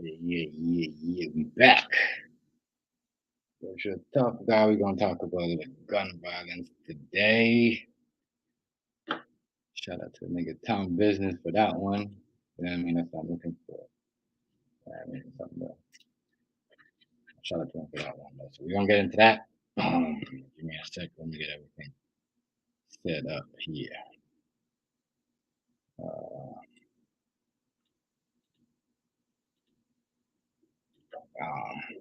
Yeah. We back. What's your topic? We're gonna talk about the gun violence today. Shout out to the nigga Tom Business for that one. You know what I mean? That's what I'm looking for. Something else. Shout out to him for that one. So we're gonna get into that. Give me a sec. Let me get everything set up here.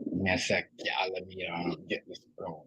Give me a sec. Yeah, let me get this going.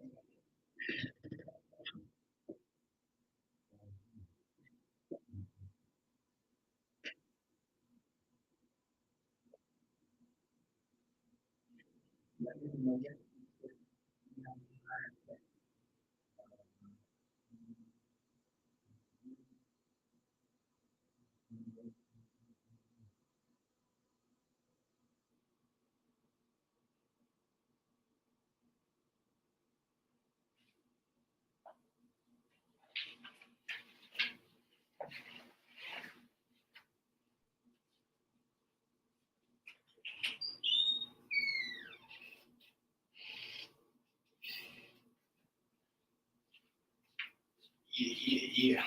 Yeah.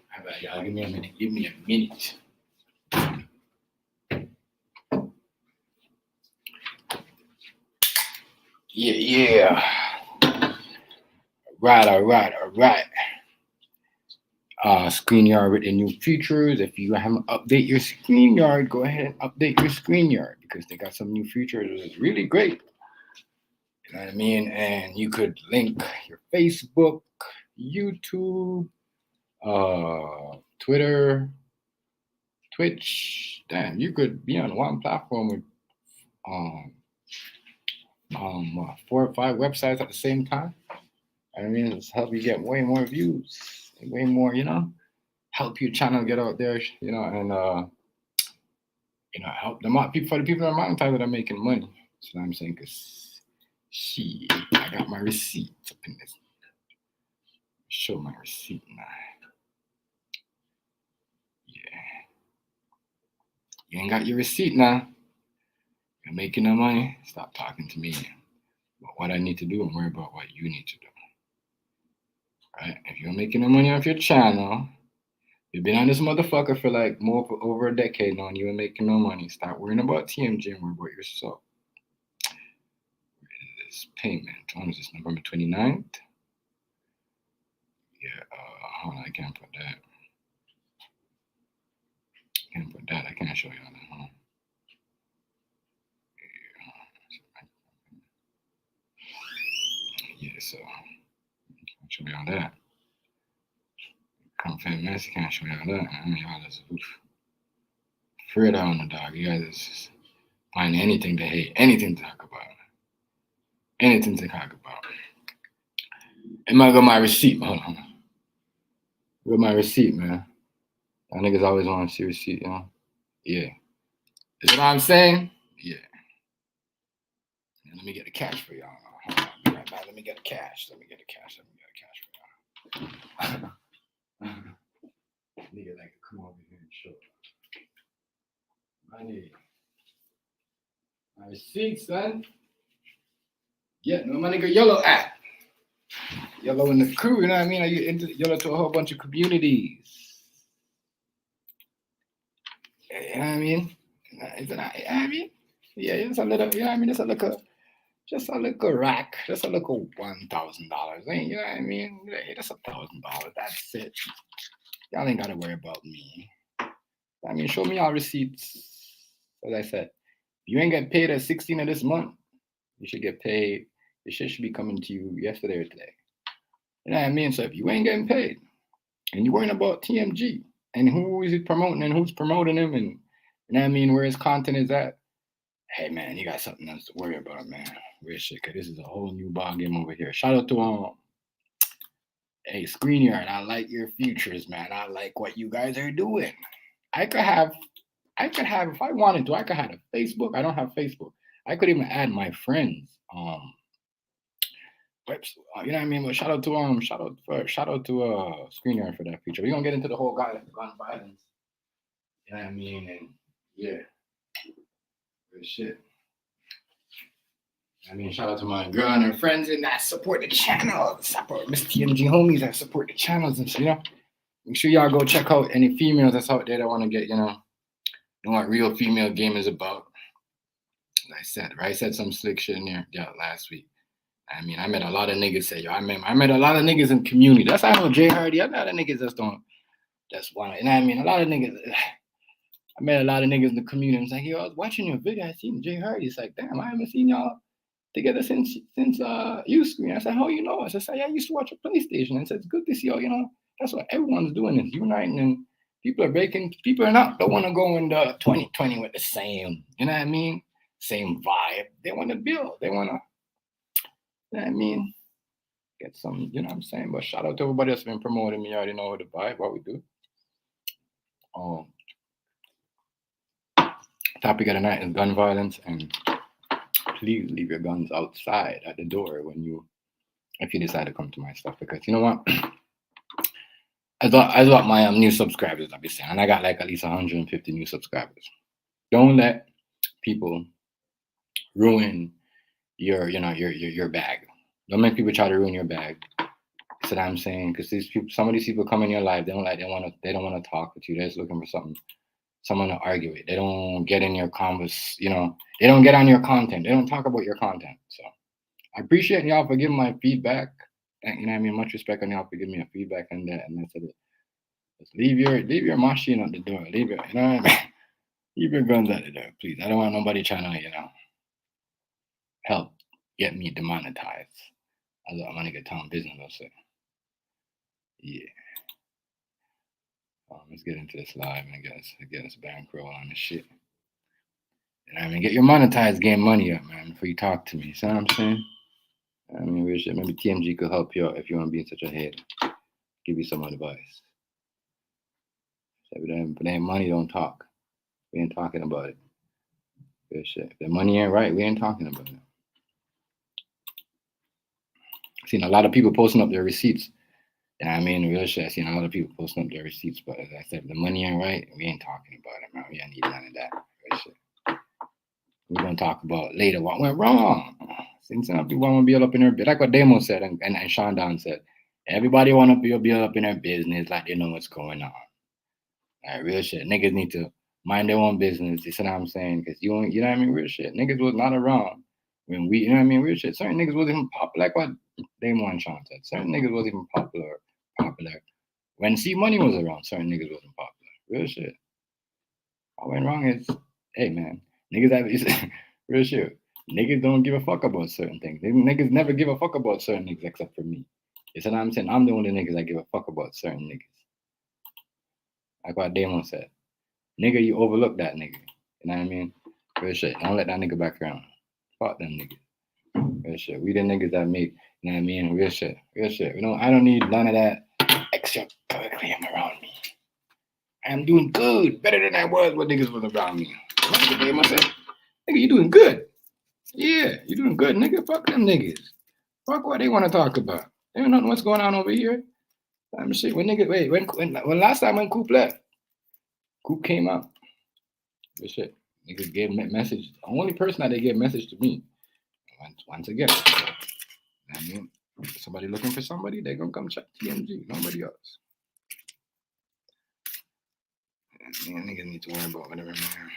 How about y'all? Give me a minute. Give me a minute. Yeah. All right. ScreenYard with the new features. If you haven't update your ScreenYard, go ahead and update your ScreenYard because they got some new features. It's really great. You know what I mean? And you could link your Facebook, YouTube, Twitter, Twitch. Damn, you could be on one platform with 4 or 5 websites at the same time. I mean, it's help you get way more views, way more, help your channel get out there, and help them out. For the people that are monetized that are making money. That's what I'm saying. Cause I got my receipts up in this. Show my receipt now. Yeah. You ain't got your receipt now. You're making no money. Stop talking to me about what I need to do and worry about what you need to do. Right? If you're making no money off your channel, you've been on this motherfucker for like over a decade now and you ain't making no money. Stop worrying about TMG and worry about yourself. Where is this payment? When is this? November 29th? Yeah, hold on, I can't put that. I can't show you all that, huh? Yeah, so I can't show you all that. Confident mess, can't show you all that. I mean, y'all just afraid on the dog. You guys just find anything to hate, anything to talk about. Anything to talk about. Am I got my receipt? Hold on. Got my receipt, man. Y'all niggas always want to see receipt, Yeah. Is what I'm saying? Yeah. Let me get the cash for y'all. Hold on, be right back. Let me get the cash for y'all. Nigga like come over here and show. Money. My receipt, son. Yeah, no, my nigga Yellow at. Yellow in the crew, you know what I mean? Are you into Yellow to a whole bunch of communities? You know what I mean? Is it not, you know what I mean? Yeah, it's a little, you know what I mean? It's a little, just a little rack, just a little $1,000. You know what I mean? That's $1,000. That's it. Y'all ain't gotta worry about me. I mean, show me all receipts. As I said, if you ain't get paid at 16 of this month, you should get paid. The shit should be coming to you yesterday or today. You know what I mean? So if you ain't getting paid and you're worrying about TMG and who is he promoting and who's promoting him and you know what I mean, where his content is at, hey man, you got something else to worry about, man. Real shit, cause this is a whole new ball game over here. Shout out to hey ScreenYard, I like your futures, man. I like what you guys are doing. I could have if I wanted to, I could have a Facebook. I don't have Facebook. I could even add my friends. You know what I mean? But shout out to ScreenYard for that feature. We're gonna get into the whole gun violence. You know what I mean? And yeah. Good shit. I mean, shout out to my girl and her friends and that support the channel. Support Miss TMG homies that support the channels and shit, Make sure y'all go check out any females that's out there that want to get, know what real female game is about. As I said, right? I said some slick shit in there last week. I mean, I met a lot of niggas say, I met a lot of niggas in community. That's how I know Jay Hardy. I met a lot of niggas that's one. And I mean, a lot of niggas, I met a lot of niggas in the community. It's like, I was watching your video. I seen Jay Hardy. It's like, damn, I haven't seen y'all together since U-Screen. I said, how you know? I said, I used to watch a PlayStation. And I said, it's good to see y'all, That's what everyone's doing is uniting, and people are don't want to go into 2020 with the same, same vibe. They want to build. They want to, get some, what I'm saying? But shout out to everybody that's been promoting me. You already know the vibe, what we do. Topic of the night is gun violence, and please leave your guns outside at the door if you decide to come to my stuff, because you know what? I thought my new subscribers, I'll be saying, and I got like at least 150 new subscribers. Don't let people ruin your bag. Don't make people try to ruin your bag. That's what I'm saying, because some of these people come in your life, they don't want to talk with you. They're just looking for someone to argue with. They don't get in your converse, they don't get on your content. They don't talk about your content. So I appreciate y'all for giving my feedback. Much respect on y'all for giving me a feedback on that. And that's it. Just leave your machine at the door. Leave it, Leave your guns at the door, please. I don't want nobody trying to, help get me demonetized. I don't want to get town business, I'll say. Yeah. Let's get into this live and get us bankroll on this shit. Get your monetized game money up, man, before you talk to me. See what I'm saying? Real shit. Maybe TMG could help you out if you want to be in such a head. Give you some advice. But then money don't talk. We ain't talking about it. Real shit. If the money ain't right, we ain't talking about it. I've seen a lot of people posting up their receipts. Real shit, I've seen a lot of people posting up their receipts, but as I said, if the money ain't right, we ain't talking about it, man. We don't need none of that. Real shit. We're going to talk about later what went wrong. Since some people want to build up in their business, like what Demo said and Sean Don said, everybody want to build up in their business like they know what's going on. Real shit. Niggas need to mind their own business. You see what I'm saying? Because real shit. Niggas was not around when we, real shit. Certain niggas wasn't even popular, like what Demo and Sean said. Certain niggas wasn't even popular. When C Money was around, certain niggas wasn't popular. Real shit. What went wrong is, hey man, niggas have real shit. Niggas don't give a fuck about certain things. Niggas never give a fuck about certain niggas except for me. You see what I'm saying? I'm the only niggas that give a fuck about certain niggas. Like what Damon said. Nigga, you overlook that nigga. You know what I mean? Real shit. Don't let that nigga back around. Fuck them niggas. Real shit. We the niggas that make, you know what I mean? Real shit. Real shit. I don't need none of that extra curriculum around me. I'm doing good. Better than I was when niggas was around me. Nigga, you doing good. Yeah, you doing good, nigga. Fuck them niggas. Fuck what they want to talk about. They don't know what's going on over here. Shit. When last time when Coop left, Coop came out. Good shit. Niggas gave message. The only person that they gave message to me. Once again. Somebody looking for somebody, they're gonna come check TMG. Nobody else. Niggas need to worry about whatever, man.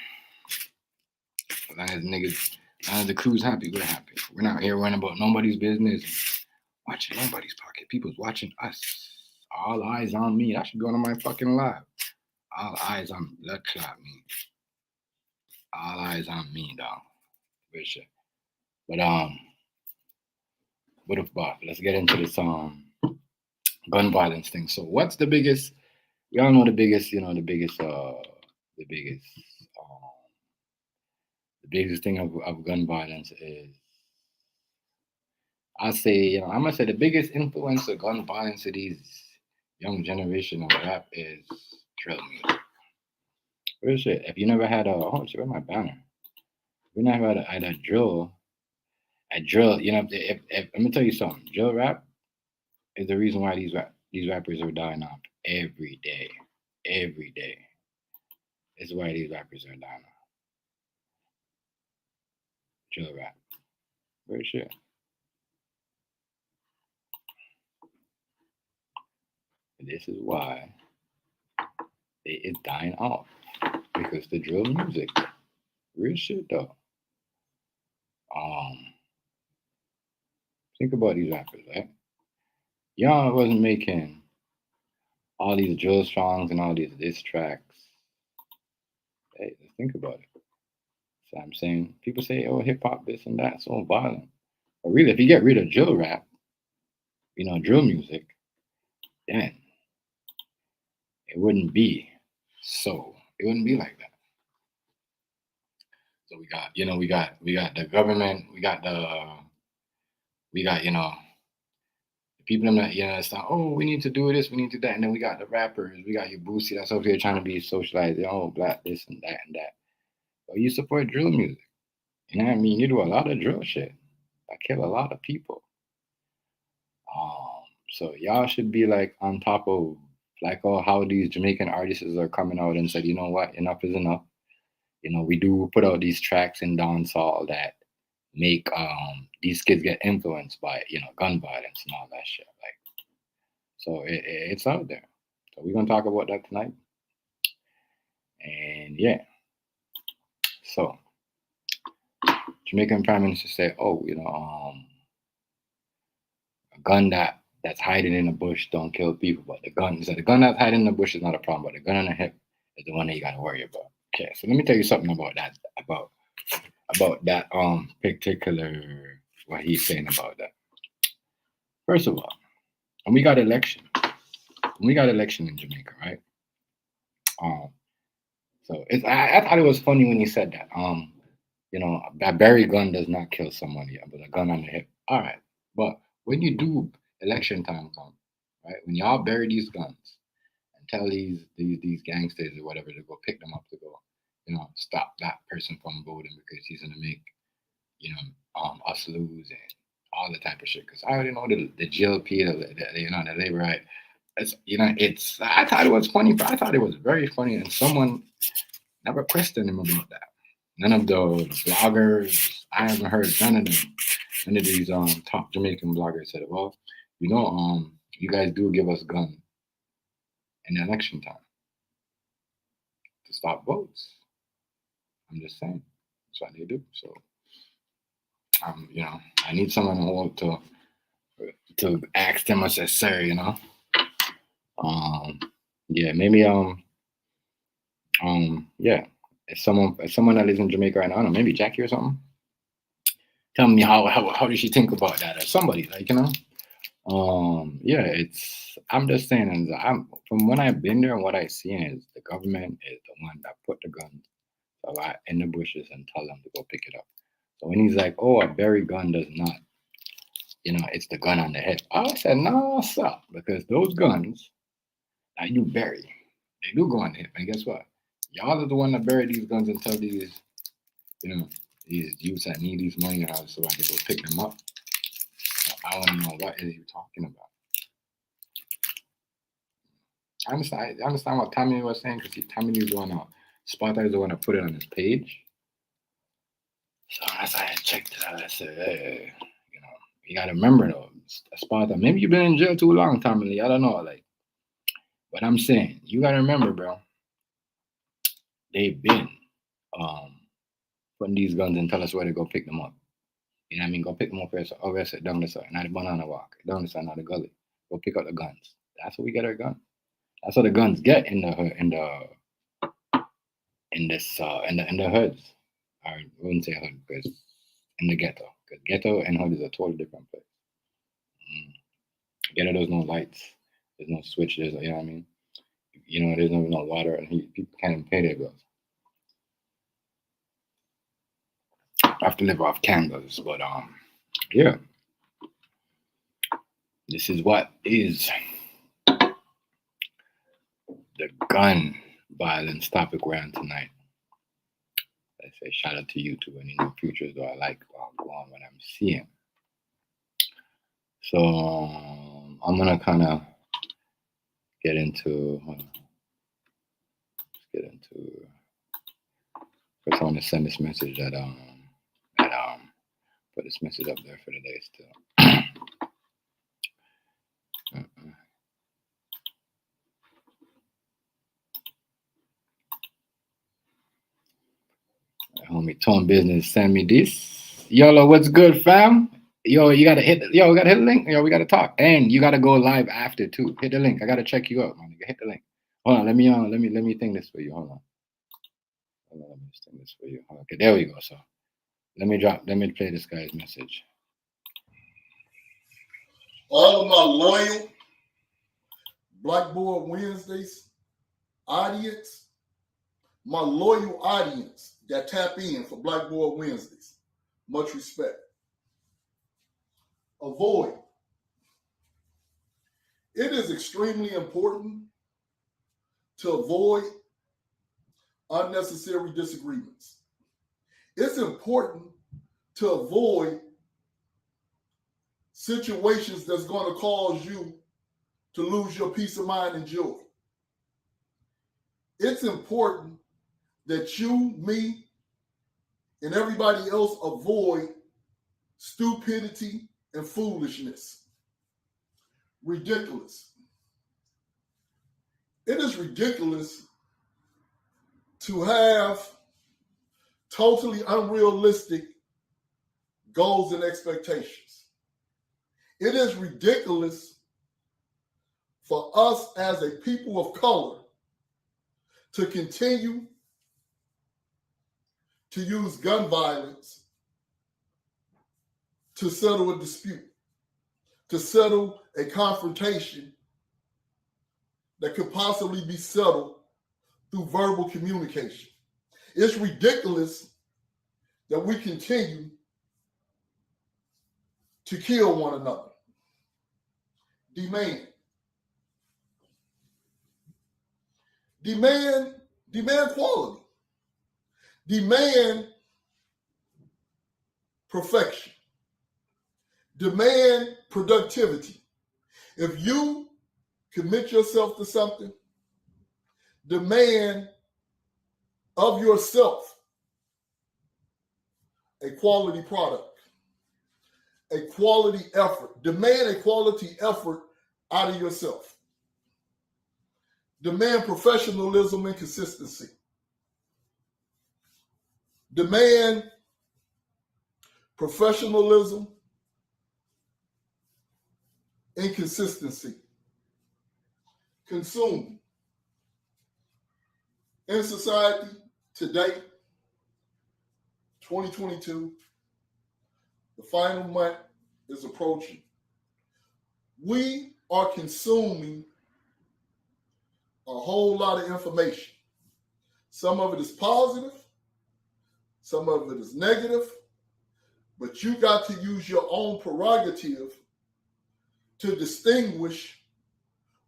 As long as the crew's happy, we're happy. We're not here worrying about nobody's business. Watching nobody's pocket. People's watching us. All eyes on me. That should be on my fucking live. All eyes on blood clot me. All eyes on me, dog. Good shit. But let's get into this gun violence thing. So what's the biggest? We all know the biggest thing of gun violence is, I say, I'm gonna say the biggest influence of gun violence to these young generation of rap is drill music. Real shit. If you never had where's my banner? If you never had a drill, if let me tell you something, drill rap is the reason why these rappers are dying off every day. Every day. It's why these rappers are dying off. drill rap. Real shit. This is why it is dying off. Because the drill music. Real shit though. Think about these rappers, right? Y'all wasn't making all these drill songs and all these diss tracks. Hey, just think about it. So I'm saying people say, oh, hip hop, this and that, so violent. But really, if you get rid of drill rap, drill music, then it wouldn't be so. It wouldn't be like that. So we got the government, we got the people in that it's like, oh, we need to do this, we need to do that, and then we got the rappers, we got your Boosie that's over here trying to be socialized, oh, black this and that and that. But you support drill music. You know what I mean? You do a lot of drill shit. I kill a lot of people. So y'all should be like on top of like how these Jamaican artists are coming out and said, you know what, enough is enough. We do put out these tracks in dancehall that make these kids get influenced by gun violence and all that shit. Like, so it's out there. So we're gonna talk about that tonight. And yeah, so Jamaican Prime Minister said, oh, a gun that's hiding in the bush don't kill people, but the gun that's hiding in the bush is not a problem, but the gun on the hip is the one that you gotta worry about. Okay, so let me tell you something about that, about that particular what he's saying about that. First of all, when we got election in Jamaica, right? So I thought it was funny when he said that. A berry gun does not kill somebody, but a gun on the hip. All right, but when you do election time come, right? When y'all bury these guns and tell these gangsters or whatever to go pick them up to go, stop that person from voting because he's gonna make, us lose and all the type of shit. Because I already know the GLP, the labor right. I thought it was funny, but I thought it was very funny, and someone never questioned him about that. None of the bloggers, I haven't heard none of them. None of these top Jamaican bloggers said, well, you guys do give us guns in election time to stop votes. I'm just saying. That's what they do. So I need someone to ask them and say, sir, yeah, maybe yeah. If someone that lives in Jamaica right now, I don't know, maybe Jackie or something. Tell me how does she think about that, or somebody yeah, I'm just saying, from when I've been there and what I've seen is the government is the one that put the guns in the bushes and tell them to go pick it up. So when he's like, oh, a berry gun does not, it's the gun on the head. I said, no, stop, because those guns that you bury, they do go on the hip. And guess what? Y'all are the one that bury these guns and tell these youths that need these money so I can go pick them up. So I want to know, what is he talking about? I understand what Tommy was saying, because Tommy is the one Spotify is the one that put it on his page. So as I checked it out, I said, hey, you gotta remember though, Spotify. Maybe you've been in jail too long, Tommy. I don't know, but I'm saying you gotta remember, bro. They've been putting these guns and tell us where to go pick them up. You know what I mean? Go pick them up first. Oh, rest it down the side, not the banana walk, down the side, not the gully. Go pick up the guns. That's what we get our guns. That's what the guns get in the hoods. I wouldn't say hood, because in the ghetto. Because ghetto and hood is a totally different place. Ghetto, there's no lights, there's no switch, you know what I mean? There's no water and heat. People can't even pay their bills. I have to live off candles, but yeah. This is what is the gun violence topic we're on tonight. I say shout out to you too, any new features that I like go on what I'm seeing. So I'm gonna kind of get into. First, I want to send this message that Put this message up there for today still. Homie Tone Business send me this. Yolo, what's good, fam? Yo, we gotta hit the link. Yo, we gotta talk. And you gotta go live after too. Hit the link. I gotta check you out, man. Hit the link. Hold on, let me think this for you. Hold on, let me just think this for you. Okay, there we go. So let me play this guy's message. All of my loyal Blackboard Wednesdays audience, my loyal audience that tap in for Blackboard Wednesdays, much respect. Avoid. It is extremely important to avoid unnecessary disagreements. It's important to avoid situations that's going to cause you to lose your peace of mind and joy. It's important that you, me, and everybody else avoid stupidity and foolishness. Ridiculous. It is ridiculous to have totally unrealistic goals and expectations. It is ridiculous for us as a people of color to continue to use gun violence to settle a dispute, to settle a confrontation that could possibly be settled through verbal communication. It's ridiculous that we continue to kill one another. Demand quality. Demand perfection. Demand productivity. If you commit yourself to something, demand of yourself a quality product, a quality effort. Demand a quality effort out of yourself. Demand professionalism and consistency. Demand professionalism and consistency. Consume. In society today, 2022, the final month is approaching. We are consuming a whole lot of information. Some of it is positive, some of it is negative, but you got to use your own prerogative to distinguish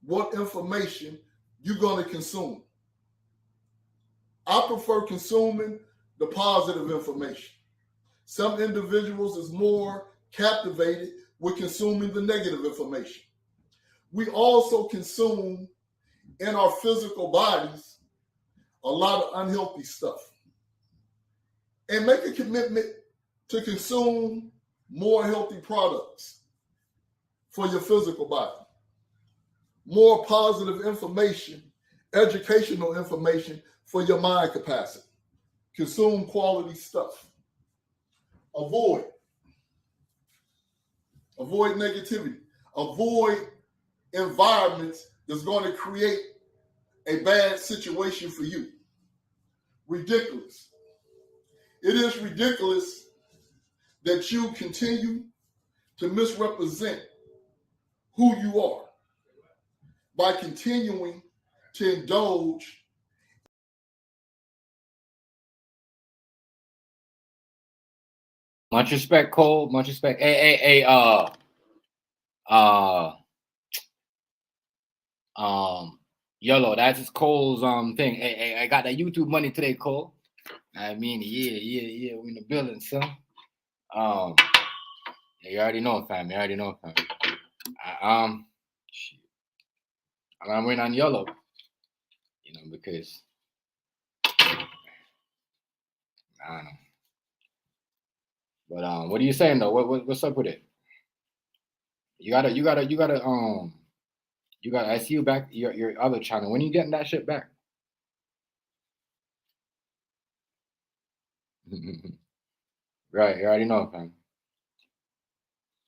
what information you're going to consume. I prefer consuming the positive information. Some individuals is more captivated with consuming the negative information. We also consume in our physical bodies a lot of unhealthy stuff. And make a commitment to consume more healthy products for your physical body. More positive information, educational information for your mind capacity. Consume quality stuff. Avoid negativity. Avoid environments that's going to create a bad situation for you. Ridiculous. It is ridiculous that you continue to misrepresent who you are by continuing to indulge. Much respect, Cole. Much respect. Hey, Yellow, that's just Cole's thing. Hey, I got that YouTube money today, Cole. I mean, yeah, we in the building, son. Yeah, you already know, fam. Shit. I'm waiting on Yellow, because I don't know. But what are you saying though? What's up with it? You gotta. I see you back your other channel. When you getting that shit back? Right, you already know, fam.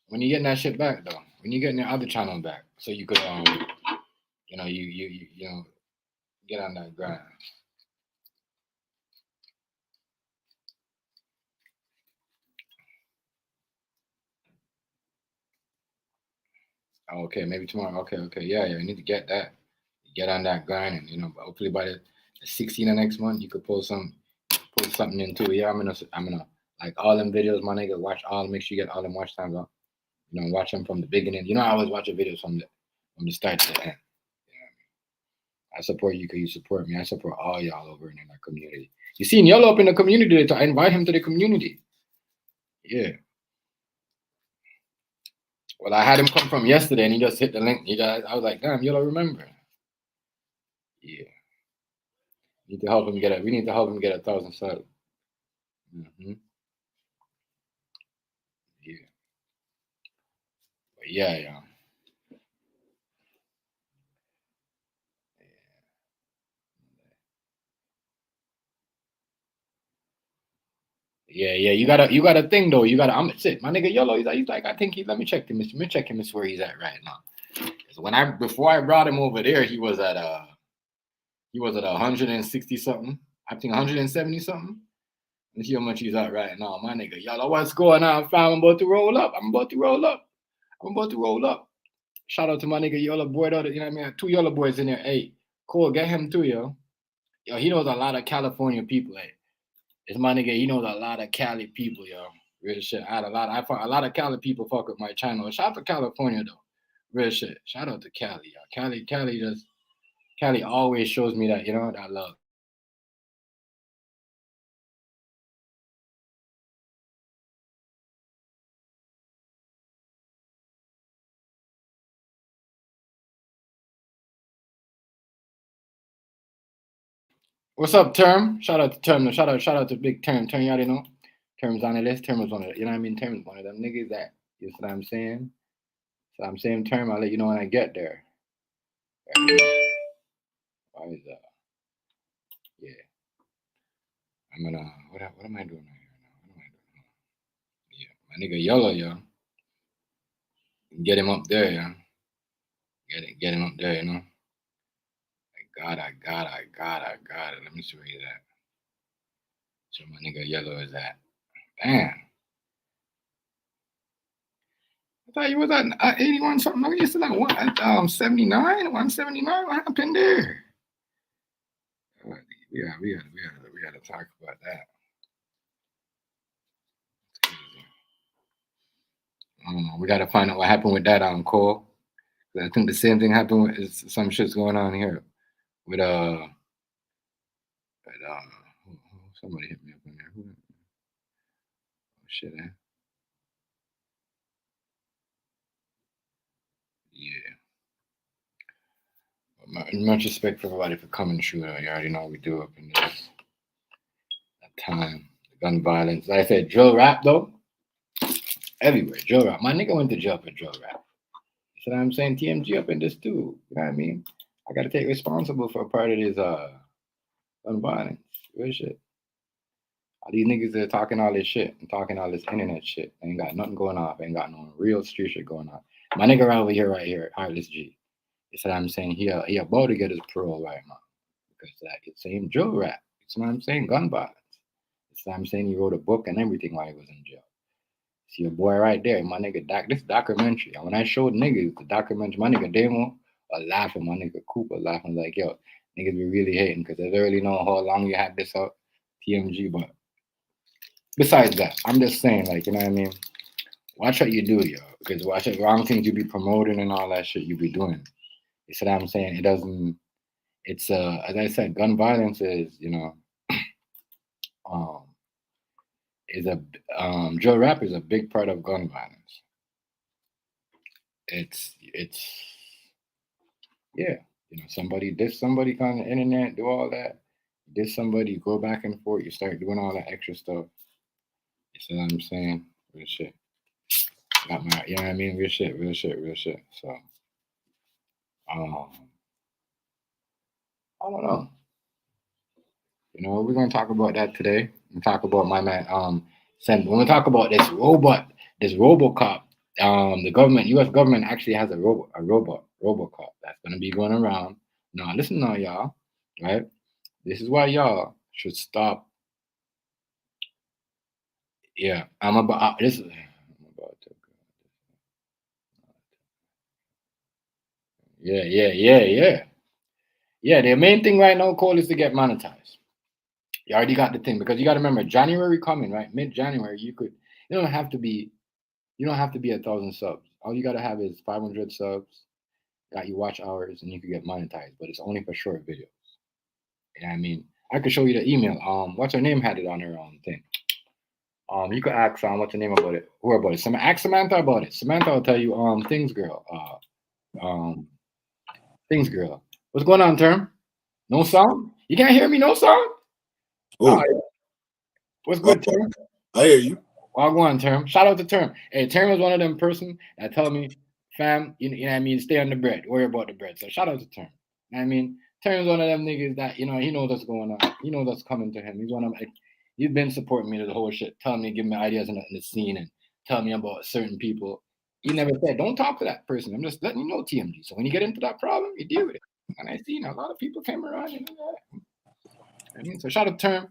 When you getting that shit back though? When you getting your other channel back, so you could get on that grind. Okay, maybe tomorrow. Okay, yeah. You need to get that. Get on that grind, and hopefully by the 16th of next month, you could pull something into it. Yeah, I'm gonna like all them videos, my nigga. Watch all. Make sure you get all them watch times up. Watch them from the beginning. I always watch the videos from the start to the end. I support you because you support me. I support all y'all over in that community. You seen Yellow up in the community, I invite him to the community. Yeah. Well, I had him come from yesterday, and he just hit the link. I was like, damn, Yellow, remember? Yeah. Need to help him get it. We need to help him get 1,000 subs. Mm-hmm. Yeah. But yeah. Yeah. You gotta think though. I'm sit. My nigga Yellow, he's like, I think let me check him. Let me check him. Is where he's at right now. Because before I brought him over there, he was at 160 something. I think 170 something. Let's see how much he's at right now. My nigga, y'all, what's going on, fam? I'm about to roll up. I'm about to roll up. Shout out to my nigga Yola boy. You know what I mean? 2 Yola boys in there. Hey, cool. Get him too, yo. Yo, he knows a lot of California people. Hey, it's my nigga. He knows a lot of Cali people, yo. Real shit. I a lot of Cali people fuck with my channel. Shout out to California though. Real shit. Shout out to Cali, yo. Cali always shows me that love. What's up, Term? Shout out to Term. Shout out to Big Term. Term, you already know. Term's on the list. Term was one of the, you know what I mean? Term's one of them niggas that, you know what I'm saying? So I'm saying Term, I'll let you know when I get there. Why is that? Yeah. I'm gonna, what am I doing right here now? What am I doing? Yeah. My nigga Yellow, yo. Get him up there, yeah. Get him up there, I got it. Let me see where he's at. So my nigga Yellow is at. Damn. I thought you was at 81 something. No, you still at 79, 179. What happened there? We gotta talk about that. We gotta find out what happened with that Cole. I think the same thing happened with some shit's going on here with somebody hit me up in there. Oh shit, Yeah. Much respect for everybody for coming through. You already know what we do up in this time. Gun violence. Like I said, drill rap though. Everywhere. Drill rap. My nigga went to jail for drill rap. You know what I'm saying? TMG up in this too. You know what I mean? I gotta take responsible for a part of this gun violence. Real shit. All these niggas that are talking all this shit and talking all this internet shit. Ain't got nothing going on. Ain't got no real street shit going on. My nigga right here, Heartless G. You know what I'm saying? He about to get his parole right now. Because that it's same drill rap. You know what I'm saying? Gun violence. You know what I'm saying? He wrote a book and everything while he was in jail. See your boy right there, my nigga. This documentary. And when I showed niggas the documentary, my nigga Demo are laughing. My nigga Cooper laughing like, yo, niggas be really hating because they already know how long you had this up, TMG. But besides that, I'm just saying, like, you know what I mean? Watch what you do, yo. Because watch the wrong things you be promoting and all that shit you be doing. You see what I'm saying? It doesn't. It's as I said, gun violence is um is a drill rap is a big part of gun violence. It's yeah, somebody diss somebody on the internet, do all that, diss somebody, you go back and forth, you start doing all that extra stuff. You see what I'm saying? Real shit. Got my, you know what I mean? Real shit. So, I don't know. You know, we're gonna talk about that today. We talk about my man. When we talk about this RoboCop, the government, U.S. government actually has a RoboCop that's gonna be going around. Now, listen, now, y'all, right? This is why y'all should stop. Yeah, I'm about this. I'm about to. Yeah. The main thing right now, Cole, is to get monetized. You already got the thing because you got to remember January coming, right? Mid-January, you don't have to be 1,000 subs. All you got to have is 500 subs, got you watch hours, and you can get monetized. But it's only for short videos. You know what I mean? I could show you the email. What's her name had it on her thing. You could ask what's her name about it. Who about it? Ask Samantha about it. Samantha will tell you things girl. Things girl. What's going on, Term? No sound? You can't hear me? No sound? Oh, what's good, Term? I hear you. I'll go on, Term. Shout out to Term. Hey, Term is one of them person that tell me, fam, you know what I mean, stay on the bread. Worry about the bread. So shout out to Term. You know what I mean? Term's one of them niggas that, you know, he knows what's going on. He knows what's coming to him. He's one of them. He's been supporting me to the whole shit, telling me, giving me ideas in the scene and telling me about certain people. He never said, don't talk to that person. I'm just letting you know, TMG. So when you get into that problem, you deal with it. And I seen a lot of people came around, you know that. I mean, so shout out to Term.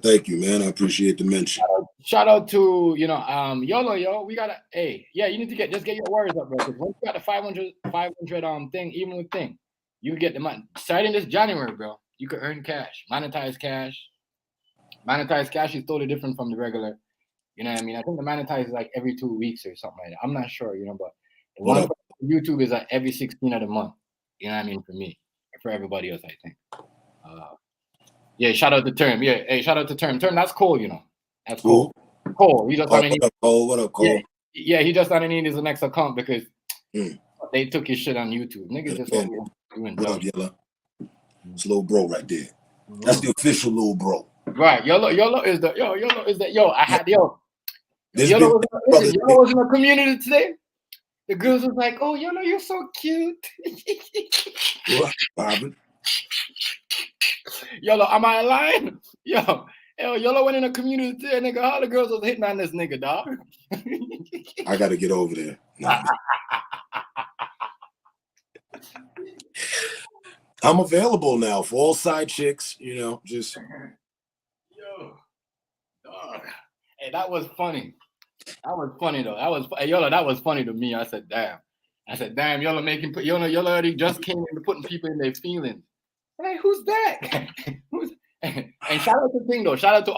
Thank you, man. I appreciate the mention. Shout out to, you know, YOLO, yo. We gotta, hey, yeah, you need to just get your words up, bro. Because once you got the 500 thing, even with thing, you get the money. Starting this January, bro, you could earn cash, monetize cash. Monetize cash is totally different from the regular. You know what I mean? I think the monetize is like every 2 weeks or something like that. I'm not sure, you know, but the one for YouTube is like every 16 of the month. You know what I mean? For me, for everybody else, I think. Yeah, shout out to Term. Yeah, hey, shout out to Term. Term, that's cool, you know. That's cool. Cole, he just what up, Cole? What up, Cole? Yeah, he just underneath his next account because they took his shit on YouTube. Niggas just doing what up, Yella? It's little bro right there. That's the official little bro. Right, YOLO is the I had YOLO was in the community today. The girls was like, "Oh, YOLO, you're so cute." What, Bobby? YOLO, am I lying? YOLO went in the community today, nigga. All the girls was hitting on this nigga, dog. I gotta get over there. Nah. I'm available now for all side chicks, you know, just. Yo, dog. Hey, that was funny. That was funny though. YOLO, that was funny to me. I said, damn, YOLO YOLO already just came into putting people in their feelings. I'm like, who's that? And shout out to thing though. Shout out to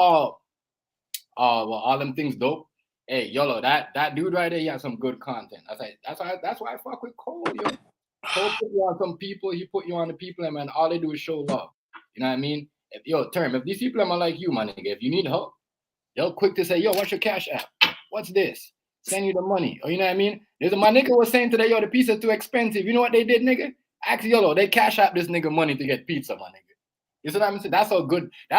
all them things dope. Hey, YOLO, that dude right there, he has some good content. I said, that's why I fuck with Cole, yo. Cole put you on some people, he put you on the people, and man, all they do is show love. You know what I mean? If these people are like you, my nigga, if you need help, they'll quick to say, yo, what's your cash app? What's this? Send you the money. Or you know what I mean? My nigga was saying today, yo, the pizza too expensive. You know what they did, nigga? Actually, YOLO, they cash app this nigga money to get pizza, my nigga. You see what I'm saying? That's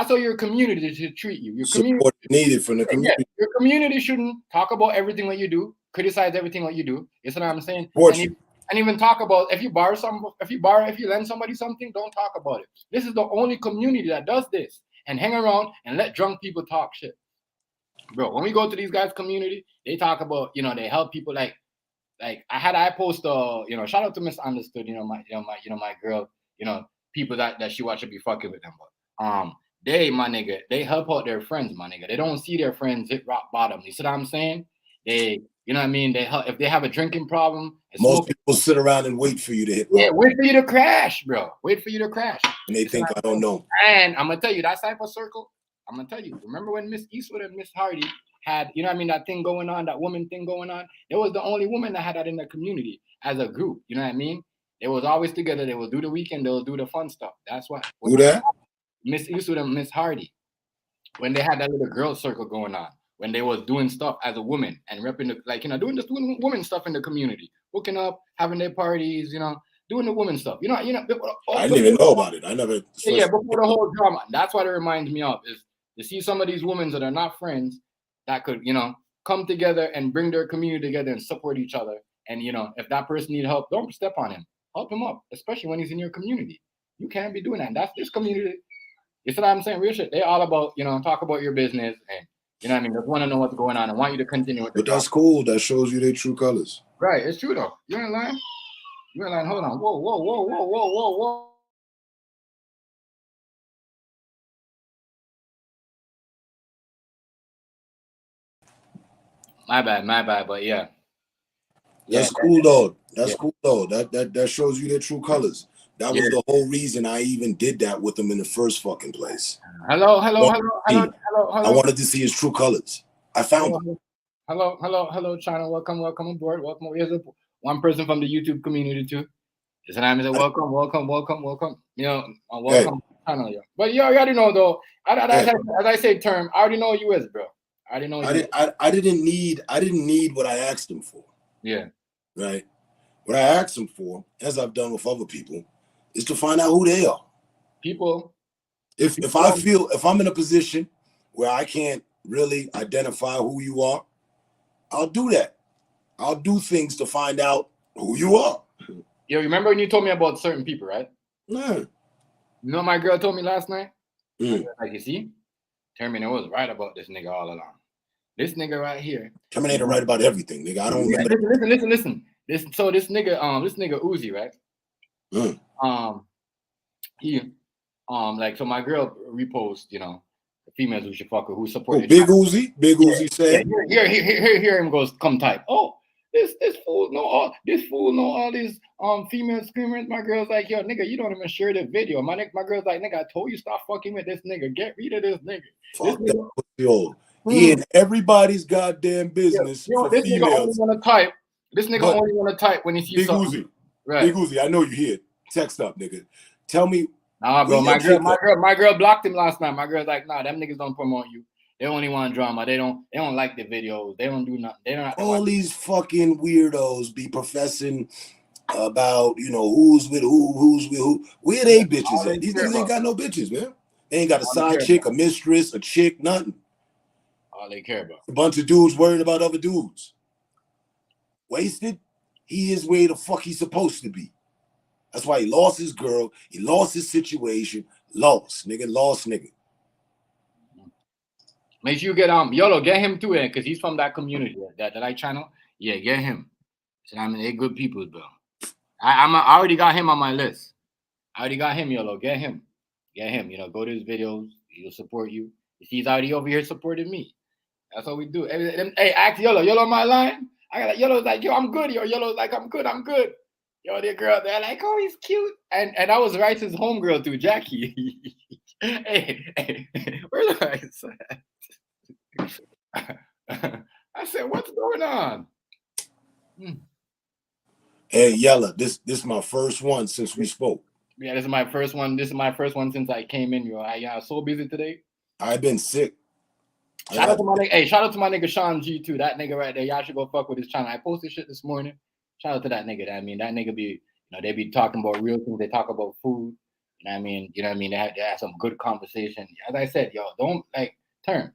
how your community should treat you. Your community support needed from the community. Yeah, your community shouldn't talk about everything what you do, criticize everything what you do. You see what I'm saying? And even talk about if you lend somebody something, don't talk about it. This is the only community that does this and hang around and let drunk people talk shit. Bro, when we go to these guys' community, they talk about, you know, they help people like I post shout out to Miss Understood, my girl, people that she watch should be fucking with them. But my nigga, they help out their friends, my nigga. They don't see their friends hit rock bottom. You see what I'm saying? They, you know what I mean? They help if they have a drinking problem. Most people sit around and wait for you to hit. Yeah, wait for you to crash, bro. Wait for you to crash. And they think I don't know. And I'm gonna tell you that type of circle. I'm gonna tell you. Remember when Miss Eastwood and Miss Hardy had, you know what I mean, that thing going on, that woman thing going on? It was the only woman that had that in the community as a group. You know what I mean? They was always together. They will do the weekend. They will do the fun stuff. That's why. Who that? Miss Eastwood and Miss Hardy. When they had that little girl circle going on. When they was doing stuff as a woman and repping doing woman stuff in the community. Hooking up, having their parties, doing the woman stuff. I didn't even know about it. I never. Yeah, before the whole drama. That's what it reminds me of, is to see some of these women that are not friends that could, come together and bring their community together and support each other. And you know, if that person need help, don't step on him. Help him up, especially when he's in your community. You can't be doing that. That's this community. You see what I'm saying? Real shit. They all about, you know, talk about your business and you know what I mean, just want to know what's going on and want you to continue with the But that's cool. That shows you their true colors. Right, it's true though. You ain't lying. You ain't lying. Hold on. Whoa, whoa, whoa, whoa, whoa, whoa, whoa. My bad. But yeah. That's cool though. That's cool though. That shows you their true colors. That was the whole reason I even did that with him in the first fucking place. Hello. I wanted to see his true colors. I found him. Hello, China. Welcome aboard. Welcome. Here's one person from the YouTube community too. His name is welcome. You know, welcome channel. Yeah. But you already know though. As I say, term. I already know you is, bro. I already know you. I didn't need what I asked him for. Yeah. Right. What I asked him for, as I've done with other people, is to find out who they are. People. If I'm in a position where I can't really identify who you are, I'll do that. I'll do things to find out who you are. Yo, remember when you told me about certain people, right? Yeah. You know what my girl told me last night? Mm. Like, you see, Terminator was right about this nigga all along. This nigga right here. Terminator right about everything, nigga. I don't remember. Listen. This nigga Uzi, right? Mm. He like, so my girl repost, you know, the females who should fuck her, who support Big Uzi said. Yeah, here him goes, come type. Oh, this fool know all these female screamers. My girl's like, yo, nigga, you don't even share the video. My girl's like, nigga, I told you stop fucking with this nigga. Get rid of this nigga. Fuck this nigga. Yo, he in everybody's goddamn business. Yo, this nigga only want to type. This nigga only want to type when he sees something. Big Uzi, right? Big Uzi, I know you here. Text up, nigga. Tell me. Nah, bro, my girl blocked him last night. My girl's like, nah, them niggas don't promote you. They only want drama. They don't like the videos. They don't do nothing. They don't. All these fucking weirdos be professing about, you know, who's with who. Where they bitches at? These niggas ain't got no bitches, man. They ain't got a side chick, a mistress, a chick, nothing. All they care about. A bunch of dudes worried about other dudes. Wasted. He is where the fuck he's supposed to be. That's why he lost his girl. He lost his situation. Lost nigga. Make sure you get YOLO, get him too, because he's from that community, that I channel. Yeah, get him. So, I mean, they're good people, bro. I already got him on my list. I already got him, YOLO. Get him. You know, go to his videos. He'll support you. He's already over here supporting me. That's what we do. Hey, ask YOLO. YOLO on my line. I got YOLO's like, yo, I'm good. YOLO's like, I'm good. Yo, the girl, they're like, oh, he's cute. And I was Rice's homegirl too, Jackie. hey, where's Rice? I said, what's going on? Hey, Yella, this is my first one since we spoke. Yeah, this is my first one. This is my first one since I came in. Yo, I was so busy today. I've been sick. Shout out to my nigga Sean G too. That nigga right there. Y'all should go fuck with his channel. I posted shit this morning. Shout out to that nigga. I mean, that nigga be, you know, they be talking about real things. They talk about food. You know what I mean? They have some good conversation. As I said, yo, don't turn.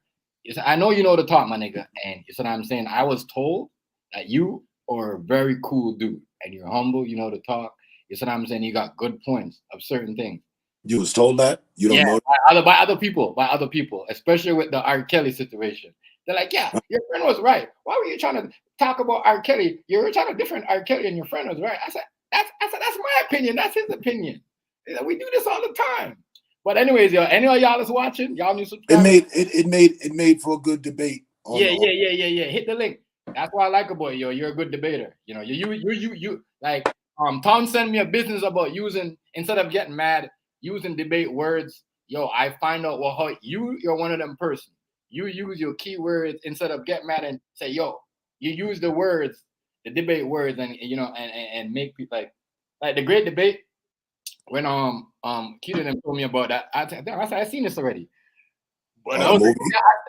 I know you know the talk, my nigga. And you see what I'm saying? I was told that you are a very cool dude and you're humble, you know the talk. You see what I'm saying? You got good points of certain things. You was told that? You don't know? By other people, especially with the R. Kelly situation. They're like, yeah, your friend was right. Why were you trying to talk about R. Kelly? You were trying to defend R. Kelly and your friend was right. I said, that's my opinion. That's his opinion. We do this all the time. But anyways, yo, any of y'all is watching, y'all need to subscribe. It made for a good debate. Yeah. Hit the link. That's what I like about you. You're a good debater. You know, you like Tom sent me a business about using, instead of getting mad, using debate words. Yo, I find out how you're one of them person. You use your keywords instead of get mad and say, yo, you use the words, the debate words, and you know, and make people like the great debate. When Keaton told me about that, I said, I seen this already. But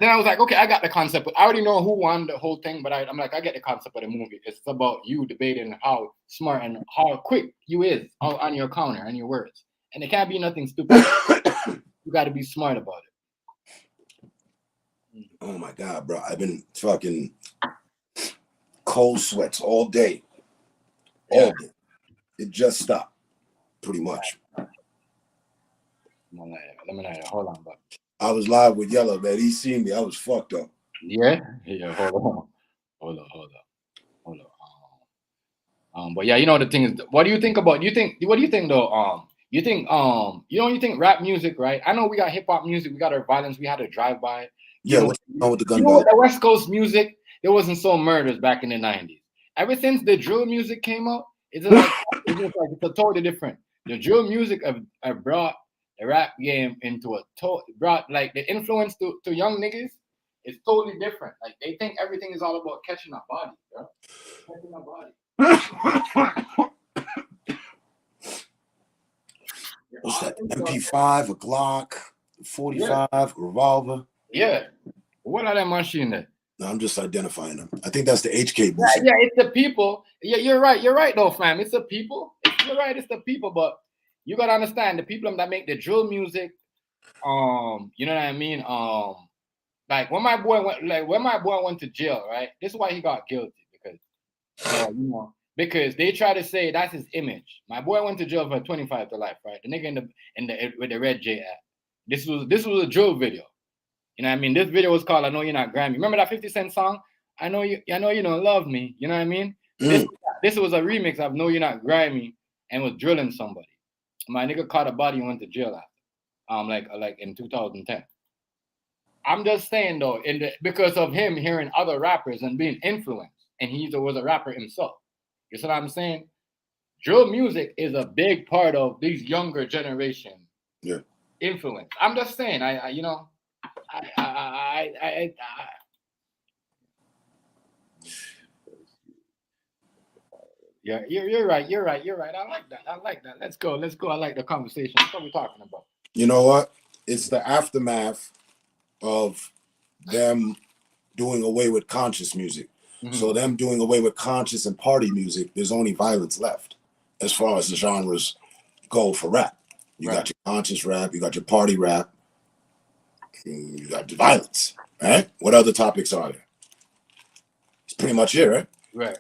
then I was like, okay, I got the concept. I already know who won the whole thing, but I'm like, I get the concept of the movie. It's about you debating how smart and how quick you is on your counter and your words. And it can't be nothing stupid. You got to be smart about it. Oh my God, bro. cold sweats all day. All day. It just stopped, pretty much. Let me know. Hold on, but I was live with Yellow, man. He seen me. I was fucked up. Yeah. Hold on. But yeah, you know the thing is, what do you think about? What do you think though? You think you think rap music, right? I know we got hip hop music, we got our violence, we had a drive by. Yeah, what's going on with the gun violence? The West Coast music, there wasn't so murders back in the 90s. Ever since the drill music came out, it's a totally different. The drill music have brought the rap game into brought like the influence to young niggas is totally different. Like they think everything is all about catching a body, bro. Catching a body. What's that? MP5, a Glock, 45, a revolver. Yeah. What are that machine there? No, I'm just identifying them. I think that's the HK boost. Yeah, it's the people. Yeah, you're right. You're right, though, fam. It's the people. You're right. It's the people. But you gotta understand the people that make the drill music. You know what I mean? Like when my boy went to jail, right? This is why he got guilty because because they try to say that's his image. My boy went to jail for 25 to life, right? The nigga with the red J at. This was a drill video. You know what I mean? This video was called "I Know You're Not Grammy." Remember that 50 Cent song? I know you don't love me. You know what I mean? This was a remix of "Know You're Not Grammy" and was drilling somebody. My nigga caught a body and went to jail after. Like in 2010. I'm just saying though, because of him hearing other rappers and being influenced, and he was a rapper himself. You see what I'm saying? Drill music is a big part of these younger generation influence. I'm just saying, Yeah, you're right. I like that. Let's go. I like the conversation. What are we talking about? You know what? It's the aftermath of them doing away with conscious music. Mm-hmm. So them doing away with conscious and party music, there's only violence left as far as the genres go for rap. You got your conscious rap, you got your party rap, you got the violence, right? What other topics are there? It's pretty much it, right? Right.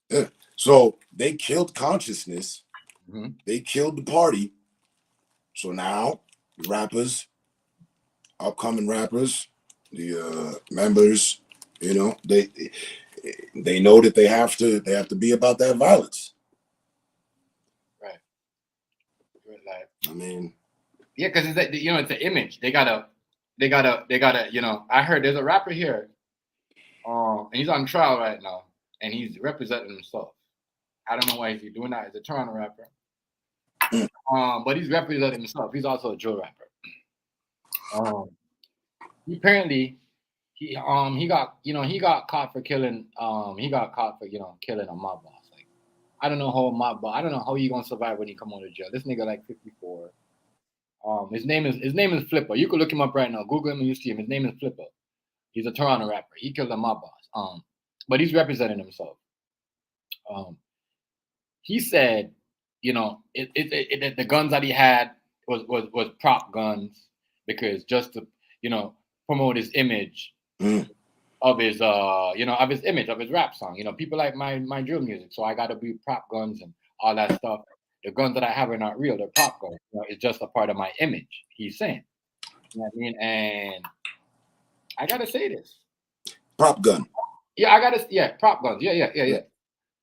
Yeah. So they killed consciousness. Mm-hmm. They killed the party. So now the rappers, upcoming rappers, the members, they know that they have to be about that violence. Right. I mean, yeah, because it's it's an image. They gotta. I heard there's a rapper here, and he's on trial right now, and he's representing himself. I don't know why he's doing that. He's a Toronto rapper, but he's representing himself. He's also a drill rapper. Apparently, he got caught for killing. Killing a mob boss. Like, I don't know how you gonna survive when you come out of jail. This nigga like 54. His name is Flipper. You can look him up right now. Google him and you see him. His name is Flipper. He's a Toronto rapper. He killed a mob boss. But he's representing himself. He said, the guns that he had was prop guns because just to promote his image of his image of his rap song. People like my drill music, so I gotta be prop guns and all that stuff. The guns that I have are not real; they're prop guns. It's just a part of my image. He's saying, you know what I mean, and I gotta say this. Prop gun. Yeah, prop guns. Yeah.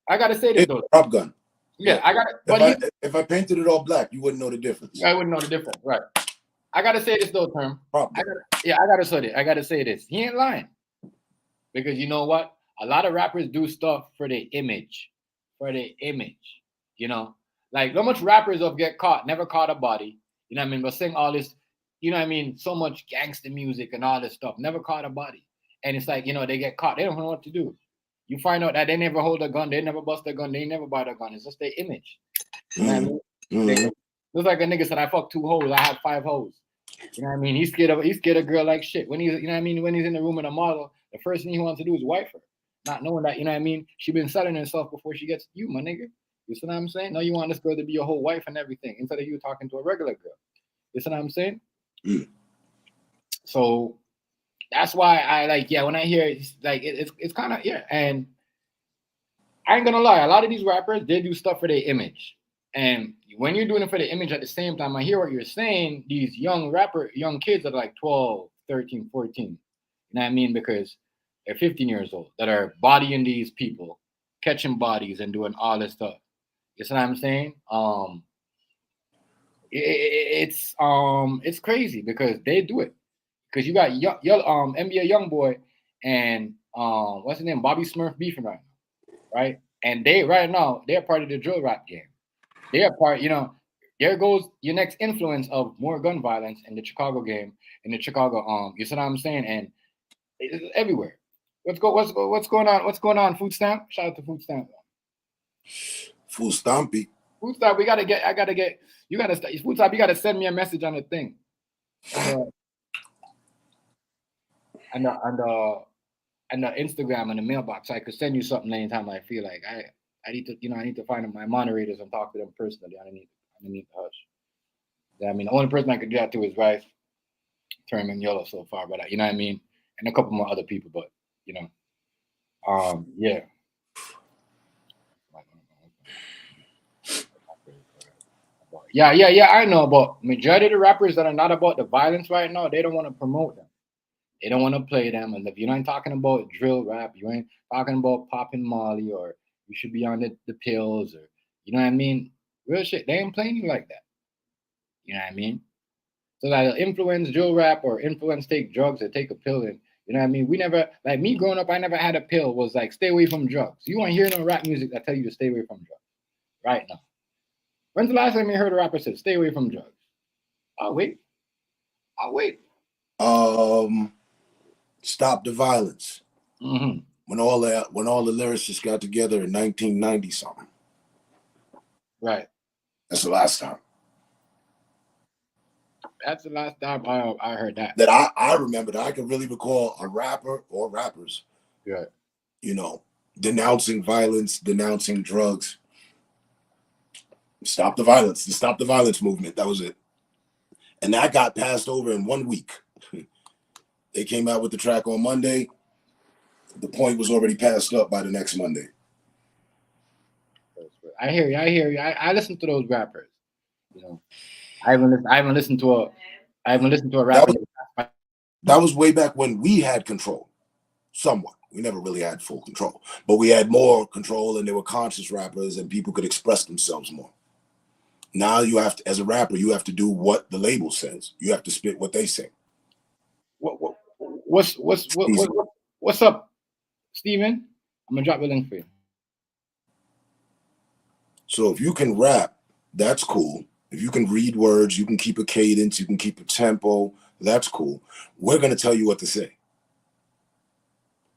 I gotta say this though. Prop gun. Yeah, I gotta. If I painted it all black, you wouldn't know the difference. I wouldn't know the difference, right? I gotta say this though, Term. Prop gun. I gotta say this. He ain't lying, because you know what? A lot of rappers do stuff for their image, Like how much rappers have get caught, never caught a body, but sing all this, so much gangster music and all this stuff, never caught a body. And it's like, they get caught, they don't know what to do. You find out that they never hold a gun, they never bust a gun, they never buy a gun. It's just their image. You know what I mean? Mm-hmm. Looks like a nigga said, I fucked 2 hoes, I have 5 hoes. You know what I mean? He's scared a girl like shit. When he's, when he's in the room with a model, the first thing he wants to do is wife her. Not knowing that, she been selling herself before she gets you, my nigga. You see what I'm saying? No, you want this girl to be your whole wife and everything instead of you talking to a regular girl. You see what I'm saying? So that's why I when I hear it's like it's kind of and I ain't gonna lie, a lot of these rappers, they do stuff for their image. And when you're doing it for the image at the same time, I hear what you're saying, these young kids that are like 12, 13, 14. You know what I mean? Because they're 15 years old that are bodying these people, catching bodies and doing all this stuff. You see what I'm saying? It's crazy because they do it. Because you got NBA YoungBoy and what's his name, Bobby Smurf beefing right now, right? And they right now they're part of the drill rap game. They are part, there goes your next influence of more gun violence in the Chicago game, in the Chicago, you see what I'm saying? And it's everywhere. What's going on? What's going on? Food Stamp? Shout out to Food Stamp. Food Stampy. Food Stamp, you gotta send me a message on the thing. And the Instagram and the mailbox. I could send you something anytime I feel like I need to find my moderators and talk to them personally. I need the hush. Yeah, I mean, the only person I could do that to is Rice, Term and Yellow so far, but you know what I mean, and a couple more other people, but yeah. Yeah. I know, but majority of the rappers that are not about the violence right now, they don't want to promote them. They don't want to play them. And if you ain't talking about drill rap, you ain't talking about popping Molly, or you should be on the pills, or you know what I mean? Real shit. They ain't playing you like that. You know what I mean? So that influence drill rap or influence take drugs or take a pill, and you know what I mean? We never, like me growing up, I never had a pill was like stay away from drugs. You won't hear no rap music that tell you to stay away from drugs right now. When's the last time you heard a rapper say stay away from drugs? I'll wait. Stop the Violence. Mm-hmm. When all the lyricists got together in 1990 something. Right. That's the last time. That's the last time I heard that. That I remember that I can really recall a rapper or rappers, yeah, denouncing violence, denouncing drugs. Stop the violence. The Stop the Violence movement. That was it. And that got passed over in 1 week. They came out with the track on Monday. The point was already passed up by the next Monday. I hear you. I listen to those rappers. I haven't listened to a rapper. That was way back when we had control. Somewhat. We never really had full control, but we had more control, and they were conscious rappers, and people could express themselves more. Now you have to, as a rapper, you have to do what the label says. You have to spit what they say. What's up, Steven? I'm gonna drop the link for you. So if you can rap, that's cool. If you can read words, you can keep a cadence, you can keep a tempo, that's cool. We're gonna tell you what to say.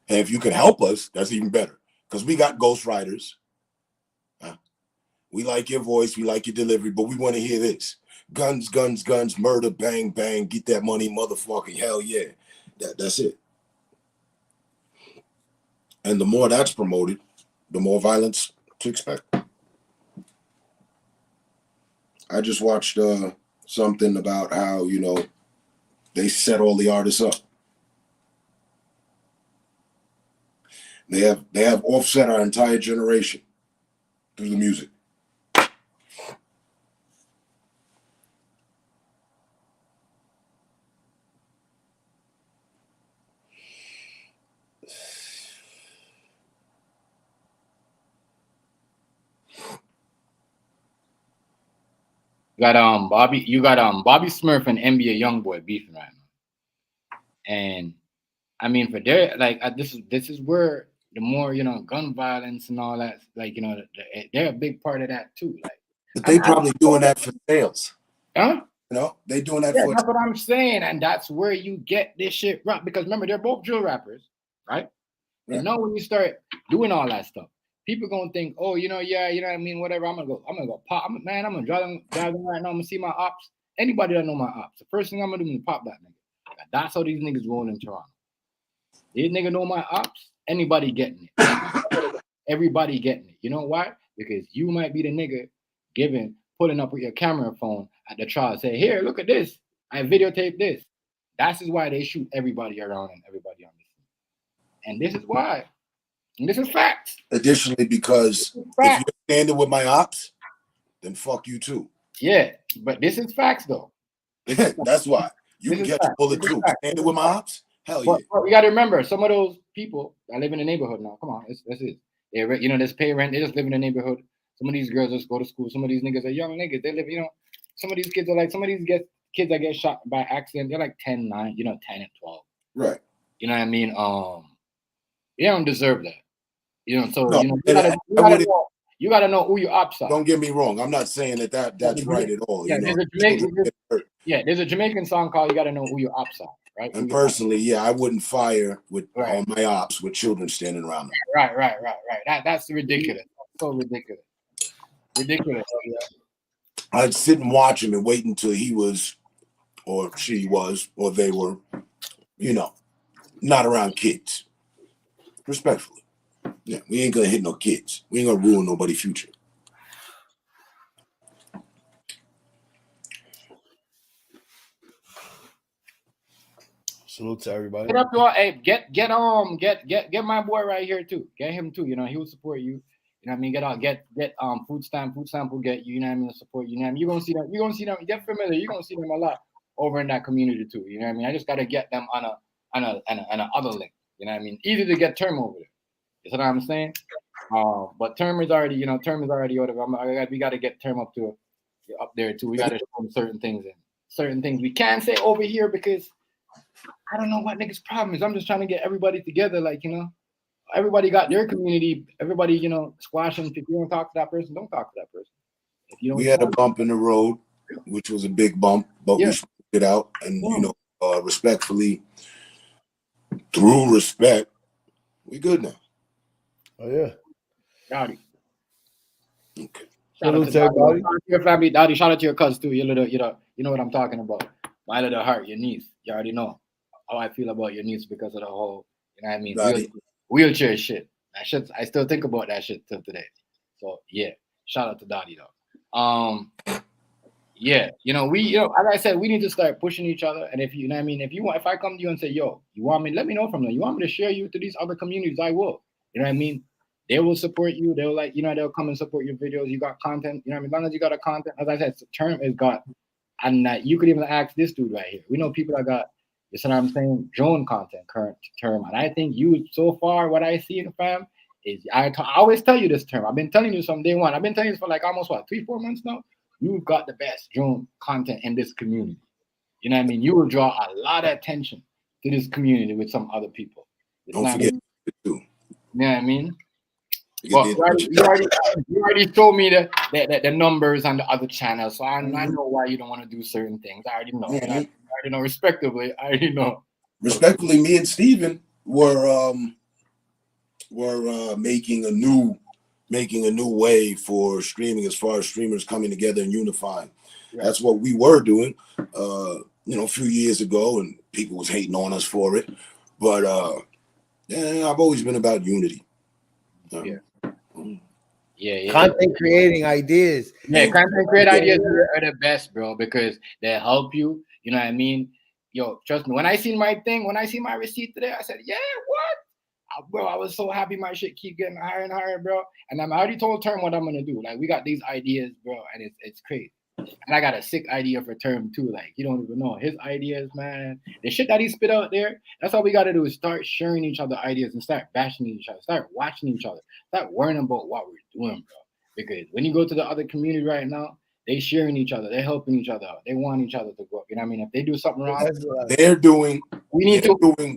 And if you can help us, that's even better. Because we got ghostwriters. We like your voice, we like your delivery, but we want to hear this. Guns, guns, guns, murder, bang, bang, get that money, motherfucking hell yeah. That's it. And the more that's promoted, the more violence to expect. I just watched something about how, they set all the artists up. They have offset our entire generation through the music. You got Bobby Smurf and NBA YoungBoy beefing right now. And I mean, for their this is where the more gun violence and all that, they're a big part of that too. But they probably doing that for sales. Huh? They doing that yeah, for. That's what I'm saying, and that's where you get this shit right. Because remember, they're both drill rappers, right? Right. And now when you start doing all that stuff, people gonna think, oh, you know what I mean, whatever. I'm gonna go pop. I'm gonna drive them right now. I'm gonna see my ops. Anybody that know my ops, the first thing I'm gonna do is pop that nigga. That's how these niggas roll in Toronto. These niggas know my ops. Anybody getting it. Everybody getting it. You know why? Because you might be the nigga pulling up with your camera phone at the trial, say, here, look at this. I videotape this. That is why they shoot everybody around and everybody on this. And this is why And this is facts. Additionally, because if you're standing with my ops, then fuck you too. Yeah, but this is facts though. That's why. You can catch a bullet too. Standing with my ops? Hell yeah. But you got to remember, some of those people that live in the neighborhood now, come on, that's it. They, you know, they pay rent. They just live in the neighborhood. Some of these girls just go to school. Some of these niggas are young niggas. They live, you know, some of these kids are like, some of these kids that get shot by accident, they're like 10, 9, you know, 10 and 12. Right. You know what I mean? You don't deserve that. You know, so, No, you know, you gotta know who your ops are. Don't get me wrong. I'm not saying that's right at all. Yeah, you know, there's a Jamaican song called "You Gotta Know Who Your Ops Are," right? And personally, yeah, I wouldn't fire with all my ops with children standing around them. Right. That's ridiculous. That's so ridiculous. Ridiculous. Yeah. I'd sit and watch him and wait until he was, or she was, or they were, you know, not around kids. Respectfully. Yeah, we ain't gonna hit no kids. We ain't gonna ruin nobody's future. Salute to everybody. Get up to hey, get my boy right here too. Get him too. You know, he will support you. You know what I mean? Get food stamp will get you, you know what I mean, support you. You know what I mean? You're gonna see them, get familiar, you're gonna see them a lot over in that community too. You know what I mean? I just gotta get them on a other link. You know what I mean? Easy to get term over there. You know what I'm saying? But term is already, you know, we gotta get term up there too. We gotta show them certain things we can't say over here because I don't know what niggas' problem is. I'm just trying to get everybody together, like, you know. Everybody got their community. Everybody, you know, squashing. If you don't talk to that person, don't talk to that person. If you don't, we had a bump in the road, which was a big bump, but we spoke it out, and you know, respectfully, through respect, we good now. Oh yeah, Dottie. Okay. Shout out to everybody. Shout out to your family, Dottie. Shout out to your cousin too. You know what I'm talking about. My little heart, your niece. You already know how I feel about your niece because of the whole, you know what I mean, wheelchair shit. That shit, I still think about that shit till today. So yeah, shout out to Dottie though. Yeah, you know, as I said, we need to start pushing each other. And if you know what I mean, if I come to you and say, yo, you want me, let me know from them. You want me to share you to these other communities, I will. You know what I mean? They will support you. They'll like, you know, they'll come and support your videos. You got content, you know what I mean? As long as you got a content, as I said, term is got, and you could even ask this dude right here. We know people that got, you see what I'm saying, drone content current term. And I think you, so far, what I see in the fam is, I always tell you this term. I've been telling you from day one. I've been telling you for like almost 3-4 months now. You've got the best drone content in this community. You know what I mean? You will draw a lot of attention to this community with some other people. Don't forget too. You know what I mean? Well, you already told me the numbers on the other channels, so I know why you don't want to do certain things. I already know. I already know. Respectively, I already know. Respectfully, me and Steven were making a new way for streaming, as far as streamers coming together and unifying. Yeah. That's what we were doing, you know, a few years ago, and people was hating on us for it. But yeah, I've always been about unity. Yeah. Content creating ideas. Yeah, content creating ideas are the best, bro, because they help you. You know what I mean? Yo, trust me. When I see my receipt today, I said, yeah, what? Bro, I was so happy my shit keep getting higher and higher, bro. And I already told Term what I'm gonna do. Like, we got these ideas, bro, and it's crazy. And I got a sick idea for Term too. Like, you don't even know his ideas, man. The shit that he spit out there. That's all we gotta do is start sharing each other ideas and start bashing each other, start watching each other, start worrying about what we're doing, bro. Because when you go to the other community right now, they sharing each other, they're helping each other out. They want each other to go up. You know what I mean? If they do something wrong, they're doing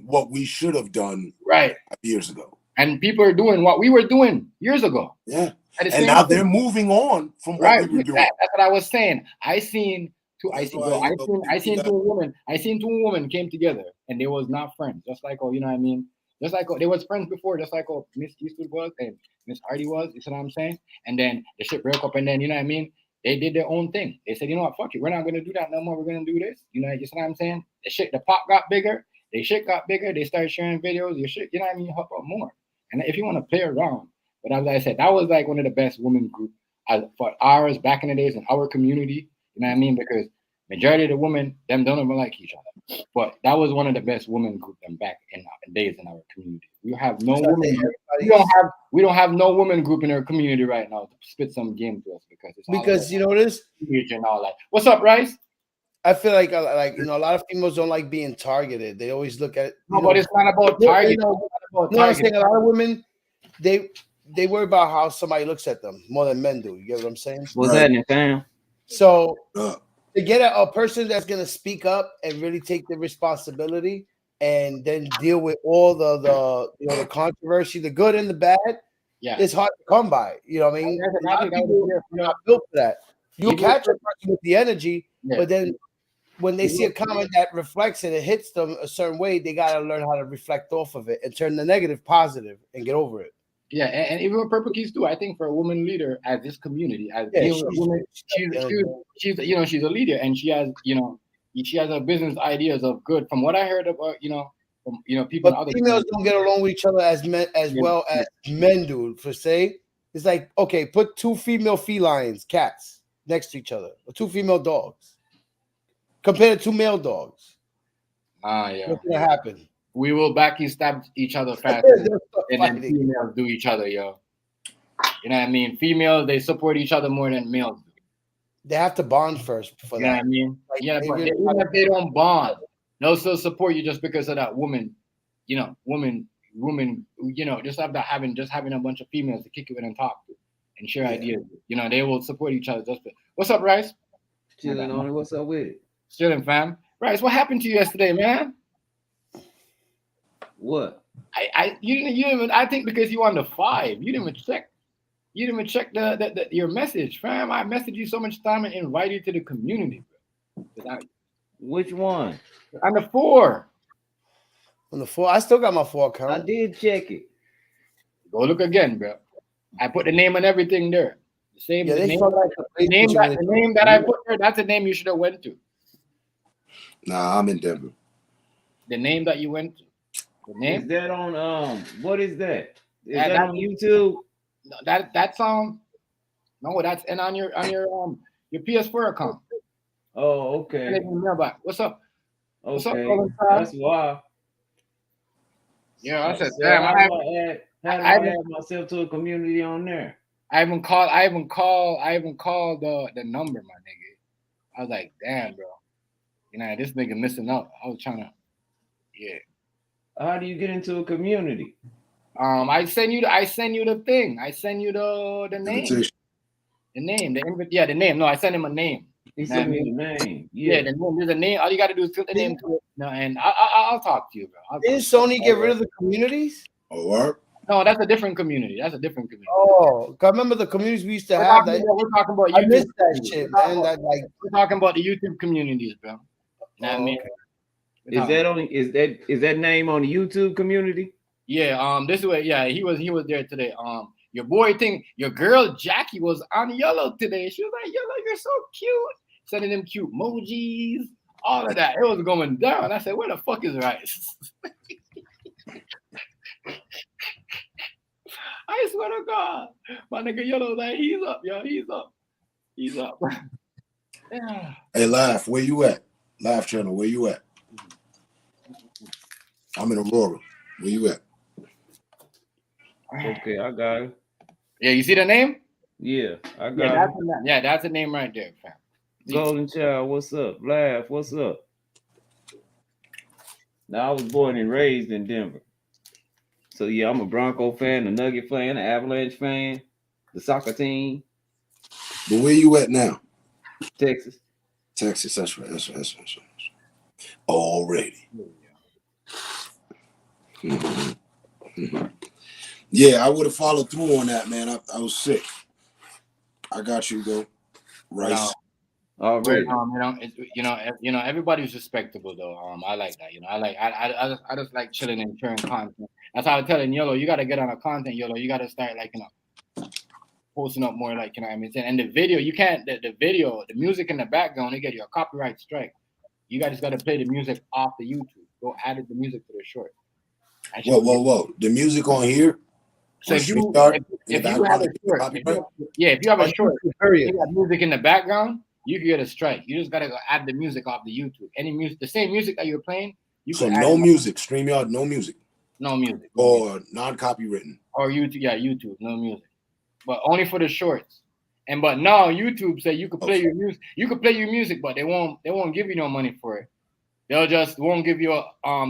what we should have done right years ago. And people are doing what we were doing years ago. Yeah. And now they're moving on from what we were doing. That's what I was saying. I seen two women came together and they was not friends. Just like, you know what I mean? Just like they was friends before, just like Miss Eastwood was and Miss Hardy was, you see what I'm saying? And then the shit broke up, and then, you know what I mean? They did their own thing. They said, you know what, fuck it, we're not gonna do that no more. We're gonna do this. You know what I'm saying? The pot got bigger, the shit got bigger, they started sharing videos, your shit, you know what I mean, help out more. And if you want to play around, but as I said, that was like one of the best women group for ours back in the days in our community, you know what I mean? Because majority of the women, them don't even like each other. But that was one of the best women group them back in days in our community. We have no women. we don't have no woman group in our community right now to spit some game to us because it's all Because you know this. and all that. What's up, Rice? I feel like a lot of females don't like being targeted. They always look at No, but it's not about target. No, I'm saying a lot of women they worry about how somebody looks at them more than men do. You get what I'm saying? What's happening, fam? So to get a person that's gonna speak up and really take the responsibility and then deal with all the controversy, the good and the bad, it's hard to come by. You know what I mean? A lot of people are not built for that. You catch a person with the energy, but then when they see a comment that reflects it, it hits them a certain way, they got to learn how to reflect off of it and turn the negative positive and get over it. Yeah, and even what Purple Keys do, I think for a woman leader at this community, as she's she's a leader and she has her business ideas of good. From what I heard about from people. But females don't get along with each other as men as men do. For say, it's like okay, put 2 female felines, cats, next to each other, or 2 female dogs. Compared to 2 male dogs. Yeah. What's gonna happen? We will stab each other faster and then females do each other, yo. You know what I mean? Females, they support each other more than males do. They have to bond first for that. You know what I mean? Like, but even if they don't bond, they'll still support you just because of that woman, just having a bunch of females to kick it with and talk to and share ideas. They will support each other. What's up, Rice? Chilling on it. What's up with it? Chilling, fam. Rice, what happened to you yesterday, man? What? You didn't even. I think because you on the 5, you didn't even check. You didn't even check your message, fam. I messaged you so much time and invited you to the community, bro. Which one? On the 4. On the 4, I still got my 4 account. I did check it. Go look again, bro. I put the name and everything there. The name that I put there. That's the name you should have went to. Nah, I'm in Denver. The name that you went to. The name? Is that on what is that? Is that on YouTube? No, that's no, that's and on your PS4 account. Oh, okay. What's up? What's up, that's why. Yeah, I said, damn. How do I add myself to a community on there? I haven't called the number, my nigga. I was like, damn, bro. This nigga missing out. I was trying to, How do you get into a community? I send you the thing. I send you the name. The name. The name. No, I sent him a name. He sent me the name. Yeah, the name. There's a name. All you got to do is put the name to it. No, and I'll talk to you, bro. Didn't Sony get rid of the communities? Oh, what? No, that's a different community. Oh, I remember the communities we used to have. We're talking about YouTube. I missed that shit, man. We're talking about the YouTube communities, bro. I mean, is that name on the YouTube community? Yeah. This way. Yeah, he was there today. Your girl Jackie was on Yellow today. She was like, "Yellow, you're so cute." Sending them cute emojis, all of that. It was going down. I said, "Where the fuck is Rice?" I swear to God, my nigga Yellow, like he's up, yo. He's up. Yeah. Hey, Laugh, where you at? Laugh channel, where you at? I'm in Aurora. Where you at? Okay, I got it. Yeah, you see the name? Yeah, I got it. That's the name right there, fam. Golden Child, what's up? Laugh, what's up? Now, I was born and raised in Denver. So, yeah, I'm a Bronco fan, a Nugget fan, an Avalanche fan, the soccer team. But where you at now? Texas. That's right. Already. Yeah, I would have followed through on that, man. I was sick. I got you, though. Rice. Already. Everybody's respectable though. I like that. I just like chilling and sharing content. That's how I'm telling Yellow, you gotta get on a content, Yellow. You gotta start posting up more, and the video, you can't the music in the background, they get you a copyright strike. You guys gotta play the music off the YouTube. Go add the music to the short. Whoa. The music on here? So if you have a short, you got music in the background, you can get a strike. You just gotta go add the music off the YouTube. Any music, the same music that you're playing. No music, StreamYard, no music. No music. Or non-copywritten. Or YouTube, yeah, YouTube, no music. But only for the shorts. But now YouTube say you could play your music. You could play your music, but they won't give you no money for it. They'll just won't give you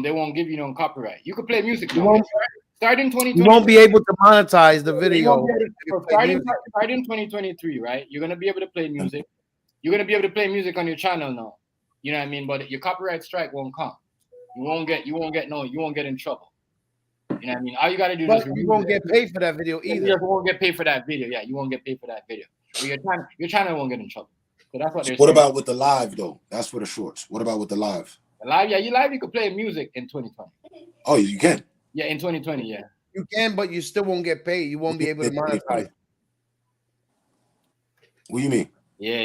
they won't give you no copyright. You could play music. Starting 2020. You won't be able to monetize the video. Starting 2023, right? You're gonna be able to play music. You're gonna be able to play music on your channel now. You know what I mean? But your copyright strike won't come. You won't get in trouble. You know what I mean? All you gotta do is you won't get paid for that video either. You won't get paid for that video. Yeah, you won't get paid for that video. But your channel won't get in trouble. So that's what they're saying. What about with the live though? That's for the shorts. What about with the live? The live, yeah, you could play music in 2020. Oh, you can. Yeah, in 2020, yeah. You can, but you still won't get paid. You won't be able to monetize. What do you mean? Yeah.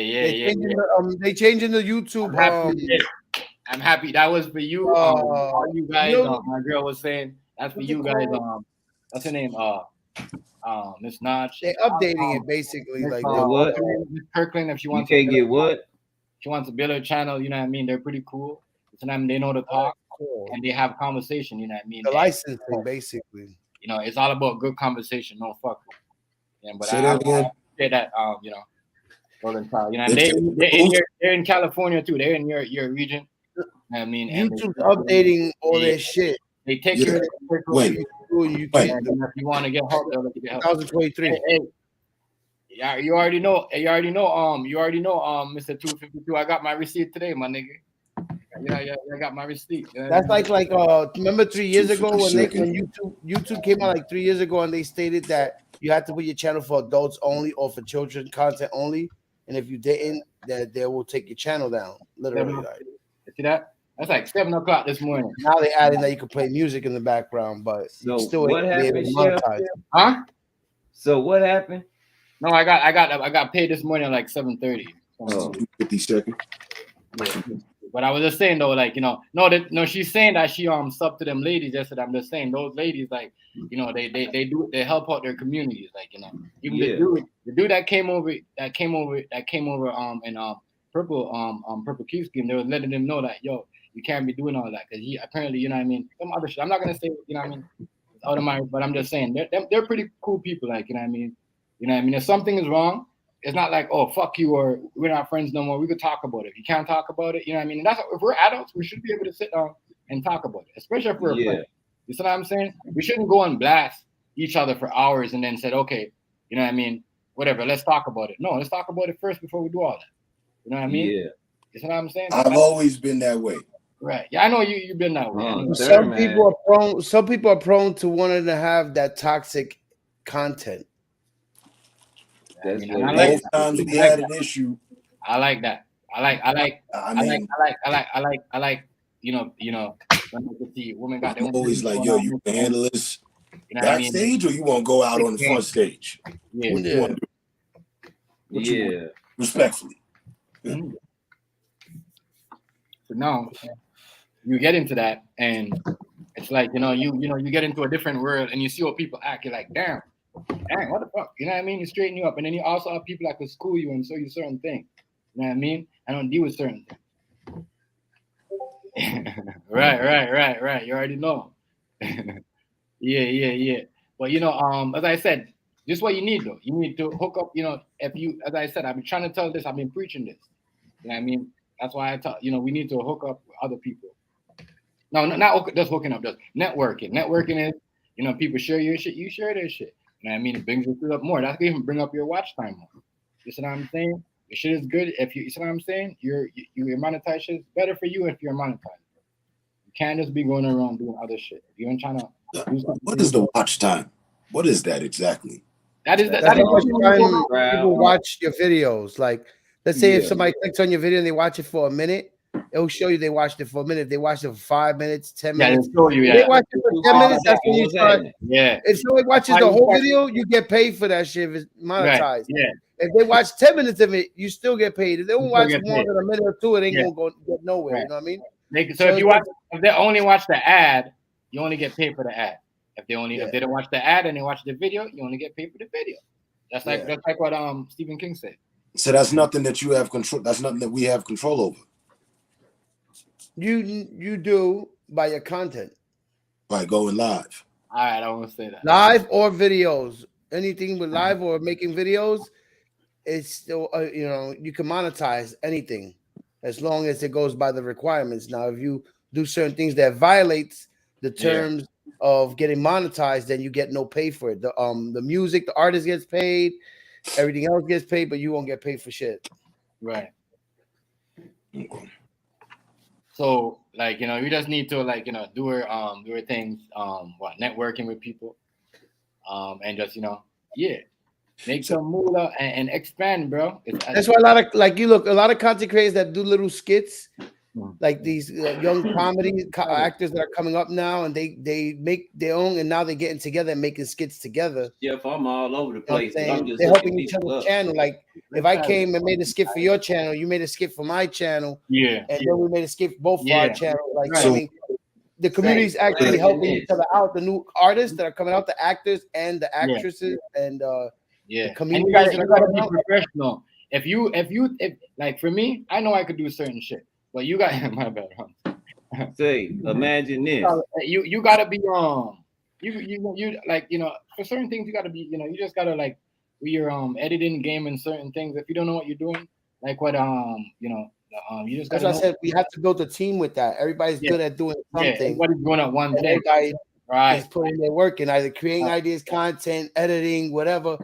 They changing the YouTube. I'm happy. That was for you. All you guys. My girl was saying that's for you guys. What's her name? Miss Notch. They're updating it basically. Like what? Miss Kirkland, if she wants. You can't get what? She wants to build her channel. You know what I mean? They're pretty cool. Sometimes they know to talk and they have conversation. You know what I mean? The licensing, basically. You know, it's all about good conversation. No fuck. Yeah, but Say that again. Say that. You know, Golden Child. You know, they're in California too. They're in your region. I mean, YouTube's updating all their shit. They take your when if you want to get help, they'll let you get help. 2023. Yeah, you already know, Mr. 252. I got my receipt today, my nigga. Yeah, I got my receipt. That's like remember 3 years ago when YouTube came out like 3 years ago and they stated that you had to put your channel for adults only or for children content only, and if you didn't, that they will take your channel down. Literally, you see that? That's like 7 o'clock this morning. Now they adding that you can play music in the background, but so still what happened? Huh? So what happened? No, I got paid this morning at like 7:30. 50 seconds. Yeah. But I was just saying though, like, you know, no, she's saying that she sub to them ladies yesterday. I'm just saying those ladies, like, you know, they help out their communities, like, you know, even the dude that came over in Purple Q scheme, they were letting them know that, yo, you can't be doing all that because he apparently, you know what I mean, some other shit. I'm not gonna say, you know what I mean, it's out of my, but I'm just saying they're pretty cool people, like, you know what I mean. You know what I mean? If something is wrong, it's not like, oh, fuck you, or we're not friends no more. We could talk about it. If you can't talk about it, you know what I mean? And that's if we're adults, we should be able to sit down and talk about it, especially if we're a friend. You see what I'm saying? We shouldn't go and blast each other for hours and then said, okay, you know what I mean? Whatever, let's talk about it. No, let's talk about it first before we do all that. You know what I mean? Yeah. You see what I'm saying? I've always been that way. Right. Yeah, I know you've been that way. Some people are prone to wanting to have that toxic content. That's Both times we had an issue. I like that. I like. You know. When you see women got. I'm always like, yo, you can handle this backstage, or you want to go out on the front stage? Yeah. Respectfully. Mm-hmm. So now you get into that, and it's like, you get into a different world, and you see what people act. You're like, damn, what the fuck? You know what I mean? You straighten you up, and then you also have people that could school you and show you certain things. You know what I mean? I don't deal with certain things. Right. You already know. Yeah. But as I said, this is what you need though. You need to hook up. As I said, I've been trying to tell this. I've been preaching this. You know what I mean? That's why I tell we need to hook up with other people. No, not just hooking up. Just networking. Networking is people share your shit. You share their shit. You know what I mean? It brings your up more. That's gonna even bring up your watch time more. You see what I'm saying? Your shit is good. If you see what I'm saying? Your monetization is better for you if you're monetized. You can't just be going around doing other shit. If you're trying to do something. What is the watch time? What is that exactly? That is what people watch your videos. Like, let's say if somebody clicks on your video and they watch it for a minute, it'll show you they watched it for a minute. If they watched it for 5 minutes, 10 minutes, they watch it for 10 minutes. That's when you start. Yeah. If somebody watches the whole video, you get paid for that shit if it's monetized. Right. Yeah. If they watch 10 minutes of it, you still get paid. If they don't watch more than a minute or two, it ain't gonna go get nowhere. Right. You know what I mean? So if they only watch the ad, you only get paid for the ad. If they don't watch the ad and they watch the video, you only get paid for the video. That's like what Stephen King said. So that's nothing that you have control. That's nothing that we have control over. You do by your content. By going live. All right, I won't say that. Live or videos, anything with live or making videos, it's still you can monetize anything as long as it goes by the requirements. Now, if you do certain things that violates the terms of getting monetized, then you get no pay for it. The music, the artist gets paid, everything else gets paid, but you won't get paid for shit. Right. So, like, you just need to, like, do your things, networking with people, and just, make some moolah and expand, bro. That's why a lot of, like, a lot of content creators that do little skits, like these young comedy actors that are coming up now, and they make their own, and now they're getting together and making skits together. If I'm all over the place, they're helping each other's channel. Like, if I came and made a skit for your channel, you made a skit for my channel, and then we made a skit both for our channel. Like, I mean, the community is actually helping each other out. The new artists that are coming out, the actors and the actresses, and the comedians. You gotta be professional. If like, for me, I know I could do certain shit, but you got my bad. Say, imagine this. You gotta be you like, for certain things you gotta be, you just gotta, like, with your editing game and certain things. If you don't know what you're doing, like what you just gotta. That's what I said. We have to build a team with that. Everybody's good at doing something. Everybody's going at one thing. Everybody is putting their work in, either creating ideas, content, editing, whatever.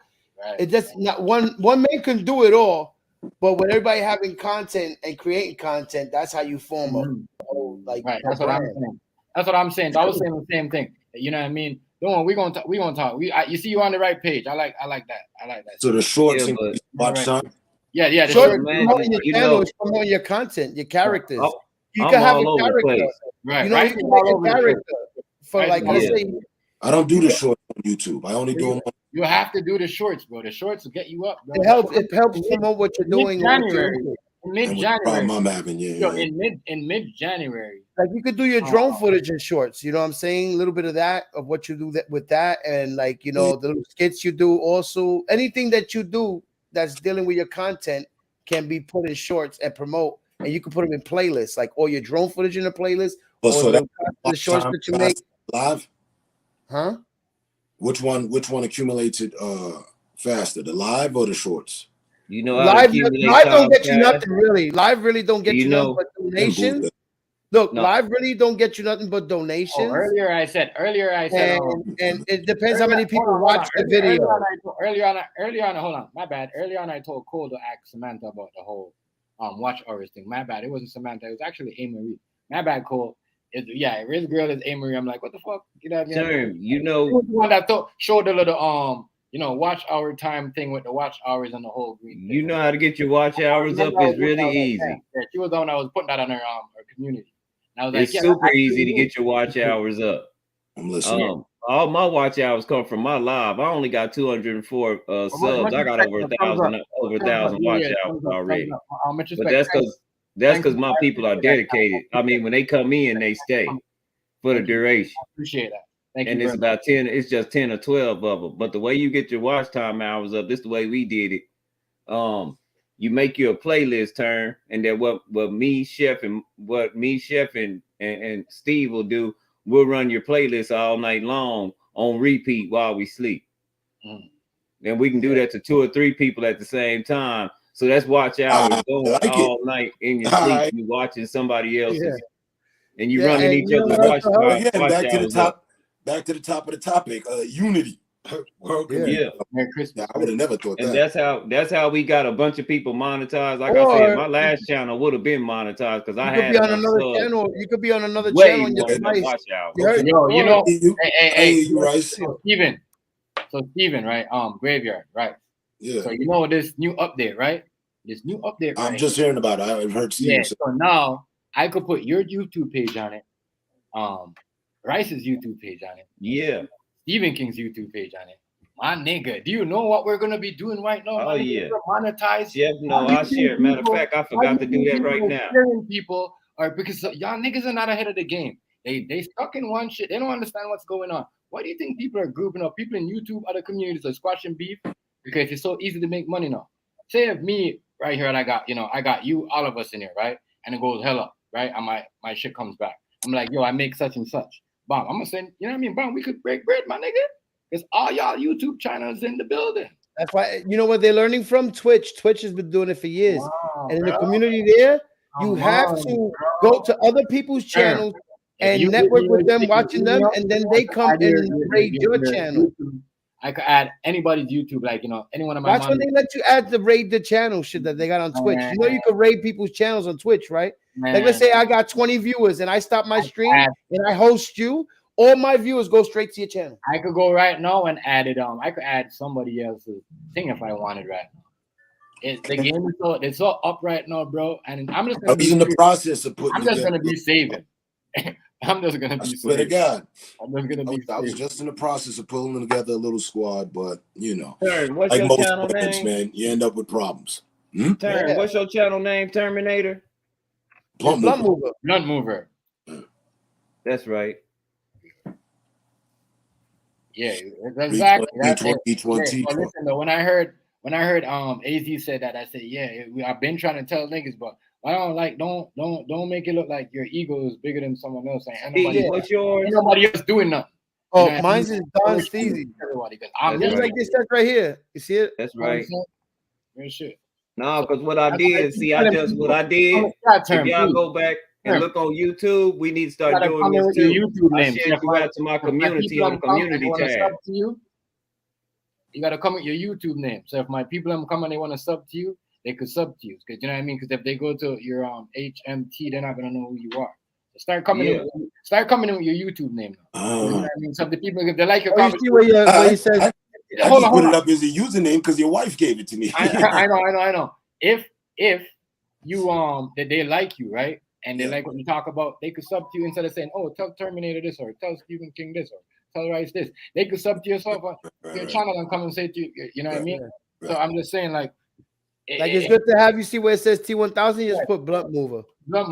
Right. It just not one man can do it all, but with everybody having content and creating content, that's how you form a whole, like, right. That's what I'm saying. That's what I'm saying. So I was saying the same thing. You know what I mean? Don't worry, we're gonna talk. You see you on the right page. I like that. So the shorts and watch time. Yeah. The short promoting your channel is promoting your content, your characters. You can have a character. Right. You can make a character for, like, let's say. I don't do the shorts on YouTube. I only do them. You have to do the shorts, bro. The shorts will get you up, bro. It helps promote what you're doing. In mid-January. I'm having, in mid-January. Like, you could do your drone footage in shorts. You know what I'm saying? A little bit of that, of what you do with that, and, like, the little skits you do. Also, anything that you do that's dealing with your content can be put in shorts and promote, and you can put them in playlists, like all your drone footage in a playlist. So the shorts that you make live. Huh? Which one accumulates it faster, the live or the shorts? Live don't get you nothing, really. Live really don't get you nothing but donations. Look, live really don't get you nothing but donations. Earlier I said, and it depends how many people watch the video. Earlier on, hold on, my bad. Earlier on, I told Cole to ask Samantha about the whole watch hours thing. My bad. It wasn't Samantha. It was actually A-Marie. My bad, Cole. His girl is A-Marie. I'm like, what the fuck? He was the one that showed the little watch hour time thing with the watch hours and the whole green thing. You know how to get your watch hours up. It's really easy. Yeah, she was the one that was putting that on her community. And I was it's super easy to get your watch hours up. I'm listening. All my watch hours come from my live. I only got 204 subs. I got over 1,000 watch hours already. But that's because my people are dedicated. I mean, when they come in, they stay for the duration. I appreciate that. Thank and you. It's about 10. It's just 10 or 12 of them. But the way you get your watch time hours up, this is the way we did it. You make you a playlist turn, and then what me, Chef, and Steve will do. We'll run your playlist all night long on repeat while we sleep. Then we can do that to 2 or 3 people at the same time. So that's watch hours going all night in your sleep. You watching somebody else's, and you running each other's watch hours. Back to the top of the topic. Unity. Merry Christmas. I would have never thought and that. that's how we got a bunch of people monetized. Like I said, my last channel would have been monetized because I had another channel. You could be on another channel. So Steven, right? Graveyard, right? Yeah. So this new update, right? This new update. I'm just hearing about it. I've heard Steven. Yeah. So now I could put your YouTube page on it. Rice's YouTube page on it. Yeah. Stephen King's YouTube page on it. My nigga, do you know what we're gonna be doing right now? Oh yeah. Monetize. Yeah, no, I share. Matter of fact, I forgot to do that right now. People are because y'all niggas are not ahead of the game. They stuck in one shit. They don't understand what's going on. Why do you think people are grouping up? People in YouTube, other communities are squashing beef because it's so easy to make money now. Say if me right here and I got you, all of us in here, right? And it goes hell up, right? And my shit comes back. I'm like, yo, I make such and such. Bomb. I'm gonna send, you know what I mean? Bomb, we could break bread, my nigga. Because all y'all YouTube channels in the building. That's why, you know what they're learning from? Twitch. Twitch has been doing it for years. Wow, and in bro. the community there, you have to go to other people's channels and network with them, watching them, and then they come and raid your channel. I could add anybody's YouTube, like, you know, anyone of my Watch when they let you add the raid the channel shit that they got on Twitch. You know you can raid people's channels on Twitch, right? Like, let's say I got 20 viewers and I stop my stream and I host you. All my viewers go straight to your channel. I could go right now and add it. I could add somebody else's thing if I wanted right now. The game is so up right now, bro. And I'm just gonna be in the process of putting. I'm just gonna be saving. I'm just gonna be. Swear to God, I'm just gonna be. I was just in the process of pulling together a little squad, but you know, what's like your most channel friends, name? Man, you end up with problems. What's your channel name? Terminator. Blunt Mover. Blunt Mover. That's right. Yeah, exactly. Each one. Listen though, when I heard AZ said that, I said, yeah, I've been trying to tell niggas, but I don't make it look like your ego is bigger than someone else. What's yours? Ain't nobody else doing nothing. Oh, mine's is Don Steezy. I'm just like this stuff right here. You see it? That's right. Real shit. No, because what I did, if y'all go back and look on YouTube, we need to start doing this too. YouTube I shared you out to my community on the community tab. You gotta come with your YouTube name. So if my people come and they want to sub to you, they could sub to you. Because you know what I mean? Because if they go to your HMT, they're not gonna know who you are. So start coming in with your YouTube name. You know what I mean? So the people, if they like your comment, you see where you said. I just put it up as a username because your wife gave it to me. I know. If you that they like you, right? And they like what you talk about, they could sub to you instead of saying, "Oh, tell Terminator this," or "Tell Stephen King this," or "Tell Rice this." They could sub to yourself on your channel and come and say to you, you know what I mean? Right. So I'm just saying, like it's good to have you see where it says T1000. You just put Blunt Mover. On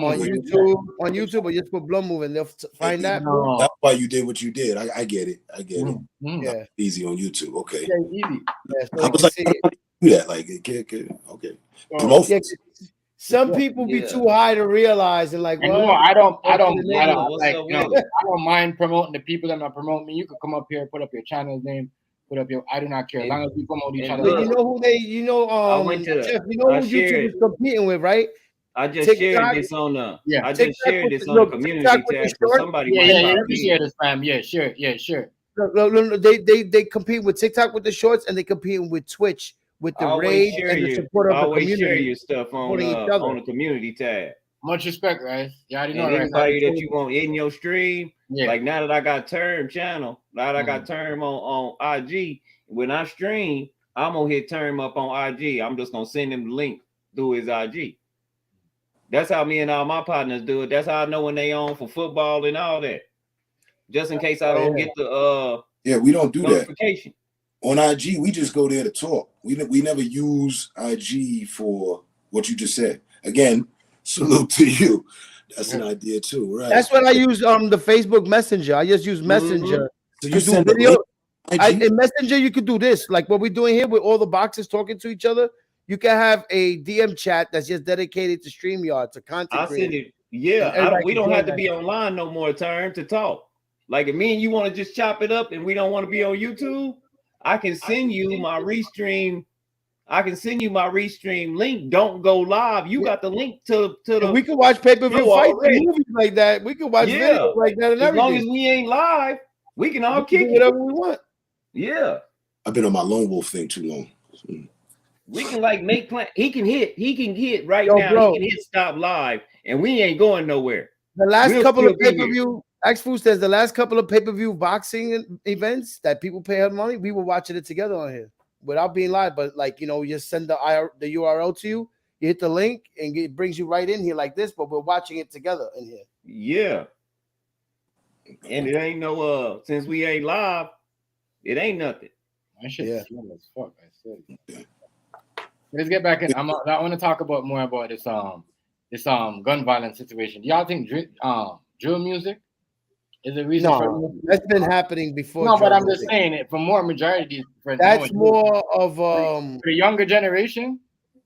YouTube, or just put Blunt Mover, and they'll find that. No. That's why you did what you did. I get it. Yeah, easy on YouTube. Okay. Yeah, easy. Yeah, so I was like, do that. Like, okay. Promote. Some people be too high to realize and like, well, I don't mind promoting the people that are promoting me. You could come up here, put up your channel's name, put up your. I do not care as long as we promote each other. You know who they? You know, I went to Jeff, you know who YouTube is competing with, right? I just shared this on the. I just shared this on the community tab. Somebody let me share this, fam. Yeah, sure. No, they compete with TikTok with the shorts, and they compete with Twitch. With the rage and the support of the community. Share your stuff on the community tab. Much respect, guys. Yeah, I already know. Anybody that you want in your stream, like now that I got Term channel, now that I got Term on IG, when I stream, I'm gonna hit Term up on IG. I'm just gonna send him the link through his IG. That's how me and all my partners do it. That's how I know when they on for football and all that. Just in case I don't get the we don't do notification. That. On IG, we just go there to talk. We never use IG for what you just said. Again, salute to you. That's an idea too, right? That's what I use the Facebook Messenger. I just use Messenger. So you send video. In Messenger, you could do this, like what we're doing here with all the boxes talking to each other. You can have a DM chat that's just dedicated to StreamYard, to content. I'll send it. Yeah, we don't have to be online no more, Term, to talk. Like if me and you want to just chop it up and we don't want to be on YouTube, I can send you my restream. I can send you my restream link. Don't go live. You got the link to the. We can watch pay-per-view fights and movies like that. We can watch videos like that and everything. As long as we ain't live, we can all kick whatever we want. Yeah. I've been on my lone wolf thing too long. We can like make plan. He can hit right now. Bro. He can hit stop live, and we ain't going nowhere. The last couple of pay-per-view. X-Food says the last couple of pay-per-view boxing events that people pay her money, we were watching it together on here without being live. But like, you know, you just send the URL to you, you hit the link, and it brings you right in here like this. But we're watching it together in here. Yeah, and it ain't no since we ain't live, it ain't nothing. I should as fuck. I said. Let's get back in. I want to talk about more about this gun violence situation. Do y'all think drill music is a reason for that's been happening before? No, but I'm just saying it for more majority. That's more of for the younger generation.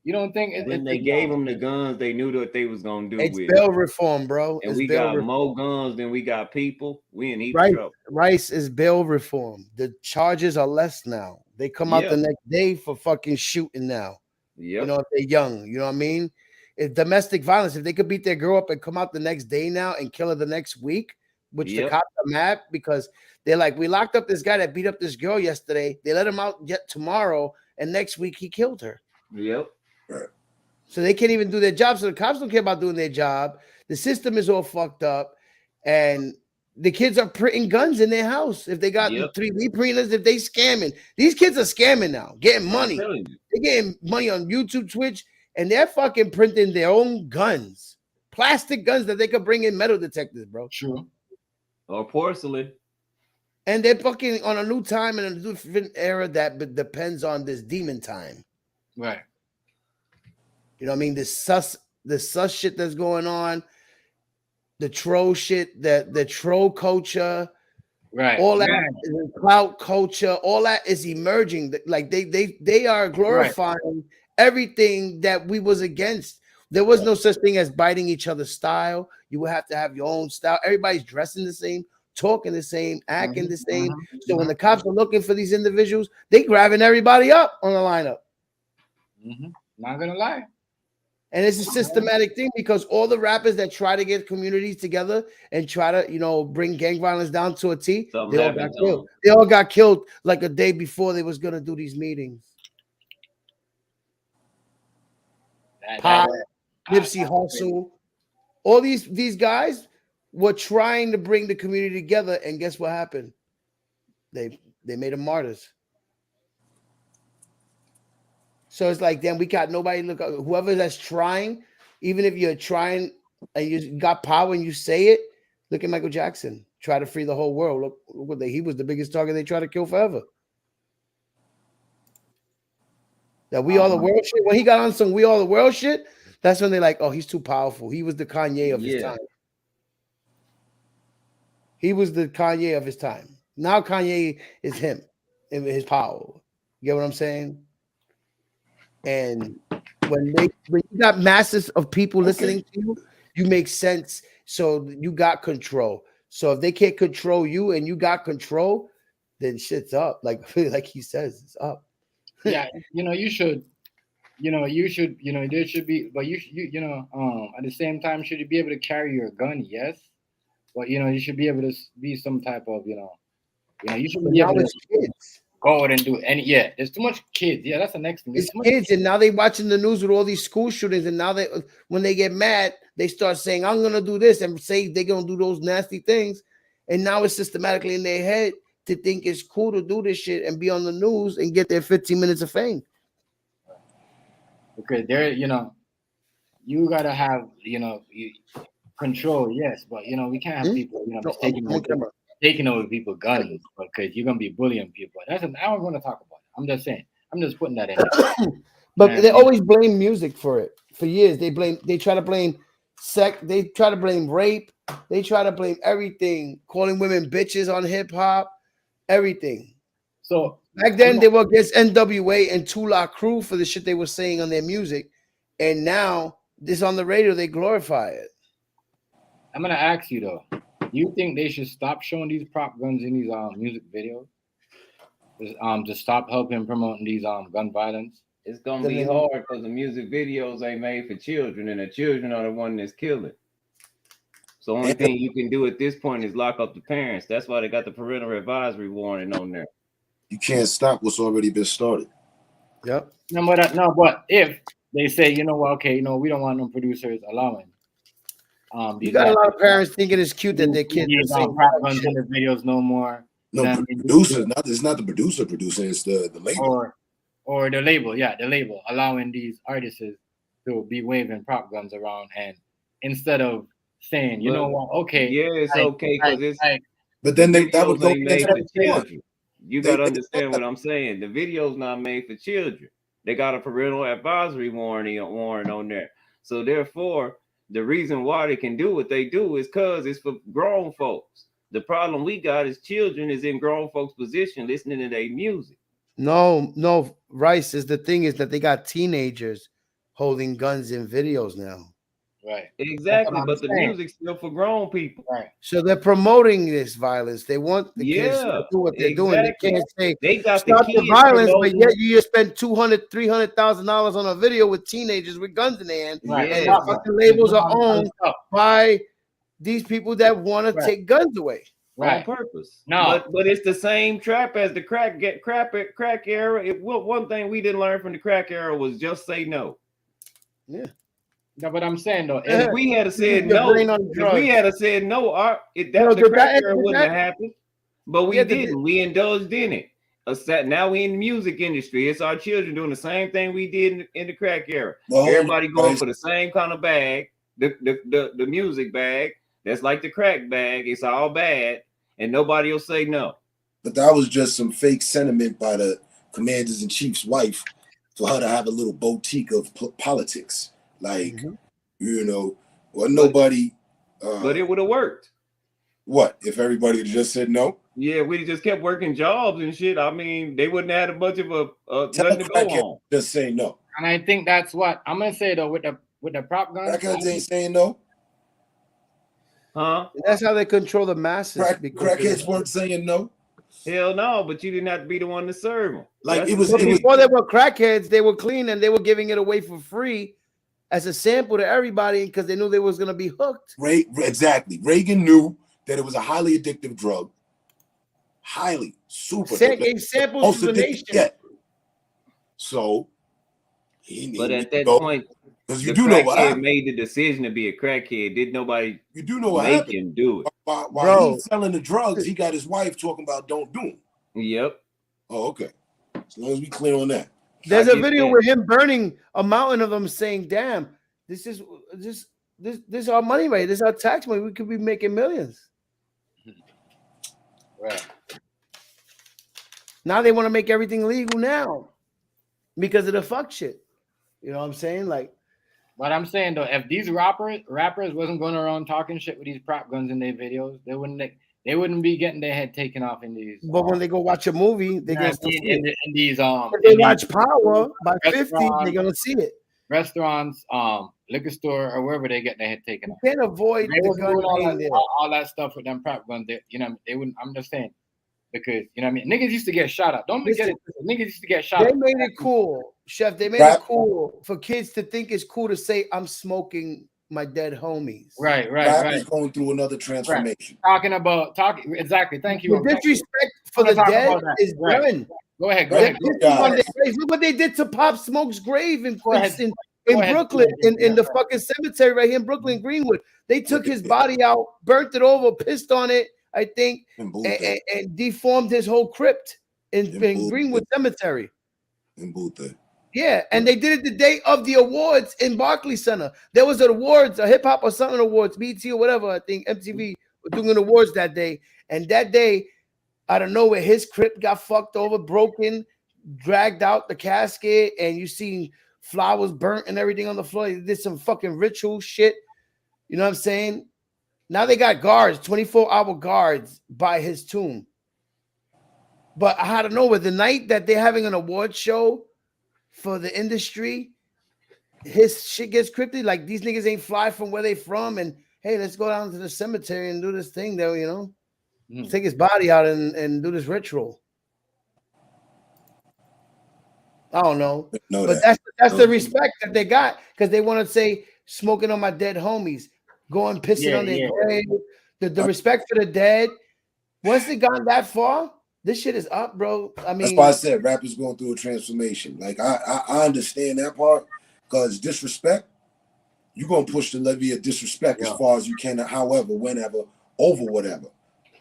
You don't think when they gave them the guns, they knew what they was gonna do it's with bail reform, bro. And it's we got more guns than we got people. We in heap of trouble. Rice is bail reform. The charges are less now. They come out the next day for fucking shooting now. You know, if they're young, you know what I mean? If domestic violence, if they could beat their girl up and come out the next day now and kill her the next week, which the cops are mad because they're like, we locked up this guy that beat up this girl yesterday. They let him out yet tomorrow, and next week he killed her. So they can't even do their job. So the cops don't care about doing their job. The system is all fucked up, and the kids are printing guns in their house. If they got 3D printers, if they scamming, these kids are scamming now, getting money. They're getting money on YouTube, Twitch, and they're fucking printing their own guns, plastic guns that they could bring in metal detectors, bro. True. Or porcelain. And they're fucking on a new time and a different era that depends on this demon time. Right. You know what I mean? The sus shit that's going on, the troll shit, the troll culture, right? All that clout culture, all that is emerging. Like they are glorifying everything that we was against. There was no such thing as biting each other's style. You would have to have your own style. Everybody's dressing the same, talking the same, acting the same. So when the cops are looking for these individuals, they grabbing everybody up on the lineup. Not gonna lie. And it's a systematic thing because all the rappers that try to get communities together and try to, you know, bring gang violence down to a T, they all got killed. They all got killed like a day before they was gonna do these meetings. Pop, Nipsey Hussle, all these guys were trying to bring the community together, and guess what happened? They made them martyrs. So it's like, damn, we got nobody. Look, whoever that's trying, even if you're trying and you got power and you say it, look at Michael Jackson. Try to free the whole world. Look what he was the biggest target they tried to kill forever. That we all the world shit. When he got on some we all the world shit, that's when they're like, oh, he's too powerful. He was the Kanye of his time. He was the Kanye of his time. Now Kanye is him in his power. You get what I'm saying? And when you got masses of people listening to you, you make sense. So you got control. So if they can't control you and you got control, then shit's up. Like he says, it's up. Yeah, there should be, but at the same time, should you be able to carry your gun? Yes, but you should be able to be some type of, you should be able to kids. Go out and do any. Yeah, there's too much kids. Yeah, that's the next thing. It's kids, and now they watching the news with all these school shootings, and now when they get mad, they start saying, "I'm gonna do this," and say they're gonna do those nasty things, and now it's systematically in their head to think it's cool to do this shit and be on the news and get their 15 minutes of fame. Because they're, you gotta have, control. Yes, but we can't have people, taking over people's guns because you're gonna be bullying people. I don't want to talk about it. I'm just saying. I'm just putting that in there. But they always blame music for it. For years, they try to blame sex. They try to blame rape. They try to blame everything. Calling women bitches on hip hop, everything. So back then they were against NWA and Tula Crew for the shit they were saying on their music, and now this on the radio they glorify it. I'm gonna ask you though. You think they should stop showing these prop guns in these music videos? To stop helping promoting these gun violence? It's gonna be hard because the music videos ain't made for children, and the children are the one that's killing. So the only thing you can do at this point is lock up the parents. That's why they got the parental advisory warning on there. You can't stop what's already been started. Yep. But if they say, we don't want no producers allowing. You got a lot of parents thinking it's cute that their kids are saying guns in the videos no more. No, producers. It's not the producer producing. It's the label. Or the label. Yeah, the label allowing these artists to be waving prop guns around, and instead of saying, okay, it's okay because it's. But then that would go made for children. You gotta understand what I'm saying. The video's not made for children. They got a parental advisory warning on there. So therefore, the reason why they can do what they do is because it's for grown folks. The problem we got is children is in grown folks' position listening to their music. No, Rice is the thing is that they got teenagers holding guns in videos now. Right. Exactly, but the music's still for grown people. Right. So they're promoting this violence. They want the kids to do what they're doing. They can't say they got stop the violence, but promoting. yet you just spend $200,000-$300,000 on a video with teenagers with guns in their hand. Right. And the fucking labels are owned by these people that want to take guns away. On purpose. No, but it's the same trap as the crack era. One thing we didn't learn from the crack era was just say no. Yeah. No, but I'm saying though, if we had said no, the crack era wouldn't have happened. But we didn't. We indulged in it. Now we in the music industry. It's our children doing the same thing we did in the crack era. Everybody going for the same kind of bag, the music bag. That's like the crack bag. It's all bad. And nobody will say no. But that was just some fake sentiment by the commanders in chief's wife for her to have a little boutique of politics. Like, you know, well, nobody. But it would have worked. What if everybody just said no? Yeah, we just kept working jobs and shit. I mean, they wouldn't have had a bunch of nothing to go on. Just say no. And I think that's what I'm gonna say though with the prop guns. Crackheads ain't saying no. Huh? That's how they control the masses. Crackheads weren't saying no. Hell no, but you didn't have to be the one to serve them. Like before they were crackheads, they were clean and they were giving it away for free as a sample to everybody because they knew they was gonna be hooked. Exactly. Reagan knew that it was a highly addictive drug. Highly, super. Gave samples to the nation. Yet. So, but at that point, because you do know what happened. Made the decision to be a crackhead. Did nobody? You do know what make happened. Him do it? While he's selling the drugs, he got his wife talking about don't do them. Yep. Oh, okay. As long as we clear on that. There's a video with him burning a mountain of them, saying, "Damn, this is our money, right? This is our tax money. We could be making millions." Right. Now they want to make everything legal now because of the fuck shit. You know what I'm saying? Like, what I'm saying though, if these rappers wasn't going around talking shit with these prop guns in their videos, they wouldn't be getting their head taken off in these. But when they go watch a movie, they get in these if they watch Power by 50, they're gonna see it. Restaurants, liquor store, or wherever they get their head taken off. You can't avoid the gun all that stuff with them prop guns. They wouldn't. I'm just saying. Because you know what I mean, niggas used to get shot up. Don't forget it. Niggas used to get shot up. They made it cool, Chef. They made it cool for kids to think it's cool to say I'm smoking my dead homies. Right. He's going through another transformation. Right. Talking exactly. Thank you. The disrespect for the dead is done. Go ahead. Look what they did to Pop Smoke's grave in Brooklyn, in the fucking cemetery right here in Brooklyn, Greenwood. They took his body out, burnt it over, pissed on it, I think, and deformed his whole crypt in Greenwood Cemetery. In Booth. Yeah, and they did it the day of the awards in Barclays Center. There was an awards, a hip hop or something awards, BT or whatever. I think MTV were doing awards that day. And that day, out of nowhere, his crypt got fucked over, broken, dragged out the casket, and you see flowers burnt and everything on the floor. They did some fucking ritual shit. You know what I'm saying? Now they got guards, 24-hour guards by his tomb. But out of nowhere, the night that they're having an award show for the industry, his shit gets cryptic. Like, these niggas ain't fly from where they from, and hey, let's go down to the cemetery and do this thing there, you know? Take his body out and do this ritual. I don't know. But that's the respect that they got, because they want to say smoking on my dead homies, going pissing on their grave. The respect for the dead. Once they got that far, this shit is up, bro. I mean, that's why I said rappers going through a transformation. Like, I understand that part, because disrespect, you're gonna push the levy of disrespect as far as you can, however, whenever, over whatever.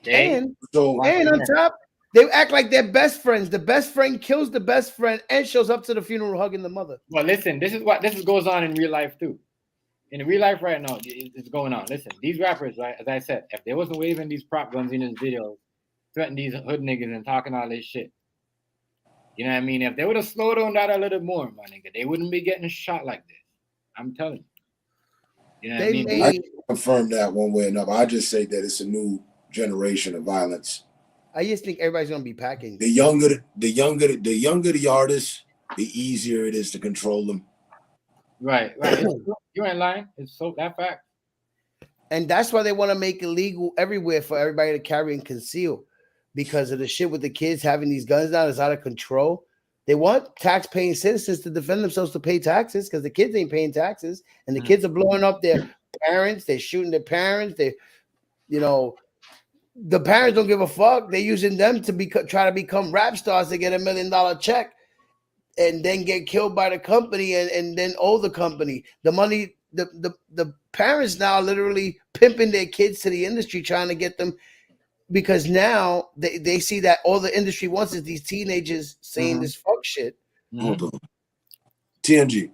And on top, they act like they're best friends. The best friend kills the best friend and shows up to the funeral hugging the mother. Well, listen, this goes on in real life too. In real life right now, it's going on. Listen, these rappers, right, as I said, if they wasn't waving these prop guns in his videos, threatening these hood niggas and talking all this shit, you know what I mean? If they would have slowed on that a little more, my nigga, they wouldn't be getting shot like this. I'm telling you. You know what I mean? I can't confirm that one way or another. I just say that it's a new generation of violence. I just think everybody's gonna be packing. The younger the artists, the easier it is to control them. Right. You ain't lying. It's so that fact. And that's why they want to make it legal everywhere for everybody to carry and conceal, because of the shit with the kids having these guns now is out of control. They want tax-paying citizens to defend themselves to pay taxes because the kids ain't paying taxes, and the kids are blowing up their parents. They're shooting their parents. They, the parents don't give a fuck. They're using them to try to become rap stars to get $1 million check, and then get killed by the company and then owe the company the money. The parents now literally pimping their kids to the industry, trying to get them, because now they see that all the industry wants is these teenagers saying this fuck shit. Hold on. TMG.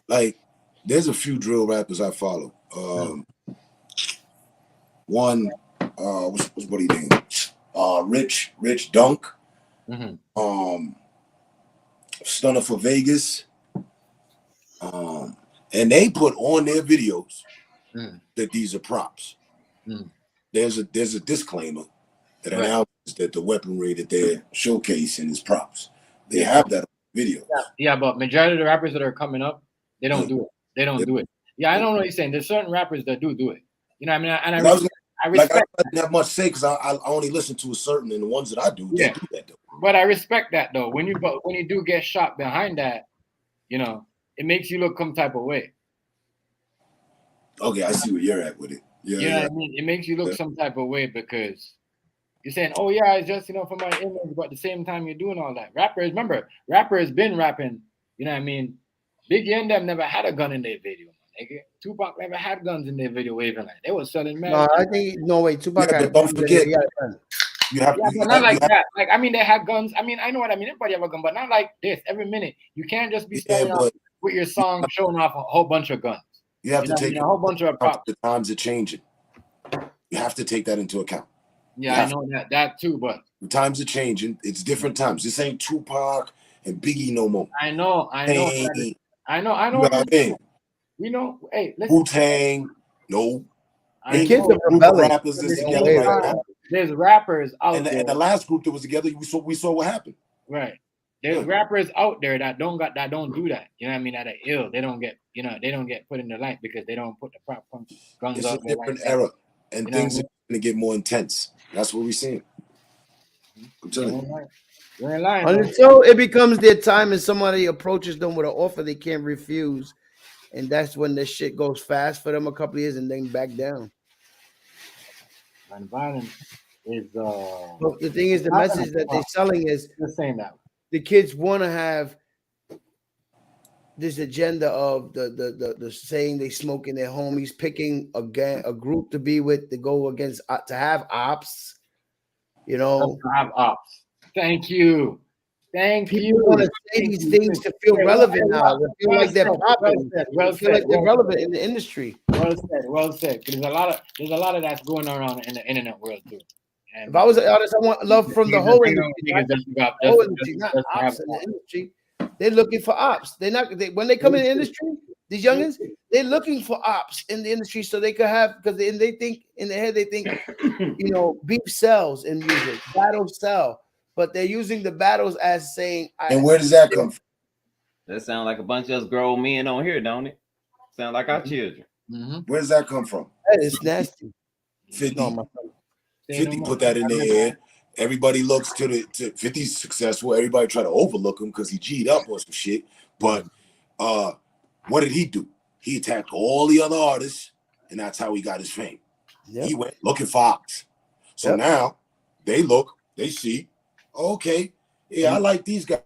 Like, there's a few drill rappers I follow. One, what he name? Rich Dunk. Stunner for Vegas. And they put on their videos that these are props. There's a disclaimer that announces that the weaponry that they're showcasing is props. They have that on video. Yeah, but majority of the rappers that are coming up, they don't do it. They don't do it. Yeah, I don't know what you're saying. There's certain rappers that do it. You know what I mean? And I respect. I didn't have much to say because I only listen to a certain, and the ones that I do, they do that though. But I respect that though. When you do get shot behind that, it makes you look some type of way. Okay, I see where you're at with it. Yeah, you know what I mean? It makes you look some type of way because you're saying, "Oh yeah, it's just for my image," but at the same time you're doing all that. Rappers been rapping. You know what I mean? Biggie and them never had a gun in their video. Nigga. Tupac never had guns in their video waving like they was selling man. No, I think Tupac had. But don't forget, you have but not like that. Like I mean, they had guns. I mean, I know what I mean. Everybody have a gun, but not like this every minute. You can't just be starting off with your song showing off a whole bunch of guns. You have to take a whole bunch of props. The times are changing. You have to take that into account. Yeah, I know that too, but the times are changing. It's different times. This ain't Tupac and Biggie no more. I know. Hey, I know. What I mean? We know. Hey, listen. Wu-Tang, no. The kids are rebelling. Rappers is together right now. There's rappers out there. And the last group that was together, we saw what happened. Right. There's rappers out there that don't do that. You know what I mean? That are ill. They don't get they don't get put in the light because they don't put the prop guns it's up. It's a different era, and things are going to get more intense. That's what we're seeing. I'm telling you. You're in line. Until it becomes their time and somebody approaches them with an offer they can't refuse, and that's when this shit goes fast for them a couple of years and then back down. And violence is But the thing is, the message that they're selling is just saying that the kids want to have this agenda of the saying they smoke in their homies, picking a group to be with to go against to have ops. To have ops. Thank you. People want to say these things to feel relevant now. They feel like they're popping. Feel like they're relevant in the industry. Well said. There's a lot of that's going on in the internet world too. And if I was an artist, I want love from the whole industry. Not ops in the industry. They're looking for ops. They're not. When they come in the industry, these youngins, they're looking for ops in the industry so they could have, because they think in their head, they think, beef sells in music, battles sell. But they're using the battles as saying. And where does that come from? That sound like a bunch of us grown men on here, don't it? Sound like our children. Mm-hmm. Where does that come from? That is nasty. 50 put that in there. Everybody looks to 50's successful. Everybody try to overlook him because he G'd up or some shit. But what did he do? He attacked all the other artists, and that's how he got his fame. Yep. He went looking for ops. So now they look, they see. Okay, I like these guys.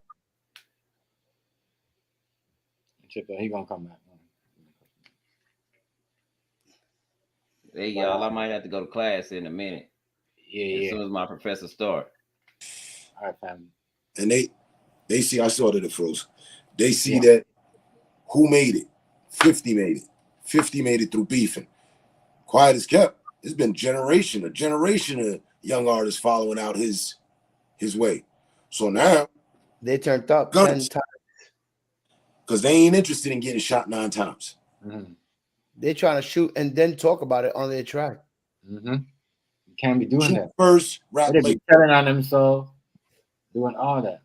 He gonna come back. Hey y'all, I might have to go to class in a minute. As soon as my professor starts. All right, family. And they see, I saw that it froze. They see that who made it? 50 made it. 50 made it through beefing. Quiet as kept. It's been a generation of young artists following out his way. So now they turned up 10 times because they ain't interested in getting shot 9 times. Mm-hmm. They're trying to shoot and then talk about it on their track. Mm-hmm. You can't be doing that. First, rap they be telling on themselves, doing all that.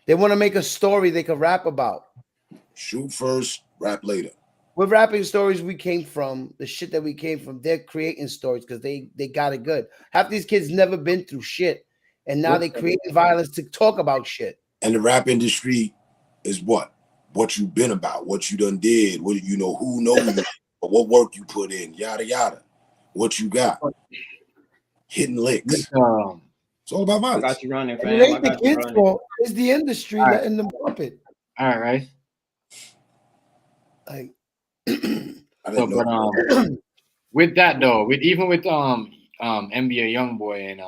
They want to make a story they can rap about. Shoot first, Rap later. We're rapping stories we came from, the shit that we came from. They're creating stories because they got it good. Half these kids never been through shit, and now they creating violence to talk about shit. And the rap industry is what you've been about, what you done did, what you know, who know you, what work you put in, yada yada, what you got, hitting licks. It's all about violence. I got you running, fam. It ain't the kids' fault. It's the industry letting them pump it. All right. Like, so, but with that though, with NBA YoungBoy and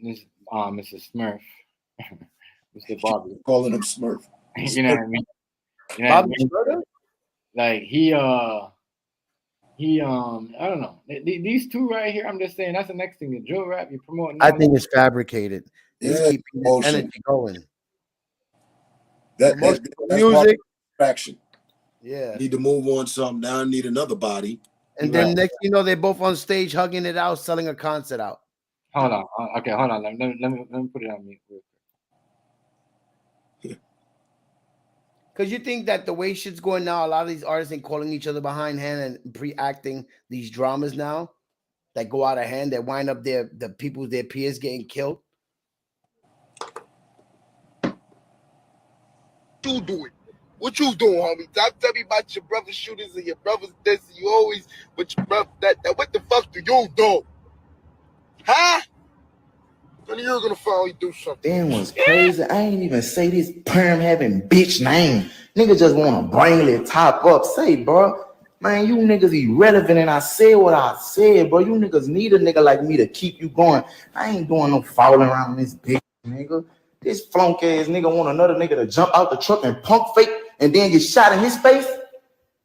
Mr. Smurf, Mr. Bobby, calling him Smurf. You know what I mean? You know Bobby what I mean? Like he I don't know. These two right here, I'm just saying that's the next thing. The drill rap you're promoting. I think it's fabricated. It's keeping the energy going. That's music traction. Yeah. Need to move on something. Now I need another body. And then next you know, they're both on stage hugging it out, selling a concert out. Hold on. Okay, hold on. Let me put it on mute. Because you think that the way shit's going now, a lot of these artists ain't calling each other behind hand and pre-acting these dramas now that go out of hand, that wind up their peers getting killed. You do it. What you doing, homie? Tell me about your brother's shooters and your brother's this. You always with your brother. That what the fuck do you do? Huh? When you're gonna finally do something. Then was crazy. I ain't even say this perm having bitch name. Nigga just wanna bring it top up. Say, bro, man, you niggas irrelevant. And I said what I said, bro. You niggas need a nigga like me to keep you going. I ain't doing no falling around this bitch, nigga. This flunk ass nigga want another nigga to jump out the truck and pump fake and then get shot in his face.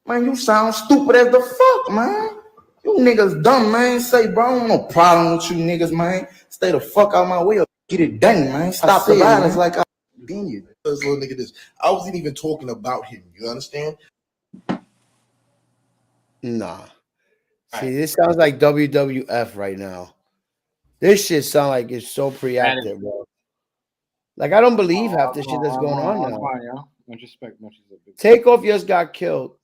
Man, you sound stupid as the fuck, man. You niggas dumb, man. Say, bro, I don't want no problem with you niggas, man. Stay the fuck out my way or get it done, man. Stop the violence like I been you. This little nigga this. I wasn't even talking about him. You understand? Nah. See, this sounds like WWF right now. This shit sound like it's so pre-active, bro. Like, I don't believe half the shit that's going on now. Much respect, Takeoff just got killed.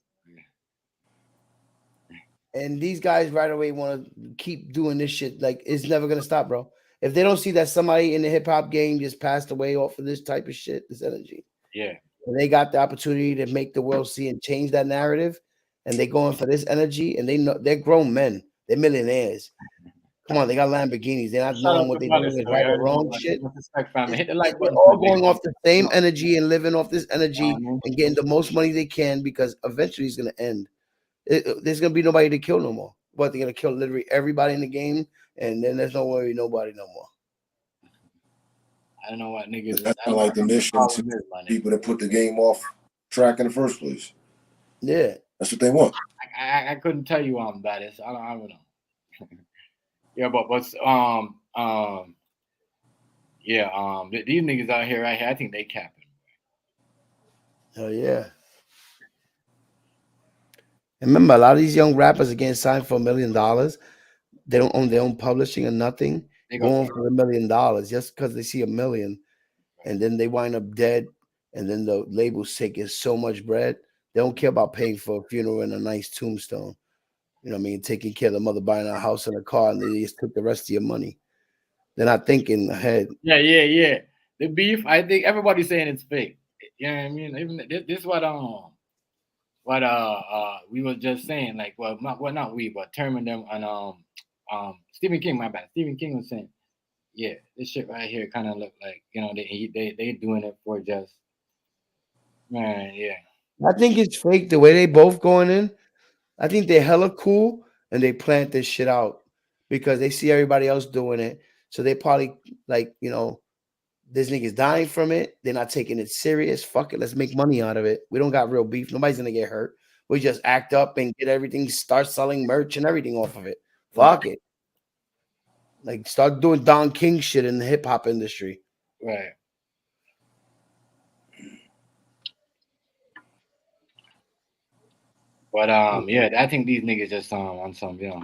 And these guys right away want to keep doing this shit. Like, it's never going to stop, bro. If they don't see that somebody in the hip-hop game just passed away off of this type of shit, this energy. Yeah. And they got the opportunity to make the world see and change that narrative, and they going for this energy, and they know they're grown men. They're millionaires. Come on, they got Lamborghinis. They're not knowing what they're doing is right or wrong shit. They're all going off the same energy and living off this energy and getting the most money they can, because eventually it's going to end. There's going to be nobody to kill no more. But they're going to kill literally everybody in the game, and then there's nobody no more. I don't know what niggas. That's not like the mission to people that put the game off track in the first place. Yeah. That's what they want. I couldn't tell you that is. I don't know. Yeah, but these niggas out here right here, I think they capping. Oh yeah. And remember, a lot of these young rappers are getting signed for $1 million. They don't own their own publishing or nothing. They're going for $1 million just because they see $1 million, and then they wind up dead, and then the label's taking so much bread. They don't care about paying for a funeral and a nice tombstone. You know what I mean? Taking care of the mother, buying a house and a car, and they just took the rest of your money. They're not thinking ahead. Yeah. The beef, I think everybody's saying it's fake. You know what I mean? Even this what we was just saying, like, not we, but Term and them and Stephen King, my bad. Stephen King was saying, yeah, this shit right here kind of look like, you know, they doing it for just, man, yeah. I think it's fake the way they both going in. I think they're hella cool and they plant this shit out because they see everybody else doing it. So they probably like, you know, this nigga's dying from it. They're not taking it serious. Fuck it. Let's make money out of it. We don't got real beef. Nobody's going to get hurt. We just act up and get everything, start selling merch and everything off of it. Fuck it. Like start doing Don King shit in the hip hop industry. Right. But yeah, I think these niggas just on some, you know,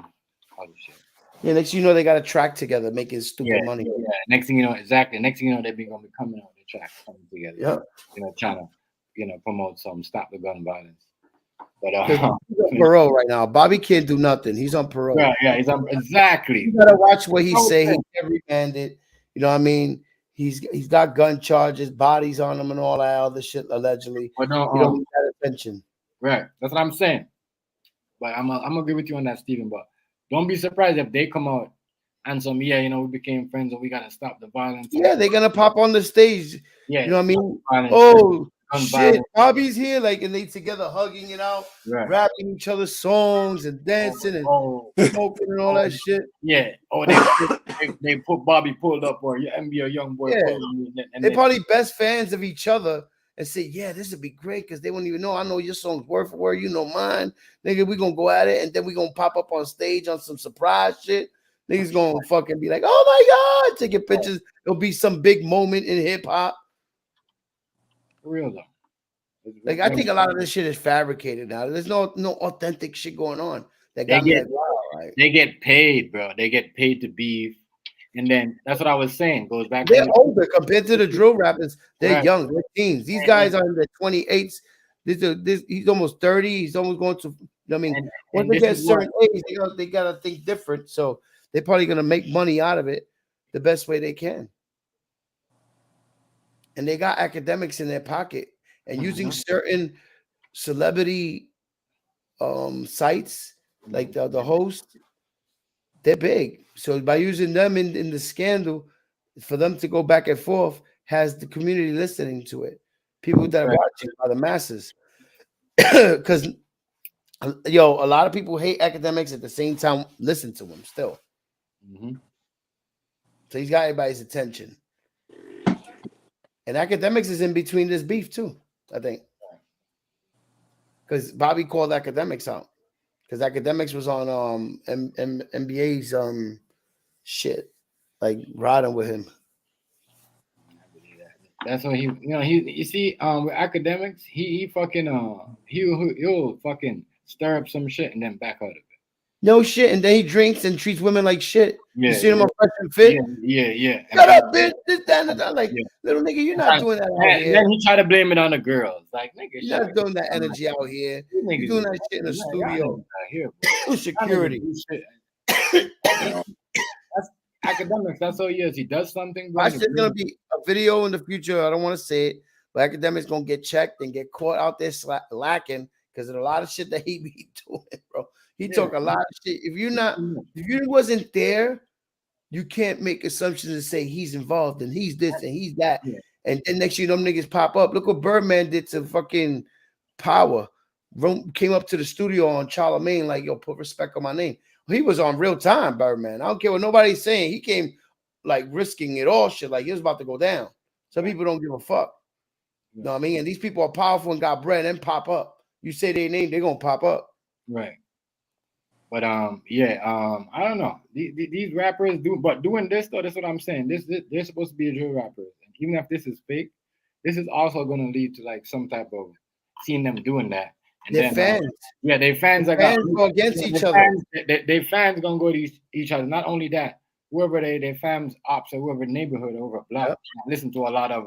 other shit. Yeah, next thing you know, they got a track together making stupid money. Yeah, next thing you know, exactly. Next thing you know, they're gonna be coming out with a track coming together. Yeah. You know, trying to promote some stop the gun violence. But he's on parole right now. Bobby can't do nothing. He's on parole. Yeah, he's on exactly. You gotta watch what he say. He get remanded. You know what I mean? He's got gun charges, bodies on him, and all that other shit allegedly. But no, you don't need that attention. Right. That's what I'm saying. But I'm gonna agree with you on that, Stephen. But don't be surprised if they come out and some, we became friends and we gotta stop the violence. Yeah, they're gonna pop on the stage. Yeah, you know what I mean? Violence, oh shit, violence. Bobby's here, like, and they together hugging it out, rapping each other's songs and dancing and smoking and all that shit. Yeah. Oh, they put Bobby pulled up or NBA young boy. Yeah. And they're probably best fans of each other and say, yeah, this would be great because they wouldn't even know. I know your song's word for word, you know mine. Nigga, we gonna go at it and then we gonna pop up on stage on some surprise shit. Niggas gonna fucking be like, oh my God, taking pictures. It'll be some big moment in hip hop. For real though. Like, I think a lot of this shit is fabricated now. There's no authentic shit going on. They get paid, bro. They get paid to beef. And then that's what I was saying. Goes back. They're older compared to the drill rappers. They're young. They're teens. These guys are in their 28s. He's almost 30. He's almost going to. I mean, once they get a certain age, they gotta think different. So they're probably gonna make money out of it the best way they can. And they got academics in their pocket and using certain celebrity sites like the host. They're big. So by using them in the scandal, for them to go back and forth, has the community listening to it. People that are watching are the masses. Because, a lot of people hate academics at the same time listen to them still. So he's got everybody's attention. And academics is in between this beef too, I think. Because Bobby called academics out. Because academics was on NBA's shit, like riding with him. That's what you see, with academics, he fucking he'll fucking stir up some shit and then back out of it. No shit, and then he drinks and treats women like shit. Yeah, you see him on Fresh and Fit? Yeah. Shut up, bitch. This, that, and that. Like, little nigga, you're not doing that out here. Then he tried to blame it on the girls. Like, nigga, you're not doing that energy out here. You're doing that shit in the studio. Security. That's academics. That's all he is. He does something. There's gonna be a video in the future. I don't want to say it, but academics gonna get checked and get caught out there lacking because of a lot of shit that he be doing, bro. He talk a lot of shit. If you wasn't there, you can't make assumptions and say he's involved and he's this and he's that. Yeah. And then next year, them niggas pop up. Look what Birdman did to fucking Power. Came up to the studio on Charlemagne like, yo, put respect on my name. He was on real time, Birdman. I don't care what nobody's saying. He came like risking it all shit. Like he was about to go down. Some people don't give a fuck. You know what I mean? And these people are powerful and got bread and pop up. You say their name, they're gonna pop up. Right. But I don't know. These rappers doing this though. That's what I'm saying. They're supposed to be drill rappers, and even if this is fake, this is also going to lead to like some type of seeing them doing that. And their fans, their fans are going go against each other. Their fans gonna go to each other. Not only that, whoever their fans ops or whoever neighborhood over block listen to a lot of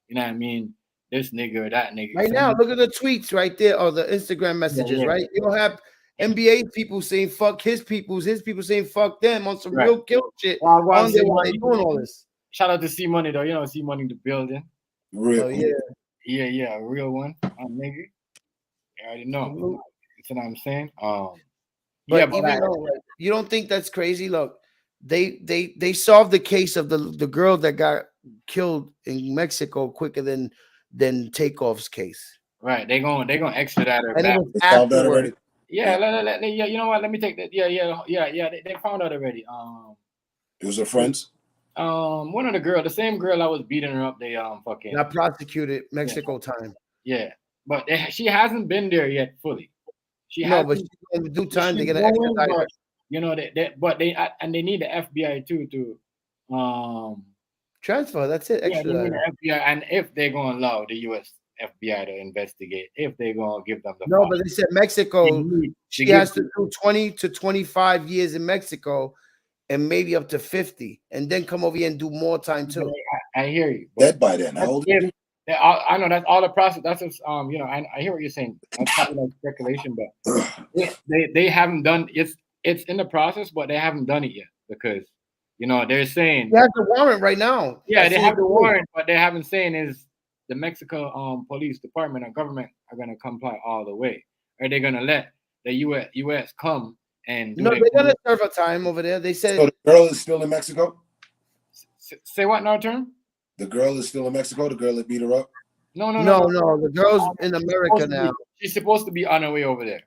you know what I mean. This nigga or that nigga. Right now, look at the tweets right there or the Instagram messages. Right, you don't have NBA people saying fuck his people saying fuck them on some real kill shit. While they doing all this. Shout out to C Money though. You know C Money the building. Real. Yeah, a real one. Nigga. I already know. That's what I'm saying. You don't think that's crazy? Look, they solved the case of the girl that got killed in Mexico quicker than Takeoff's case. Right. They're gonna extradite her. And it was afterward. Yeah, you know what? Let me take that. Yeah. They found out already. It was her friends. One of the same girl I was beating her up. They fucking got prosecuted Mexico time. Yeah, but she hasn't been there yet fully. But she's gonna do time to get an extradite. You know they need the FBI too to transfer. That's it. Yeah, they need the FBI, and if they're gonna allow the U.S. FBI to investigate, if they're gonna give them the but they said Mexico, she has to do 20 to 25 years in Mexico and maybe up to 50 and then come over here and do more time too. I hear you. Dead by then. How old? I know that's all the process. That's just, you know, I hear what you're saying. That's probably like speculation, but they haven't done it's in the process, but they haven't done it yet because you know they're saying He has the warrant right now. yeah, they have the warrant, but they haven't saying is the Mexico police department or government are gonna comply all the way. Are they gonna let the US come and do No, they're gonna serve a time over there. They said so the girl is still in Mexico? Say what now, term? The girl is still in Mexico, the girl that beat her up? No. The girl's in America now. She's supposed to be on her way over there.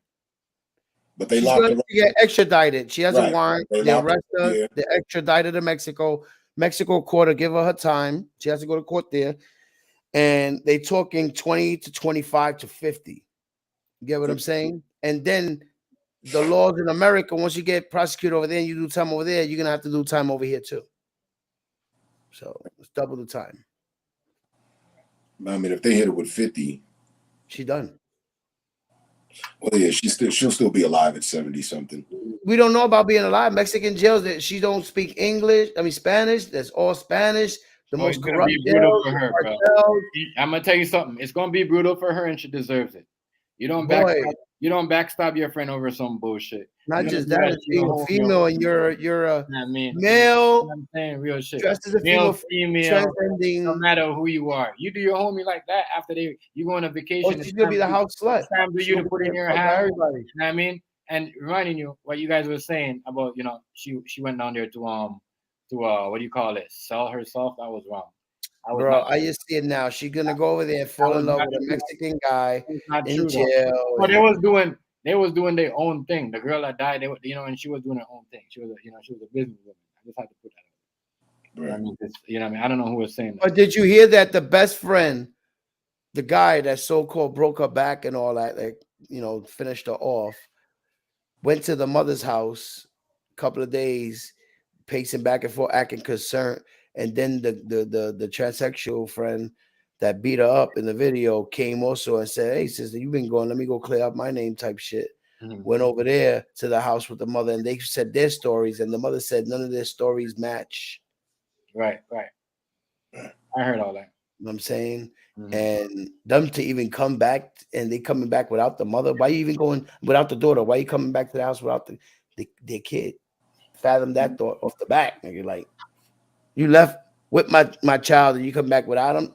But they She's locked going her to get extradited. She has a warrant. They arrest her. Yeah. They extradited to Mexico. Mexico court will give her time. She has to go to court there. And they talking 20 to 25 to 50. You get what I'm saying? And then the laws in America, once you get prosecuted over there and you do time over there, you're going to have to do time over here too. So it's double the time. I mean, if they hit her with 50, she done. Well, yeah, she'll still be alive at 70 something. We don't know about being alive. Mexican jails that she don't speak English. I mean Spanish. That's all Spanish. The most corrupt brutal for her, bro. I'm gonna tell you something. It's gonna be brutal for her, and she deserves it. You don't backstab your friend over some bullshit. Not just that, it's being a female and you're a male. I'm saying real shit. Dressed as a female, transcending. no matter who you are. You do your homie like that after you go on a vacation. Oh, she's gonna be the house slut. It's time for you to put in your hat. Everybody. You know what I mean? And reminding you what you guys were saying about, you know, she went down there to what do you call it? Sell herself. That was wrong. I just see it now. She's gonna go over there and fall in love with a Mexican guy in jail. But they was doing their own thing. The girl that died, and she was doing her own thing. She was a business woman. I just had to put that out. Right. I mean, I don't know who was saying that. But did you hear that the best friend, the guy that so-called broke her back and all that, like, finished her off, went to the mother's house a couple of days, pacing back and forth, acting concerned. And then the transsexual friend that beat her up in the video came also and said, "Hey, sister, you've been going. Let me go clear up my name," type shit. Mm-hmm. Went over there to the house with the mother, and they said their stories, and the mother said none of their stories match. Right. I heard all that. You know what I'm saying? Mm-hmm. And them to even come back, and they coming back without the mother. Why you even going without the daughter? Why you coming back to the house without their kid? Fathom that thought off the back. And you're like, you left with my child, and you come back without him,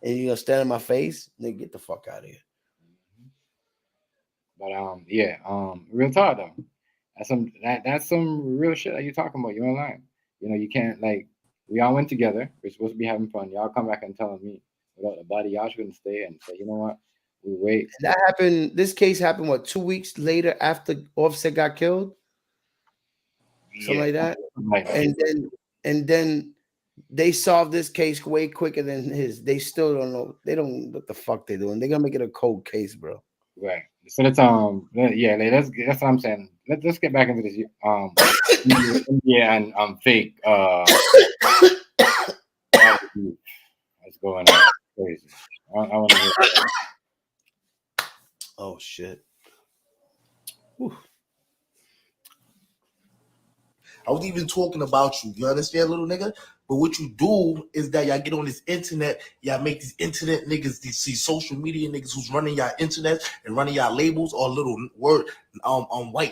and you're gonna stand in my face? Nigga, get the fuck out of here. But real talk though. That's some real shit that you're talking about. You're online. You can't, like, we all went together. We're supposed to be having fun. Y'all come back and telling me without the body, y'all shouldn't stay and say, you know what? We wait. And that happened. This case happened 2 weeks later after Offset got killed. Something like that. And then they solved this case way quicker than his. They still don't know. They don't know what the fuck they're doing. They're gonna make it a cold case, bro. Right. So that's what I'm saying. Let's get back into this India and fake what's going on. Crazy. I want to hear that. Oh shit. Whew. I was even talking about you. You understand, little nigga? But what you do is that y'all get on this internet, y'all make these internet niggas, these social media niggas who's running y'all internet and running y'all labels, or little white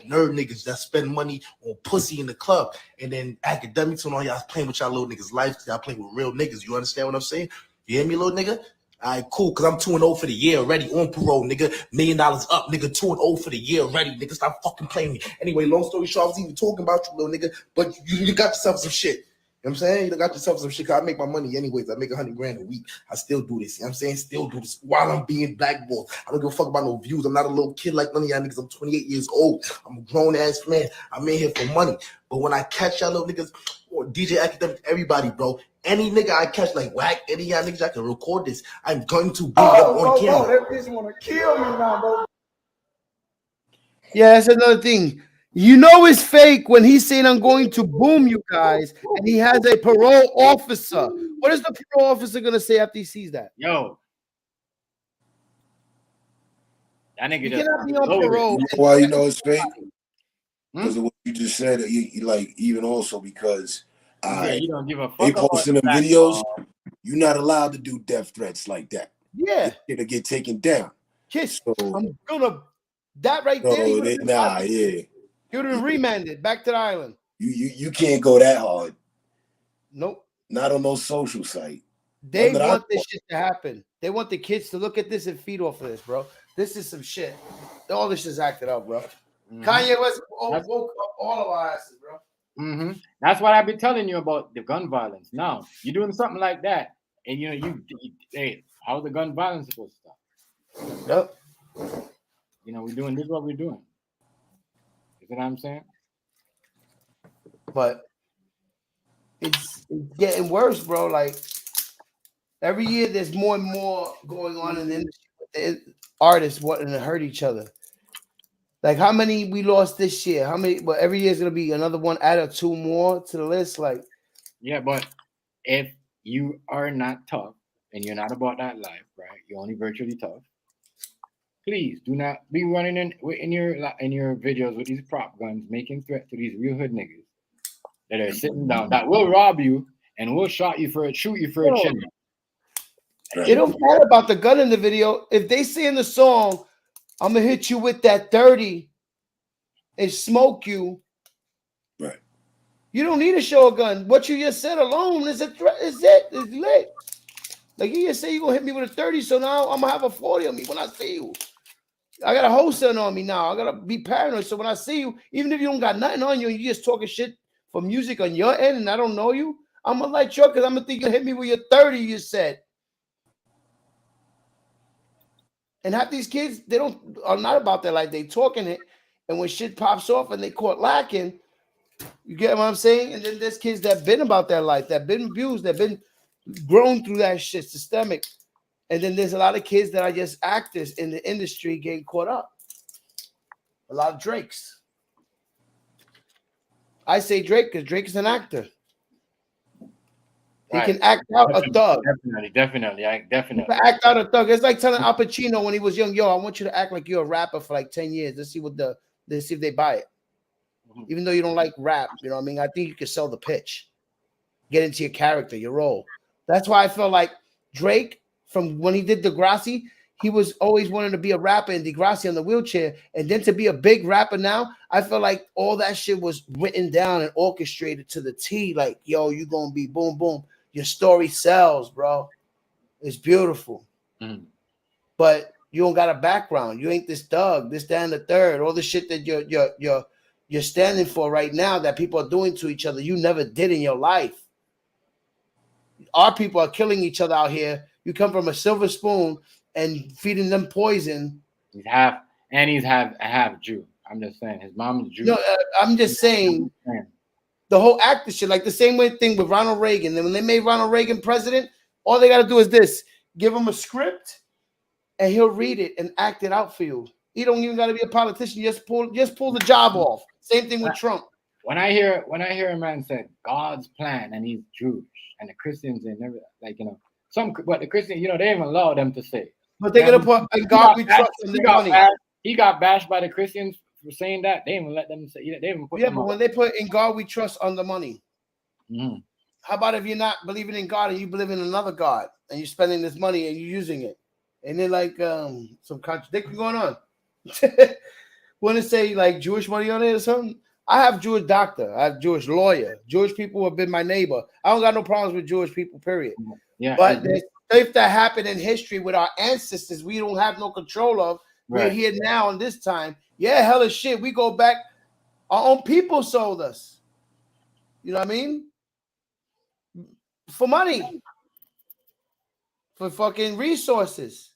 nerd niggas that spend money on pussy in the club. And then academics and all y'all playing with y'all little niggas' life. Y'all playing with real niggas. You understand what I'm saying? You hear me, little nigga? All right, cool, because I'm 2-0 for the year already on parole, nigga. $1 million up, nigga. 2-0 for the year already, nigga. Stop fucking playing me. Anyway, long story short, I was even talking about you, little nigga, but you got yourself some shit. You know what I'm saying? You got yourself some shit. Cause I make my money anyways. I make $100,000 a week. I still do this. You know what I'm saying? Still do this while I'm being blackballed. I don't give a fuck about no views. I'm not a little kid like none of y'all niggas. I'm 28 years old. I'm a grown ass man. I'm in here for money. But when I catch y'all little niggas, or DJ Academic, everybody, bro, any nigga I catch like whack, any y'all niggas I can record this. I'm going to bring them on camera. That bitch wanna kill me now, bro. Yeah, that's another thing. You know it's fake when he's saying I'm going to boom you guys, and he has a parole officer. What is the parole officer gonna say after he sees that? Yo, that nigga cannot be on parole. You know why you know it's fake? Because of what you just said. You like, even also because you don't give a fuck. they posting them videos. You're not allowed to do death threats like that. Yeah. It'll get taken down. Kiss. So, I'm gonna that right there. yeah. He would have been remanded back to the island. You can't go that hard. Nope. Not on no social site. They want this shit to happen. They want the kids to look at this and feed off of this, bro. This is some shit. All this is acted up, bro. Kanye West woke up all of our asses, bro. That's what I've been telling you about the gun violence. Now you're doing something like that, and hey, how's the gun violence supposed to stop? Yep. We're doing this. What we're doing. You know what I'm saying? But it's getting worse, bro. Like every year, there's more and more going on in the industry. The artists wanting to hurt each other. Like how many we lost this year? How many? But every year is gonna be another one, add or two more to the list. Like, yeah, but if you are not tough and you're not about that life, right? You're only virtually tough. Please do not be running in your videos with these prop guns, making threats to these real hood niggas that are sitting down that will rob you and will shoot you for a chin. It don't matter about the gun in the video. If they say in the song, I'm gonna hit you with that 30 and smoke you. Right. You don't need to show a gun. What you just said alone is a threat. Is it? It's lit. Like you just say you're gonna hit me with a 30, so now I'm gonna have a 40 on me when I see you. I got a wholesale on me now. I gotta be paranoid. So when I see you, even if you don't got nothing on you and you just talking shit for music on your end and I don't know you, I'm gonna light you up because I'm gonna think you hit me with your 30, you said. And half these kids, they are not about their life. They talking it, and when shit pops off and they caught lacking, you get what I'm saying? And then there's kids that been about their life, that been abused, that been grown through that shit, systemic. And then there's a lot of kids that are just actors in the industry getting caught up. A lot of Drakes. I say Drake because Drake is an actor. He can act out a thug. Definitely. He can act out a thug. It's like telling Al Pacino when he was young, yo, I want you to act like you're a rapper for like 10 years. Let's see if they buy it. Even though you don't like rap, you know what I mean? I think you can sell the pitch. Get into your character, your role. That's why I feel like Drake, from when he did Degrassi, he was always wanting to be a rapper in Degrassi on the wheelchair. And then to be a big rapper now, I feel like all that shit was written down and orchestrated to the T. Like, yo, you going to be boom, boom. Your story sells, bro. It's beautiful. But you don't got a background. You ain't this thug, this, that, and the third. All the shit that you're standing for right now that people are doing to each other, you never did in your life. Our people are killing each other out here. You come from a silver spoon and feeding them poison. He's half Jew. I'm just saying his mom is Jew. No, I'm just saying the whole actor shit, like the same way thing with Ronald Reagan. Then when they made Ronald Reagan president, all they got to do is this: give him a script, and he'll read it and act it out for you. He don't even got to be a politician. Just pull the job off. Same thing with Trump. When I hear a man say God's plan and he's Jewish and the Christians and never but the Christians, they even allow them to say. But they're gonna put in God we trust in their money. He got bashed by the Christians for saying that. They even let them say. They even put. Yeah, but when they put in God we trust on the money. How about if you're not believing in God and you believe in another God and you're spending this money and you're using it, and then like some contradiction going on. Want to say like Jewish money on it or something? I have Jewish doctor, I have Jewish lawyer, Jewish people have been my neighbor. I don't got no problems with Jewish people, period. Yeah, but if that happened in history with our ancestors, we don't have no control of. Right. We're here now in this time. Yeah, hell of shit. We go back. Our own people sold us. You know what I mean? For money, for fucking resources,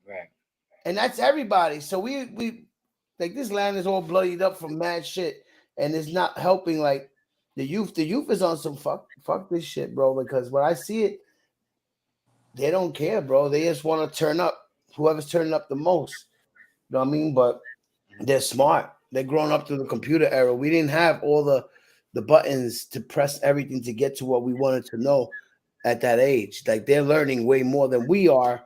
right? And that's everybody. So we like this land is all bloodied up from mad shit. And it's not helping like the youth. The youth is on some fuck this shit, bro. Because when I see it, they don't care, bro. They just want to turn up. Whoever's turning up the most. You know what I mean? But they're smart. They're growing up through the computer era. We didn't have all the buttons to press everything to get to what we wanted to know at that age. Like they're learning way more than we are,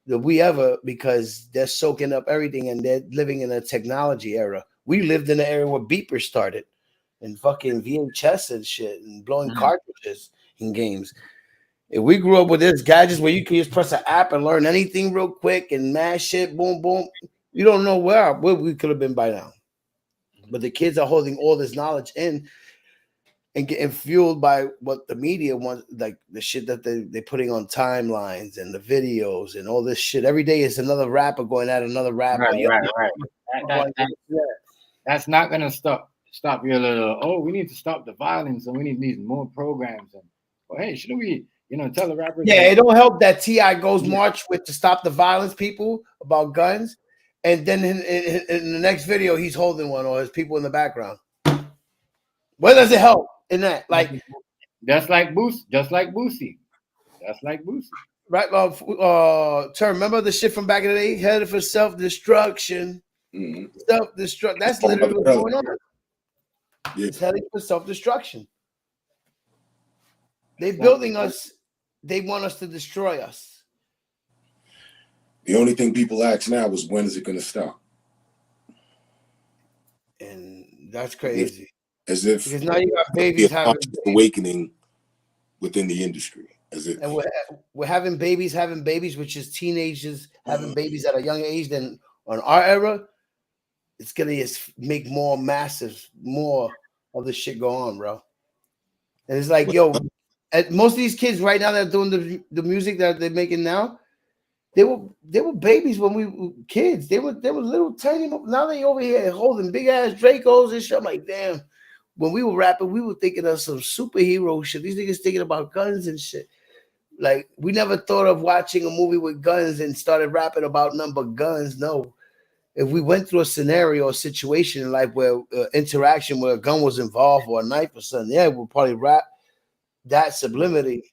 because they're soaking up everything and they're living in a technology era. We lived in an era where beepers started and fucking VHS and shit and blowing cartridges in games. If we grew up with this gadgets where you can just press an app and learn anything real quick and mash shit, boom, boom, you don't know where we could have been by now. But the kids are holding all this knowledge in and getting fueled by what the media wants, like the shit that they're putting on timelines and the videos and all this shit. Every day is another rapper going at another rapper. Right. That's not gonna stop your little. Oh, we need to stop the violence and we need these more programs. And hey, shouldn't we, tell the rappers? Yeah, it don't help that T.I. goes march with to stop the violence people about guns, and then in the next video he's holding one or his people in the background. Where does it help in that? Like just like Boosie. Right, Term, remember the shit from back in the day? Headed for self-destruction. Self-destruct. That's literally what's going on. Yeah. It's heading for self-destruction. They're building us. They want us to destroy us. The only thing people ask now is, when is it going to stop? And that's crazy. As if because now you got babies having awakening within the industry. And we're having babies, which is teenagers having babies at a young age. Than on our era, it's gonna just make more of the shit go on, bro. And it's like, yo, most of these kids right now that are doing the music that they're making now, they were babies when we were kids. They were little tiny. Now they over here holding big ass Dracos and shit. I'm like, damn. When we were rapping, we were thinking of some superhero shit. These niggas thinking about guns and shit. Like, we never thought of watching a movie with guns and started rapping about nothing but guns. No. If we went through a scenario or situation in life where interaction where a gun was involved or a knife or something, yeah, we'll probably rap that subliminally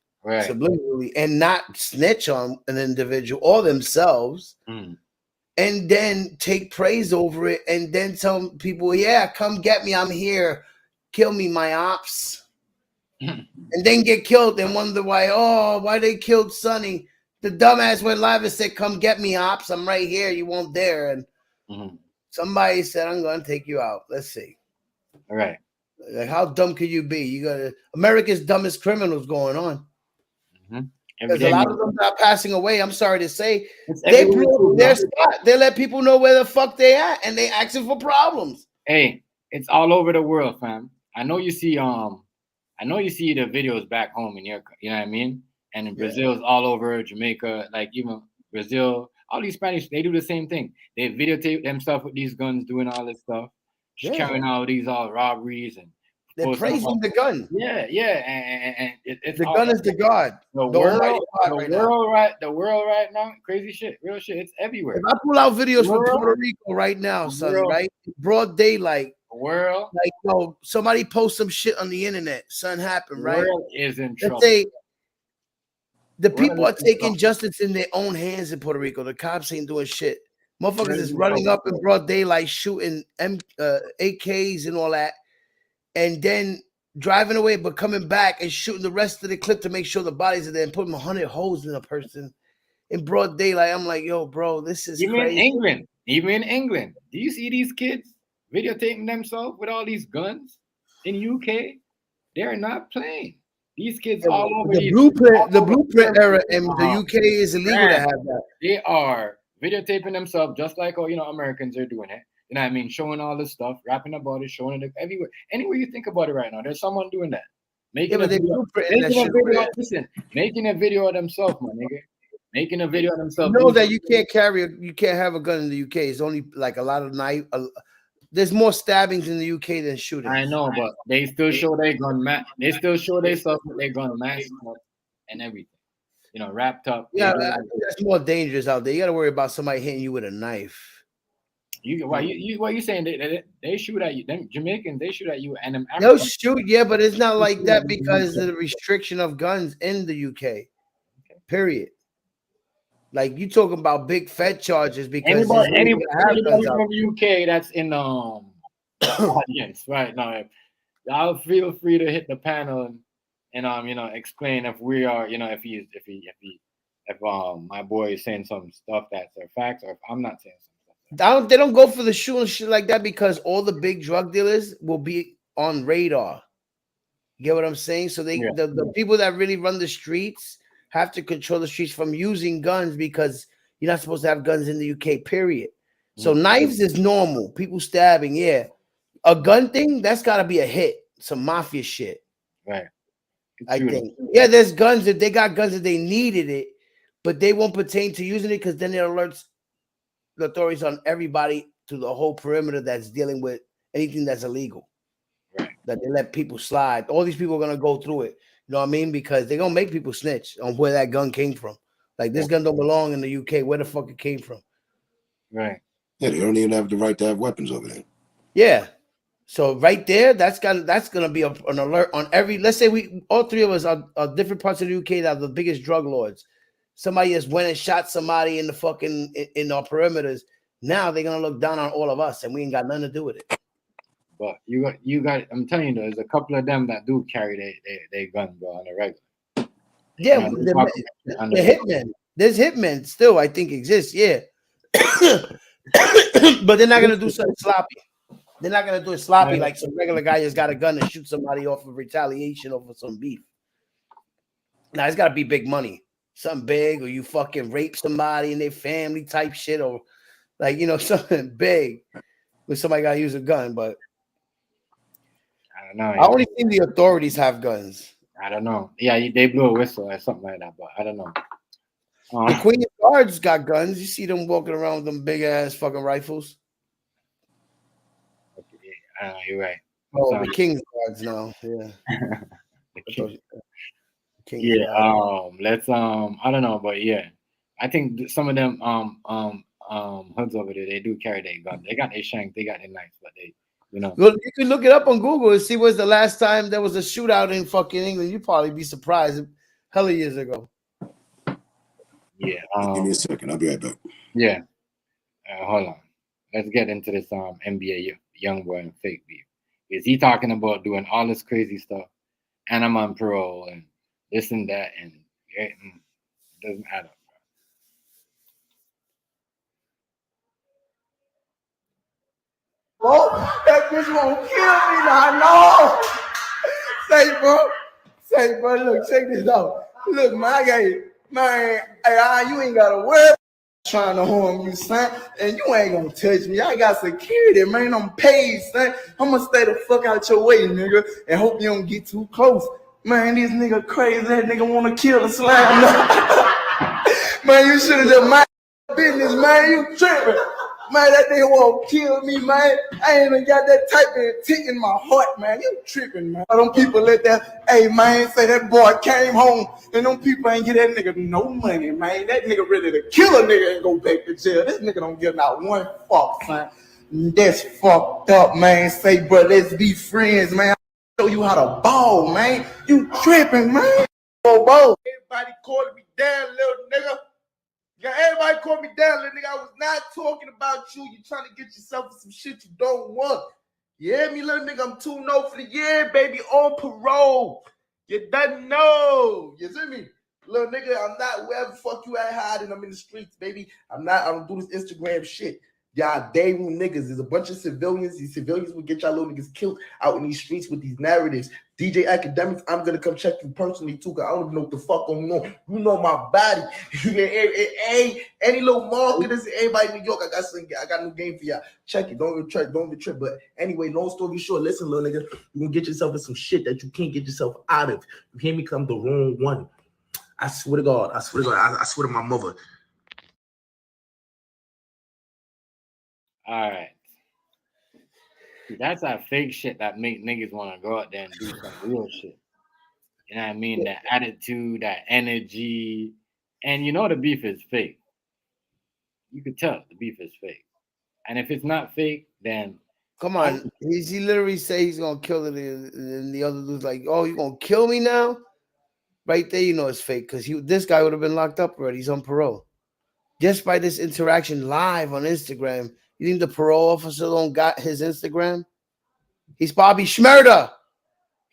and not snitch on an individual or themselves and then take praise over it and then tell people, yeah, come get me. I'm here. Kill me, my ops. And then get killed and wonder why they killed Sonny. The dumbass went live and said, come get me, ops. I'm right here. You won't dare. And somebody said, I'm going to take you out. Let's see. All right. Like, how dumb could you be? You got America's dumbest criminals going on. Because a lot of them are passing away. I'm sorry to say. They blew up their spot. They let people know where the fuck they at and they asking for problems. Hey, it's all over the world, fam. I know you see the videos back home in your, you know what I mean? And in Brazil's all over, Jamaica, like even Brazil, all these Spanish, they do the same thing. They videotape themselves with these guns, doing all this stuff, carrying out these robberies and they're praising the gun. Yeah, and it's the gun is the God. The world right now, crazy shit, real shit. It's everywhere. If I pull out videos from Puerto Rico right now, son, right, broad daylight. World, like somebody post some shit on the internet, something happened, right? World is in trouble. Let's say the people are taking justice in their own hands in Puerto Rico. The cops ain't doing shit. Motherfuckers is running up in broad daylight, shooting AKs and all that, and then driving away, but coming back and shooting the rest of the clip to make sure the bodies are there and putting 100 holes in a person in broad daylight. I'm like, yo, bro, this is crazy. Even in England, do you see these kids videotaping themselves with all these guns in UK? They're not playing. These kids all over the blueprint era in the UK is illegal to have that. They are videotaping themselves just like Americans are doing it. You know what I mean? Showing all this stuff, rapping about it, showing it everywhere. Anywhere you think about it right now, there's someone doing that. Making a video of themselves, my nigga. Making a video of themselves. You know that you can't have a gun in the UK. It's only like a lot of knife. There's more stabbings in the UK than shootings. I know, but they still show their gun. They still show their stuff with their gun masked up and everything. Wrapped up. Yeah, that's more dangerous out there. You got to worry about somebody hitting you with a knife. Why you saying they shoot at you? Them Jamaicans, they shoot at you, and them they'll shoot, yeah, but it's not like that because of the restriction of guns in the UK. Period. Like you talking about big Fed charges because anybody from the UK that's in audience right now, I'll feel free to hit the panel and explain if we are if my boy is saying some stuff that's facts or if I'm not saying something. They don't go for the shoe and shit like that because all the big drug dealers will be on radar. You get what I'm saying? So the people that really run the streets have to control the streets from using guns because you're not supposed to have guns in the UK, period. So knives is normal. People stabbing, yeah. A gun thing, that's got to be a hit. Some mafia shit. Right. I think. Yeah, there's guns. If they got guns, if they needed it, but they won't pertain to using it because then it alerts the authorities on everybody to the whole perimeter that's dealing with anything that's illegal. Right. That they let people slide. All these people are going to go through it. You know what I mean? Because they're going to make people snitch on where that gun came from. Like, this gun don't belong in the UK. Where the fuck it came from? Right. Yeah, they don't even have the right to have weapons over there. Yeah. So right there, that's gonna be an alert on every. Let's say we all three of us are different parts of the UK that are the biggest drug lords. Somebody just went and shot somebody in the fucking in our perimeters. Now they're gonna look down on all of us, and we ain't got nothing to do with it. But you got. I'm telling you, there's a couple of them that do carry their gun, bro, on a regular. Yeah, the hitmen. There's hitmen still, I think, exist. Yeah, but they're not gonna do something sloppy. They're not gonna do it sloppy like some regular guy just got a gun and shoot somebody off of retaliation over some beef. Now it's gotta be big money, something big, or you fucking rape somebody in their family type shit, or like something big where somebody gotta use a gun. But I don't know. I only think the authorities have guns. I don't know. Yeah, they blew a whistle or something like that, but I don't know. The Queen's Guards got guns. You see them walking around with them big ass fucking rifles. You're right. Oh, the King's Guards now. Yeah. Let's I don't know, but yeah, I think some of them hoods over there, they do carry their guns. They got their shank, they got their knives, but they, Well, you can look it up on Google and see when's the last time there was a shootout in fucking England. You'd probably be surprised. Hella years ago. Yeah. Give me a second. I'll be right back. Yeah. Hold on. Let's get into this NBA young boy and fake beef. Is he talking about doing all this crazy stuff, and I'm on parole and this and that, and it doesn't add up. Bro, that bitch won't kill me now. No. Say, bro, look, check this out. Look, my guy, man, you ain't got to worry trying to harm you, son, and you ain't gonna touch me. I got security, man. I'm paid, son. I'm gonna stay the fuck out your way, nigga, and hope you don't get too close. Man, this nigga crazy. That nigga wanna kill the slime. Man, you should have just mind business, man. You tripping. Man, that nigga won't kill me, man. I ain't even got that type of intent in my heart, man. You tripping, man. Them people let that, hey, man, say that boy came home, and them people ain't get that nigga no money, man. That nigga ready to kill a nigga and go back to jail. This nigga don't get not one fuck, man. That's fucked up, man. Say, bro, let's be friends, man. I'll show you how to ball, man. You tripping, man. Oh, bro. Everybody calling me down, little nigga. Yeah, everybody called me down, little nigga. I was not talking about you. You trying to get yourself some shit you don't want. You hear me, little nigga? I'm 2-0 for the year, baby, on parole. You done know. You see me? Little nigga, I'm not wherever the fuck you at hiding. I'm in the streets, baby. I don't do this Instagram shit. Y'all day one niggas. There's a bunch of civilians. These civilians will get y'all little niggas killed out in these streets with these narratives. DJ Academics, I'm gonna come check you personally too, cause I don't even know what the fuck going on. You know my body. Any little marketers, everybody in New York, I got a new game for y'all. Check it. Don't be tripped. But anyway, long story short, listen, little nigga, you gonna get yourself in some shit that you can't get yourself out of. You hear me? Come the wrong one. I swear to God. I swear to my mother. All right. That's that fake shit that make niggas want to go out there and do some real shit. You know what I mean? That attitude, that energy. And the beef is fake. You could tell the beef is fake. And if it's not fake, then... Come on. He literally say he's going to kill it. And the other dude's like, oh, you going to kill me now? Right there, it's fake. Because this guy would have been locked up already. He's on parole. Just by this interaction live on Instagram, you think the parole officer don't got his Instagram? He's Bobby Shmurda.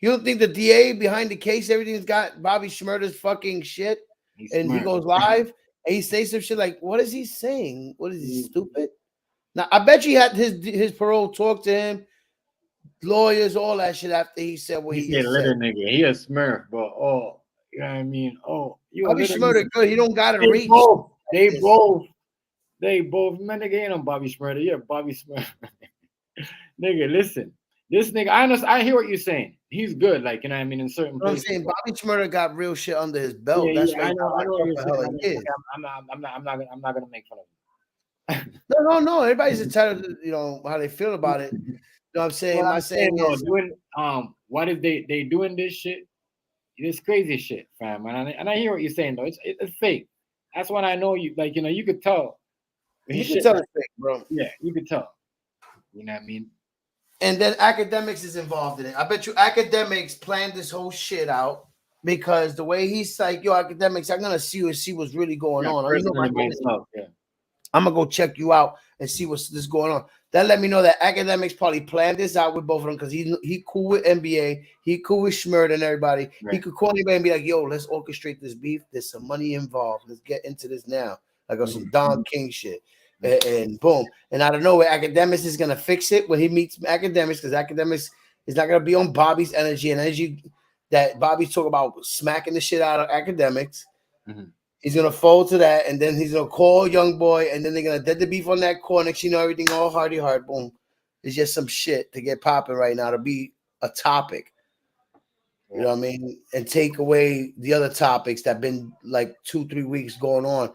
You don't think the DA behind the case, everything's got Bobby Shmurda's fucking shit? He goes live and he says some shit like, what is he saying? What is he, stupid? Now, I bet you had his parole talk to him, lawyers, all that shit after he said what he said. Little nigga, he a smurf, but You know what I mean? Oh, you Bobby Shmurda good. He don't gotta reach. They both. Man, nigga ain't on Bobby Shmurda. Yeah, Bobby Shmurda. Nigga, listen. This nigga, I hear what you're saying. He's good, like, you know what I mean, in certain places. I'm saying Bobby Shmurda got real shit under his belt. That's why I know what you're saying. I'm not gonna make fun of him. No. Everybody's entitled to, you know, how they feel about it. You know what I'm saying? Well, My saying is doing what if they doing this shit? This crazy shit, fam. And I hear what you're saying though. It's fake. That's when I know you, like, you know, you could tell. You can tell it's fake, bro. Yeah, you could tell. You know what I mean? And then academics is involved in it. I bet you academics planned this whole shit out because the way he's like, yo, academics, I'm gonna see what's really going on. I'm gonna go check you out and see what's this going on. That let me know that academics probably planned this out with both of them because he cool with NBA, he cool with Schmurd and everybody. Right. He could call anybody and be like, yo, let's orchestrate this beef. There's some money involved. Let's get into this now. Like some Don King shit. And boom. And out of nowhere, academics is gonna fix it when he meets academics, because academics is not gonna be on Bobby's energy that Bobby's talking about smacking the shit out of academics. He's gonna fold to that, and then he's gonna call Young Boy, and then they're gonna dead the beef on that corner. You know, everything all hardy hard. Boom. It's just some shit to get popping right now to be a topic. You know what I mean? And take away the other topics that been like 2-3 weeks going on.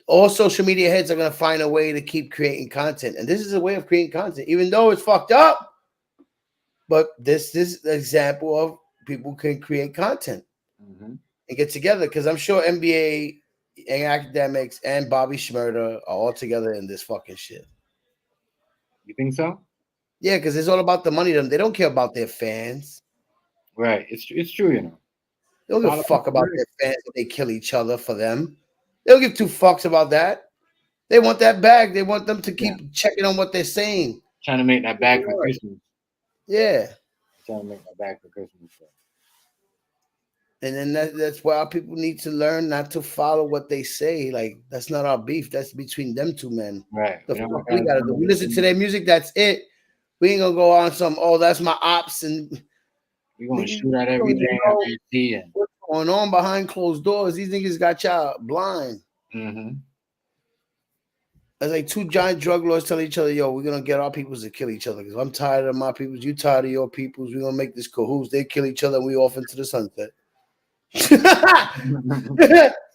All social media heads are going to find a way to keep creating content. And this is a way of creating content, even though it's fucked up. But this is an example of people can create content and get together. Because I'm sure NBA and academics and Bobby Shmurda are all together in this fucking shit. You think so? Yeah, because it's all about the money. They don't care about their fans. Right. It's true, you know. They don't give a fuck about their fans if they kill each other for them. They don't give two fucks about that. They want that bag. They want them to keep checking on what they're saying. Trying to make that bag for Christmas. Yeah. Trying to make that bag for Christmas. And then that's why our people need to learn not to follow what they say. Like, that's not our beef. That's between them two men. Right. The fuck we gotta do. We listen to their music. That's it. We ain't gonna go on some, oh, that's my ops. And we're gonna shoot at everything we see. What's going on behind closed doors? These niggas got y'all blind. It's like two giant drug lords telling each other, yo, we're gonna get our peoples to kill each other because I'm tired of my peoples, you tired of your peoples. We're gonna make this cahoots. They kill each other and we off into the sunset.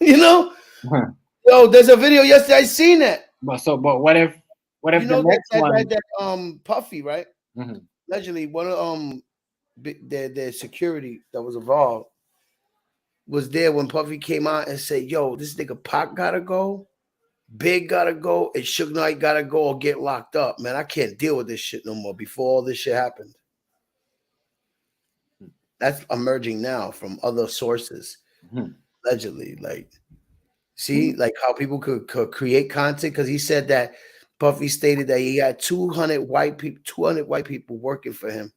You know? Yo, there's a video yesterday. I seen that. But what if you know the next one that Puffy, right? Allegedly, one of their security that was involved was there when Puffy came out and said, yo, this nigga Pac gotta go, Big gotta go, and Suge Knight gotta go or get locked up. Man, I can't deal with this shit no more before all this shit happened. That's emerging now from other sources, allegedly. Like, see, like how people could create content, because he said that Puffy stated that he had 200 white people working for him,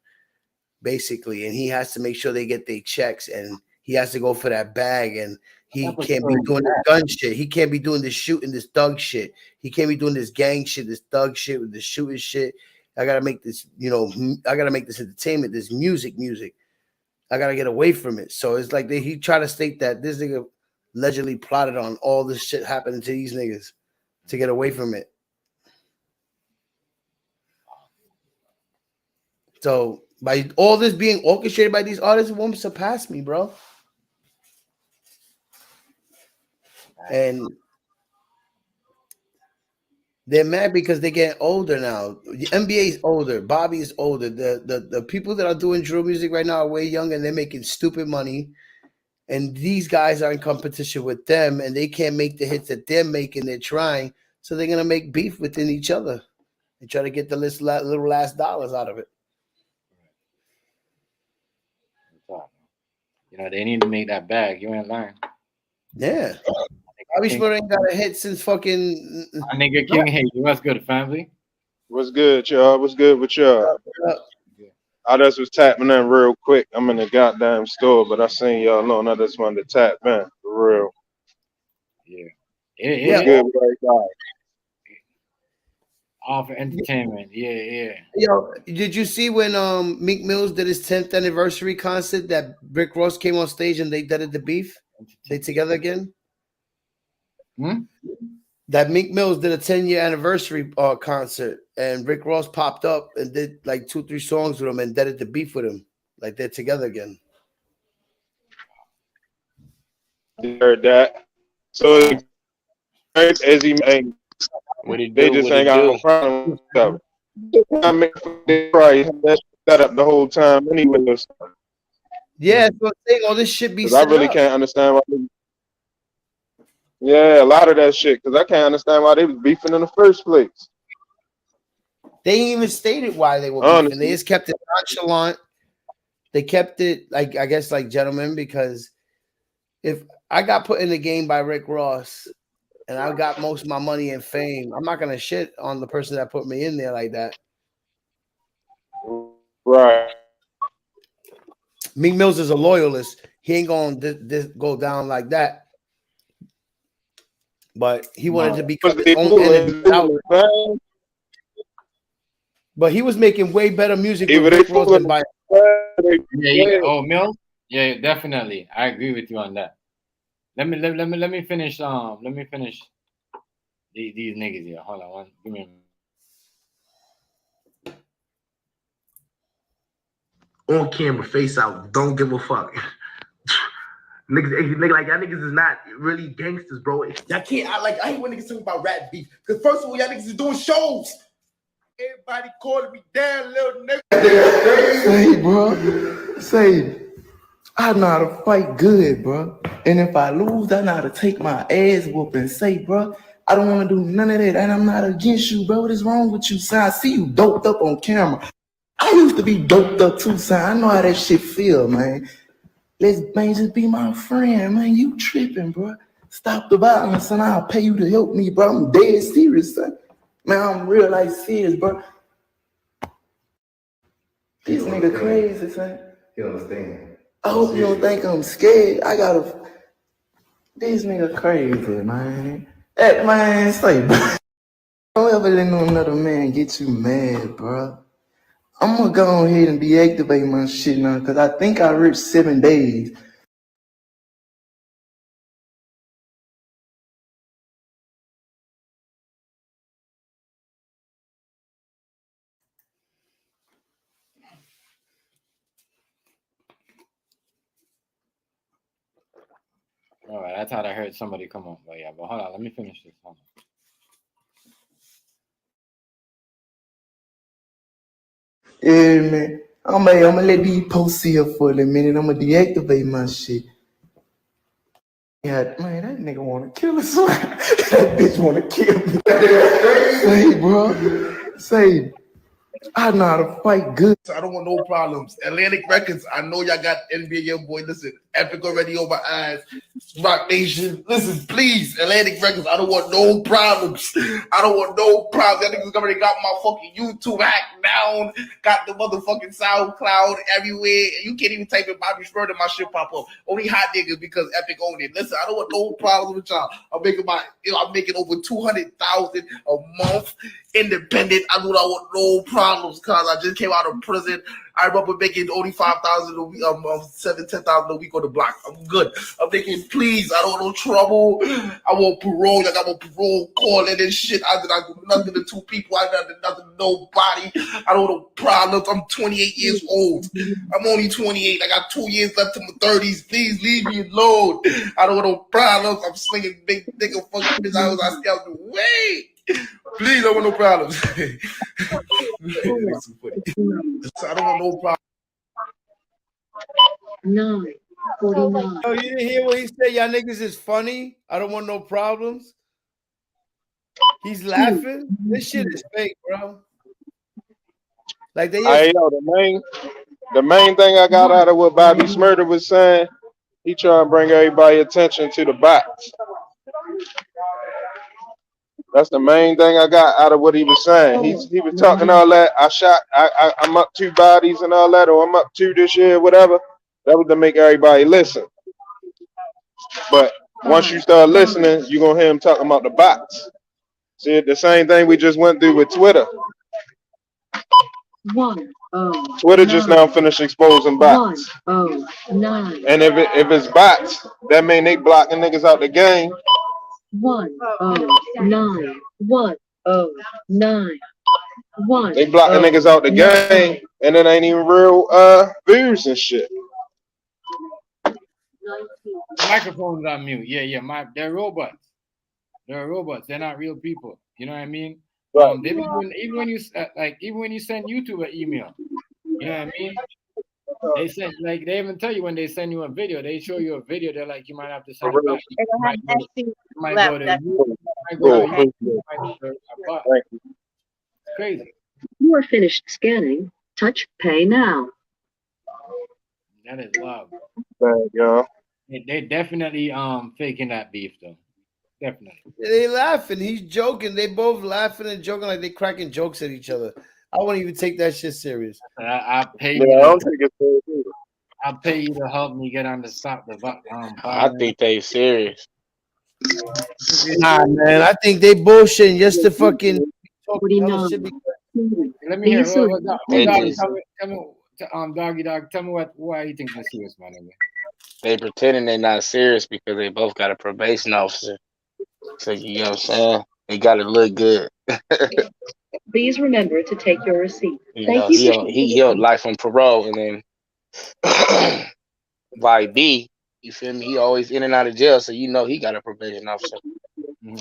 basically, and he has to make sure they get their checks, and he has to go for that bag, and he can't be doing this gun shit. He can't be doing this shooting, this thug shit. He can't be doing this gang shit, this thug shit with this shooting shit. I gotta make this, you know, I gotta make this entertainment, this music. I gotta get away from it. So it's like he tried to state that this nigga allegedly plotted on all this shit happening to these niggas to get away from it. So by all this being orchestrated by these artists, it won't surpass me, bro. And they're mad because they're getting older now. The NBA is older. Bobby is older. The people that are doing drill music right now are way younger, and they're making stupid money. And these guys are in competition with them, and they can't make the hits that they're making. They're trying. So they're going to make beef within each other and try to get the little last dollars out of it. You know, they need to make that bag. You ain't lying. Yeah. Bobby Shmurda ain't got a hit since fucking. My nigga King Hey, what's good, family? What's good, y'all? What's good with y'all? I just was tapping in real quick. I'm in the goddamn store, but I seen y'all know, and I just wanted to tap in for real. Yeah. What's good with everybody? All for entertainment. Yeah. Yo, did you see when Meek Mills did his 10th anniversary concert that Rick Ross came on stage and they did the beef? They together again? That Meek Mills did a 10-year anniversary concert and Rick Ross popped up and did like 2-3 songs with him and did the beef with him. Like they're together again. Heard that. So as he made, they just ain't got no problem with that. They probably had that set up the whole time anyway. Yeah, so I'm saying all this shit be I really up. can't understand why. Yeah, a lot of that shit, because I can't understand why they was beefing in the first place. They ain't even stated why they were beefing. They just kept it nonchalant. They kept it like, I guess, like gentlemen, because if I got put in the game by Rick Ross and I got most of my money and fame, I'm not gonna shit on the person that put me in there like that. Right. Meek Mills is a loyalist. He ain't gonna go down like that. But he wanted to become his own enemy. But he was making way better music with Rick Ross than by. Mills. Yeah, definitely. I agree with you on that. Let me finish. Let me finish these niggas here. Hold on, give me a minute. On camera, face out, don't give a fuck. Niggas like y'all niggas is not really gangsters, bro. Y'all can't. I hate when niggas talk about rap beef. Because first of all, y'all niggas is doing shows. Everybody calling me damn little nigga. Say, bro. Say, I know how to fight good, bro. And if I lose, I know how to take my ass whoop and say, bro, I don't want to do none of that. And I'm not against you, bro. What is wrong with you, son? I see you doped up on camera. I used to be doped up too, son. I know how that shit feel, man. Let's, man, just be my friend, man. You tripping, bro. Stop the violence, and I'll pay you to help me, bro. I'm dead serious, son. Man, I'm real life serious, bro. This nigga crazy, son. You understand? I hope you don't think I'm scared. This nigga crazy, man. That man, say, bro. Don't ever let no another man get you mad, bro. I'm gonna go ahead and deactivate my shit now, because I think I reached 7 days. All right, I thought I heard somebody come on, but hold on, let me finish this. Hold on. Yeah, man. I'm gonna let these posts here for a minute. I'm gonna deactivate my shit. Yeah, man, that nigga wanna kill us. That bitch wanna kill me. Say, bro. Say, I know how to fight good. I don't want no problems. Atlantic Records, I know y'all got NBA Young Boy. Listen, Epic already on my eyes. Rock Nation, listen, please. Atlantic Records, I don't want no problems. I don't want no problems. Y'all niggas already got my fucking YouTube hacked down. Got the motherfucking SoundCloud everywhere. You can't even type in Bobby Shmurda and my shit pop up. Only hot niggas because Epic owned it. Listen, I don't want no problems with y'all. I'm making over 200,000 a month. Independent. I do not want no problems because I just came out of prison. I remember making only 5,000 a week, 10,000 a week on the block. I'm good. I'm thinking, please, I don't want no trouble. I want parole. I got my parole calling and shit. I did not do nothing to two people. I did nothing to nobody. I don't want no problems. I'm 28 years old. I'm only 28. I got 2 years left to my 30s. Please leave me alone. I don't want no problems. I'm slinging big nigga fucking bitch. I stay out the way. Please, I don't want no problems. I don't want no problems. 9:49. Oh, you didn't hear what he said? Y'all niggas is funny. I don't want no problems. He's laughing. This shit is fake, bro. Like they. The main thing I got out of what Bobby Shmurda was saying, he trying to bring everybody attention to the bots. That's the main thing I got out of what he was saying. He was talking all that. I'm up 2 bodies and all that, or I'm up 2 this year, whatever. That was to make everybody listen. But once you start listening, you're gonna hear him talking about the bots. See, the same thing we just went through with Twitter. Twitter just now finished exposing bots. And if it's bots, that mean they blocking niggas out the game. 109 They blocking niggas out the game, and it ain't even real views and shit. Microphone's on mute. Yeah. They're robots. They're robots. They're not real people. You know what I mean? Right. They be doing, even when you send YouTube an email, you know what I mean? They send, like, they even tell you when they send you a video, they show you a video. They're like, you might have to send it back. You might go to crazy. You are finished scanning. Touch pay now. That is love. Yeah. They definitely faking that beef though. Definitely. They laughing. He's joking. They both laughing and joking like they cracking jokes at each other. I won't even take that shit serious. I'll pay Yeah, you. I don't think it's serious either. I'll pay you to help me get on the stop the I think they serious. Nah, man. I think they bullshitting just to fucking talk other shit. Let me hear. Doggy Dog, tell me why you think they're serious, my nigga. They pretending they're not serious because they both got a probation officer. So you know what I'm saying? They gotta look good. Please remember to take your receipt. Thank you. He held life on parole, and then YB, you feel me? He always in and out of jail, so you know he got a probation officer. You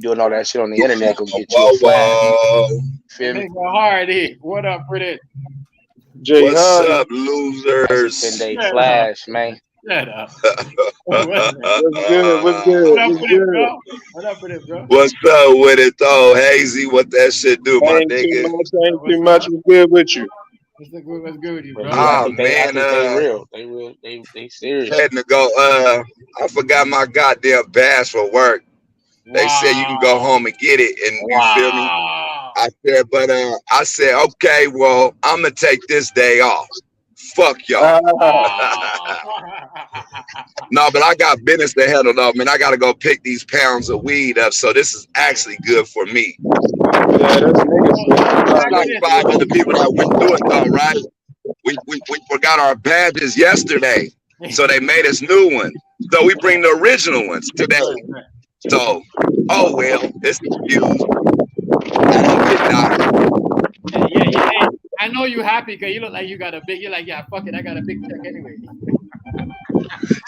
doing all that shit on the internet gonna get you a flag. Feel me? Hardy, what up with it? What's up, losers? 10-day flash, man. Shut up. What's good? What up with it, bro? What up with it, bro? What's up with it, though? Hazy, what that shit do, my nigga? Ain't too much. What's good with you? What's good with you, bro? I think they real. They serious. Had to go. I forgot my goddamn badge for work. They said you can go home and get it, and you feel me? I said, okay, well, I'm gonna take this day off. Fuck y'all. No, but I got business to handle though, man. I gotta go pick these pounds of weed up, so this is actually good for me. Yeah, that's niggas. Like 5 other people that went through it though, right? We forgot our badges yesterday, so they made us new ones. So we bring the original ones today. So, oh well, it's confused. Yeah. I know you happy because you look like you got a big. You're like, yeah, fuck it, I got a big check anyway.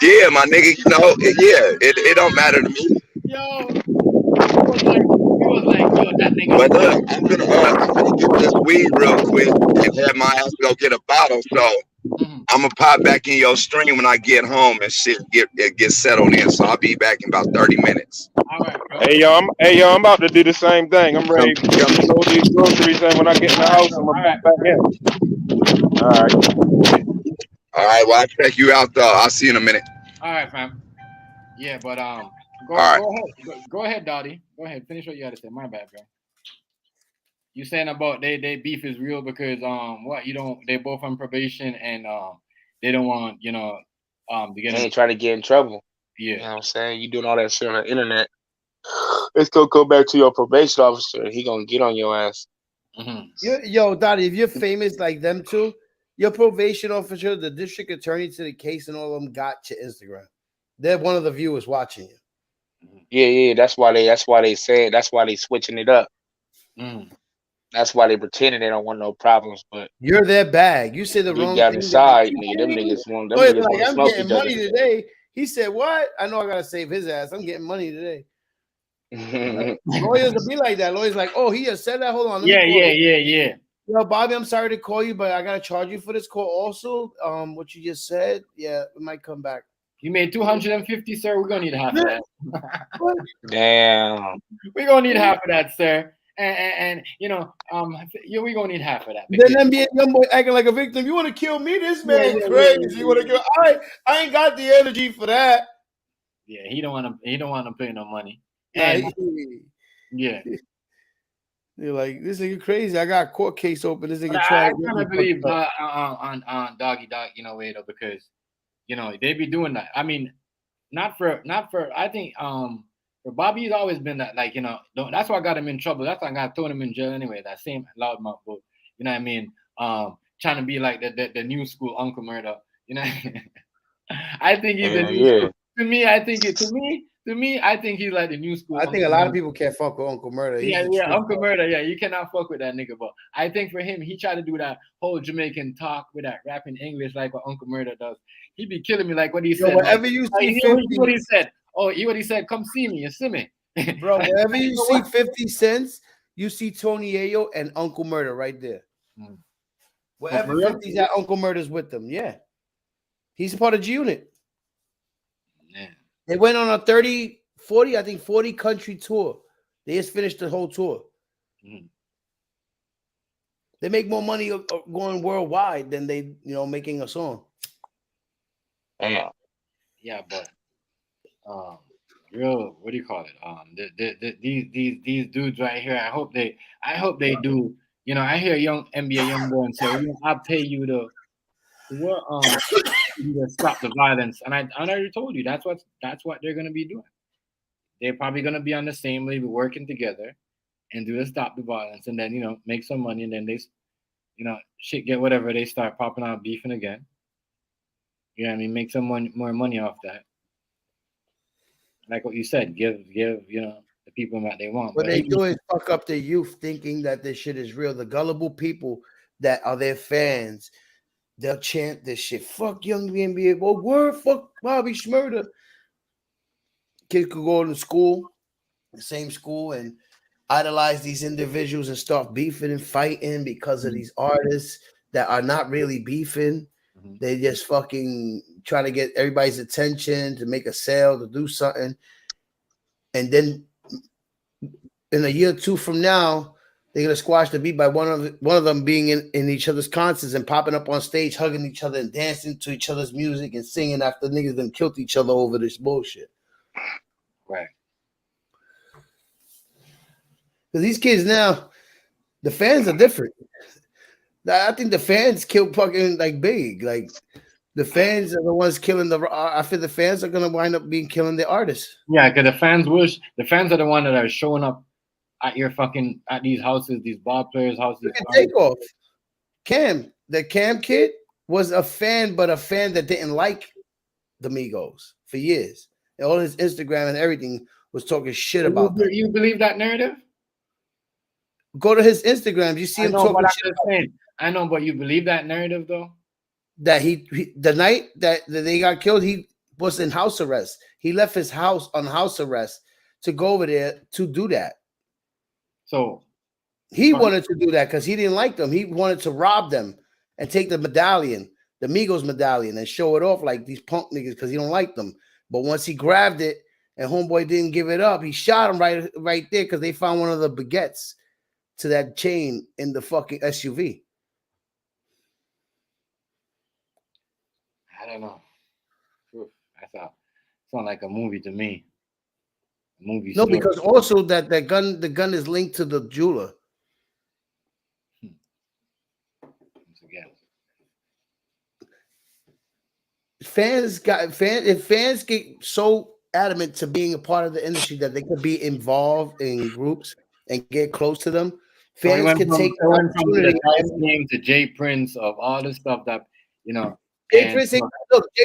Yeah, my nigga, you know, it don't matter to me. Yo, that nigga. But look, I'm gonna get this weed real quick and have my ass go get a bottle. So I'm gonna pop back in your stream when I get home and shit get settled in. So I'll be back in about 30 minutes. All right, bro. Hey yo, I'm about to do the same thing. I'm ready to go these groceries, and when I get in the house, I'm gonna back in. All right. Well, I'll check you out though. I'll see you in a minute. All right, fam. Yeah, but go ahead, Dottie. Go ahead, finish what you had to say. My bad, bro. You saying about they beef is real because they both on probation and they don't want to get. They ain't trying to get in trouble. Yeah, you know what I'm saying? You doing all that shit on the internet. It's gonna go back to your probation officer. He gonna get on your ass. Yo, Dottie, if you're famous like them too, your probation officer, the district attorney to the case, and all of them got your Instagram. They're one of the viewers watching you. Yeah. That's why they say that's why they switching it up. That's why they pretending they don't want no problems. But you're their bag. You say the wrong down thing. Inside, nigga, them niggas want. I'm getting money today. He said, "What? I know I gotta save his ass. I'm getting money today." Lawyers will be like that. Lawyers like, "Oh, he has said that. Hold on." Yeah. Yo, Bobby, I'm sorry to call you, but I gotta charge you for this call also. What you just said, yeah, it might come back. You made 250, sir. We're gonna need half of that. Damn. We're gonna need half of that, sir. And we're gonna need half of that. Then NBA YoungBoy acting like a victim. You want to kill me? This man crazy. You want to kill? I ain't got the energy for that. Yeah, he don't want to pay no money. And yeah. You're like, this nigga crazy. I got a court case open. This nigga I kind of believe on Doggy Dog, way though, because they be doing that. I mean, not for. I think But Bobby's always been that, like, you know, that's why I got him in trouble. That's why I got thrown him in jail anyway. That same loudmouth book. You know what I mean? Trying to be like the new school Uncle Murder. You know, I think he's the new school. To me, I think I think he's like the new school. I think a lot of people can't fuck with Uncle Murder. Yeah, Uncle Murder. Yeah, you cannot fuck with that nigga. But I think for him, he tried to do that whole Jamaican talk with that rapping English like what Uncle Murder does. He be killing me like what he said. Wherever you see 50, what he said. Oh, what he said. Come see me. You see me, bro. Wherever you see 50 cents, you see Tony Ayo and Uncle Murder right there. Wherever 50's at, Uncle Murder's with them. Yeah, he's part of G Unit. Yeah. They went on a 40 country tour. They just finished the whole tour. They make more money going worldwide than they, making a song. Yeah, but real, what do you call it? These dudes right here. I hope they do. You know, I hear young NBA young boy and say, "I'll pay you to stop the violence." And I already told you that's what they're gonna be doing. They're probably gonna be on the same level, working together, and do the stop the violence, and then make some money, and then they, shit get whatever, they start popping out beefing again. You know what I mean? Make some more money off that. Like what you said, give the people what they want. What they do is fuck up the youth thinking that this shit is real. The gullible people that are their fans, they'll chant this shit. Fuck young NBA. Well, word, fuck Bobby Shmurda. Kids could go to school, the same school, and idolize these individuals and start beefing and fighting because of these artists that are not really beefing. They just fucking try to get everybody's attention, to make a sale, to do something. And then in a year or two from now, they're gonna squash the beat by one of them being in each other's concerts and popping up on stage, hugging each other and dancing to each other's music and singing after niggas done killed each other over this bullshit. Right. Because these kids now, the fans are different. I think the fans kill fucking like big. Like the fans are the ones killing I feel the fans are gonna wind up killing the artists. Yeah, because the fans are the ones that are showing up at these houses, these ball players' houses. Takeoff. The Cam kid was a fan, but a fan that didn't like the Migos for years. And all his Instagram and everything was talking shit about them. You believe that narrative? Go to his Instagram. You see him talking shit. I know, but you believe that narrative though? That he the night that they got killed, he was in house arrest. He left his house on house arrest to go over there to do that. So he wanted to do that because he didn't like them. He wanted to rob them and take the medallion, the Migos medallion, and show it off like these punk niggas because he don't like them. But once he grabbed it and homeboy didn't give it up, he shot him right there because they found one of the baguettes to that chain in the fucking SUV. I don't know. I thought it sounded like a movie to me. Movie. No, because also the gun is linked to the jeweler. If fans get so adamant to being a part of the industry that they could be involved in groups and get close to them, fans can take the opportunity. Name to Jay Prince of all the stuff that Jay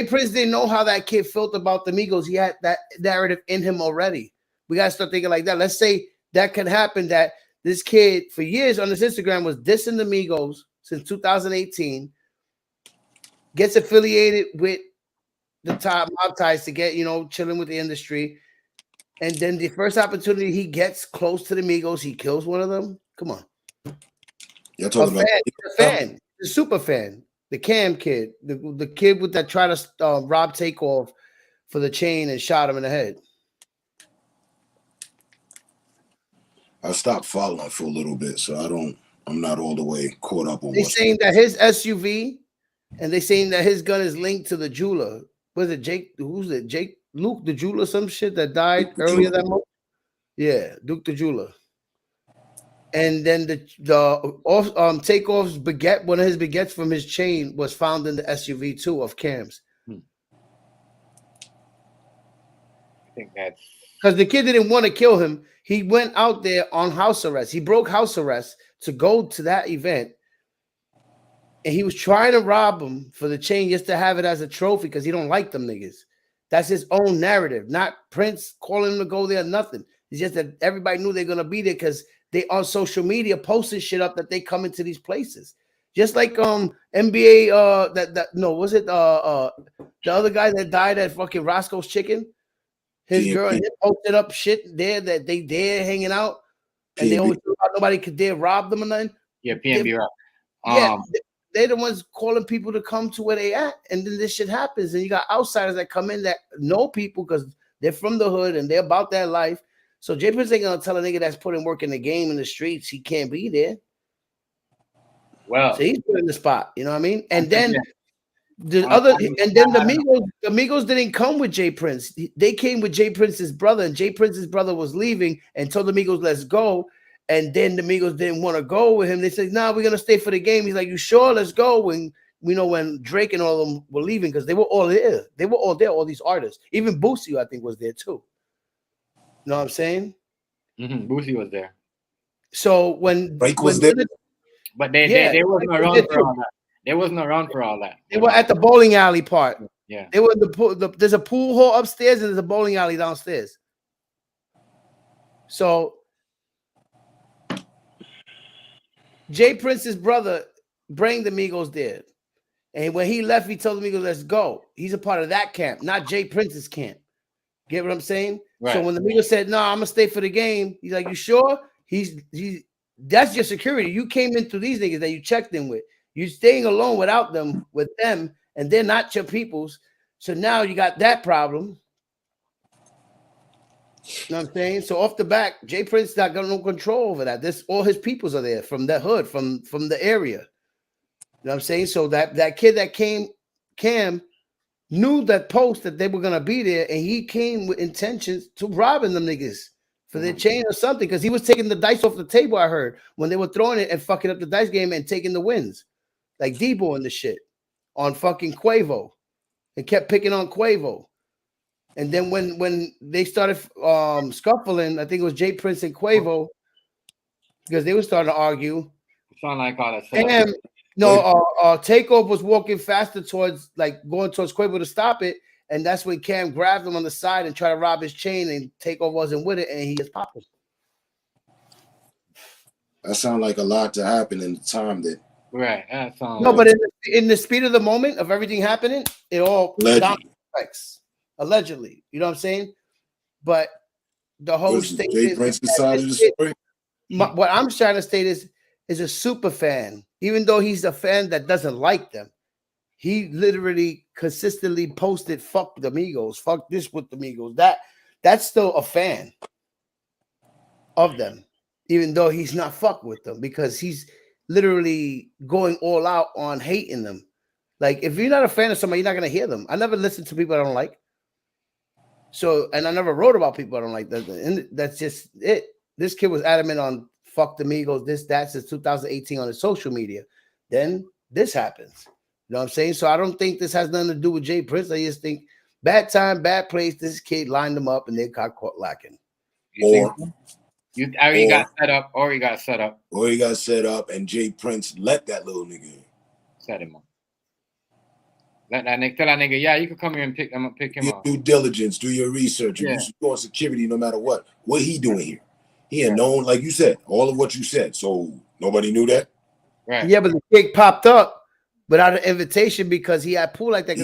Prince didn't know how that kid felt about the Migos. He had that narrative in him already. We gotta start thinking like that. Let's say that can happen. That this kid for years on his Instagram was dissing the Migos since 2018. Gets affiliated with the top mob ties to get chilling with the industry, and then the first opportunity he gets close to the Migos, he kills one of them. Come on, you're talking about a fan, the super fan. The Cam kid, the kid with that try to rob Takeoff for the chain and shot him in the head. I stopped following for a little bit, so I'm not all the way caught up on. They're saying that his SUV, and they're saying that his gun is linked to the jeweler. Was it Jake? Who's it? Luke the jeweler, some shit that died earlier that month. Yeah, Duke the jeweler. And then the Takeoff's baguette, one of his baguettes from his chain, was found in the SUV too of Cam's. I think that's because the kid didn't want to kill him. He went out there on house arrest. He broke house arrest to go to that event. And he was trying to rob him for the chain just to have it as a trophy because he don't like them niggas. That's his own narrative, not Prince calling him to go there, nothing. It's just that everybody knew they're going to be there because they on social media posting shit up that they come into these places. Just like NBA, was it the other guy that died at fucking Roscoe's Chicken? His girl and him posted up shit there that they there hanging out, and they always thought nobody could dare rob them or nothing. Yeah, PNB Rock. Yeah, they're the ones calling people to come to where they at, and then this shit happens, and you got outsiders that come in that know people because they're from the hood and they're about that life. So J Prince ain't gonna tell a nigga that's putting work in the game in the streets he can't be there. Well, so he's put in the spot, you know what I mean? And then the Migos didn't come with J Prince. They came with J Prince's brother, and J Prince's brother was leaving and told the Migos, let's go. And then the Migos didn't want to go with him. They said, "Nah, we're gonna stay for the game." He's like, "You sure? Let's go." When when Drake and all of them were leaving, because they were all there. They were all there. All these artists, even Boosie, I think, was there too. You know what I'm saying? Boosie was there. So when Drake was there, but they wasn't around for all that. They wasn't around for all that. They were at the bowling alley part. Yeah, they were in the pool. There's a pool hall upstairs and there's a bowling alley downstairs. So Jay Prince's brother bring the Migos there. And when he left, he told the Migos, let's go. He's a part of that camp, not Jay Prince's camp. Get what I'm saying? Right. So when the Migos said, no, I'm going to stay for the game, he's like, you sure? That's your security. You came in through these niggas that you checked in with. You're staying alone without them, with them, and they're not your peoples. So now you got that problem. You know what I'm saying? So off the back, Jay Prince not got no control over that. All his peoples are there from that hood, from the area. You know what I'm saying? So that kid that came, Cam, knew that post that they were gonna be there, and he came with intentions to robbing them niggas for their chain or something, because he was taking the dice off the table. I heard when they were throwing it and fucking up the dice game and taking the wins, like Debo and the shit on fucking Quavo, and kept picking on Quavo. And then when they started scuffling, I think it was Jay Prince and Quavo, because they were starting to argue. Sound like all that. And Takeoff was walking faster towards, like, going towards Quavo to stop it, and that's when Cam grabbed him on the side and tried to rob his chain, and Takeoff wasn't with it, and he just popped him. That sounds like a lot to happen in the time that. Right. That sounds. No, but in the speed of the moment of everything happening, it all allegedly. You know what I'm saying? But the whole state is what I'm trying to state is a super fan. Even though he's a fan that doesn't like them, he literally consistently posted "fuck the Migos," "fuck this with the Migos." That's still a fan of them, even though he's not fuck with them, because he's literally going all out on hating them. Like, if you're not a fan of somebody, you're not gonna hear them. I never listen to people I don't like. So, and I never wrote about people I don't like. That's just it. This kid was adamant on fuck the Migos, this, that, since 2018 on his social media. Then this happens. You know what I'm saying? So I don't think this has nothing to do with Jay Prince. I just think bad time, bad place. This kid lined them up and they got caught lacking. He got set up, and Jay Prince let that little nigga in. Set him up. Let that nigga, tell that nigga, yeah, you can come here and pick him up. Due diligence, do your research. Yeah. You go on security no matter what. What he doing here? He had known, like you said, all of what you said. So nobody knew that. Right. Yeah, but the kid popped up without an invitation because he had pool like that. He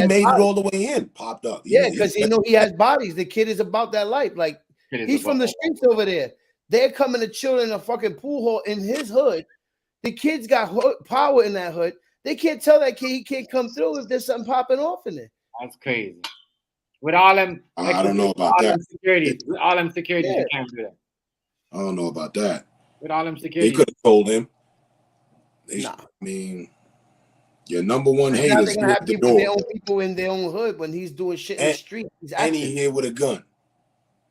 made it all the way in. Popped up. Yeah, because he knew he has bodies. The kid is about that life. Like, he's from the streets over there. They're coming to chill in a fucking pool hall in his hood. The kid's got power in that hood. They can't tell that kid he can't come through if there's something popping off in there. That's crazy. With all them, I don't know about that. With all them securities, you can't do that. I don't know about that. With all them security, they could have told him. I mean, your number one hater is at the door. Their own people in their own hood when he's doing shit in the street. He's active. And he here with a gun.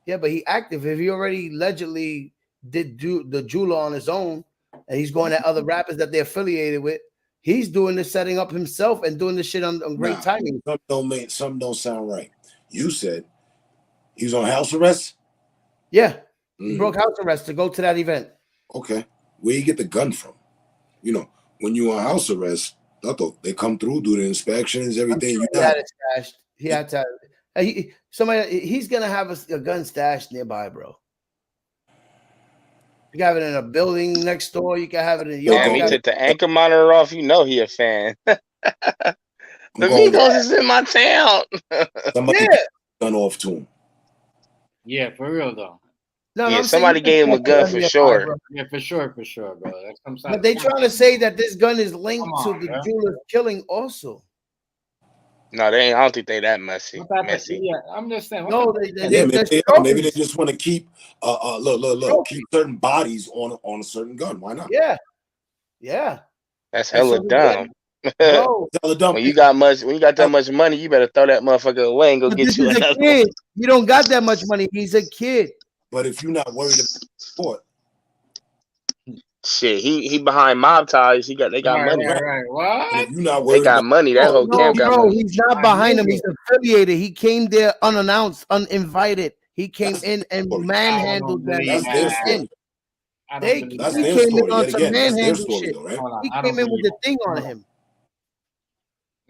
Yeah, but he active. If he already allegedly did the jeweler on his own, and he's going at other rappers that they're affiliated with, he's doing this, setting up himself and doing this shit on great timing. Some don't sound right. You said He was on house arrest? Yeah. He broke house arrest to go to that event. Okay. Where you get the gun from? You know, when you on house arrest, they come through, do the inspections, everything. Sure he had it stashed. He had to. He's gonna have a gun stashed nearby, bro. You can have it in a building next door. You can have it in your yard. Damn, he took the anchor monitor off. You know he a fan. The Migos is in my town. Somebody gun off to him. Yeah, for real though. No, yeah, somebody gave him a gun for sure. Yeah, for sure, bro. But they trying to say that this gun is linked to the jeweler's killing also. No, they ain't. I don't think they that messy. Yeah, I'm just saying. No, maybe they just want to keep keep certain bodies on a certain gun. Why not? Yeah. That's hella dumb. When you got that much money, you better throw that motherfucker away and go get you another. Kid. You don't got that much money. He's a kid. But if you're not worried about sport, shit, he behind mob ties. They got money. Right. What? If you're not worried, they got money. That whole camp got money. He's not behind him. He's affiliated. He came there unannounced, uninvited. He came in and manhandled them. That's their story. He came in on some manhandle shit. He came in with the thing on him.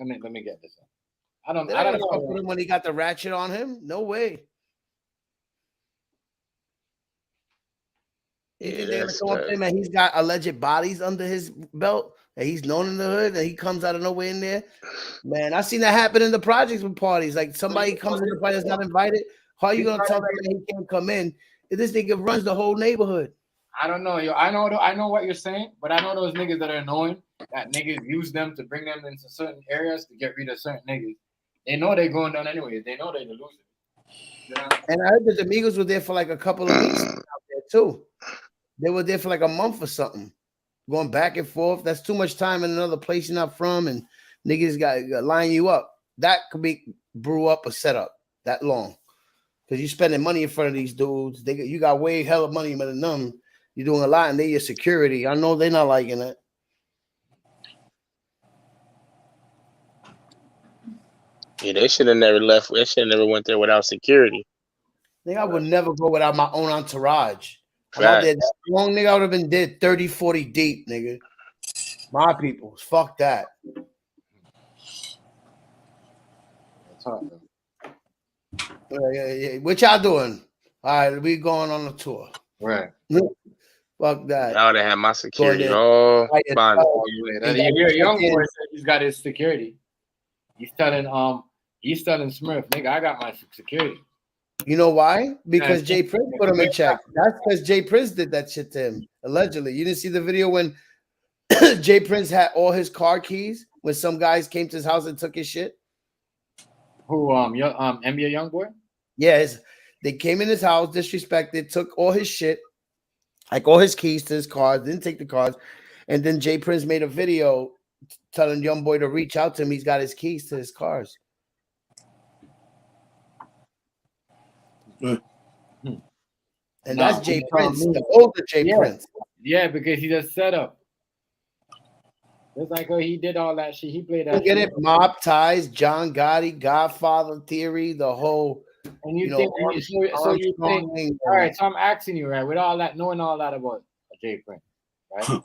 Let me get this. I don't know with him when he got the ratchet on him. No way. They're gonna come up to him and he's got alleged bodies under his belt and he's known in the hood and he comes out of nowhere in there. Man, I've seen that happen in the projects with parties. Like somebody comes in the party that's not invited. How are you gonna tell them he can't come in if this nigga runs the whole neighborhood? I don't know, yo. I know what you're saying, but I know those niggas that are annoying. That niggas use them to bring them into certain areas to get rid of certain niggas. They know they're going down anyways. They know they're the loser. You know? And I heard that the Migos were there for like a couple of weeks out there too. They were there for like a month or something, going back and forth. That's too much time in another place you're not from, and niggas got line you up. That could be brew up or set up that long, because you're spending money in front of these dudes. You got way hella money than them. You're doing a lot, and they your security. I know they're not liking it. Yeah, they should have never left. They should have never went there without security. I think I would never go without my own entourage. I'm out there that long, nigga. I would have been dead 30, 40 deep, nigga. My people, fuck that. Yeah. What y'all doing? All right, we going on a tour. Right. Fuck that. I would have had my security all fine. Your young boy said he's got his security. He's telling Smurf, nigga, I got my security. You know why? Because Jay Prince put him in check. That's because Jay Prince did that shit to him, allegedly. You didn't see the video when Jay Prince had all his car keys when some guys came to his house and took his shit? Who, NBA Youngboy? Yes. They came in his house, disrespected, took all his shit, like all his keys to his cars, didn't take the cars. And then Jay Prince made a video telling Youngboy to reach out to him. He's got his keys to his cars. And that's Jay Prince, the older Jay Prince. Yeah, because he just set up. It's like he did all that shit. He played that. You get it? Mob Ties, John Gotti, Godfather Theory, the whole. And you think? So you think? All right. So I'm asking you, right? With all that, knowing all that about Jay Prince, right?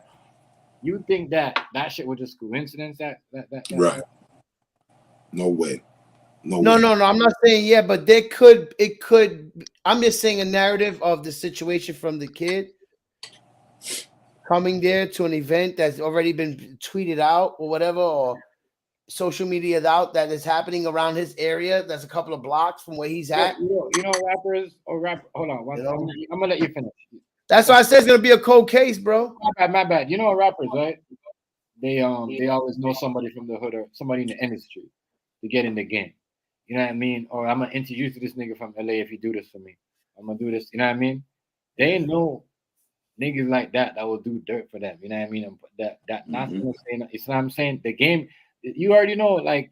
You think that shit was just coincidence? That right? No way. No. I'm not saying but it could. I'm just saying a narrative of the situation from the kid coming there to an event that's already been tweeted out or whatever, or social media out that is happening around his area. That's a couple of blocks from where he's at. You know rappers or rap. Hold on, I'm gonna let you finish. That's why I said it's gonna be a cold case, bro. My bad. You know rappers, right? They always know somebody from the hood or somebody in the industry to get in the game. You know what I mean? Or I'm gonna introduce you to this nigga from LA if you do this for me. I'm gonna do this. You know what I mean? They know niggas like that will do dirt for them. You know what I mean? And that not saying. It's what I'm saying. The game. You already know, like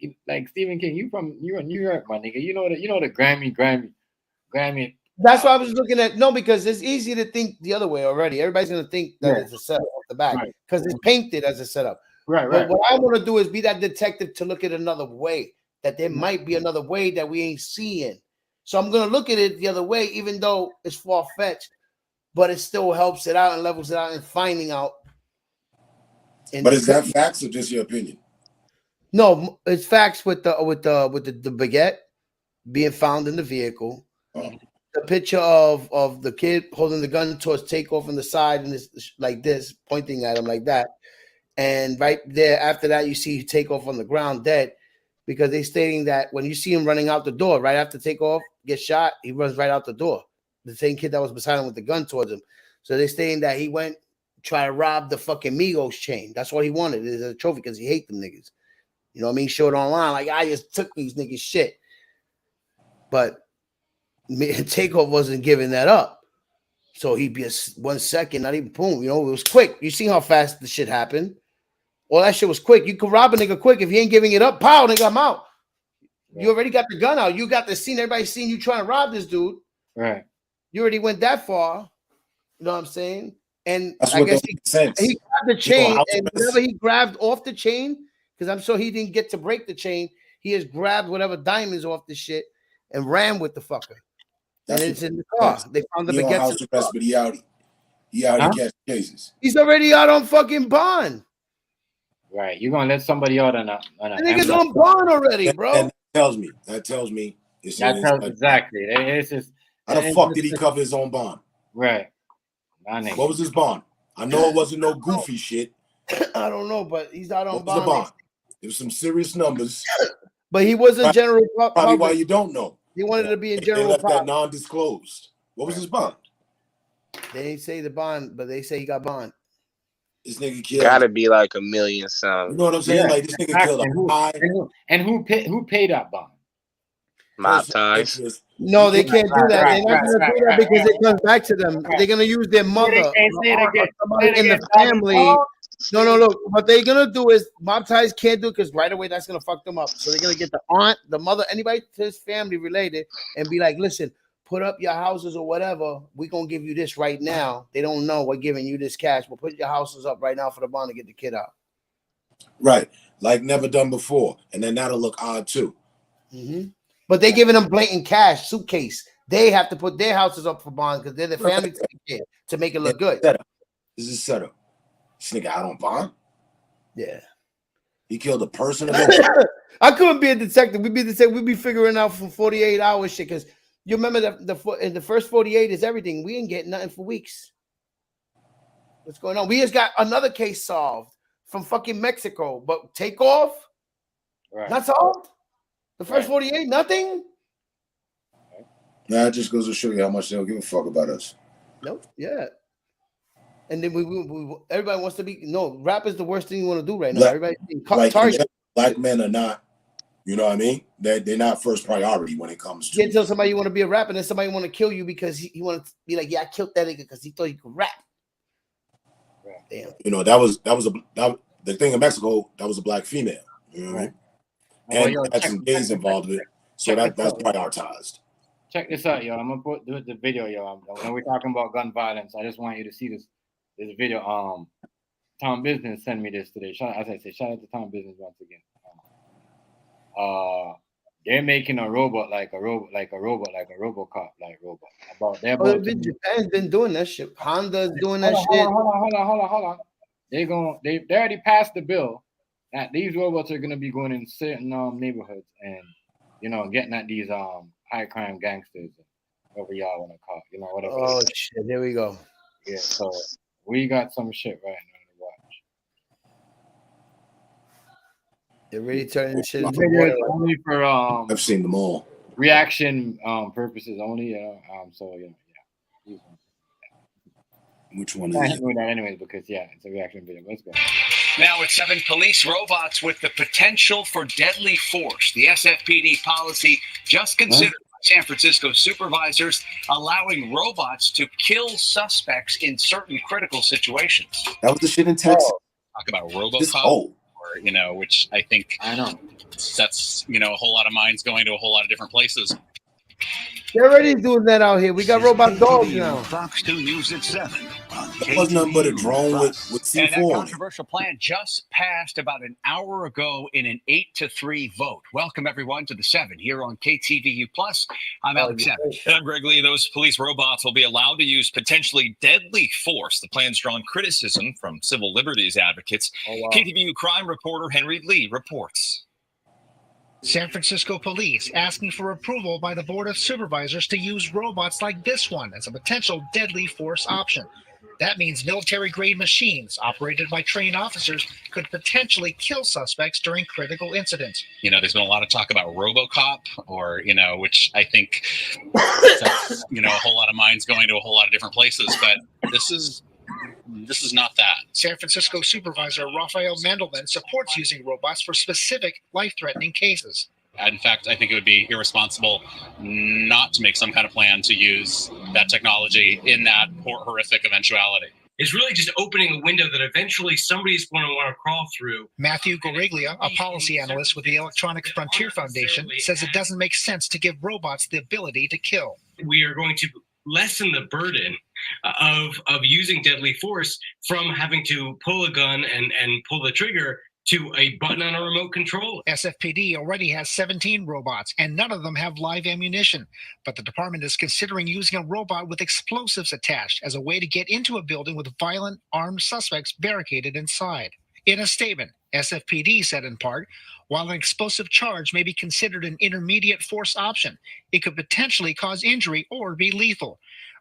Stephen King. You're in New York, my nigga. You know the Grammy. That's why I was looking at. No, because it's easy to think the other way already. Everybady's gonna think that it's a setup off the back because it's painted as a setup. Right. But what I want to do is be that detective to look at another way. That there might be another way that we ain't seeing. So I'm gonna look at it the other way, even though it's far-fetched, but it still helps it out and levels it out and finding out. But is that facts or just your opinion? No, it's facts with the baguette being found in the vehicle. Oh. The picture of the kid holding the gun towards Takeoff on the side and this like this, pointing at him like that. And right there after that, you see Takeoff on the ground dead, because they're stating that when you see him running out the door right after Takeoff gets shot, he runs right out the door. The same kid that was beside him with the gun towards him. So they're stating that he went try to rob the fucking Migos chain. That's what he wanted is a trophy because he hate them niggas. You know what I mean? Showed online like I just took these niggas shit, but Takeoff wasn't giving that up. So he'd be 1 second, not even boom. You know, it was quick. You see how fast the shit happened. All that shit was quick. You could rob a nigga quick if he ain't giving it up. Pow, nigga, I'm out. You already got the gun out. You got the scene. Everybody's seen you trying to rob this dude. Right. You already went that far. You know what I'm saying? And That's I guess he grabbed the chain, and whatever he grabbed off the chain, because I'm sure he didn't get to break the chain. He has grabbed whatever diamonds off the shit and ran with the fucker. And it's in the car. They found the baguettes in the car. But he out to catch cases. He's already out on fucking bond. Right. You're gonna let somebody out on a the nigga's on bond already, bro. And that tells me exactly. It's just how the fuck did he cover his own bond? Right. What was his bond? I know it wasn't no goofy shit. I don't know, but he's out on bond. What was the bond? It was some serious numbers. But he wasn't general public. Probably why you don't know. He wanted to be in general left public. that non-disclosed. What was his bond? They didn't say the bond, but they say he got bond. This nigga killed. Gotta be like $1 million something. You know what I'm saying? Yeah, like this nigga killed who paid that bond? Mob ties. No, they can't do that. They're not going to do that because it comes back to them. They're going to use their mother or somebody in the family. No, look. What they're going to do is mob ties can't do it because right away that's going to fuck them up. So they're going to get the aunt, the mother, anybody to his family related and be like, listen, put up your houses or whatever. We're going to give you this right now. They don't know we're giving you this cash. But put your houses up right now for the bond to get the kid out. Right. Like never done before. And then that'll look odd too. Mm-hmm. But they giving them blatant cash, suitcase. They have to put their houses up for bond because they're the family to make it look good. Setup. This is setup. This nigga out on bond? Yeah. He killed a person. I couldn't be a detective. We'd be figuring out for 48 hours shit because you remember the first 48 is everything. We ain't getting nothing for weeks. What's going on? We just got another case solved from fucking Mexico, but Takeoff? Right. Not solved? The first 48, nothing? Nah, it just goes to show you how much they don't give a fuck about us. Nope. Yeah. And then we everybody wants to be rap is the worst thing you want to do right now. Everybody black men are not, you know what I mean? They're not first priority when it comes to. You can't tell somebody you want to be a rapper and then somebody want to kill you because he want to be like, yeah, I killed that nigga because he thought he could rap. Damn. You know, that was the thing in Mexico, that was a black female. You know what I mean? And had some gays involved with it. So that's prioritized. Check this out, yo. I'm gonna put the video, yo. When we're talking about gun violence, I just want you to see this video. Tom Business sent me this today. Shout out to Tom Business once again. They're making a robot like a RoboCop robot. Japan's been doing that shit. Honda's doing that shit. Hold on. They already passed the bill that these robots are gonna be going in certain neighborhoods and getting at these high crime gangsters, whatever y'all want to call it, whatever. Oh shit, there we go. Yeah, so we got some shit right now to watch. They're really turning shit into only for I've seen them all. Reaction purposes only. Which one is it? Doing that anyways because it's a reaction video. Let's go. Now at 7, police robots with the potential for deadly force. The SFPD policy just considered by San Francisco supervisors allowing robots to kill suspects in certain critical situations. That was the shit in Texas. Talk about RoboCop, which I think sets a whole lot of minds going to a whole lot of different places. They're already doing that out here. We got robot dogs now. Fox 2 News at 7. That was nothing but a drone with C4 and that on it. controversial plan just passed about an hour ago in an 8-3 vote. Welcome, everyone, to the 7 here on KTVU Plus. I'm Alex Savage. And I'm Greg Lee. Those police robots will be allowed to use potentially deadly force. The plan's drawn criticism from civil liberties advocates. KTVU crime reporter Henry Lee reports. San Francisco police asking for approval by the Board of Supervisors to use robots like this one as a potential deadly force option. That means military-grade machines operated by trained officers could potentially kill suspects during critical incidents. You know, there's been a lot of talk about RoboCop, or, you know, which I think, you know, a whole lot of minds going to a whole lot of different places, but this is not that. San Francisco Supervisor Rafael Mandelman supports using robots for specific life-threatening cases. In fact, I think it would be irresponsible not to make some kind of plan to use that technology in that horrific eventuality. It's really just opening a window that eventually somebody's going to want to crawl through. Matthew Goriglia, a policy analyst with the Electronic Frontier Foundation, says it doesn't make sense to give robots the ability to kill. We are going to lessen the burden of using deadly force from having to pull a gun and pull the trigger to a button on a remote control. SFPD already has 17 robots, and none of them have live ammunition. But the department is considering using a robot with explosives attached as a way to get into a building with violent, armed suspects barricaded inside. In a statement, SFPD said in part, while an explosive charge may be considered an intermediate force option, it could potentially cause injury or be lethal.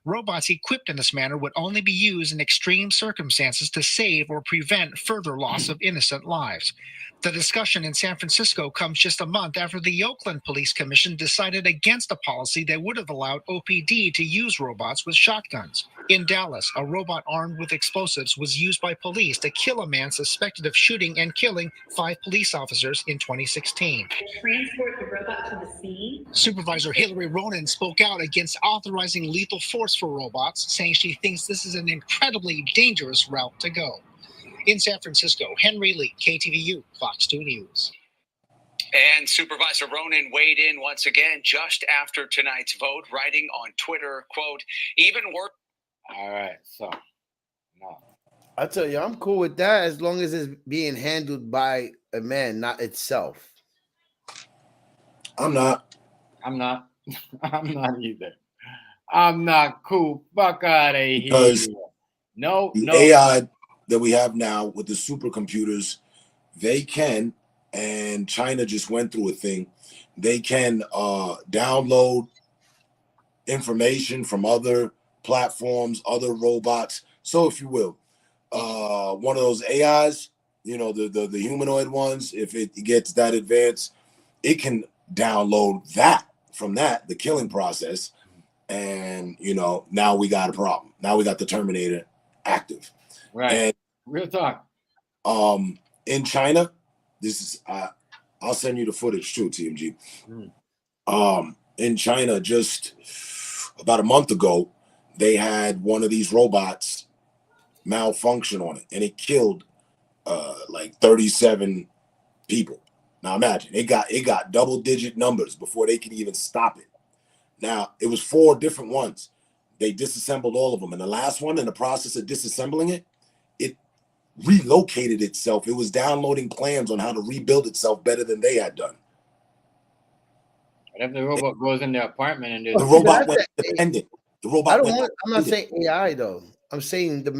Robots equipped in this manner would only be used in extreme circumstances to save or prevent further loss of innocent lives. The discussion in San Francisco comes just a month after the Oakland Police Commission decided against a policy that would have allowed OPD to use robots with shotguns. In Dallas, a robot armed with explosives was used by police to kill a man suspected of shooting and killing 5 police officers in 2016. Transport the robot to the scene. Supervisor Hillary Ronan spoke out against authorizing lethal force for robots, saying she thinks this is an incredibly dangerous route to go. In San Francisco, Henry Lee, KTVU, Fox 2 News. And Supervisor Ronan weighed in once again just after tonight's vote, writing on Twitter, quote, even worse. All right, so, no. I tell you, I'm cool with that as long as it's being handled by a man, not itself. I'm not. I'm not either. I'm not cool. Fuck out of here. Because no. AI that we have now with the supercomputers, they can, and China just went through a thing, they can download information from other platforms, other robots. So if you will, one of those AIs, you know, the humanoid ones, if it gets that advanced, it can download that from that, the killing process. And, you know, now we got a problem. Now we got the Terminator active. Right. And real talk. In China, this is I'll send you the footage too, TMG. In China, just about a month ago, they had one of these robots malfunction on it, and it killed like 37 people. Now imagine it got double-digit numbers before they could even stop it. Now it was 4 different ones. They disassembled all of them, and the last one, in the process of disassembling it, it relocated itself. It was downloading plans on how to rebuild itself better than they had done. What if the robot goes in their apartment and the robot went independent? The robot. I'm not saying AI though. I'm saying the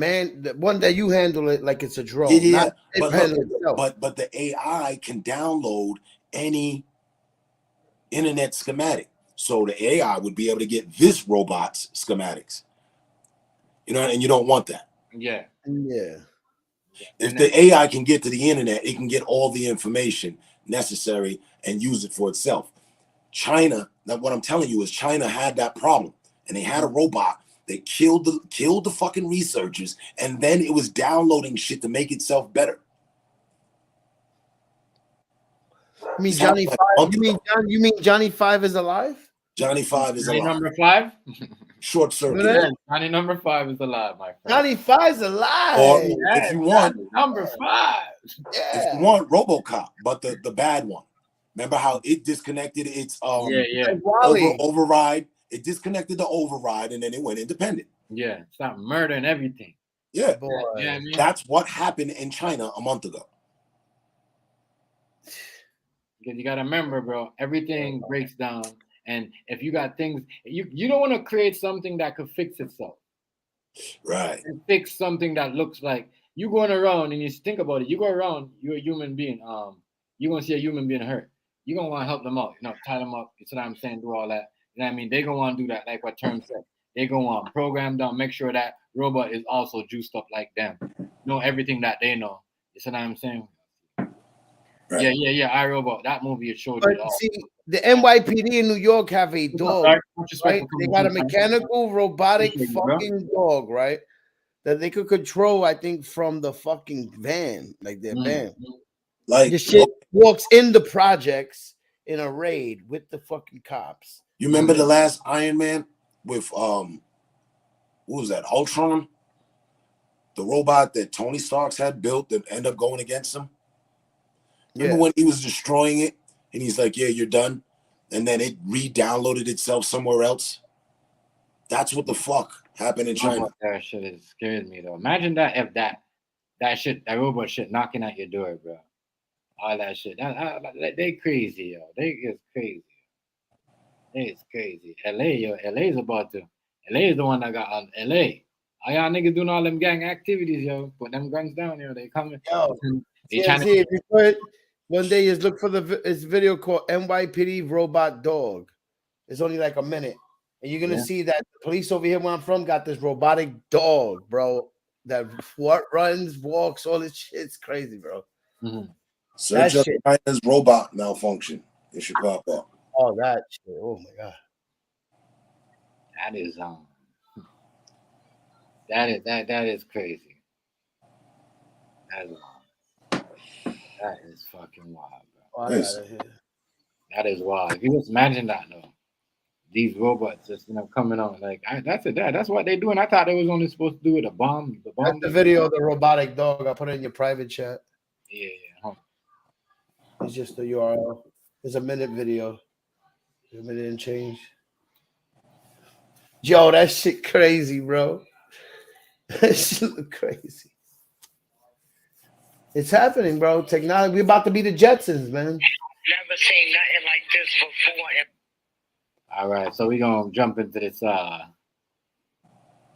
one that you handle it like it's a drone. Yeah. But the AI can download any internet schematic. So the AI would be able to get this robot's schematics. You know, and you don't want that. Yeah. If the AI can get to the internet, it can get all the information necessary and use it for itself. China, what I'm telling you is China had that problem, and they had a robot that killed the fucking researchers, and then it was downloading shit to make itself better. You mean Johnny 5? You mean Johnny 5 is alive? Johnny 5 is alive. Number 5? Short circuit. Yeah, Johnny number 5 is alive, my friend. Johnny 5's alive. Or if you want number 5. If you want RoboCop, but the bad one. Remember how it disconnected its override It disconnected the override, and then it went independent. Yeah, stop murdering everything. Yeah, yeah. I mean, that's what happened in China a month ago. Because you gotta remember, bro, everything breaks down, and if you got things, you don't want to create something that could fix itself. Right. And fix something that looks like you going around and you think about it. You go around, you're a human being. You're gonna see a human being hurt. You're gonna want to help them out. Tie them up. You see what I'm saying? Do all that. You know what I mean? They're gonna want to do that, like what Term said. They're gonna want to program them, make sure that robot is also juiced up like them. Know everything that they know. You see what I'm saying? Right. Yeah. iRobot. That movie it showed But it all. see, the NYPD in New York have a dog, right? They got a mechanical robotic fucking dog, right? That they could control, I think, from the fucking van, like their van. Like this shit walks in the projects in a raid with the fucking cops. You remember the last Iron Man with what was that? Ultron, the robot that Tony Stark's had built that ended up going against him. Remember when he was destroying it and he's like, "Yeah, you're done," and then it re-downloaded itself somewhere else. That's what the fuck happened in China. That shit has scared me though. Imagine that if that robot shit knocking at your door, bro. All that shit. They crazy, yo. They is crazy. It's crazy. LA, yo. LA is about to. LA is the one that got on LA. All y'all niggas doing all them gang activities, yo. Put them guns down, yo. They coming. Yo, they trying if you put one day, just look for this video called NYPD Robot Dog. It's only like a minute. And you're gonna see that the police over here where I'm from got this robotic dog, bro. That runs, walks, all this shit. It's crazy, bro. Search up China's robot malfunction. It should pop up. Oh, that shit. Oh my god. That is that is crazy. That is fucking wild, bro. That is wild. If you just imagine that though. These robots just coming on like that's what they're doing. I thought they was only supposed to do with a bomb. That's the video of the robotic dog. I put it in your private chat. Yeah. It's just the URL. It's a minute video. A minute and change. Yo, that shit crazy, bro. That shit look crazy. It's happening, bro. Technology. We're about to be the Jetsons, man. Never seen nothing like this before. All right, so we're gonna jump into this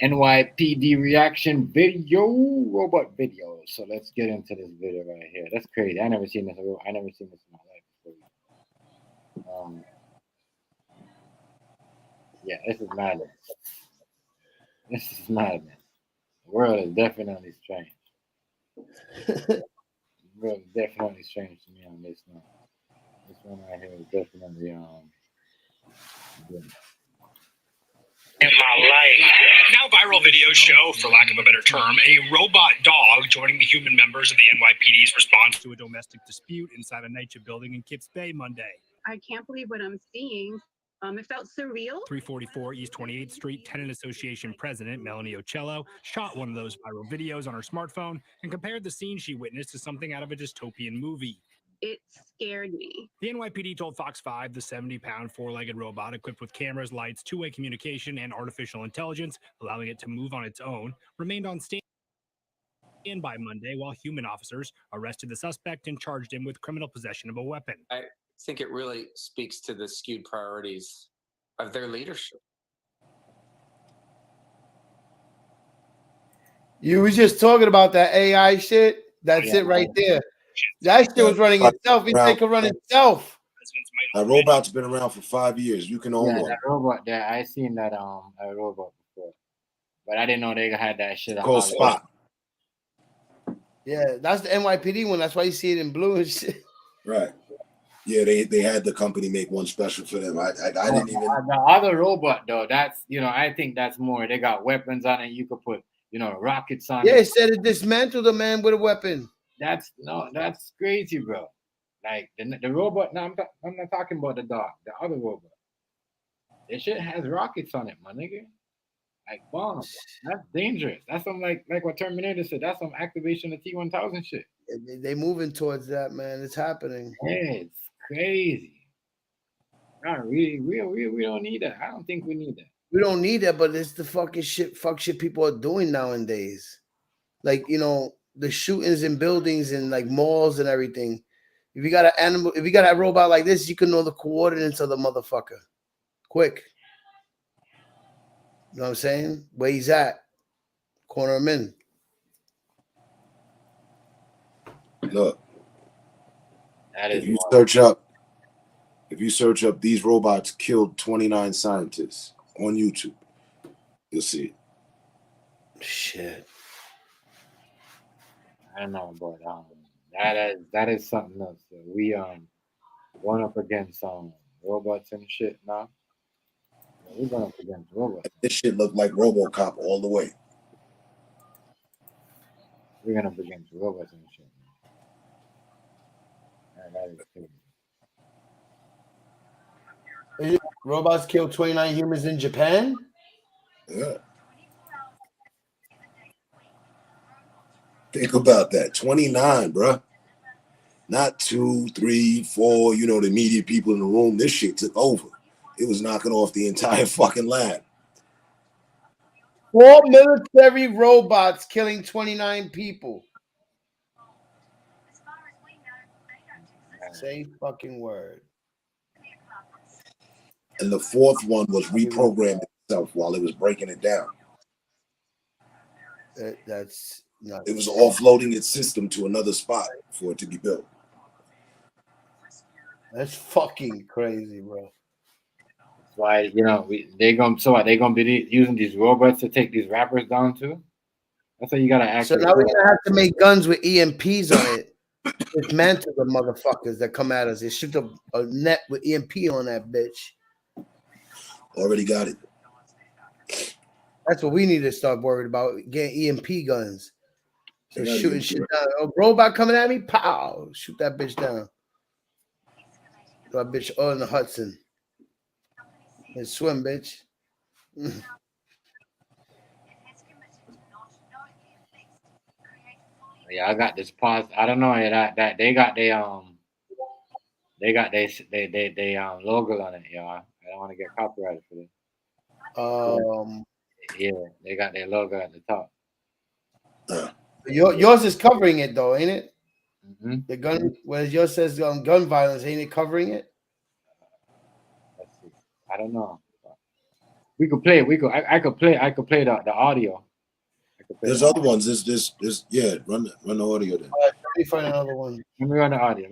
NYPD reaction video, robot video. So let's get into this video right here. That's crazy. I never seen this in my life before. Yeah, this is madness. This is madness. The world is definitely strange. The world is definitely strange to me on this one. This one right here is definitely good. In my life. Now viral videos show, for lack of a better term, a robot dog joining the human members of the NYPD's response to a domestic dispute inside a NYCHA building in Kips Bay Monday. I can't believe what I'm seeing. It felt surreal. 344 East 28th Street Tenant Association President Melanie Ocello shot one of those viral videos on her smartphone and compared the scene she witnessed to something out of a dystopian movie. It scared me. The NYPD told Fox 5 the 70-pound four-legged robot equipped with cameras, lights, two-way communication, and artificial intelligence, allowing it to move on its own, remained on standby Monday while human officers arrested the suspect and charged him with criminal possession of a weapon. I think it really speaks to the skewed priorities of their leadership. You was just talking about that AI shit. That's it right there. That shit was running itself. It could run itself. A robot's been around for 5 years. You can own one. That robot there, I seen that a robot before, but I didn't know they had that shit. Called Spot. Yeah, that's the NYPD one. That's why you see it in blue and shit. Right. Yeah, they had the company make one special for them. I didn't even. The other robot though, that's I think that's more. They got weapons on it. You could put rockets on it. Yeah, it said it dismantled a man with a weapon. That's crazy, bro. Like the robot. No, I'm not talking about the dog. The other robot. This shit has rockets on it, my nigga. Like bombs. That's dangerous. That's some like what Terminator said. That's some activation of T-1000 shit. They moving towards that, man. It's happening. Yeah, it's crazy. We don't need that. I don't think we need that. We don't need that, but it's the fucking fuck shit people are doing nowadays. Like, you know, the shootings in buildings and like malls and everything. If you got a robot like this, you can know the coordinates of the motherfucker quick. You know what I'm saying? Where he's at. Corner him in. Look, that is if you search up these robots killed 29 scientists on YouTube, you'll see it. Shit. I don't know, but that is something else. We going up against robots and shit now. We're going up against robots. This shit looked like RoboCop all the way. We're going up against robots and shit. That is crazy. Robots killed 29 humans in Japan? Yeah. Think about that. 29, bruh. Not 2, 3, 4, you know, the media people in the room. This shit took over. It was knocking off the entire fucking lab. 4 military robots killing 29 people. Say fucking word. And the fourth one was reprogramming itself while it was breaking it down. That's nuts. It was offloading its system to another spot for it to be built. That's fucking crazy, bro. That's why, you know, they gonna be using these robots to take these rappers down too. That's why you gotta act. So now we're gonna have to make guns with EMPs on it. Dismantle the motherfuckers that come at us. They shoot a net with EMP on that bitch. Already got it. That's what we need to start worried about, getting EMP guns. So shooting EMP. shit down. A robot coming at me, pow! Shoot that bitch down. That bitch all in the Hudson. And swim, bitch. Yeah, I got this pause. I don't know that they got their logo on it, y'all. I don't want to get copyrighted for this. Yeah, they got their logo at the top. Yours is covering it though, ain't it? Mm-hmm. The gun, where yours says gun violence, ain't it covering it? Let's see. I don't know. We could play. I could play the audio. There's other ones. This yeah. Run the audio then. Let me find another one. Let me run the audio.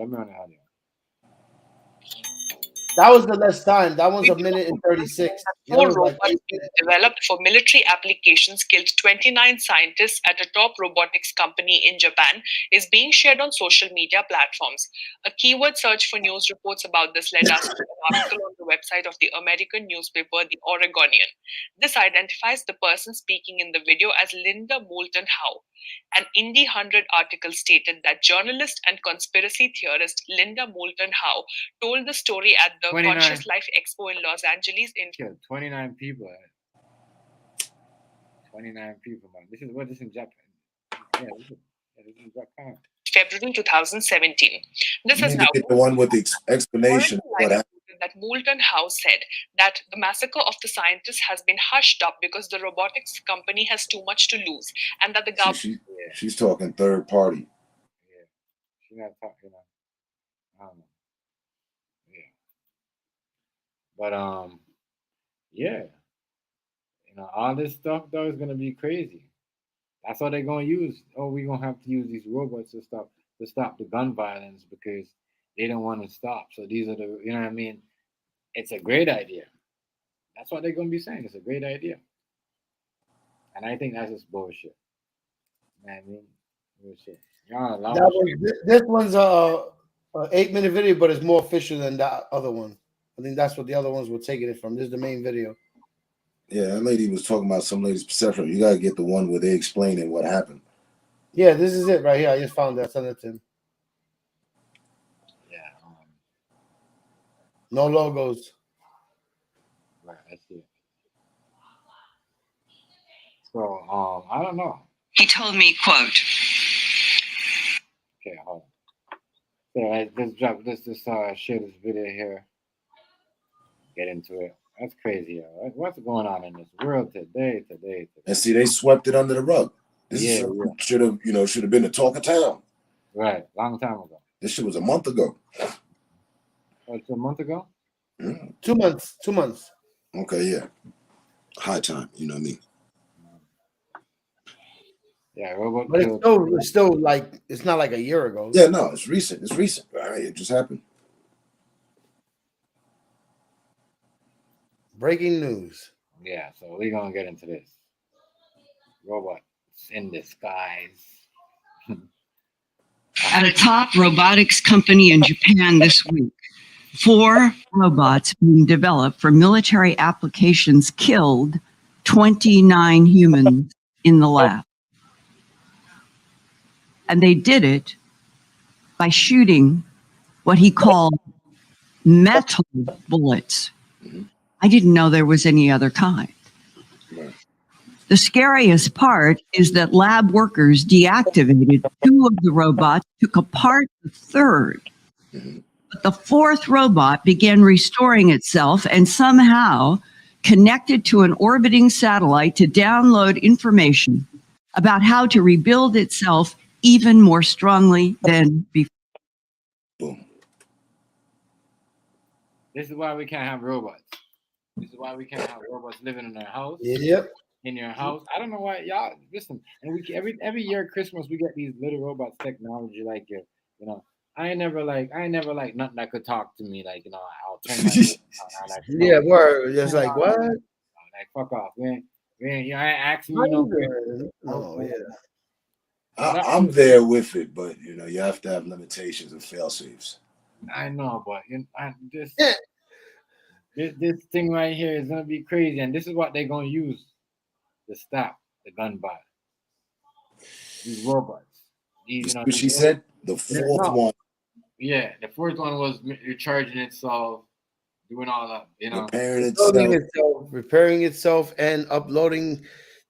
That was the less time. That one's 1 minute and 36. Four robots developed for military applications killed 29 scientists at a top robotics company in Japan is being shared on social media platforms. A keyword search for news reports about this led us to an article on the website of the American newspaper, The Oregonian. This identifies the person speaking in the video as Linda Moulton Howe. An Indie 100 article stated that journalist and conspiracy theorist Linda Moulton Howe told the story at the 29. Conscious Life Expo in Los Angeles in 29 people. 29 people, man. This is in Japan. Yeah, this is in Japan. February 2017. This You is need how to get the one with the explanation of what happened. that Moulton House said that the massacre of the scientists has been hushed up because the robotics company has too much to lose, and that the government. She's talking third party. Yeah, she's not talking. I don't know. Yeah, but yeah, all this stuff though is gonna be crazy. That's what they're gonna use. Oh, we're gonna have to use these robots to stop the gun violence because they don't want to stop. So these are the, you know what I mean? It's a great idea. That's what they're gonna be saying. It's a great idea, and I think that's just bullshit. You know what I mean? Bullshit. This one's a 8-minute video, but it's more official than that other one. I think that's what the other ones were taking it from. This is the main video. Yeah, that lady was talking about some lady's perception. You gotta get the one where they explaining what happened. Yeah, this is it right here. I just found that. Send it to him. Yeah. No logos. Right, that's it. So I don't know. He told me, quote. Okay, hold on. So let's share this video here. get into it. That's crazy, yo. What's going on in this world today? And see, they swept it under the rug. This Yeah, should have been the talk of town. Right, long time ago. This shit was a month ago. Oh, it's a month ago? 2 months. 2 months. Okay, yeah. High time, you know what I mean? Yeah, robot. But it's still like it's not like a year ago. Yeah, no, it's recent. It's recent. All right, it just happened. Breaking news. Yeah, so we're gonna get into this. Robots in disguise. At a top robotics company in Japan this week, 4 robots being developed for military applications killed 29 humans in the lab. And they did it by shooting what he called metal bullets. I didn't know there was any other kind. The scariest part is that lab workers deactivated 2 of the robots, took apart the 3rd. But the 4th robot began restoring itself and somehow connected to an orbiting satellite to download information about how to rebuild itself even more strongly than before. This is why we can't have robots. This is why we can't have robots living in our house. Yep. In your house. I don't know why y'all listen. And we every year Christmas we get these little robots technology like you know. I ain't never like nothing that could talk to me like I'll turn my like, yeah, word. Just like what? Like fuck off, man. Man, you ain't asking me no. No, yeah. I'm there with it, but you have to have limitations and fail safes. I know, but this thing right here is gonna be crazy, and this is what they're gonna use to stop the gun violence. These robots. These, what she said. The 4th one. Yeah, the 4th one was recharging itself, doing all that, repairing itself, and uploading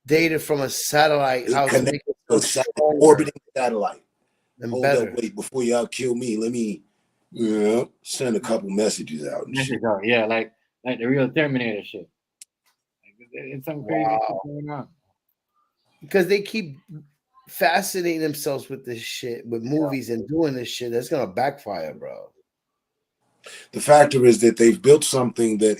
data from a satellite. How to make it orbiting satellite. And hold better. up, wait, before y'all kill me, let me send a couple messages out. And shit. Yeah, like the real Terminator shit. It's some crazy shit going on. Because they keep fascinating themselves with this shit, with movies and doing this shit. That's gonna backfire, bro. The factor is that they've built something that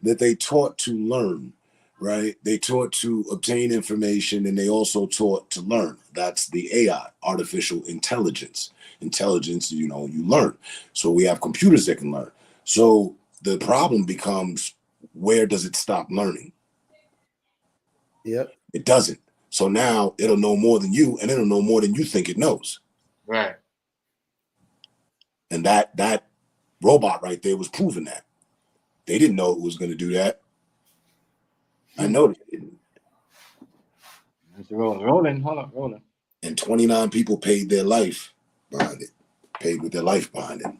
they taught to learn, right? They taught to obtain information, and they also taught to learn. That's the AI, artificial intelligence. Intelligence, you learn. So we have computers that can learn. So the problem becomes, where does it stop learning? Yep. It doesn't. So now it'll know more than you, and it'll know more than you think it knows. Right. And that robot right there was proving that. They didn't know it was going to do that. I know they didn't. It's rolling. Hold on, rolling. And 29 people paid their life behind it. Paid with their life behind it.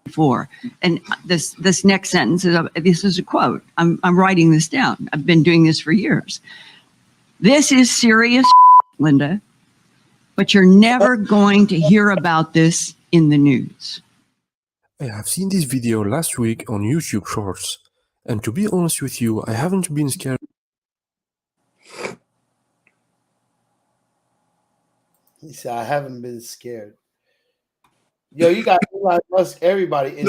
Before. And this next sentence is a quote. I'm writing this down. I've been doing this for years. This is serious, Linda, but you're never going to hear about this in the news. I have seen this video last week on YouTube Shorts, and to be honest with you, I haven't been scared. He said, I haven't been scared. Yo, you got Elon Musk, everybody in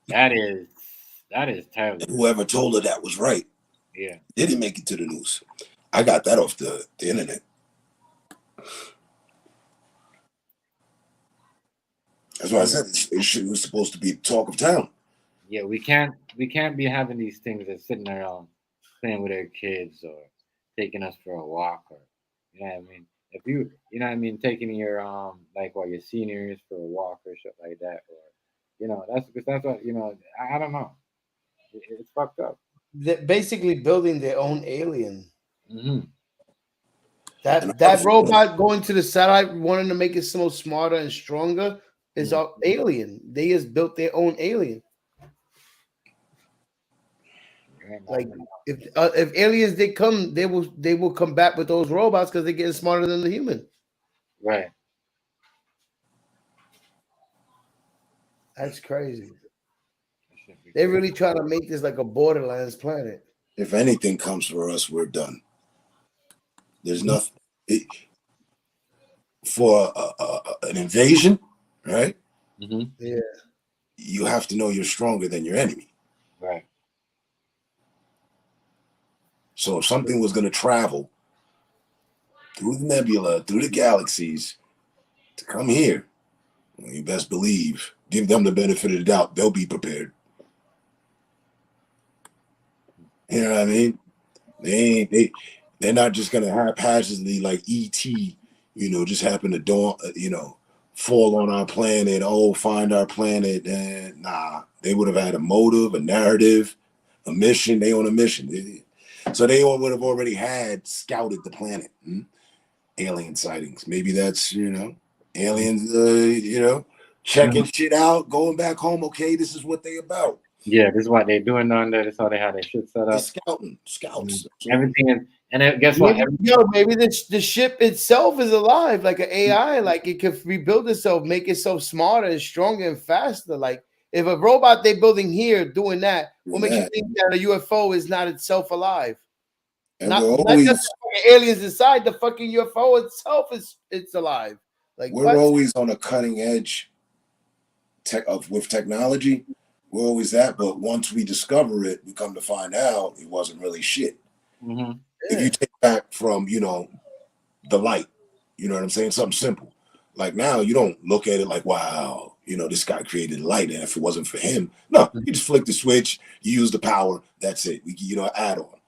That is terrible. And whoever told her that was right. Yeah. Didn't make it to the news. I got that off the internet. That's why I said it was supposed to be talk of town. Yeah, we can't be having these things that's sitting around playing with our kids or taking us for a walk, or you know what I mean. If you know what I mean, taking your your seniors for a walk or shit like that, or that's what I don't know. It's fucked up. They're basically building their own alien. Mm-hmm. That robot going to the satellite, wanting to make it so smarter and stronger, is an alien. They just built their own alien. Like if aliens did come, they will combat with those robots because they're getting smarter than the human. Right. That's crazy. They really try to make this like a Borderlands planet. If anything comes for us, we're done. There's nothing for an invasion, right? Yeah. You have to know you're stronger than your enemy. Right. So if something was going to travel through the nebula, through the galaxies, to come here, well, you best believe, give them the benefit of the doubt, they'll be prepared. You know what I mean? They're not just going to haphazardly like E.T., just happen to fall on our planet, find our planet. And nah, they would have had a motive, a narrative, a mission. They on a mission. So they would have already had scouted the planet. Alien sightings. Maybe that's, aliens, checking shit out, going back home. Okay, this is what they about. Yeah, this is what they're doing down there. That's how they had their shit set up. They're scouts. Everything is, and guess what? Maybe the ship itself is alive, like an AI. Like it could rebuild itself, make itself smarter and stronger and faster. Like if a robot they're building here doing that, what makes you think that a UFO is not itself alive? And not always, just the aliens inside, the fucking UFO itself it's alive. Like we're always on a cutting edge with technology. We're always that, but once we discover it, we come to find out it wasn't really shit. If you take back from, the light, you know what I'm saying? Something simple. Like now, you don't look at it like, wow, this guy created light, and if it wasn't for him, no, you just flick the switch, you use the power, that's it. Add on.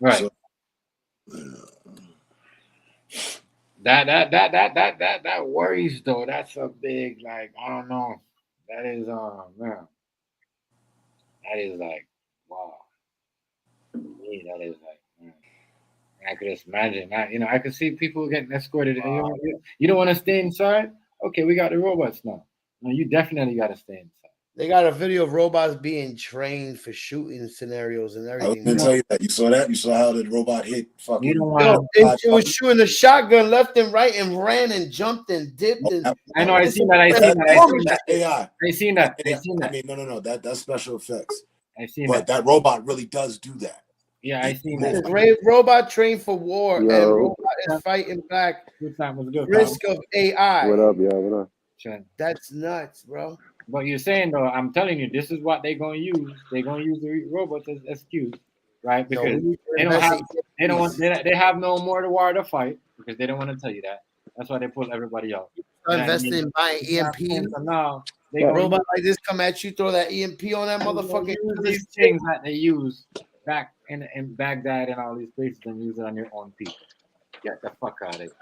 Right. So, that worries though. That's a big, like, I don't know. That is man. That is like, wow. To me, that is like, man. I could just imagine that. I could see people getting escorted. Wow. You don't want to stay inside? Okay, we got the robots now. No, you definitely got to stay inside. They got a video of robots being trained for shooting scenarios and everything. I was going to tell you that. You saw that? You saw how the robot hit fucking... It was shooting a shotgun left and right and ran and jumped and dipped. And I know, I seen that. I seen that. I mean, no. That's special effects. I seen that. But that robot really does do that. Yeah, I seen that. Robot trained for war, and robot is fighting back. Risk of AI. What up, y'all? What up? That's nuts, bro. But you're saying though, I'm telling you, this is what they're gonna use. They're gonna use the robots as excuse, right? Because they have no more to war to fight because they don't want to tell you that. That's why they pull everybody out. Investing in buying EMP. Now robot like this come at you, throw that EMP on that motherfucker. These things that they use back in Baghdad and all these places and use it on your own people. Get the fuck out of it.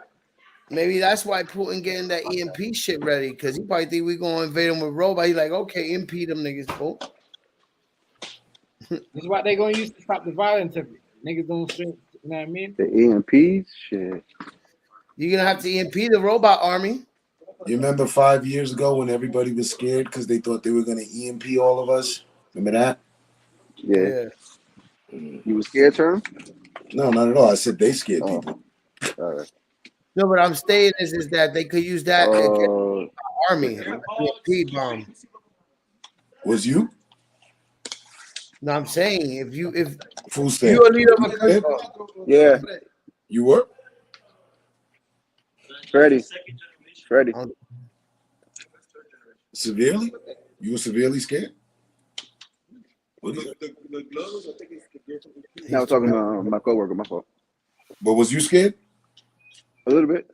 Maybe that's why Putin getting that EMP shit ready, because he probably think we're going to invade him with robots. He's like, okay, EMP them niggas, bro. This is what they're going to use to stop the violence. If niggas don't straight, you know what I mean? The EMPs? Shit. You're going to have to EMP the robot army. You remember 5 years ago when everybody was scared because they thought they were going to EMP all of us? Remember that? Yeah. You were scared, Term? No, not at all. I said they scared people. All right. No, but I'm saying is that they could use that army, EMP bomb. Was you? No, I'm saying if you a leader of a country. Yeah. You were? Freddie. Severely? You were severely scared? What is it? I was talking to my coworker, my fault. But was you scared? A little bit.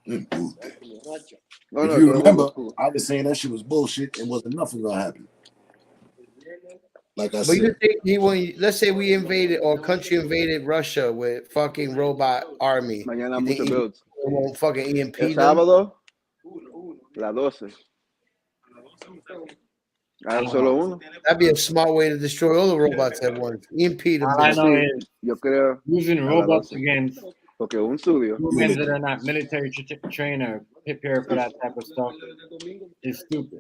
If you remember, I was saying that shit was bullshit and wasn't nothing gonna happen. Like I said. You think let's say we invaded or country invaded Russia with fucking robot army. Mañana mucho builds. Won't fucking EMP El sábado, la 12. That'd be a smart way to destroy all the robots at once. EMP them. All I know is yo creo using robots against humans that are not military trained or prepared for that type of stuff is stupid.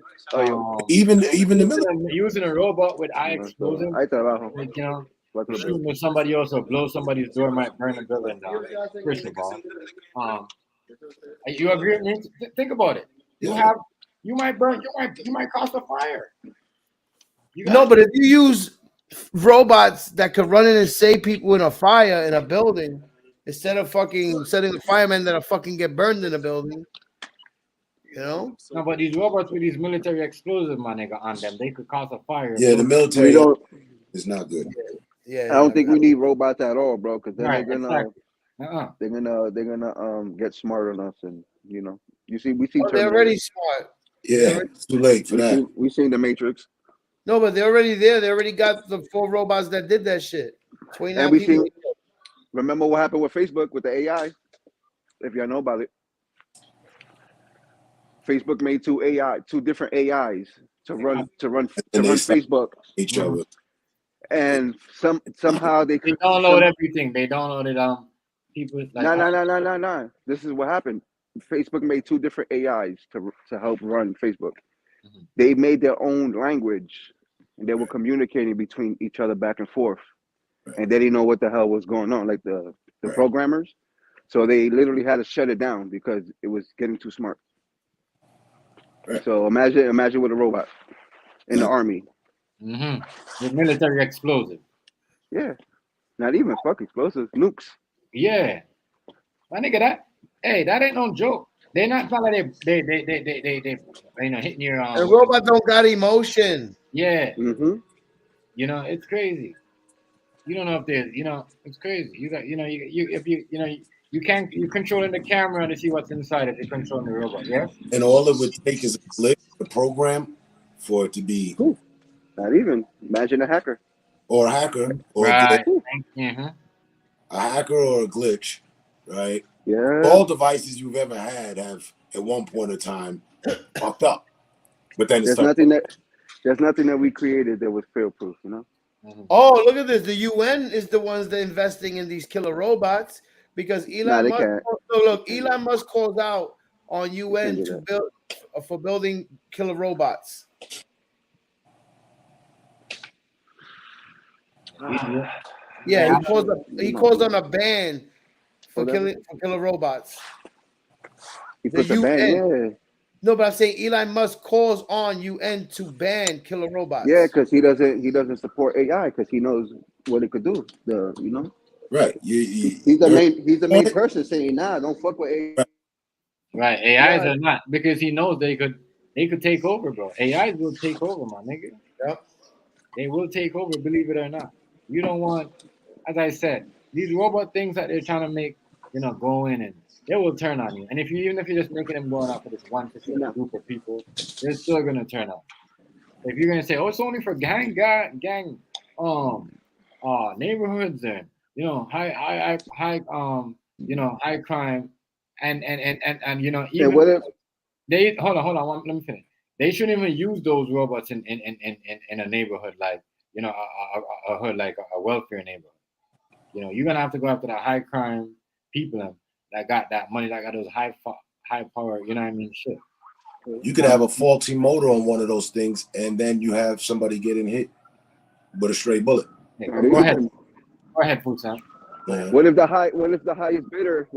even the military using a robot with high explosive, like, you know, shooting with somebody else or blow somebody's door might burn the building down. First of all, you agree with me? Think about it. You might cause a fire. No, but if you use robots that could run in and save people in a fire in a building, instead of fucking setting the firemen that'll fucking get burned in a building, you know? No, but these robots with these military explosives, my nigga, on them, they could cause a fire. Yeah, the military is not good. I don't think we need robots at all, bro, because then Right, they're gonna exactly. they're gonna get smarter than us, and you know, we see they're already smart. Yeah, it's too late for that. We seen the Matrix. No, but they're already there. They already got the 4 robots that did that shit. 29 And we people. seen. Remember what happened with Facebook with the AI? If y'all know about it, Facebook made two different AIs to run Facebook. Each other. And somehow they download everything. They downloaded people like no. This is what happened. Facebook made 2 different AIs to help run Facebook. They made their own language, and they were communicating between each other back and forth, and they didn't know what the hell was going on, like the programmers. So they literally had to shut it down because it was getting too smart. So imagine with a robot in the army. With military explosive. Yeah, not even fucking explosives, nukes. Yeah, my nigga, that ain't no joke. They're not like they you know, hitting your The robot don't got emotion. Yeah. You know, it's crazy. You don't know if there's, you know, it's crazy. You got, you know, you're controlling the camera to see what's inside if you're controlling the robot. Yeah. And all it would take is a glitch, the program, for it to be. Not even. Imagine a hacker. Or a hacker, or a glitch. A hacker or a glitch, right? Yeah. All devices you've ever had have, at one point in time, fucked up. But then there's nothing that we created that was fail-proof, you know. Oh, look at this. The UN is the ones that investing in these killer robots because Elon Musk. So look, Elon Musk calls out on UN to build for building killer robots. Yeah, he calls on a ban for killer robots. He puts a ban, yeah. No, but I'm saying Elon Musk calls on UN to ban killer robots. Yeah, because he doesn't support AI because he knows what it could do. You know. Right. He's the main person saying, nah, don't fuck with AI. Right. AIs are not, because he knows they could take over, bro. AIs will take over, my nigga. Yep. They will take over, believe it or not. You don't want, as I said, these robot things that they're trying to make, you know, go in and they will turn on you. And even if you're just making them going out for this one specific group of people, they're still gonna turn on. If you're gonna say, oh, it's only for gang neighborhoods and, you know, high you know, high crime and you know, even they hold on, let me finish. They shouldn't even use those robots in a neighborhood like, you know, a hood like a welfare neighborhood. You know, you're gonna have to go after the high crime people that got that money, that got those high power, you know what I mean, shit. You could have a faulty motor on one of those things, and then you have somebody getting hit with a stray bullet. Yeah, go ahead, Fusan. What if the highest bidder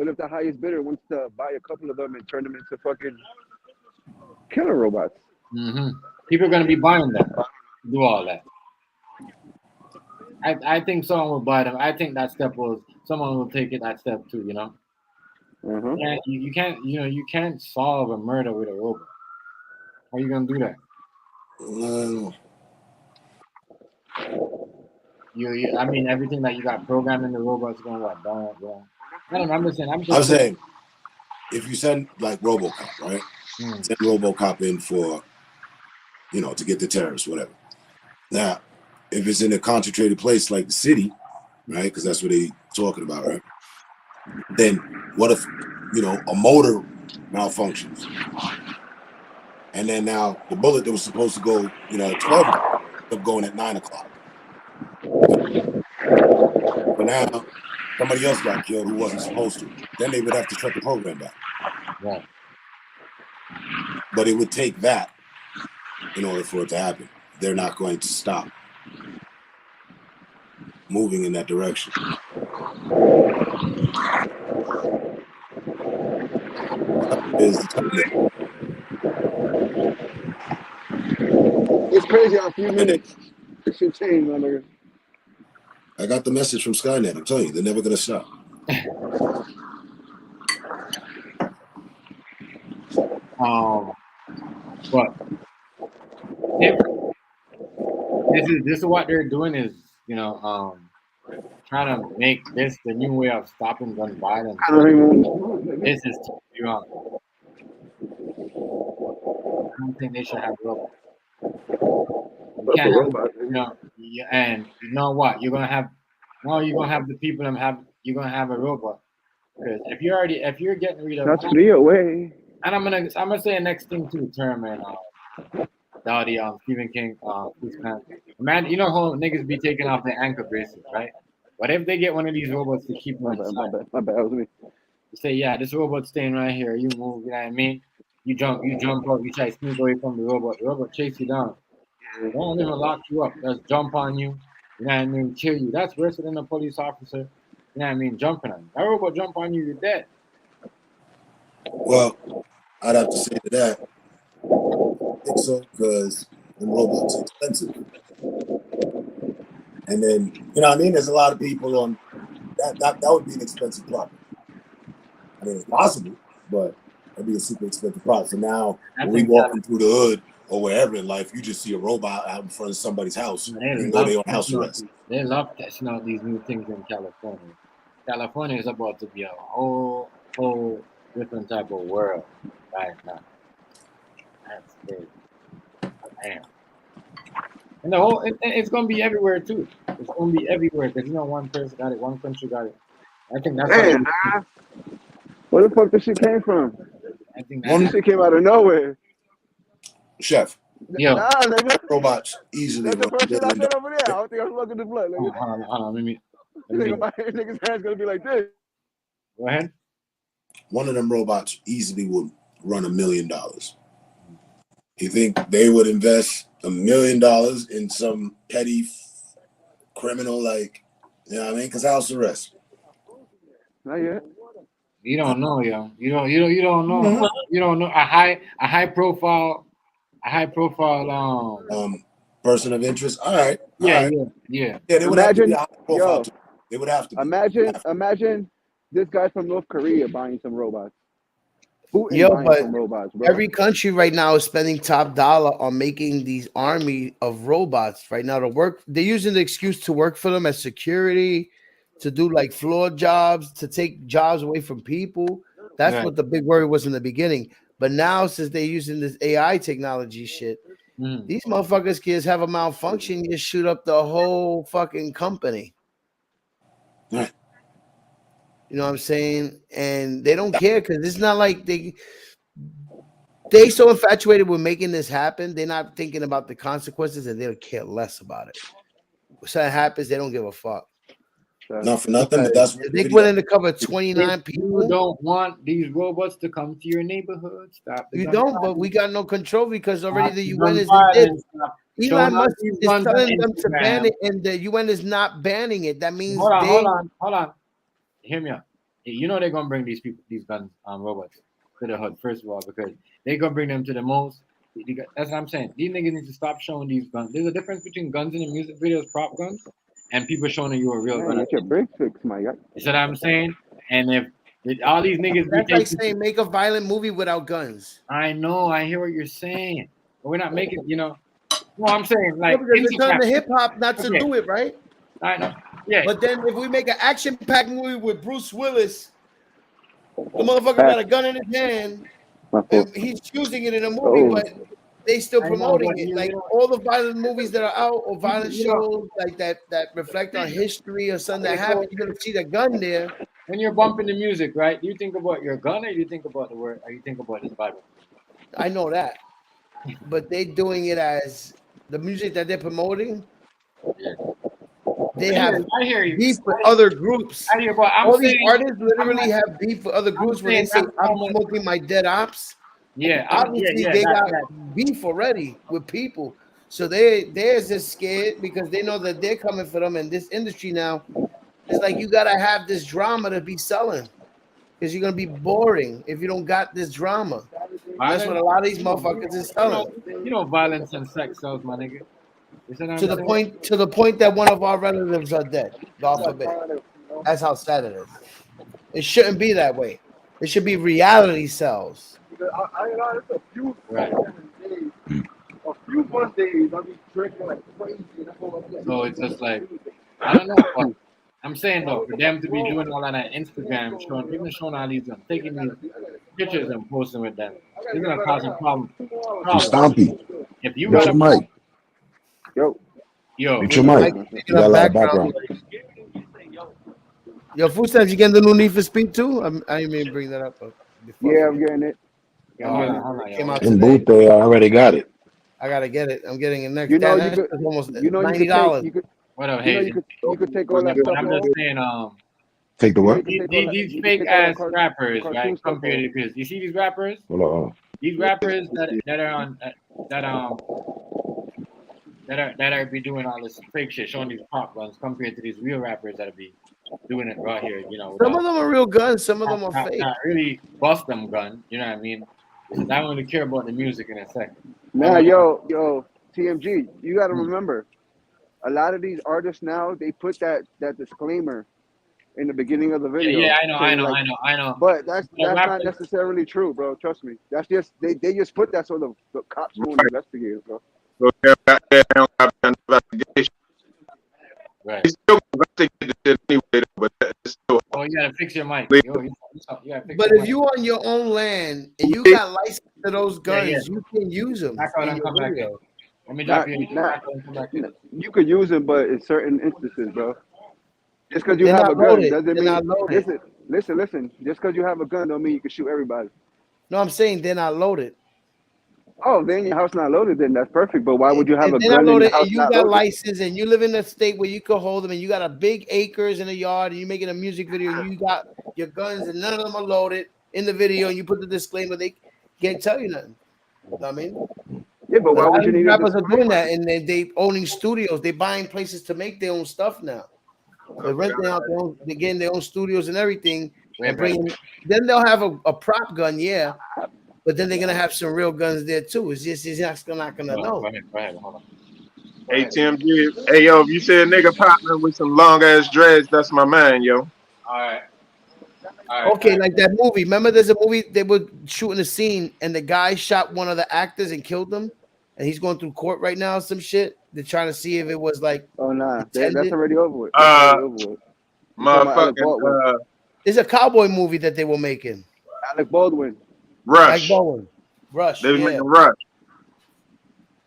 wants to buy a couple of them and turn them into fucking killer robots? People are gonna be buying them. Do all that. I think someone will buy them. I think someone will take that step too, you know. You can't solve a murder with a robot. How are you gonna do that? I mean, everything that you got programmed in the robot's going what down. I don't know. I'm saying, if you send like RoboCop, right? Send RoboCop in for, you know, to get the terrorists, whatever. Now, if it's in a concentrated place like the city, right? Because that's what they talking about, right? Then what if, you know, a motor malfunctions, and then now the bullet that was supposed to go, you know, at 12 ended up going at 9 o'clock. But now somebody else got killed who wasn't supposed to. Then they would have to shut the program down. Right. But it would take that in order for it to happen. They're not going to stop moving in that direction. It's crazy how a few minutes it should change, my nigga. I got the message from Skynet. I'm telling you, they're never gonna stop. But if this is what they're doing is, you know, trying to make this the new way of stopping gun violence. This is wrong. I don't think they should have robots. You can't have, you know, and you know what? You're gonna have the people you're gonna have a robot. Because if you're getting rid of That's free away. And I'm gonna say the next thing to the term and Dowdy, Stephen King, man, you know how niggas be taking off their ankle bracelets, right? What if they get one of these robots to keep them inside? My bad, that was me. You say, yeah, this robot's staying right here. You move, you know what I mean? You jump out, you try to sneak away from the robot chase you down. They don't even lock you up, just jump on you, you know what I mean, kill you. That's worse than a police officer, you know what I mean, jumping on you. That robot jump on you, you're dead. Well, I'd have to say to that, I think so, because the robots are expensive. And then, you know what I mean? There's a lot of people on that would be an expensive product. I mean, it's possible, but that'd be a super expensive product. So now, when we walking through the hood or wherever in life, you just see a robot out in front of somebody's house. You know they on house arrest. They love testing out these new things in California. California is about to be a whole different type of world right now. That's crazy. Damn. And it's gonna be everywhere too. It's gonna be everywhere because you know one person got it, one country got it. I think that's where the fuck this shit came from? I think this shit came out of nowhere. Chef. Yo. Nah, nigga. Robots easily. That's the first shit I said over there. I don't think I'm smoking the blood. Nigga. Hold on, let me Nigga's hand's gonna be like this. Go ahead. One of them robots easily would run $1 million. You think they would invest $1 million in some petty criminal, like, you know what I mean? Because house arrest. Not yet. You don't know, yo. You don't know. Mm-hmm. You don't know a high profile person of interest. All right. Yeah. They would have to be high profile. They would have to be. Imagine this guy from North Korea buying some robots. But every country right now is spending top dollar on making these army of robots right now to work. They're using the excuse to work for them as security, to do like floor jobs, to take jobs away from people. That's what the big worry was in the beginning. But now, since they're using this AI technology shit, these motherfuckers kids have a malfunction, you shoot up the whole fucking company. Right. You know what I'm saying? And they don't care because it's not like they so infatuated with making this happen. They're not thinking about the consequences and they don't care less about it. If something happens, they don't give a fuck. Not for nothing, but that's what they willing to cover 29 people. You don't want these robots to come to your neighborhood. Stop. You don't, but we got no control because already the UN is dead. Elon Musk is telling them to ban it, and the UN is not banning it. That means hold on. Hear me out. You know they're gonna bring these guns, robots to the hood first of all because they're gonna bring them to the most. That's what I'm saying. These niggas need to stop showing these guns. There's a difference between guns in the music videos, prop guns, and people showing you a real gun. Get your brakes fixed, my guy. You see what I'm saying? And if all these niggas, that's like saying make a violent movie without guns. I know. I hear what you're saying, but we're not making. You know, well, I'm saying like they're telling the hip hop not to do it, right? I know. Yeah. But then if we make an action-packed movie with Bruce Willis, the motherfucker got a gun in his hand, and he's using it in a movie, but they still promoting it. Like all the violent movies that are out or violent shows like that reflect on history or something that happened, you're gonna see the gun there. When you're bumping the music, right? Do you think about your gun or do you think about the word or you think about the Bible? I know that. But they doing it as the music that they're promoting. Yeah. They have beef with other groups. All these artists literally have beef with other groups when they say I'm smoking my dead ops. Yeah, obviously they got beef already with people, so they're just scared because they know that they're coming for them. And this industry now is like you gotta have this drama to be selling, because you're gonna be boring if you don't got this drama. That's what a lot of these motherfuckers is selling. You know, violence and sex sells, my nigga. To the point that one of our relatives are dead. God forbid. That's how sad it is. It shouldn't be that way. It should be reality sells. A few Mondays I'll be drinking like crazy. So it's just like, I don't know. But I'm saying though, for them to be doing all that on Instagram, showing all these, taking these pictures and posting with them, it's gonna cause a problem. Stompy. If you Mute got your mic. Yo. Mute your mic. You got a lot of background. Yo, Foodsteps, you getting the new Need for Speed too? I didn't mean to bring that up. Yeah, I'm getting it. Came out In today. booth, they already got it. I gotta get it. I'm getting it next. You know, Damn, you that's almost you $90. What up, you know, Hazy? you could take all that stuff I'm off. just saying, Take the what? these fake ass rappers, right? Compared to this, you see these rappers? Hold on. These rappers that are on that are be doing all this fake shit, showing these pop guns, compared to these real rappers that be doing it right here. You know, Some of them are real guns. Some of them are fake. Not really bust them gun. You know what I mean? Because I only care about the music in a second. Nah, yo, TMG, you got to remember, a lot of these artists now, they put that disclaimer in the beginning of the video. Yeah, I know. But that's not necessarily true, bro. Trust me. That's just they just put that so the cops won't investigate it, bro. So they don't have an investigation. Right. They still investigate the shit anyway, but it's still. Oh, you gotta fix your mic. But if you on your own land and you got license to those guns, you can use them in your video. Let me drop you. You could use them, but in certain instances, bro. Just because you have a gun doesn't mean. Listen. Just because you have a gun don't mean you can shoot everybody. No, I'm saying they're not loaded. Oh, then your house not loaded. Then that's perfect. But why would you have a gun in in your your house and you not got loaded? license and you live in a state where you can hold them and you got a big acres in a yard and you're making a music video and you got your guns and none of them are loaded in the video and you put the disclaimer, they can't tell you nothing. You know what I mean? Yeah, but why would you need rappers are doing that and they owning studios. They buying places to make their own stuff now. They're renting out their own, they're getting their own studios and everything and bringing. Then they'll have a prop gun, yeah. But then they're gonna have some real guns there too. It's just not gonna know. Go ahead, hold on. Hey TMG, hey yo, if you see a nigga popping with some long ass dreads, that's my man, yo. All right. Okay, like that movie. Remember, there's a movie they were shooting a scene and the guy shot one of the actors and killed him, and he's going through court right now. Some shit. They're trying to see if it was like. Oh nah, that's already over with. Motherfucking. It's a cowboy movie that they were making. Alec Baldwin. Rush. Rush. They was making Rush.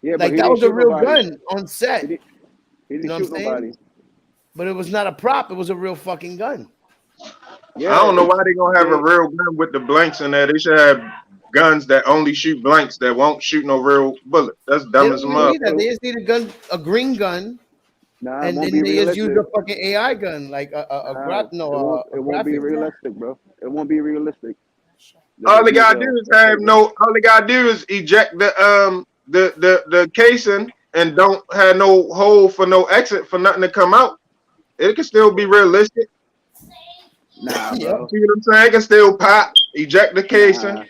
Yeah, like that was a real gun on set. He didn't you know shoot what I'm saying? nobody. But it was not a prop. It was a real fucking gun. Yeah, I don't know why they gonna have a real gun with the blanks in there. They should have guns that only shoot blanks that won't shoot no real bullet. That's dumb as a mother. They just need a gun, a green gun. Nah, and then they just use a fucking AI gun, like a grab. No, it won't be realistic, bro. It won't be realistic. All they gotta do is all they gotta do is eject the casing and don't have no hole for no exit for nothing to come out. It can still be realistic. Nah, bro. See what I'm saying? It can still pop, eject the casing.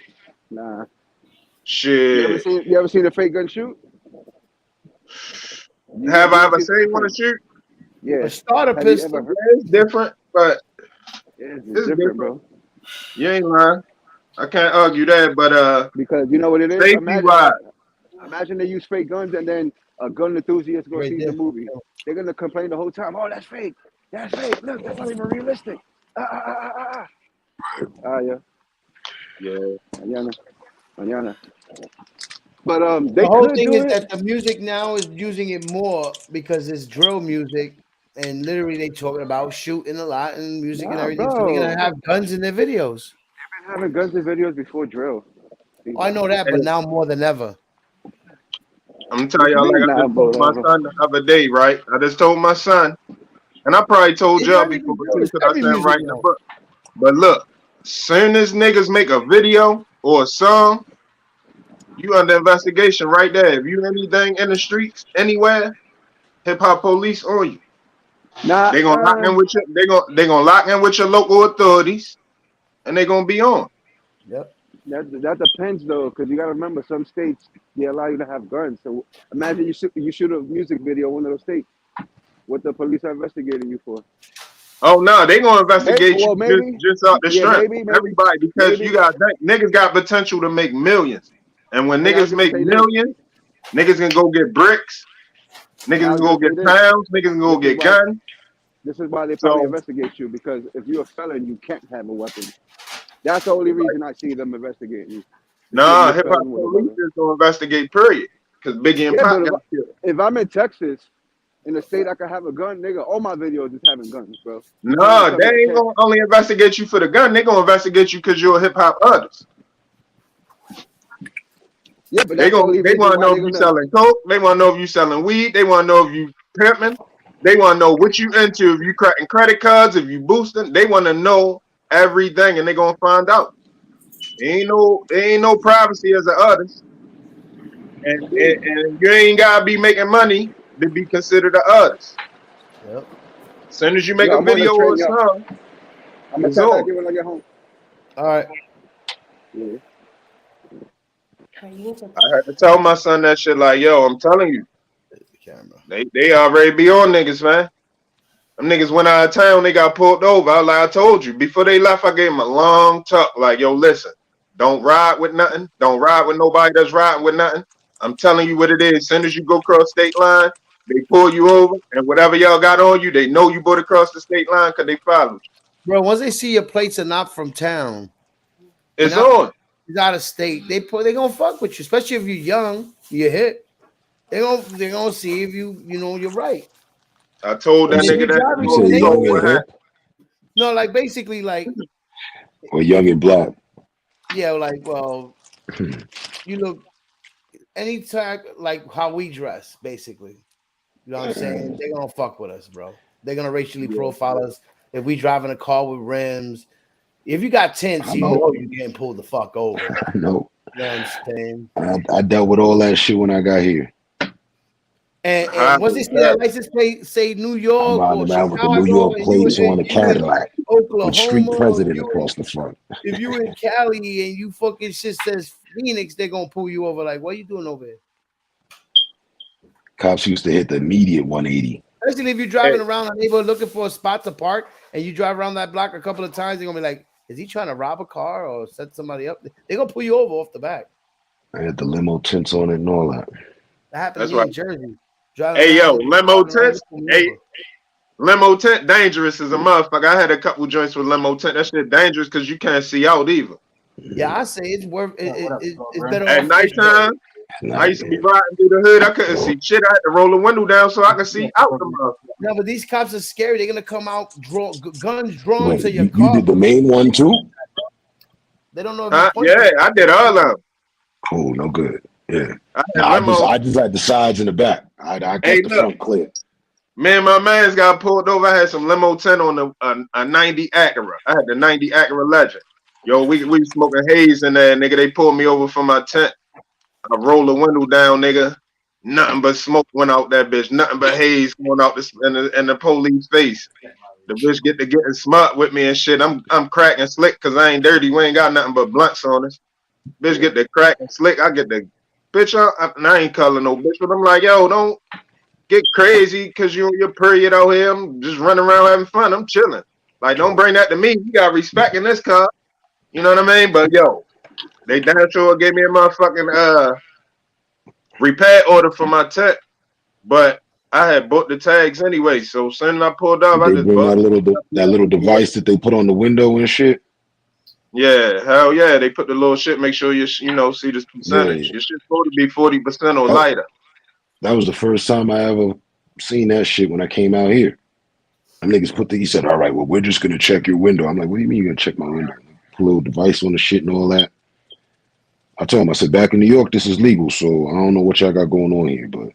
Nah. Shit. You ever seen a fake gun shoot? Have I ever seen one shoot? Yeah. A starter pistol. It's different, but it's different, bro. You ain't lying. I can't argue that, but because you know what it is. Safety-wise. Imagine they use fake guns and then a gun enthusiast go see the movie. They're gonna complain the whole time. Oh, that's fake. That's fake. Look, that's not even realistic. Yeah. Mañana. But the whole thing is that the music now is using it more because it's drill music, and literally they talking about shooting a lot and music and everything. So they're gonna have guns in their videos. They've been having guns in videos before drill. Oh, I know that, but now more than ever. I'm telling y'all, like I just told my son the other day, right? I just told my son, and I probably told y'all before too, because I said writing the book. But look, soon as niggas make a video or a song, You under investigation right there. If you anything in the streets anywhere, hip hop police on you. Nah, They gonna lock in with you. They gonna lock in with your local authorities, and they gonna be on. Yep. That depends though, because you gotta remember some states they allow you to have guns. So imagine you shoot a music video in one of those states. What the police are investigating you for? Oh no, they gonna investigate you Maybe. just off the Yeah, strength. maybe. Everybody, because you got niggas got potential to make millions, and when And I was niggas gonna make say this. millions, niggas can go get bricks, niggas And I can was go gonna say get this. pounds, niggas can go get guns. This is why they probably So investigate you, because if you're a felon, you can't have a weapon. That's the only reason I see them investigating you. nah, hip hop police is gonna investigate. Period. Because Biggie and Yeah, Pac but got killed. if I'm in Texas, in a state I can have a gun, nigga, all my videos is having guns, bro. You can't Nah, tell they me I ain't can't. gonna only investigate you for the gun. They gonna investigate you because you're a hip hop artist. Yeah, but that's the only They reason want to why know they're if you gonna. selling coke. They want to know if you selling weed. They want to know if you pimping. They want to know what you into. If you cracking credit cards, if you boosting. They want to know everything, and they gonna find out. There ain't no privacy as an artist, and you ain't gotta be making money to be considered an artist. Yep. As soon as you make Yo, a I'm on the video or a train, yo. song, I'm gonna it's tap back on. in when I get home. All right. Yeah. I had to tell my son that shit. Like, yo, I'm telling you, they already be on niggas, man. Them niggas went out of town, they got pulled over. I told you. Before they left, I gave them a long talk. Like, yo, listen, don't ride with nothing. Don't ride with nobody that's riding with nothing. I'm telling you what it is. As soon as you go across state line, they pull you over, and whatever y'all got on you, they know you brought across the state line because they followed you. Bro, once they see your plates are not from town, It's on. It's out of state. They gonna fuck with you, especially if you're young, you're hit. They gonna see if you're right. I told that nigga that. You say young and hip No, like basically, like or young and black? yeah, like you look any time like how we dress, basically. You know what I'm saying? They're gonna fuck with us, bro. They're gonna racially profile us if we drive in a car with rims. If you got tints, you know you're getting pulled the fuck over. I know. You know what I'm saying? I dealt with all that shit when I got here. And once they see that license plate say New York I'm or riding around with the Chicago, New York and plates on a you in Cadillac Oklahoma, with street president if across the front. if you in Cali and you fucking shit says Phoenix, they're gonna pull you over. Like, what are you doing over here? Cops used to hit the immediate 180. Especially if you're driving around a neighborhood looking for a spot to park, and you drive around that block a couple of times, they're gonna be like, "Is he trying to rob a car or set somebody up?" They're gonna pull you over off the back. I had the limo tints on it and all that. That happened That's to me right. in Jersey. Driving Hey, yo, around, limo driving around, tents. Hey, limo tent dangerous as a motherfucker. I had a couple joints with limo tent. That shit dangerous because you can't see out either. Yeah, I say it's worth. It's better At off nighttime, I used to be riding through the hood. I couldn't see shit. I had to roll the window down so I could see out the motherfucker. No, but these cops are scary. They're gonna come out, guns drawn Wait, to your you car. did the main one too? They don't know if Huh? you're Yeah, I did all of them. Cool, no good. Yeah. I had Nah, limo. I just had the sides and the back. I kept Hey, the look. front clear. Me and my mans got pulled over. I had some limo 10 on a 90 Acura. I had the 90 Acura Legend. Yo, we smoking haze in there, nigga. They pulled me over from my tent. I rolled the window down, nigga. Nothing but smoke went out that bitch. Nothing but haze going out in the police face. The bitch getting smart with me and shit. I'm cracking slick because I ain't dirty. We ain't got nothing but blunts on us. Bitch get the cracking slick. I get the bitch up. And I ain't calling no bitch, but I'm like, yo, don't get crazy because you're period out here. I'm just running around having fun. I'm chilling. Like, don't bring that to me. You got respect in this car. You know what I mean? But yo, they damn sure gave me a motherfucking repair order for my tech, but I had bought the tags anyway. So soon as I pulled up, I They just bring bought that little device that they put on the window and shit. Yeah, hell yeah. They put the little shit, make sure you see this percentage. Yeah. Your shit's supposed to be 40% or lighter. That was the first time I ever seen that shit when I came out here. Them niggas he said, all right, well, we're just gonna check your window. I'm like, what do you mean you're gonna check my window? Put a little device on the shit and all that. I told him, I said, back in New York, this is legal, so I don't know what y'all got going on here, but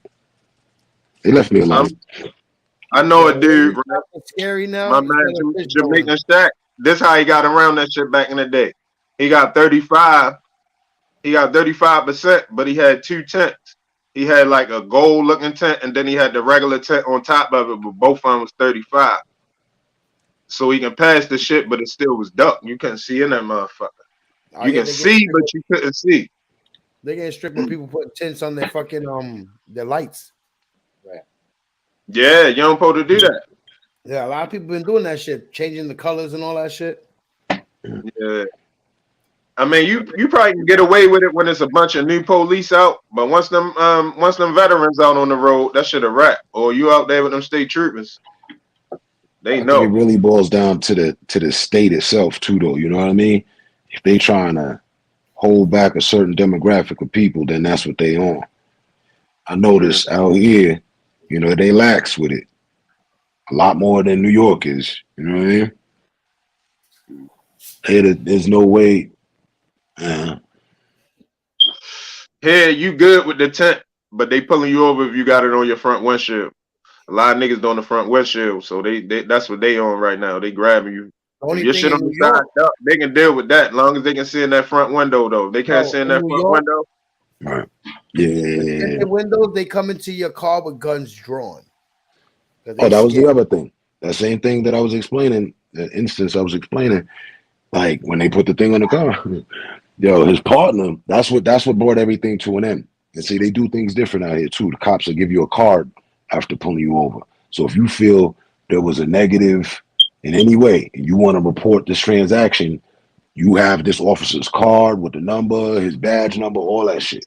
they left me alone. I know a dude, right? Scary now. My man, Jamaican Stack. This how he got around that shit back in the day. He got 35 He got 35%, but he had 2 tents. He had like a gold looking tent, and then he had the regular tent on top of it, but both of them was 35. So he can pass the shit, but it still was dark. You couldn't see in that motherfucker. You can see, but you couldn't see. They getting strict with people putting tints on their fucking their lights. Right. Yeah, you don't supposed to do that. Yeah, a lot of people been doing that shit, changing the colors and all that shit. Yeah. I mean, you probably can get away with it when it's a bunch of new police out, but once them veterans out on the road, that shit a wrap. Or you out there with them state troopers, they I know. think it really boils down to the state itself too, though. You know what I mean? If they trying to hold back a certain demographic of people, then that's what they on. I notice out here, you know, they lax with it a lot more than New York is. You know what I mean? Here, there's no way. Here, you good with the tent, but they pulling you over if you got it on your front windshield. A lot of niggas on the front windshield, so they that's what they on right now. They grabbing you. If your shit on the side up, they can deal with that as long as they can see in that front window, though. They can't see in that front window. Right. Yeah. The windows, they come into your car with guns drawn. Oh, that was the other thing. That same thing that I was explaining, that instance I was explaining, like when they put the thing on the car, yo, his partner, that's what brought everything to an end. And see, they do things different out here too. The cops will give you a card after pulling you over. So if you feel there was a negative in any way and you want to report this transaction, you have this officer's card with the number, his badge number, all that shit.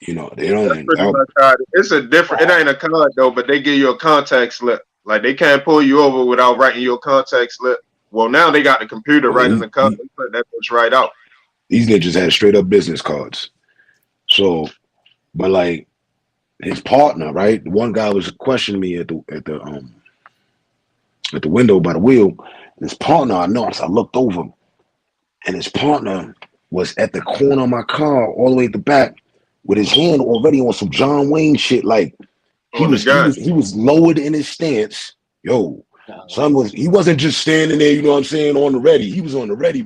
You know, they don't. That's pretty much how it's a different. It ain't a card though, but they give you a contact slip. Like they can't pull you over without writing your contact slip. Well, now they got the computer right in the car. They put that bitch right out. These ninjas had straight up business cards. So, but like his partner, right? The one guy was questioning me at the window by the wheel. And his partner, I looked over, and his partner was at the corner of my car, all the way at the back, with his hand already on some John Wayne shit. Like he was lowered in his stance. Yo, he wasn't just standing there, you know what I'm saying, on the ready. He was on the ready.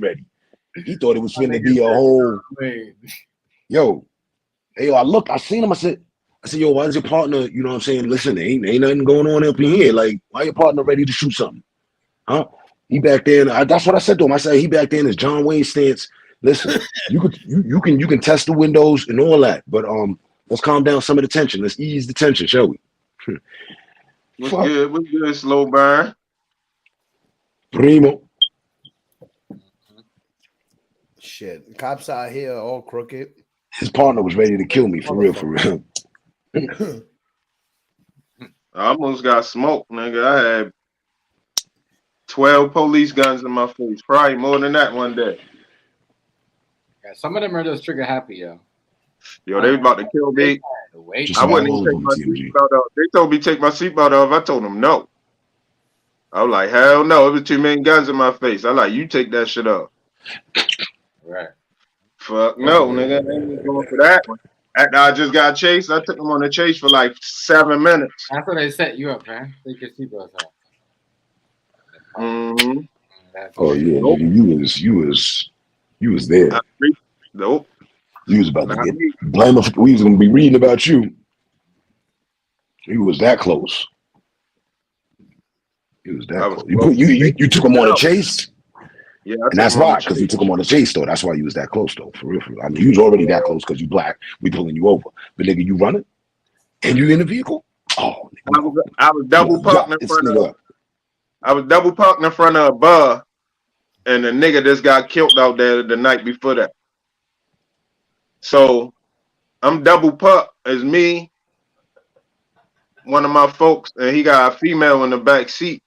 He thought it was finna be a whole. Yo, I seen him. I said, yo, why is your partner, you know what I'm saying? Listen, ain't nothing going on up in here. Like, why your partner ready to shoot something? Huh? He back there, that's what I said to him. I said, he back there in his John Wayne stance. Listen, you can test the windows and all that, but let's calm down some of the tension. Let's ease the tension, shall we? What's good? What's good, slow burn? Primo. Shit, cops out here all crooked. His partner was ready to kill me, for real, for real. I almost got smoked, nigga. I had 12 police guns in my face. Probably more than that one day. Yeah, some of them are just trigger happy, yo. Yo, they was about to kill me. I wouldn't even take my seatbelt off. They told me to take my seatbelt off. I told them no. I was like, hell no. It was too many guns in my face. I like, you take that shit off. Right. Fuck no, nigga. I ain't going for that one. After I just got chased, I took them on the chase for like 7 minutes. That's what they set you up, man. Take your seatbelts off. Mm-hmm. Oh yeah, nigga, you was there. Nope. You was about to get blamed. We was gonna be reading about you. You was that close. You was that close. You took him on a chase. Yeah, and that's why, because you took him on a chase though. That's why you was that close though, for real. I mean, you was already that close because you black. We pulling you over, but nigga, you running and you in the vehicle. Oh, nigga, I was double parked in front of. I was double parked in front of a bar, and the nigga just got killed out there the night before that. So I'm double parked as me, one of my folks, and he got a female in the back seat,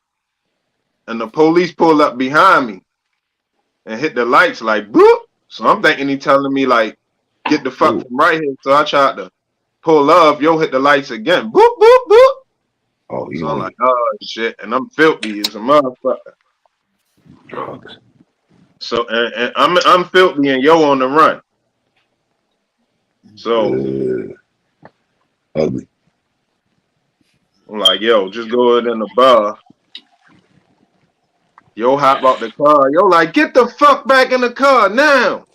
and the police pulled up behind me and hit the lights like boop. So I'm thinking he telling me like, get the fuck from right here. So I tried to pull up, hit the lights again. Boop, boop, boop. Oh, so I'm like, oh shit, and I'm filthy as a motherfucker. Drugs. So and I'm filthy and yo on the run. So ugly. I'm like, yo, just go in the bar. Yo, hop out the car. Yo, like, get the fuck back in the car now.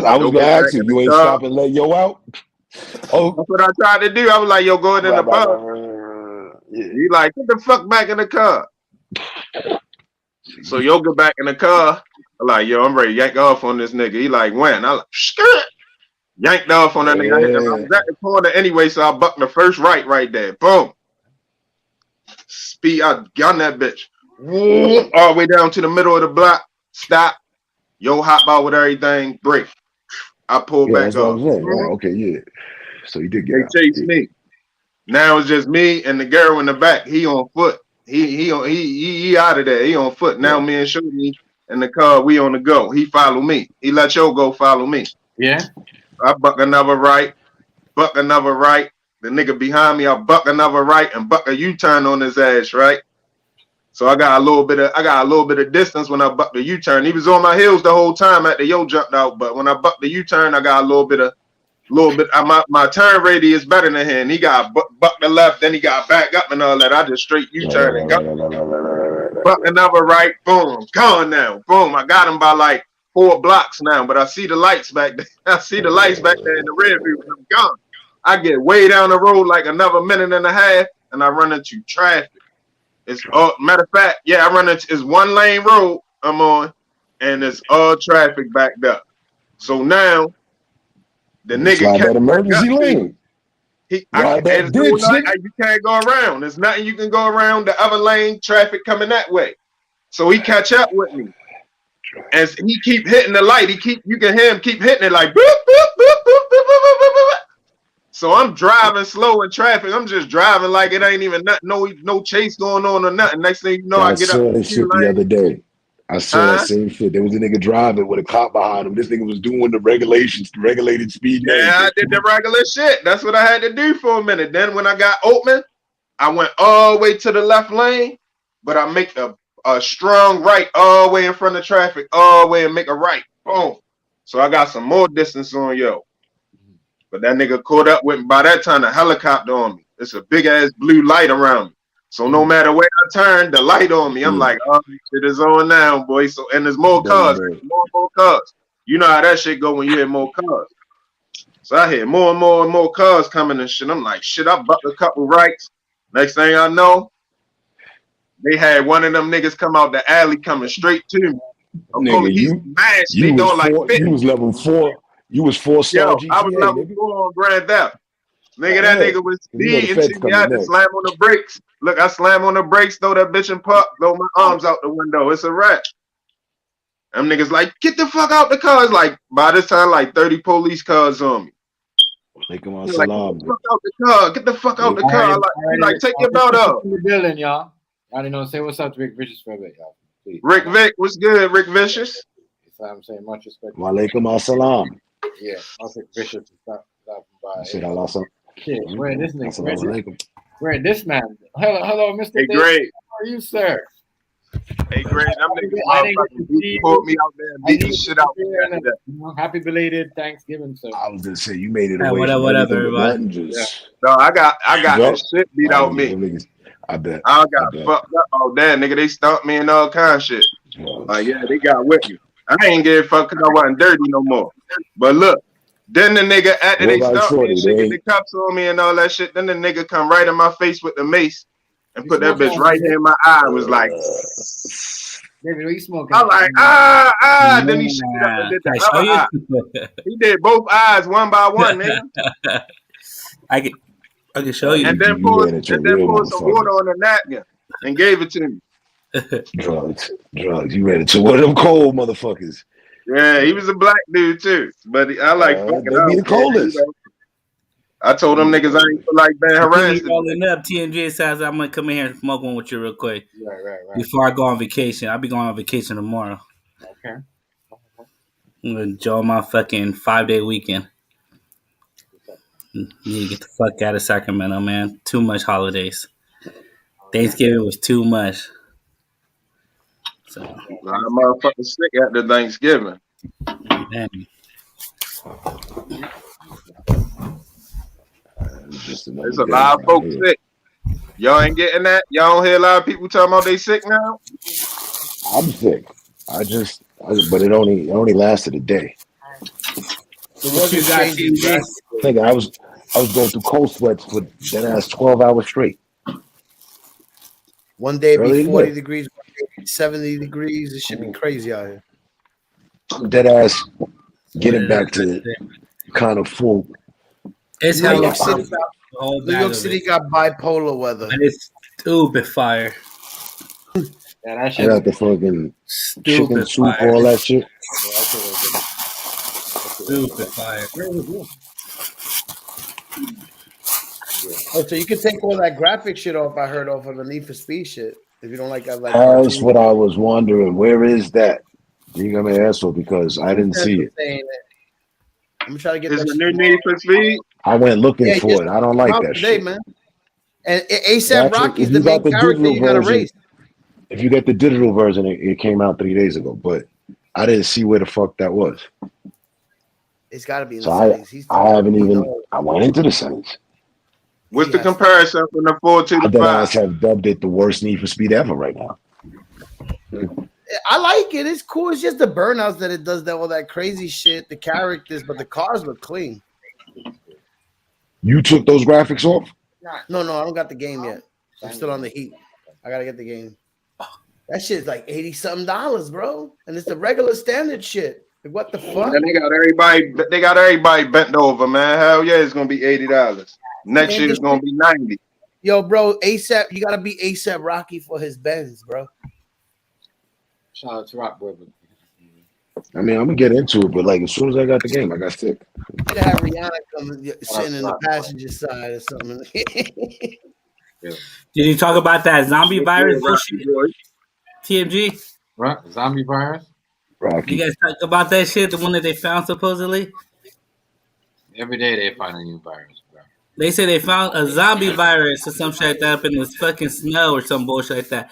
I was gonna ask you ain't stop and let yo out. Oh, that's what I tried to do. I was like, yo, go in the bus. He like, get the fuck back in the car. So yo get back in the car. I'm like, yo, I'm ready to yank off on this nigga. He like, when? I like, skirt. Yanked off on that nigga. I was at the corner anyway, so I bucked the first right there. Boom. Speed, I gun that bitch. All the way down to the middle of the block. Stop. Yo, hop out with everything. Break. I pulled back that's what up. I'm saying. Right, okay, yeah. So you did get out. They chased me. Now it's just me and the girl in the back. He on foot. He out of there. He on foot. Now me and Shorty in the car. We on the go. He follow me. He let yo go follow me. Yeah. I buck another right. Buck another right. The nigga behind me. I buck another right and buck a U-turn on his ass. Right. So I got a little bit of distance when I bucked the U-turn. He was on my heels the whole time after yo jumped out. But when I bucked the U-turn, I got a little bit. My turn radius is better than him. He got buck the left, then he got back up and all that. I just straight U-turn and go. Buck another right, boom, gone now, boom. I got him by like 4 blocks now, but I see the lights back there. I see the lights back there in the rear view, and I'm gone. I get way down the road like another minute and a half, and I run into traffic. It's matter of fact, yeah, I run into it's 1 lane road I'm on, and it's all traffic backed up. So now the nigga that emergency lane. You can't go around. There's nothing you can go around the other lane, traffic coming that way. So he catch up with me. As he keep hitting the light, you can hear him keep hitting it like boop, boop, boop, boop, boop, boop, boop, boop, boop. So I'm driving slow in traffic. I'm just driving like it ain't even nothing, no chase going on or nothing. Next thing you know, I get up. I saw that shit the other day. I saw that same shit. There was a nigga driving with a cop behind him. This nigga was doing the regulated speed. Yeah, I did the regular shit. That's what I had to do for a minute. Then when I got open, I went all the way to the left lane, but I make a strong right all the way in front of traffic, all the way and make a right. Boom. So I got some more distance on yo. But that nigga caught up with me. By that time, a helicopter on me. It's a big ass blue light around me. So no matter where I turn, the light on me. I'm like, oh, shit is on now, boy. So and there's more cars, more cars. You know how that shit go when you hear more cars. So I hear more and more cars coming and shit. I'm like, shit, I bucked a couple rights. Next thing I know, they had one of them niggas come out the alley coming straight to me. Nigga, you was level 4. You was 4-star GTA. I was level 4 on Grand Theft. Nigga, that nigga was speeding to me. I had to slam on the brakes. Look, I slam on the brakes, throw that bitch in park, throw my arms out the window. It's a wrap. Them niggas like, get the fuck out the car. It's like, by this time, like 30 police cars on me. Like, get the fuck out the car. Get the fuck out the car. Like, take your belt off. In the building, y'all. I didn't know. Say what's up to Rick Vicious for a bit, y'all. Please. Rick Vic, what's good, Rick Vicious? I'm saying much respect. Walaikum assalam. Yeah, I'll take Vicious to stop by. Said Allah. Shit, where this nigga? Where this man? Hello, Mr. Hey, great. How are you, sir? Hey, great. I'm niggas pulled me out there and beat the shit out there. Happy belated Thanksgiving, sir. I was gonna say you made it away. Whatever, everybody. No, I got the shit beat out me. I bet. I got fucked up. Oh damn, nigga, they stumped me and all kind of shit. Yeah, they got with me. I ain't give a fuck because I wasn't dirty no more. But look, then the nigga after they stumped me and shit, get the cups on me and all that shit. Then the nigga come right in my face with the mace and put that bitch right here in my eye. And was like, David, what you smoking? I'm like, Then he shit up and did the other eye. He did both eyes one by one, nigga. I can show you. And then poured some water on the napkin and gave it to me. Drugs. You ran into one of them cold motherfuckers. Yeah, he was a black dude too, but I like fucking they be the coldest. I told them niggas I ain't feel like being harassed. Rolling up, TMJ says I'm gonna come in here and smoke one with you real quick. Right. Before I go on vacation, I'll be going on vacation tomorrow. Okay. I'm gonna enjoy my fucking 5-day weekend. Need to get the fuck out of Sacramento, man. Too much holidays. Thanksgiving was too much. So I'm motherfucking sick after Thanksgiving. Damn. There's a lot of folks sick. Y'all ain't getting that? Y'all don't hear a lot of people talking about they sick now? I'm sick. But it only lasted a day. It wasn't crazy. Nigga, I was going through cold sweats for that ass 12 hours straight. One day it'd be Early 40 today. degrees, 70 degrees. It should be crazy out here. Dead ass getting back to kind of full. It's New hella York fire. City, New York City got bipolar weather. And it's stupid fire. Yeah, that I shit. got the fucking chicken Stupid soup, fire. all that shit. Stupid fire. Oh, so you can take all that graphic shit off. I heard off of the Need for Speed shit. If you don't like that, like That's cartoons. what I was wondering. Where is that? You got my asshole because I didn't see it. I'm gonna try to get Is that a shit new tomorrow. Need for Speed? I went looking Yeah, for it. I don't like that today, shit. man. And ASAP Actually, Rocky's if the you main got the character. digital You got to version, race. if you get the digital version, it came out 3 days ago, but I didn't see where the fuck that was. It's got to be in So the settings. I haven't even. I went into the settings. What's the comparison from the 4 to I the dead 5? ass have dubbed it the worst Need for Speed ever right now. I like it. It's cool. It's just the burnouts that it does all that crazy shit, the characters, but the cars look clean. You took those graphics off? No, I don't got the game yet. I'm still on the heat. I gotta get the game. That shit's like $80-something, bro. And it's the regular standard shit. Like, what the fuck? And they got everybody bent over, man. Hell yeah, it's gonna be $80. Next year it's gonna be 90. Yo, bro, ASAP, you gotta be ASAP Rocky for his Benz, bro. Shout out to Rock Boy. I mean, I'm gonna get into it, but like as soon as I got the game, I got sick. You could have Rihanna come sitting in the passenger side or something. Did you talk about that zombie virus bullshit? TMG? Right? Zombie virus? Rocky. You guys talk about that shit, the one that they found supposedly? Every day they find a new virus, bro. They say they found a zombie virus or some shit like that up in this fucking snow or some bullshit like that.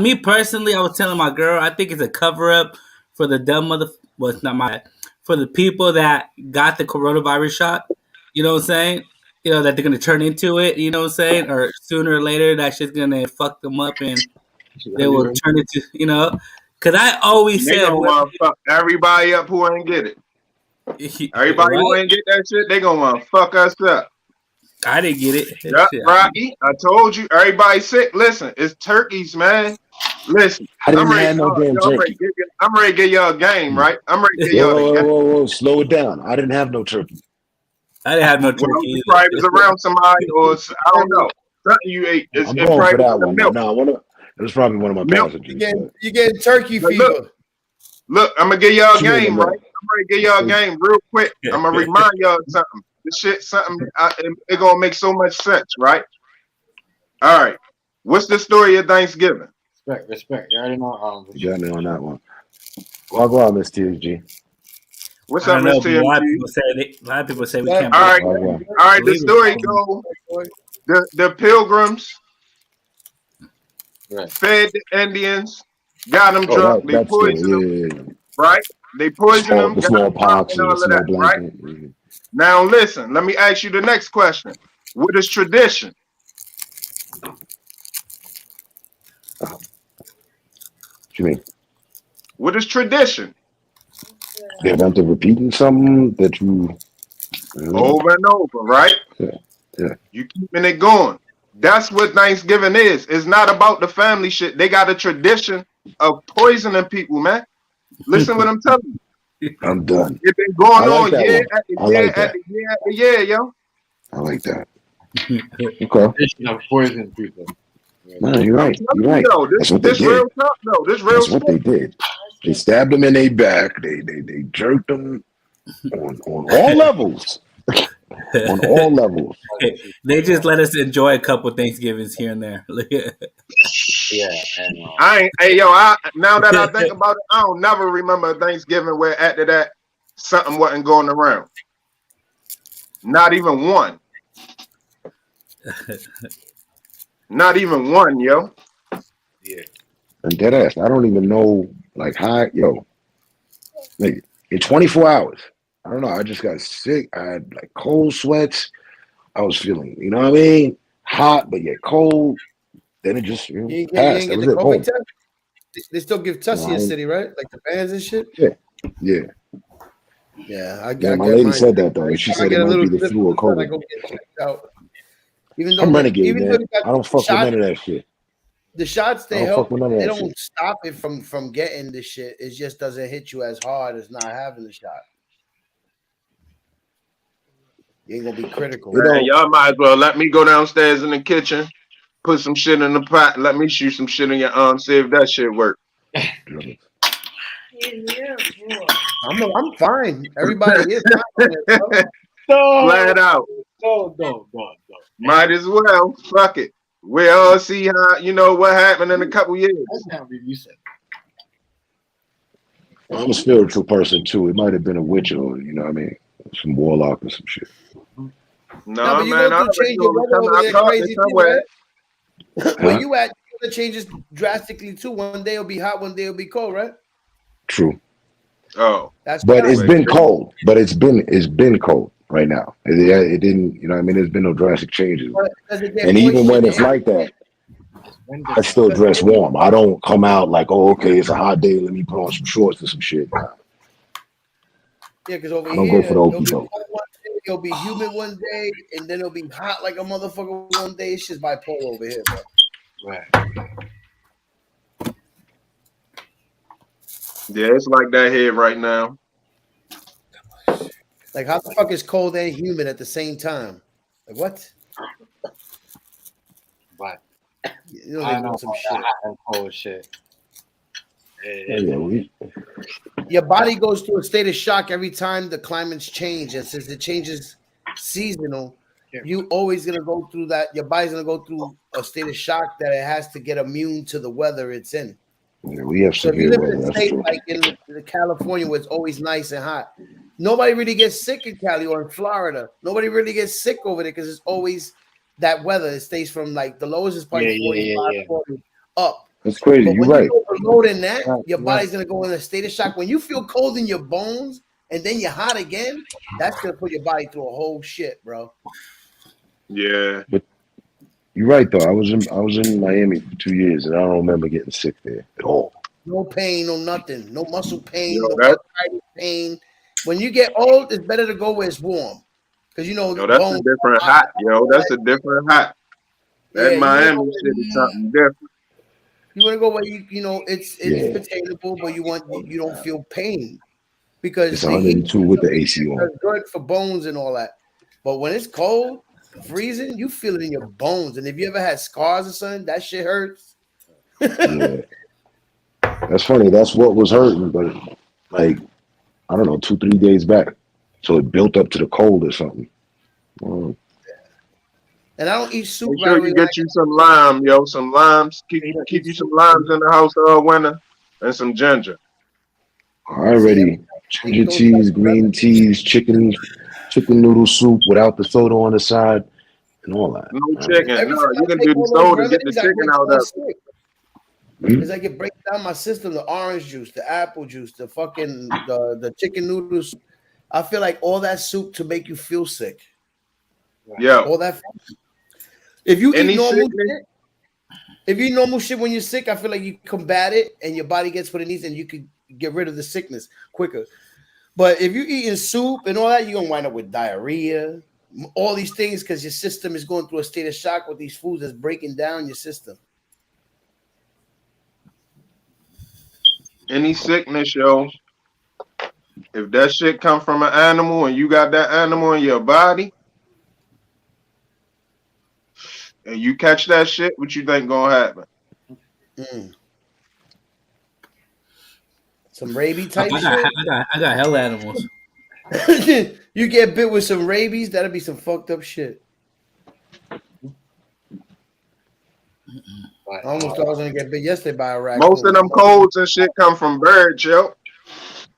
Me personally, I was telling my girl, I think it's a cover up for the dumb well, it's not my for the people that got the coronavirus shot. You know what I'm saying? You know that they're gonna turn into it. You know what I'm saying? Or sooner or later, that shit's gonna fuck them up and they will turn into. You know, because I always They said gonna want to fuck everybody up who ain't get it. Everybody who ain't get that shit, they gonna want to fuck us up. I didn't get it. Yep, Rocky. I told you, everybody sick. Listen, it's turkeys, man. Listen, I didn't have no damn turkey. I'm ready to give y'all a game, right? I'm ready to give y'all the game. Whoa, slow it down. I didn't have no turkey. I didn't have no turkey. Well, it probably was around somebody, or I don't know. Something you ate. I'm going for that one. No, it was probably one of my passengers. You getting turkey fever. Look, I'm gonna give y'all a game, right? I'm ready to give y'all a game real quick. I'm gonna remind y'all of something. This shit, it gonna make so much sense, right? All right. What's the story of Thanksgiving? Respect. You already know. You got me on that one. Well, go on, Miss TSG. What's up, Miss TSG? A lot of people say we can't. All right. The story goes: the Pilgrims fed the Indians, got them drunk. They poisoned them, right? They poisoned them, the got them drunk, and all of that, right? Now listen. Let me ask you the next question. What is tradition? What you mean? What is tradition? They want to repeating something that you over and over, right? Yeah. You keeping it going. That's what Thanksgiving is. It's not about the family shit. They got a tradition of poisoning people, man. Listen what I'm telling you. I'm done. It's been going on year after year, yo. I like that. Okay. Tradition of poisoning people. No, you're right. You're right. That's what they did. Real talk, though. This real That's what they did. They stabbed them in their back. They jerked them on all levels. On all levels. They just let us enjoy a couple Thanksgivings here and there. Yeah. Now that I think about it, I don't never remember Thanksgiving where after that something wasn't going around. Not even one. Not even one, yo. Yeah. And dead ass. I don't even know, like, how, like, in 24 hours. I don't know. I just got sick. I had like cold sweats. I was feeling, you know what I mean? Hot, but yet cold. Then it just passed. That was it. Boom. They still give tests in the city, right? Like the bands and shit. Yeah. Yeah, I Yeah, my get lady mine. said that though. She I said it get a might little be the slip flu or in the sun, I COVID. go get checked out. Even though I'm they, renegade, even though man. you got I don't fuck with shots, none of that shit. the shots I they don't help. fuck with none of They that don't shit. stop it from getting the shit. It just doesn't hit you as hard as not having the shot. You ain't gonna be critical. Man, y'all might as well let me go downstairs in the kitchen, put some shit in the pot, let me shoot some shit in your arm, see if that shit work. I'm fine. Everybody is fine on it, bro. Flat out. No. Might as well. Fuck it. We'll all see how what happened in a couple years. I'm a spiritual person too. It might have been a witch or you know what I mean, some warlock or some shit. No, but you man, go I through already change know of it weather come over out there caught crazy too, somewhere. right? Huh? Where you at? It changes drastically too. One day it'll be hot, one day it'll be cold, right? True. Oh, but it's been cold. But it's been cold right now. It didn't. You know what I mean? There's been no drastic changes. And even when it's like that, I still dress warm. I don't come out like, oh, okay, it's a hot day. Let me put on some shorts and some shit. Nah. Yeah, because over I don't go here for the it'll okey be doke. cold one day, it'll be humid one day, and then it'll be hot like a motherfucker one day. It's just bipolar over here, bro. Right. Yeah, it's like that here right now. Like, how the fuck is cold and humid at the same time? Like, what? But You know I they know want some about shit. that hot and cold shit. Your body goes through a state of shock every time the climates change, and since it changes seasonal, you always gonna go through that. Your body's gonna go through a state of shock that it has to get immune to the weather it's in. Yeah, we have So if you severe live weather. in a That's state true. like in California where it's always nice and hot, nobody really gets sick in Cali or in Florida. Nobody really gets sick over there because it's always that weather. It stays from like the lowest is probably 45, 40 up. That's crazy. But You're when right. you go below than that, your Right. body's gonna go in a state of shock. When you feel cold in your bones and then you're hot again, that's gonna put your body through a whole shit, bro. Yeah. But you're right though. I was in Miami for 2 years and I don't remember getting sick there at all. No pain, no nothing, no muscle pain, Yo, no that- arthritis pain. When you get old, it's better to go where it's warm, because you know Yo, that's a bones. different hot. Yo, that's a different hot. That Yeah, you wanna go Miami shit is something different. You want to go where you know it's Yeah. attainable, but you don't feel pain because It's the heat 102 with the AC on. is good for bones and all that. But when it's cold, freezing, you feel it in your bones. And if you ever had scars or something, that shit hurts. Yeah. That's funny. That's what was hurting, but like I don't know, 2-3 days back. So it built up to the cold or something. And I don't eat soup Make right sure away. you get you some lime, yo, some limes. Keep you some limes in the house all winter and some ginger. Already ginger teas, green teas, chicken noodle soup without the soda on the side, and all that. No chicken. Every No, time you I can take do the all those soda, get the remedies, I chicken get out more of it. sick. It's like it breaks down my system. The orange juice, the apple juice, the fucking the chicken noodles. I feel like all that soup to make you feel sick. Yeah. All that. If you Any eat normal sickness? shit, if you eat normal shit when you're sick, I feel like you combat it and your body gets what it needs and you can get rid of the sickness quicker. But if you're eating soup and all that, you're gonna wind up with diarrhea, all these things because your system is going through a state of shock with these foods that's breaking down your system. Any sickness, yo. If that shit come from an animal and you got that animal in your body and you catch that shit, what you think gonna happen? Some rabies type shit. I got hell animals. You get bit with some rabies, that'll be some fucked up shit. I almost thought I was gonna get bit yesterday by a raccoon. Most of them colds and shit come from birds, yo.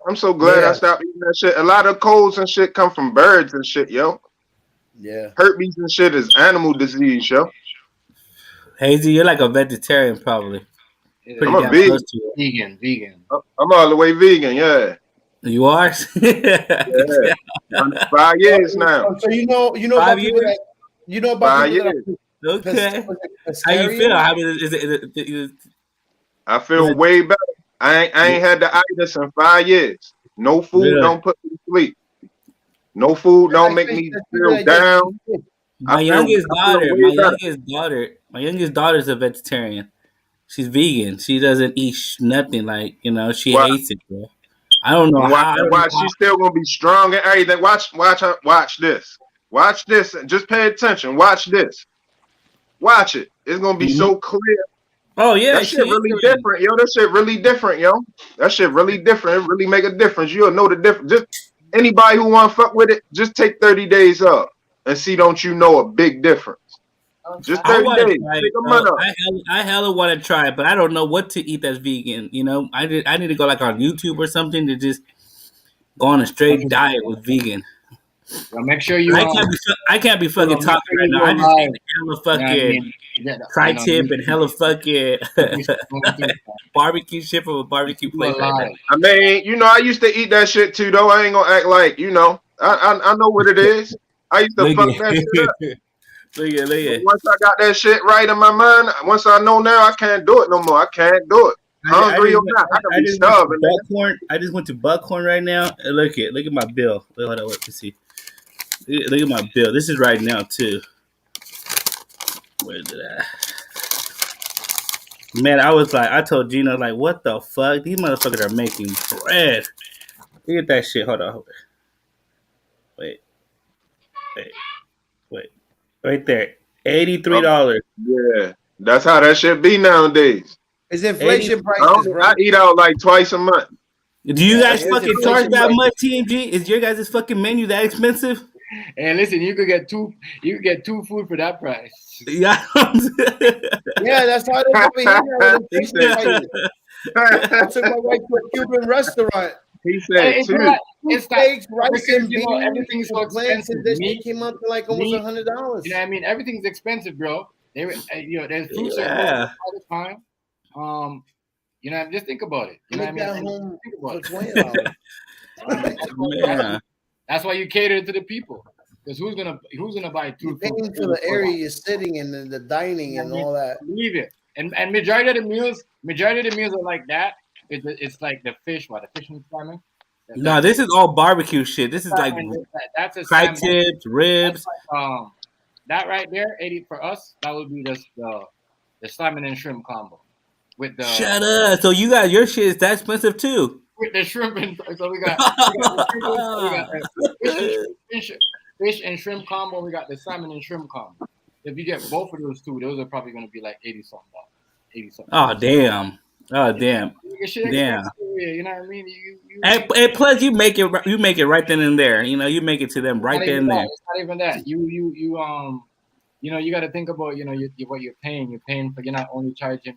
I'm so glad I stopped eating that shit. A lot of colds and shit come from birds and shit, yo. Yeah. Herpes and shit is animal disease, yo. Hazy, you're like a vegetarian, probably. Pretty I'm a damn vegan. close to it. Vegan. I'm all the way vegan, yeah. You are? Yeah. 5 years now. So you know 5 about people years? that about 5 people years. that are Okay. How you feel? How is it? I feel way better. I ain't had the itis in 5 years. No food don't put me to sleep. No food don't make me feel down. My youngest daughter's a vegetarian. She's vegan. She doesn't eat nothing. Like, you know, she hates it, bro. I don't know how. Why she's still gonna be strong and everything. Watch this. Watch this. Just pay attention. Watch this. Watch it. It's gonna be so clear. Oh yeah, that shit really different, yo. That shit really different, yo. That shit really different. It really make a difference. You'll know the difference. Just anybody who want to fuck with it, just take 30 days up and see. Don't you know a big difference? Just 30 days. Take a month up. I hella want to try it, but I don't know what to eat that's vegan. You know, I need to go like on YouTube or something to just go on a straight diet with vegan. Well, make sure you. I can't be fucking talking right now. I just ate hella fucking tri-tip and hella fucking barbecue shit from a barbecue place right now. I mean, you know, I used to eat that shit too, though. I ain't gonna act like, you know, I know what it is. I used to fuck that shit up. Look at. Once I got that shit right in my mind, once I know now, I can't do it no more. I can't do it. Hungry or not, I can be starving. I just went to Buckhorn right now. And look at my bill. Hold on, let's see. Look at my bill. This is right now too. Where did I? Man, I told Gina, like, what the fuck? These motherfuckers are making bread. Look at that shit. Hold on. Wait. Right there. $83. Yeah. That's how that shit be nowadays. It's inflation prices, bro. I eat out like twice a month. Do you guys fucking charge that much, TMG? Is your guys' fucking menu that expensive? And listen, you could get two food for that price. Yeah. Yeah, that's how they over here. I took my wife to a Cuban restaurant. He said it's steaks, rice, and you know, everything's so expensive. This came up to like almost $100. You know what I mean? Everything's expensive, bro. There's food Yeah. all the time. You know, just think about it. You know what I mean? Think about it. Yeah. That's why you cater to the people. Because who's gonna buy two? You're paying for the area you're sitting in and the dining and all that. Believe it. And majority of the meals are like that. It's like the fish, the fish and salmon. No, this is all barbecue shit. This is like that's a tri-tips, ribs. Like, that right there, 80 for us. That would be the salmon and shrimp combo. With the shut up. So you got your shit is that expensive too? With the shrimp and so we got fish and shrimp combo. We got the salmon and shrimp combo. If you get both of those two, those are probably going to be like $80-something. Oh damn! Damn! You know what I mean? And plus, you make it right then and there. You know, you make it to them right then and there. It's not even that. You know, you got to think about what you're paying. You're paying for. You're not only charging.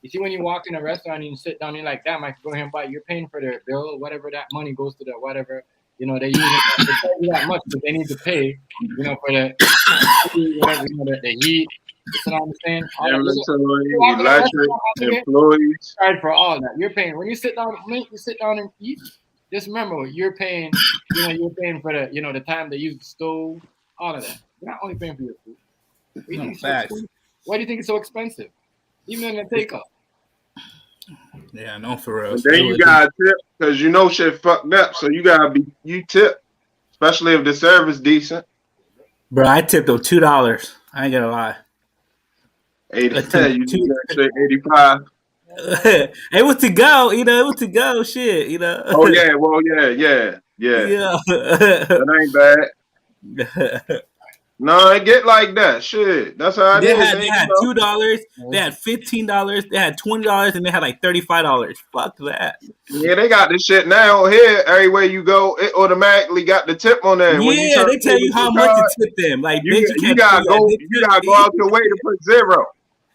You see, when you walk in a restaurant and you sit down, you're like, damn, I can go here and buy. You're paying for their bill, whatever that money goes to the whatever. You know, they use it to tell you that much, but they need to pay. You know, for the whatever, the heat. You know what I'm saying? Electric, employees. Charge for all that. You're paying when you sit down and eat. Just remember, you're paying. You know, you're paying for the the time they use the stove, all of that. You're not only paying for your food. Why do you think it's so expensive? Even in the takeout. Yeah, no, for real. And then you gotta tip because you know shit fucked up, so you tip, especially if the service decent. Bro, I tipped them $2. I ain't gonna lie. 80, you do that shit 85. It was to go, It was to go. Shit, Oh yeah, well yeah. That ain't bad. No, it get like that. Shit, that's how it is. They had $2. They had $15. They had $20, and they had like $35. Fuck that. Yeah, they got this shit now here. Everywhere you go, it automatically got the tip on there. Yeah, they tell you how much to tip them. Like you gotta go out your way to put zero.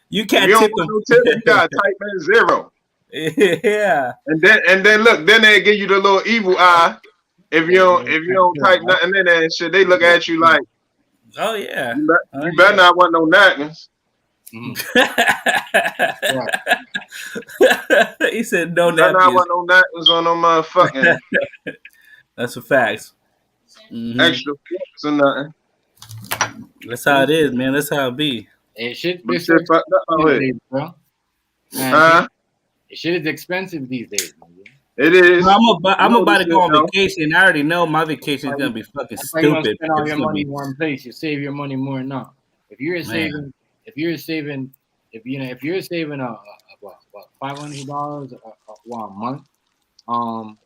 You can't tip them. No tip, you gotta type in zero. Yeah. And then look, then they give you the little evil eye. If you don't type nothing in there and shit, they look at you like, oh yeah, you better not want no napkins. He said no napkins. Better not want no napkins on no motherfucking. That's a fact. Extra forks or nothing. That's how it is, man. That's how it be. It shit fucked up these days, bro. It shit is expensive these days. It is. I'm about to go on though. vacation. I already know my vacation is gonna be fucking That's why you don't stupid. spend all It's your gonna money be in one place. You save your money more now. If you're saving, if you're saving what $500 a month,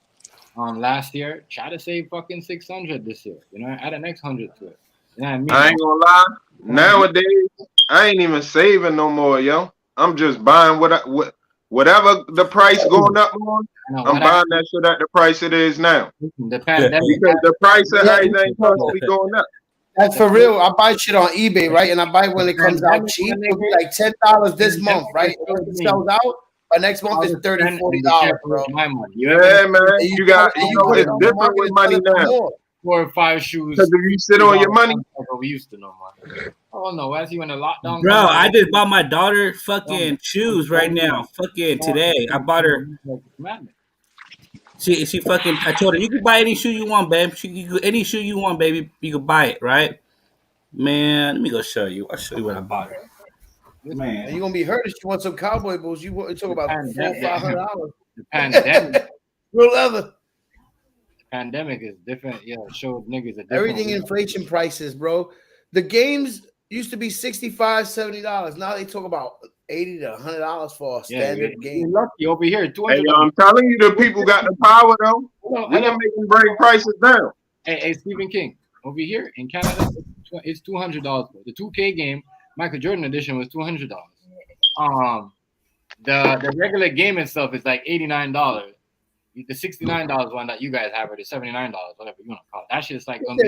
last year, try to save fucking 600 this year. You know, add an next 100 to it. You know what I mean? I ain't gonna lie. Nowadays, I ain't even saving no more, yo. I'm just buying whatever the price going up on. I'm buying that shit at the price it is now. The pandemic, because the price of everything constantly going up. That's for real. I buy shit on eBay, right? And I buy when it comes out cheap. It'll be like $10 this month, right? And when it sells out, by next month it's $30, $40, bro. Yeah, man. You got, it's different with money now. 4 or 5 shoes. Because if you sit on your money, we used to know, man. Oh no, as you in the lockdown. Bro, I just bought my daughter fucking shoes right now. Fucking today. I bought her. She fucking. I told her you can buy any shoe you want, babe. Any shoe you want, baby. You can buy it, right? Man, let me go show you. I'll show you what I bought her. Man, and you're gonna be hurt if you want some cowboy boots. You talk about $400-$500. The pandemic. Real leather. Pandemic is different. Yeah, showed niggas a different everything inflation prices, bro. The games used to be $65-$70. Now they talk about $80 to $100 for a standard game. You're lucky over here. Hey, I'm telling you, the people got the power though. We can make them bring prices down. Hey, Stephen King, over here in Canada, it's $200. The 2K game, Michael Jordan edition, was $200. The regular game itself is like $89. The $69 one that you guys have, or the $79, whatever you want to call it. That shit is like gonna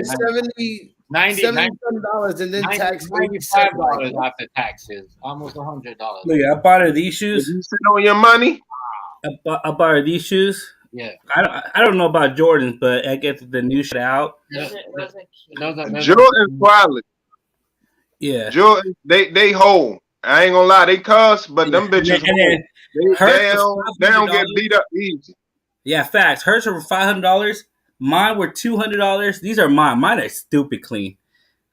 be $77 and then tax $95 after taxes, almost $100. Look, I bought her these shoes. You sit on your money. I bought her these shoes. Yeah. I don't know about Jordans, but I get the new shit out. Jordan's quality. Yeah. Jordan, they hold. I ain't gonna lie, they cost, but them bitches they don't get beat up easy. Yeah, facts. Hers were $500. Mine were $200. These are mine. Mine are stupid clean.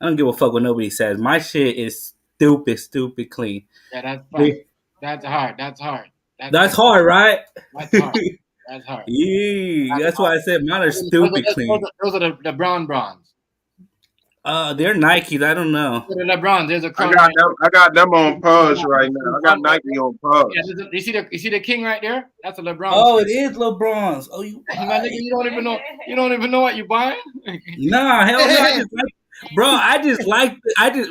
I don't give a fuck what nobody says. My shit is stupid clean. Yeah, that's fine. That's hard. That's hard. That's hard, right? That's hard. That's hard. Yeah, that's why I said mine are stupid clean. Those are the brown bronze. They're Nikes. I don't know. The LeBron. There's a I got them on pause right now. I got Nike on pause. Yeah, you see the king right there? That's a LeBron. Oh, it is LeBron's. Oh, you don't even know. You don't even know what you're buying. Nah, hell no. I just like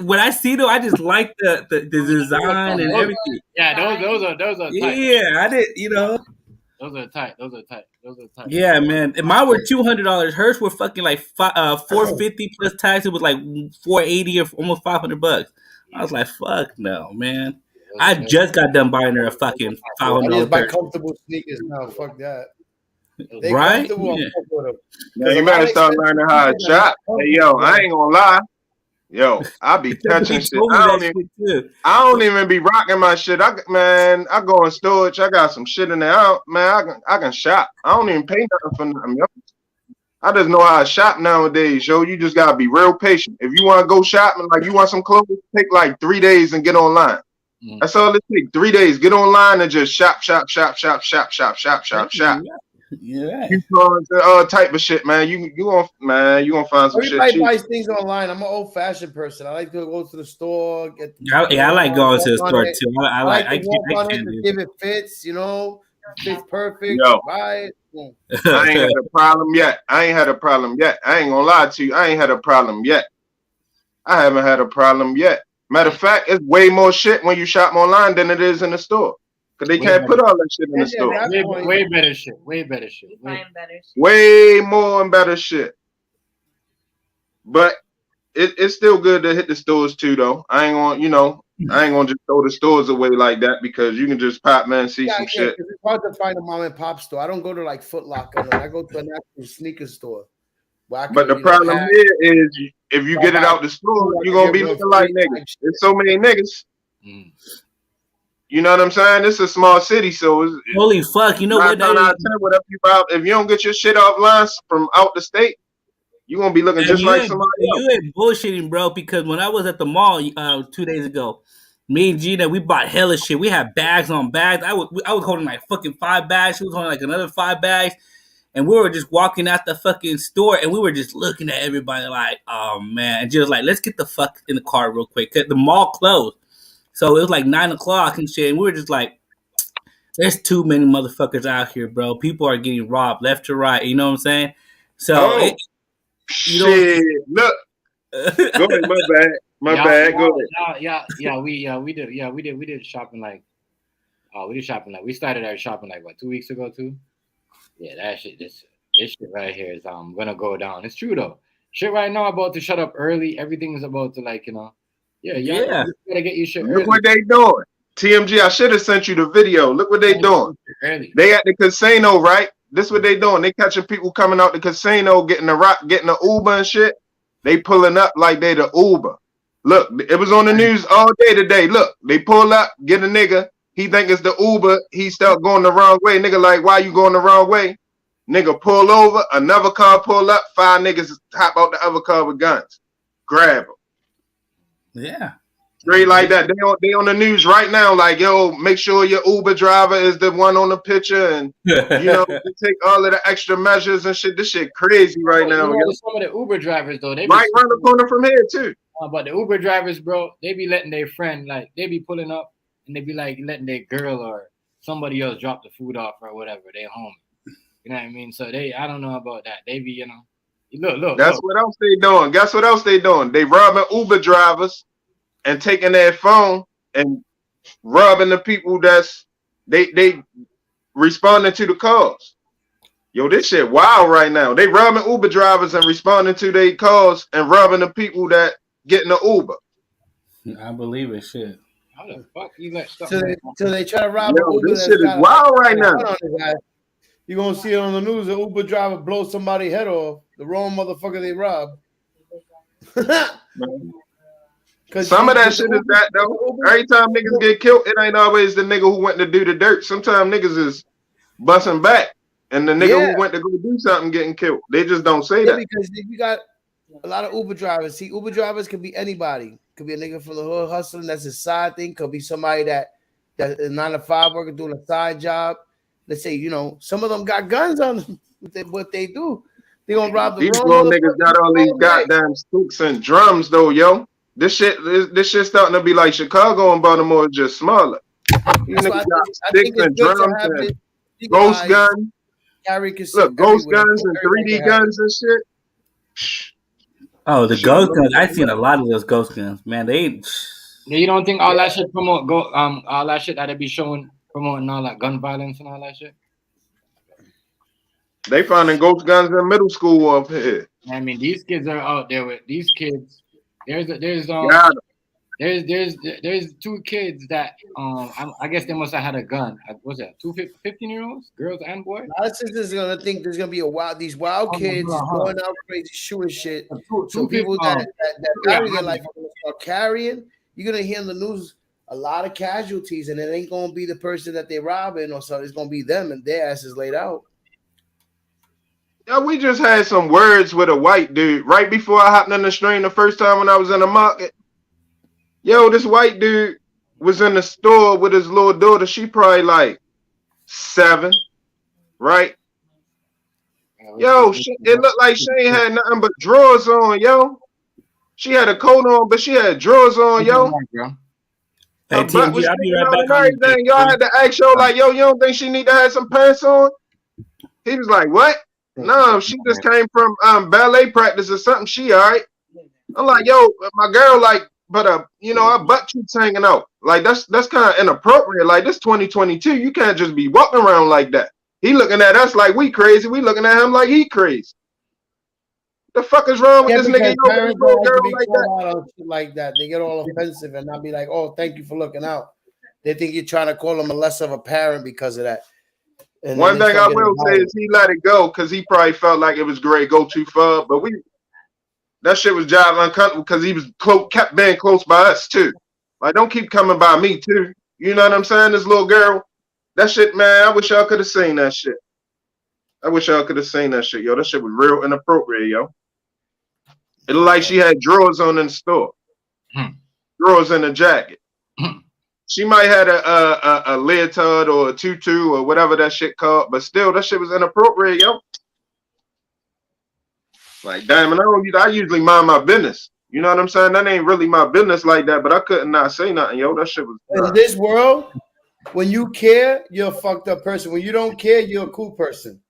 when I see them, I just like the design and everything. Yeah, those are tight. Yeah, I did. Those are tight. Yeah, man. Mine were $200. Hers were fucking like $450 plus tax. It was like $480 or almost $500. I was like, fuck no, man. I just got done buying her a fucking $500. I just buy comfortable sneakers now. Fuck that. They right? Yeah, you better start learning how to shop. Hey, yo, I ain't gonna lie. Yo, I be touching shit. I don't even be rocking my shit. I go in storage. I got some shit in there. I can shop. I don't even pay nothing for nothing. Yo. I just know how to shop nowadays, yo. You just gotta be real patient. If you want to go shopping, like you want some clothes, take like 3 days and get online. That's all it takes. 3 days. Get online and just shop. Yeah. All type of shit, man. You gonna find some shit. Everybody buys things online. I'm an old fashioned person. I like to go to the store. I like going to the store too. I like to give it fits. Fits perfect. Yo. Buy it. I ain't had a problem yet. I ain't gonna lie to you. I ain't had a problem yet. I haven't had a problem yet. Matter of fact, it's way more shit when you shop online than it is in the store. Because they can't put all that shit in the store. Way better shit. Way more and better shit. But it's still good to hit the stores too, though. I ain't gonna just throw the stores away like that, because you can just pop, man, see some shit. It's hard to find a mom and pop store. I don't go to like Foot Locker. I go to an actual sneaker store. But the problem here is, if you get it out the store, you're gonna be looking like niggas. There's so many niggas. You know what I'm saying? It's a small city, so it's holy fuck. You know what? If you don't get your shit offline from out the state, you're gonna be looking just like somebody else. You ain't bullshitting, bro. Because when I was at the mall 2 days ago, Me and Gina, we bought hella shit. We had bags on bags. I was holding like fucking 5 bags. She was holding like another 5 bags. And we were just walking out the fucking store and we were just looking at everybody like, oh man. And just like, let's get the fuck in the car real quick. Cause the mall closed. So it was like 9 o'clock and shit. And we were just like, there's too many motherfuckers out here, bro. People are getting robbed left to right. You know what I'm saying? So shit. Look. Go ahead, my bad. My bad. Go ahead. We did shopping like we started our shopping like what 2 weeks ago too. Yeah, that shit this shit right here is gonna go down. It's true though. Shit right now about to shut up early. Everything is about to like, you know. Yeah. You gotta get your shit early. Look what they doing. TMG, I should have sent you the video. Look what they doing. Early. They at the casino, right? This what they doing. They catching people coming out the casino, getting the Uber and shit. They pulling up like they the Uber. Look, it was on the news all day today. Look, they pull up, get a nigga. He think it's the Uber. He start going the wrong way. Nigga like, why you going the wrong way? Nigga pull over. Another car pull up. 5 niggas hop out the other car with guns. Grab them. Yeah. Straight like that. They on the news right now like, yo, make sure your Uber driver is the one on the picture. And, you know, they take all of the extra measures and shit. This shit crazy right now. You know, some of the Uber drivers, though, they right around the corner from here, too. But the Uber drivers, bro, they be letting their friend, like, they be pulling up and they be like letting their girl or somebody else drop the food off or whatever. They home. You know what I mean? So I don't know about that. They be, you know, look. That's what else they doing. Guess what else they doing? They robbing Uber drivers and taking their phone and robbing the people that's they responding to the calls. Yo, this shit wild right now. They robbing Uber drivers and responding to their calls and robbing the people that getting the Uber. I believe it. Shit. How the fuck you let so they try to rob Uber? This shit is wild right now. You're gonna see it on the news. The Uber driver blows somebody's head off. The wrong motherfucker they robbed. Some of that shit is that though. Every time niggas get killed, it ain't always the nigga who went to do the dirt. Sometimes niggas is busting back, and the nigga who went to go do something getting killed. They just don't say that. Because you got a lot of Uber drivers. See, Uber drivers could be anybody. Could be a nigga from the hood hustling. That's a side thing. Could be somebody that is 9 to 5 worker doing a side job. Let's say, you know, some of them got guns on them. What they do, they gonna rob the these little niggas got all these goddamn sticks and drums though, yo. This shit starting to be like Chicago and Baltimore, just smaller. These niggas got sticks and drums and ghost guns. Look, ghost guns and 3D guns and shit. Oh, the ghost guns! I've seen a lot of those ghost guns, man. They ain't. You don't think all that shit all that shit that they be promoting all that gun violence and all that shit? They finding ghost guns in middle school up here. I mean, these kids are out there with these kids. There's 2 kids that I guess they must have had a gun. What's that? 2 15-year-olds, girls and boys. A lot of sisters gonna think there's gonna be these wild kids going out crazy, shooting shit. So people that carry their life are gonna start carrying. You're gonna hear in the news a lot of casualties, and it ain't gonna be the person that they're robbing or something. It's gonna be them and their asses laid out. Yeah, we just had some words with a white dude right before I hopped on the stream the first time when I was in the market. Yo, this white dude was in the store with his little daughter. She probably like 7, right? Yo, it looked like she ain't had nothing but drawers on, yo. She had a coat on, but she had drawers on, yo. Hey, TMG, I'll be right back. Everything. Y'all had to ask yo, like, yo, you don't think she need to have some pants on? He was like, what? No, she just came from ballet practice or something. She all right. I'm like, yo, my girl, like, but you know, her butt cheeks hanging out. Like that's kind of inappropriate. Like this 2022, you can't just be walking around like that. He looking at us like we crazy. We looking at him like he crazy. The fuck is wrong with this nigga? Like that, they get all offensive and not be like, oh, thank you for looking out. They think you're trying to call them a less of a parent because of that. And one thing I will say is he let it go because he probably felt like it was great, go too far. But that shit was job uncomfortable because he was kept being close by us too. Like, don't keep coming by me too. You know what I'm saying? This little girl, that shit, man. I wish y'all could have seen that shit. I wish y'all could have seen that shit, yo. That shit was real inappropriate, yo. It looked like she had drawers on in the store, drawers in a jacket. She might had a leotard or a tutu or whatever that shit called, but still, that shit was inappropriate, yo. Like, damn, and I usually mind my business. You know what I'm saying? That ain't really my business like that, but I couldn't not say nothing, yo. That shit was. In this world, when you care, you're a fucked up person. When you don't care, you're a cool person.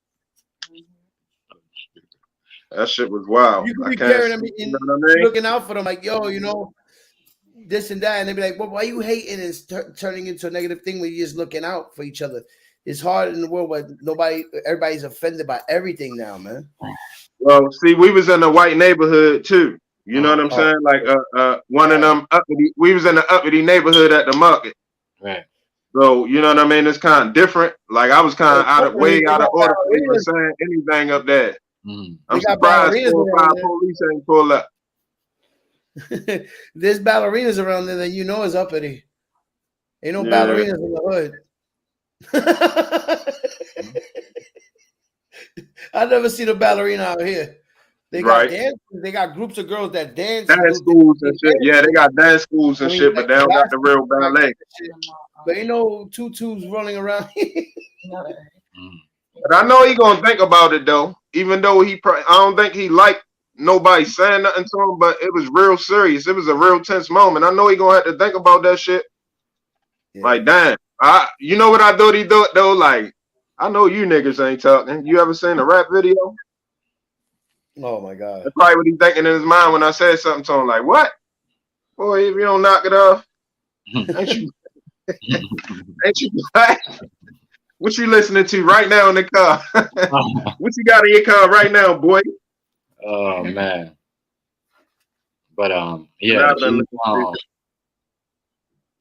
That shit was wild. You can I be can't. caring. I mean, You know what I mean? looking out for them, like, yo, you know, this and that, and they be like, well, why you hating and turning into a negative thing when you're just looking out for each other? It's hard in the world where everybody's offended by everything now, man. Well, see, we was in a white neighborhood too. You know what I'm saying? Like, one of them uppity. We was in the uppity neighborhood at the market. Right. So you know what I mean? It's kind of different. Like I was kind of way out of order for even saying anything up there. I'm surprised 4 or 5 police ain't pull up. There's ballerinas around there that you know is uppity. Ain't no ballerinas in the hood. I've never seen a ballerina out here. They got dance. They got groups of girls that dance. Dance schools and shit. Yeah, they got dance schools and shit, but they don't got the real ballet. But ain't no tutus running around here. But I know he gonna think about it though. Even though I don't think he liked nobody saying nothing to him, but it was real serious. It was a real tense moment. I know he gonna have to think about that shit. Yeah. Like, damn. You know what I thought he thought though? Like, I know you niggas ain't talking. You ever seen a rap video? Oh my god. That's probably what he's thinking in his mind when I said something to him. Like, what? Boy, if you don't knock it off, ain't you black? What you listening to right now in the car? What you got in your car right now, boy? Oh man. But yeah.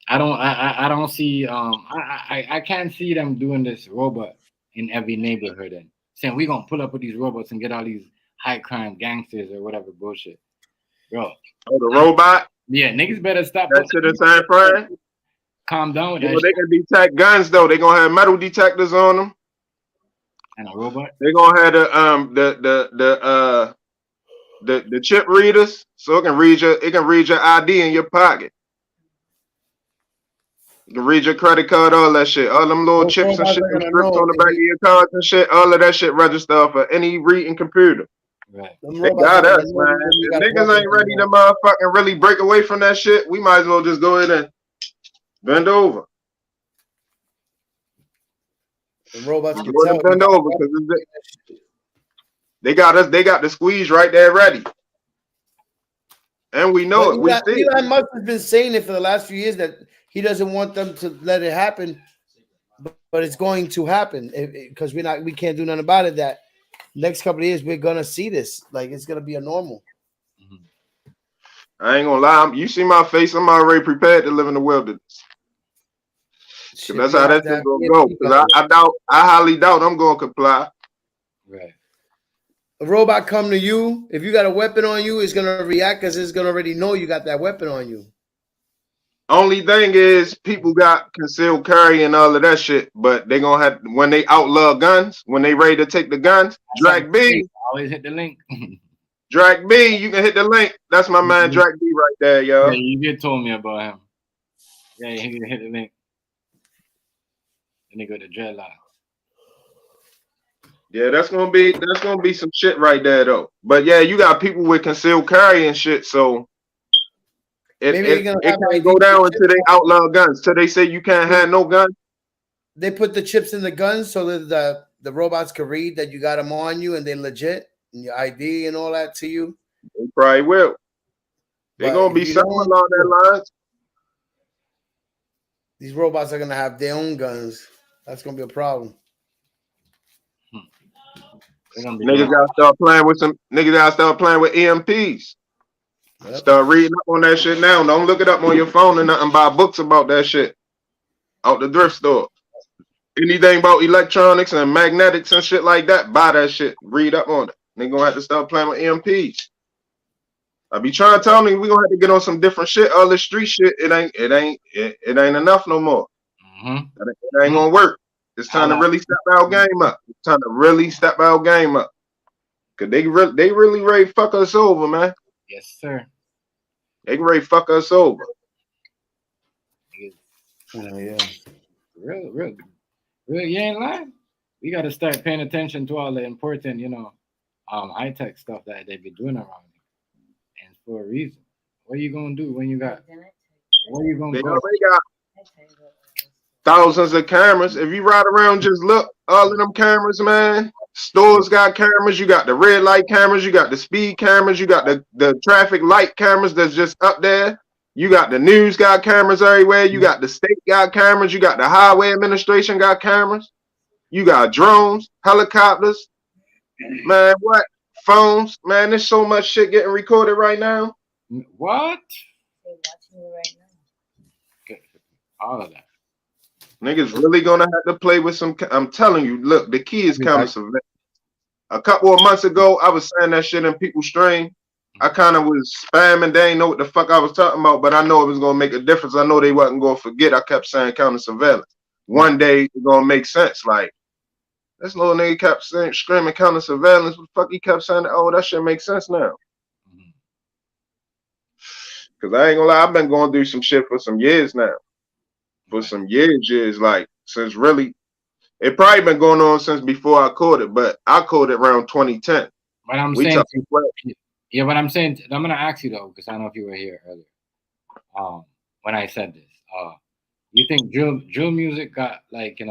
I don't see I can't see them doing this robot in every neighborhood and saying we're gonna pull up with these robots and get all these high crime gangsters or whatever bullshit. Bro. Oh, the robot? Yeah, niggas better stop. That shit in San Fran? Calm down with that. Well, they can detect guns though. They gonna have metal detectors on them. And a robot? They gonna have the chip readers, so it can read your ID in your pocket. You can read your credit card, all that shit. All them little chips and shit, and strips on the back of your cards and shit. All of that shit register for any reading computer. Right. They got us, man. If niggas ain't ready to motherfucking really break away from that shit, we might as well just go ahead and bend over. The robots can bend over because they got us. They got the squeeze right there ready, and we know it. We see it. Elon Musk has been saying it for the last few years that he doesn't want them to let it happen, but it's going to happen because we can't do nothing about it. That next couple of years we're gonna see this. Like it's gonna be a normal. I ain't gonna lie. You see my face. I'm already prepared to live in the wilderness. That's how that shit gonna go. Because I highly doubt I'm gonna comply. Right. A robot come to you. If you got a weapon on you, it's gonna react because it's gonna already know you got that weapon on you. Only thing is, people got concealed carry and all of that shit, but they gonna have when they outlaw guns, when they ready to take the guns. Drag B. Always hit the link. Drag B, you can hit the link. That's my man, Drag B, right there, yo. Yeah, you did told me about him. Yeah, he can hit the link. And they go to dreadlock. Yeah, that's gonna be some shit right there though. But yeah, you got people with concealed carry and shit, so it can't go down until they outlaw guns. Till they say you can't have no guns. They put the chips in the guns so that the robots can read that you got them on you and they legit and your ID and all that to you. They probably will. They're gonna be something along that lines. These robots are gonna have their own guns. That's gonna be a problem. Niggas gotta start playing with EMPs. Yep. Start reading up on that shit now. Don't look it up on your phone or nothing. Buy books about that shit out the thrift store. Anything about electronics and magnetics and shit like that, buy that shit. Read up on it. They gonna have to start playing with EMPs. I be trying to tell me we gonna have to get on some different shit. All this street shit, it ain't enough no more. It ain't gonna work. It's time to really step our game up. It's time to really step our game up. Cause they really ready to fuck us over, man. Yes, sir. They ready to fuck us over. Yeah. Real. You ain't lying. We got to start paying attention to all the important, high tech stuff that they be doing around here, and for a reason. What are you gonna do when you got? Where you gonna They go? already got thousands of cameras. If you ride around, just look, all of them cameras, man. Stores got cameras. You got the red light cameras. You got the speed cameras. You got the traffic light cameras that's just up there. You got the news got cameras everywhere. You got the state got cameras. You got the highway administration got cameras. You got drones, helicopters, man. What? Phones, man. There's so much shit getting recorded right now. What? All of that. Niggas really gonna have to play with some. I'm telling you, look, the key is counter surveillance. A couple of months ago, I was saying that shit in people's stream. I kind of was spamming. They ain't know what the fuck I was talking about, but I know it was gonna make a difference. I know they wasn't gonna forget. I kept saying counter surveillance. One day it's gonna make sense. Like this little nigga kept screaming counter surveillance. What the fuck he kept saying? Oh, that shit makes sense now. Cause I ain't gonna lie, I've been going through some shit for some years now. For some years, like since really, it probably been going on since before I caught it, but I caught it around 2010. But I'm saying, but I'm saying, I'm gonna ask you though, because I don't know if you were here earlier. When I said this, you think drill music got like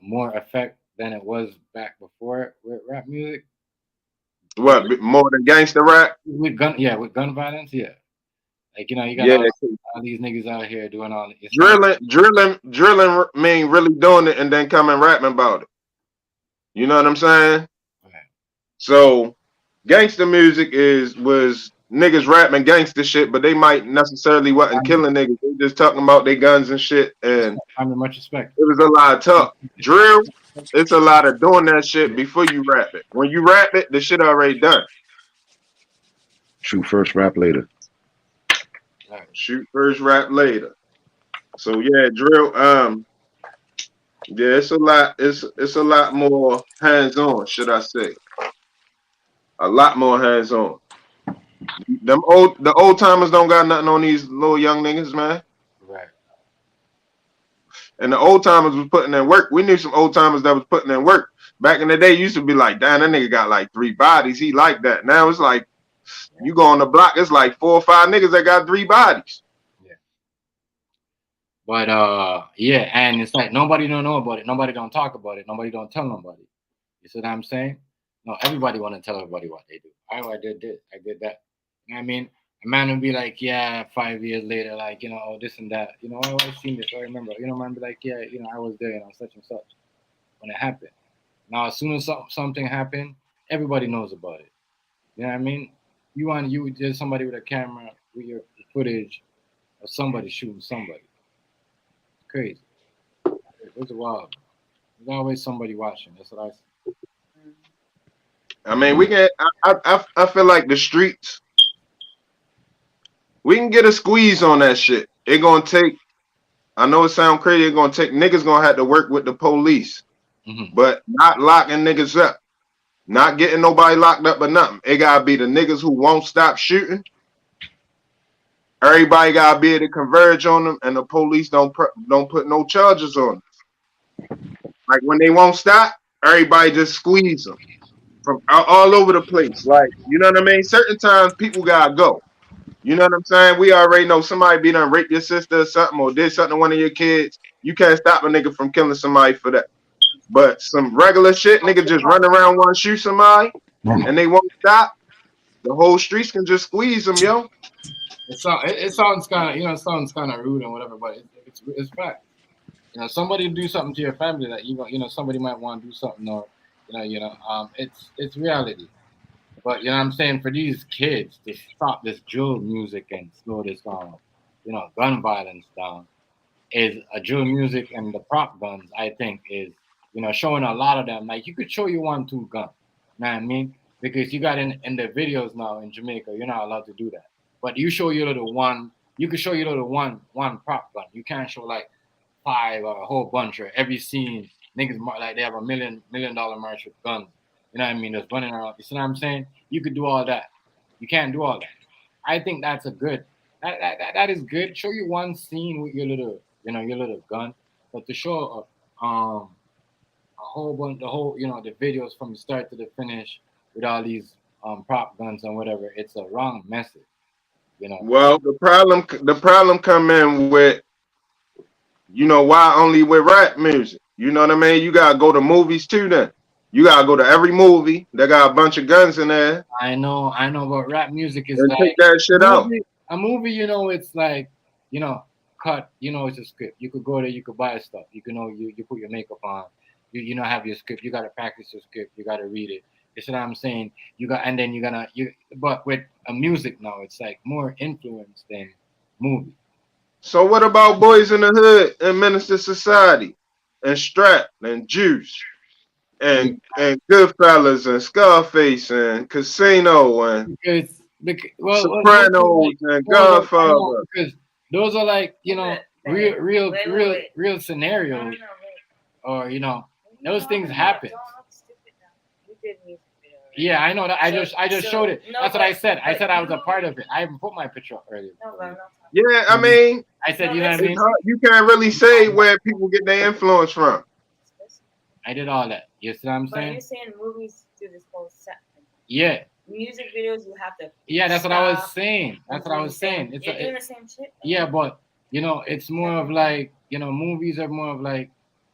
more effect than it was back before with rap music? What, more than gangster rap? With gun violence, yeah. Like you got all these niggas out here doing all this. Drilling mean really doing it and then coming rapping about it. You know what I'm saying? Okay. So gangster music was niggas rapping gangster shit, but they might necessarily wasn't killing niggas. They just talking about their guns and shit. And I mean, much respect. It was a lot of talk. Drill, it's a lot of doing that shit before you rap it. When you rap it, the shit already done. Shoot first, rap later. Shoot first, rap later. So yeah, drill. Yeah, it's a lot. It's a lot more hands-on, should I say? A lot more hands-on. The old timers don't got nothing on these little young niggas, man. Right. And the old timers was putting in work. We knew some old timers that was putting in work. Back in the day, used to be like, damn, that nigga got like 3 bodies. He like that. Now it's like, you go on the block, it's like 4 or 5 niggas that got 3 bodies. Yeah. But yeah, and it's like nobody don't know about it. Nobody don't talk about it. Nobody don't tell nobody. You see what I'm saying? No, everybody want to tell everybody what they do. I did this. I did that. You know what I mean? A man would be like, yeah, 5 years later, like, this and that. I always seen this. I remember. Man be like, yeah, I was there, such and such when it happened. Now, as soon as something happened, everybody knows about it. You know what I mean? There's somebody with a camera with your footage of somebody shooting somebody. It's crazy. It's wild. There's always somebody watching. That's what I see. I mean, we can. I feel like the streets. We can get a squeeze on that shit. It gonna take. I know it sound crazy. It's gonna take niggas gonna have to work with the police, but not locking niggas up, not getting nobody locked up or nothing. It gotta be the niggas who won't stop shooting. Everybody gotta be able to converge on them, and the police don't put no charges on them. Like when they won't stop, everybody just squeeze them from all over the place. Like, you know what I mean? Certain times people gotta go. You know what I'm saying? We already know somebody be done raped your sister or something or did something to one of your kids. You can't stop a nigga from killing somebody for that. But some regular shit, nigga just run around want to shoot somebody and they won't stop. The whole streets can just squeeze them, yo. It sounds kind of rude and whatever, but it's fact. Somebody do something to your family that somebody might want to do something, or it's reality. But I'm saying, for these kids to stop this drill music and slow this gun violence down, is a drill music and the prop guns. I think is showing a lot of them. Like, you could show you 1-2 guns, you know what I mean? Because you got in the videos now in Jamaica, you're not allowed to do that. But you show your little one. You could show your little one prop gun. You can't show like 5 or a whole bunch, or every scene niggas like they have $1 million merch with guns. You know what I mean? Just running around. You see what I'm saying? You could do all that. You can't do all that. I think that's a good That is good. Show you one scene with your little, your little gun, but to show a whole bunch, the whole, the videos from the start to the finish with all these prop guns and whatever, it's a wrong message. Well, the problem come in with, why only with rap music? You know what I mean? You gotta go to movies too. Then you gotta go to every movie that got a bunch of guns in there. I know, but rap music is And like take that shit out. a movie. It's like, cut. It's a script. You could go there, you could buy stuff. You put your makeup on. You have your script. You gotta practice your script. You gotta read it. You see what I'm saying? And then But with a music now, it's like more influence than movie. So what about Boys in the Hood and Minister Society and Strap and Juice and Goodfellas and Scarface and Casino and Sopranos and Godfather? Because those are like, real scenarios, or those things happen. Yeah, I know that. I just showed it. That's what I said. I said I was a part of it. I haven't put my picture up earlier. Yeah, I mean, I said, you know what I mean? You can't really say where people get their influence from. I did all that. You see what I'm But saying? you're saying movies do this whole set. Yeah. Music videos, you have to. Yeah, that's what I was saying. That's what I was saying. You're doing the same shit. Yeah, but it's more of like, movies are more of like,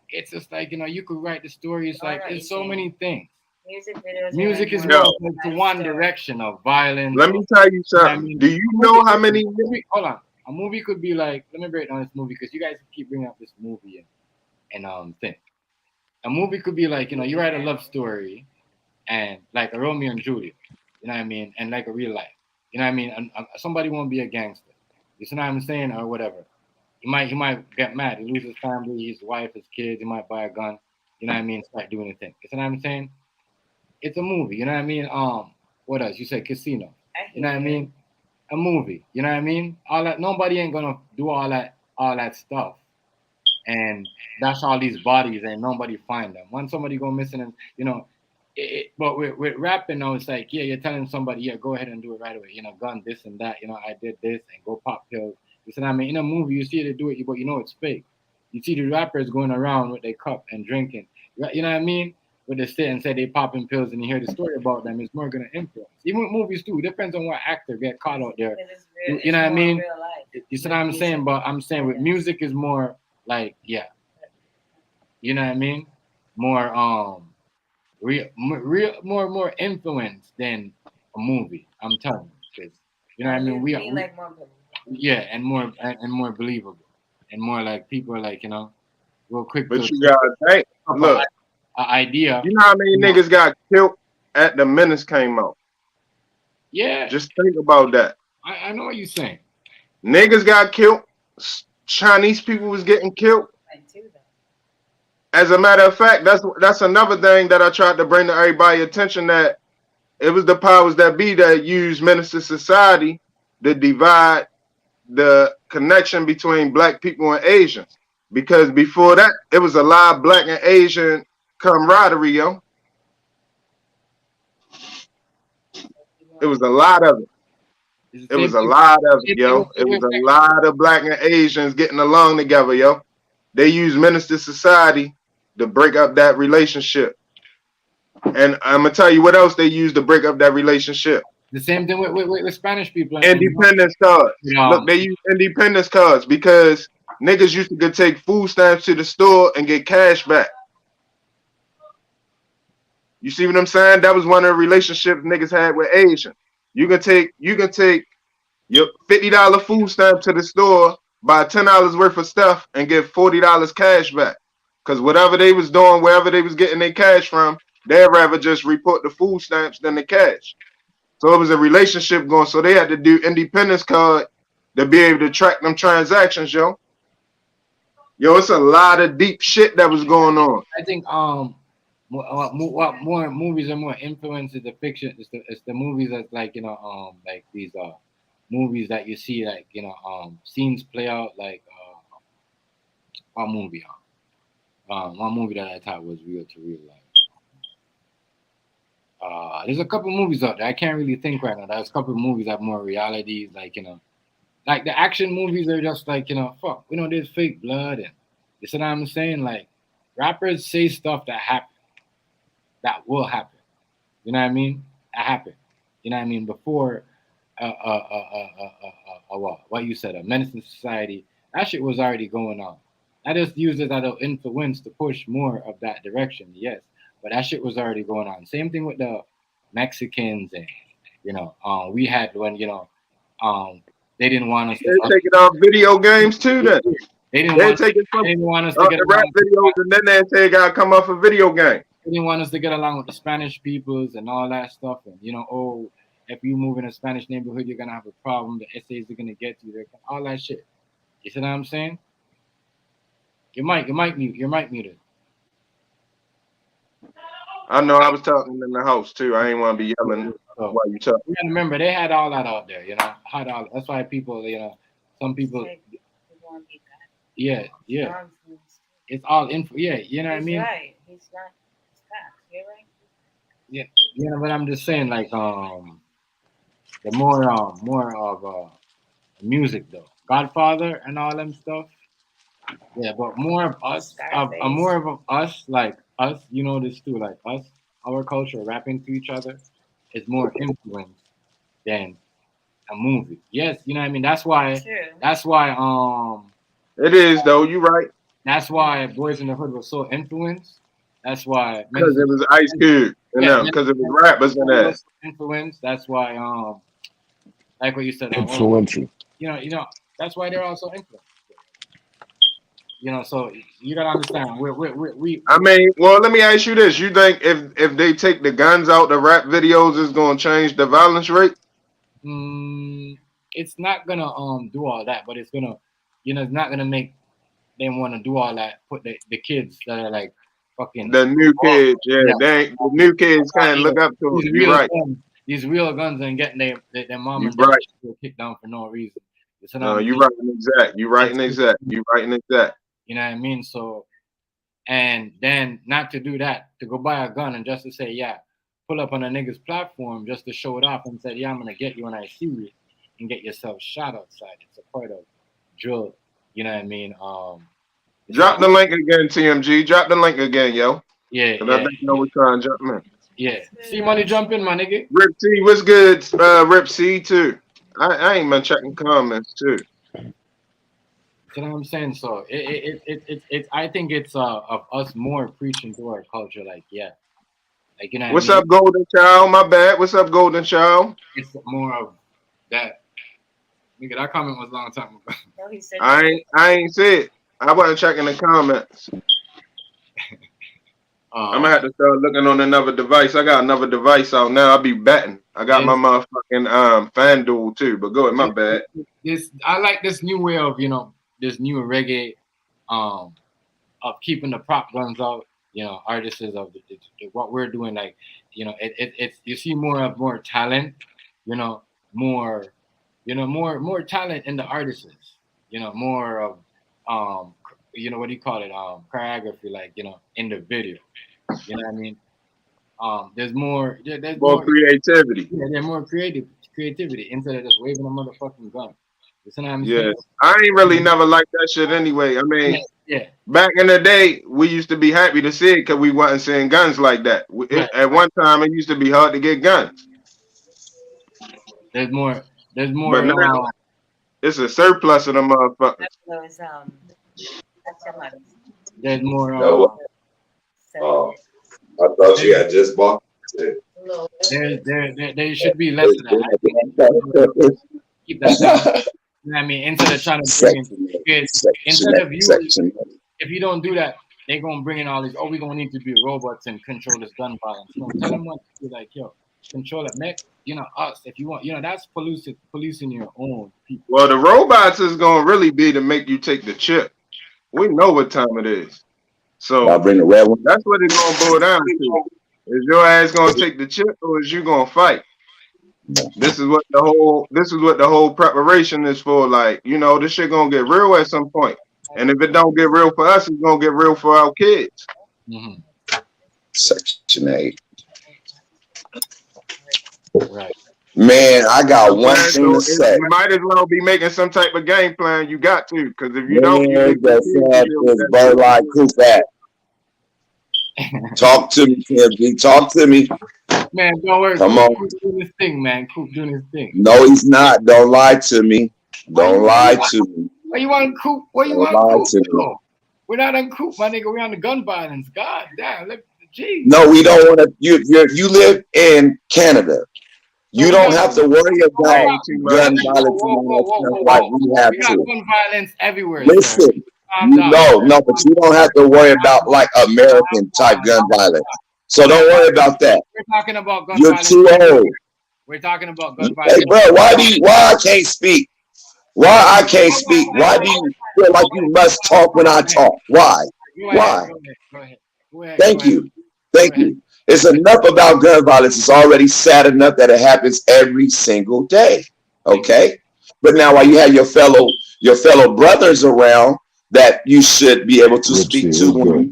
it's just like, you could write the story. It's like there's so many things. Music videos. Music is more to one direction of violence. Let me tell you something. Do you know how many? Hold on. A movie could be like, let me break down this movie because you guys keep bringing up this movie and thing. A movie could be like, you write a love story and like a Romeo and Juliet, you know what I mean? And like a real life, you know what I mean? And somebody won't be a gangster, you see what I'm saying, or whatever. He might get mad. He loses his family, his wife, his kids. He might buy a gun, you know what I mean? Start doing a thing. You see what I'm saying? It's a movie, you know what I mean? What else? You said Casino, you know what I mean? A movie, you know what I mean? All that. Nobody ain't gonna do all that stuff, and that's all these bodies, and nobody find them. Once somebody go missing, and but with rapping now, it's like, yeah, you're telling somebody, yeah, go ahead and do it right away. Gun this and that. I did this and go pop pills. You see what I mean? In a movie, you see they do it, but it's fake. You see the rappers going around with their cup and drinking. You know what I mean? With the sit and say they popping pills, and you hear the story about them, it's more gonna influence. Even with movies too, depends on what actor get caught out there. You know what I mean? You see what I'm saying? But I'm saying with music is more like, yeah, you know what I mean? More more influence than a movie. I'm telling you, 'cause, you know what I mean? Yeah, and more believable, and more like people are like, real quick. But you gotta think. Look. Idea. You know how many niggas got killed at the Menace came out? Yeah. Just think about that. I know what you're saying. Niggas got killed. Chinese people was getting killed. As a matter of fact, that's another thing that I tried to bring to everybody's attention, that it was the powers that be that used Minister Society to divide the connection between black people and Asians. Because before that, it was a lot of black and Asian camaraderie, yo. It was a lot of it. It was a lot of it, yo. It was a lot of black and Asians getting along together, yo. They used Minister Society to break up that relationship. And I'm gonna tell you what else they used to break up that relationship. The same thing with Spanish people. Independence cards. Look, they use independence cards because niggas used to take food stamps to the store and get cash back. You see what I'm saying? That was one of the relationships niggas had with Asians. You can take your $50 food stamp to the store, buy $10 worth of stuff, and get $40 cash back. Because whatever they was doing, wherever they was getting their cash from, they'd rather just report the food stamps than the cash. So it was a relationship going. So they had to do independence card to be able to track them transactions, yo. Yo, it's a lot of deep shit that was going on. I think what more movies are more influenced is the fiction. It's the movies that like like these movies that you see like scenes play out like one movie that I thought was real to real life. There's a couple movies out there. I can't really think right now. There's a couple of movies that have more realities, like like the action movies are just like, fuck, we know there's fake blood, and you see what I'm saying? Like rappers say stuff that happen, that will happen. You know what I mean? That happened. You know what I mean? Before what you said, a menacing society, that shit was already going on. I just used it as an influence to push more of that direction, yes. But that shit was already going on. Same thing with the Mexicans, and we had when they didn't want us to. They're taking off video games too. Then they didn't they're want. taking some They didn't want us to get the rap along. videos, and then they say gotta come off a video game. They didn't want us to get along with the Spanish peoples and all that stuff. And if you move in a Spanish neighborhood, you're gonna have a problem. The essays are gonna get you there. All that shit. You see what I'm saying? Your mic muted. I know. I was talking in the house too. I ain't want to be yelling while you talk. You gotta remember, they had all that out there. That's why people, some people. Yeah. It's all info. Yeah, you know what I mean. Right. He's not. You're right. Yeah, but I'm just saying, like, the more of music though, Godfather and all them stuff. Yeah, but more of us, more of us, like us, this too, like us, our culture rapping to each other is more influence than a movie. Yes, you know what I mean. That's why. It is though. You right. That's why Boys in the Hood was so influenced. That's why because it was Ice Cube and them, because it was rappers in that. Influence. That's why like what you said, influential. That's why they're also influenced. So you gotta understand. We. I mean, well, let me ask you this: you think if they take the guns out the rap videos, it's gonna change the violence rate? It's not gonna do all that, but it's gonna, it's not gonna make them want to do all that. Put the kids that are like fucking the new kids, the new kids can't look up to them. You're right. These real guns and getting their mom and dad kicked down for no reason. No, you're right and exact. You're right and exact. You're right and exact. You know what I mean? So, and then not to do that, to go buy a gun and just to say, pull up on a nigga's platform just to show it off and say, I'm gonna get you when I see you, and get yourself shot outside. It's a part of drill. You know what I mean? Drop the link again, TMG. Drop the link again, yo. Yeah. I think we're trying to jump in. Yeah. See money jump in, my nigga. Rip C, what's good? Rip C too. I ain't been checking comments too. You know what I'm saying? So it I think it's of us more preaching to our culture, like What's up, Golden Child? My bad. What's up, Golden Child? It's more of that. Nigga, that comment was a long time ago. No, he said I ain't see it. I wasn't checking the comments. I'm gonna have to start looking on another device. I got another device out now. I'll be betting. I got my motherfucking FanDuel too. But go ahead, my bad. I like this new way of this new reggae of keeping the prop guns out. Artists of what we're doing, like it's you see more talent. More talent in the artists. More of what do you call it? Choreography, like in the video. You know what I mean? There's more. There's more creativity. Yeah, there's more creativity instead of just waving a motherfucking gun. You know what I'm saying? I ain't really never liked that shit anyway. I mean, back in the day, we used to be happy to see it because we wasn't seeing guns like that. At one time, it used to be hard to get guns. There's more. But now, it's a surplus of them motherfuckers. There's more. I thought she had just bought it. There should be less of that. Keep that down. You know what I mean? Instead of trying to bring if you don't do that, they're gonna bring in all these. We're gonna need to be robots and control this gun violence. Tell them what to be like, control it, make us. If you want, that's policing your own people. Well, the robots is gonna really be to make you take the chip. We know what time it is, so I'll bring the red one. That's what it's gonna boil down to. Is your ass gonna take the chip, or is you gonna fight? This is what the whole preparation is for. Like, this shit gonna get real at some point. And if it don't get real for us, it's gonna get real for our kids. Section 8. Right. Man, I got one Okay, thing so to say. you might as well be making some type of game plan. You got to, because if you don't, you Man, leave your kids the to fuck deal with is that Bird shit. like Coop at? Talk to me, TMG. Talk to me. Man, don't worry. Come Coop on. doing his thing, man. Coop doing his thing. No, he's not. Don't lie to me. Don't lie to me. Where you want Coop? Where you Don't want lie Coop? to me. Though? We're not on Coop, my nigga. We're on the gun violence. God damn. Jeez. No, we don't want to. You live in Canada. You don't have to worry about gun violence and all that stuff like we have We got to. gun violence everywhere. Listen, Calm down. no, but you don't have to worry about like American type gun violence. So don't worry about that. We're talking about gun You're violence. too old. We're talking about gun violence. Hey, bro, why I can't speak? Why I can't speak? Why do you feel like you must talk when I talk? Why? Why? Go ahead. Thank you. It's enough about gun violence. It's already sad enough that it happens every single day. Okay? But now while you have your fellow brothers around that you should be able to speak to when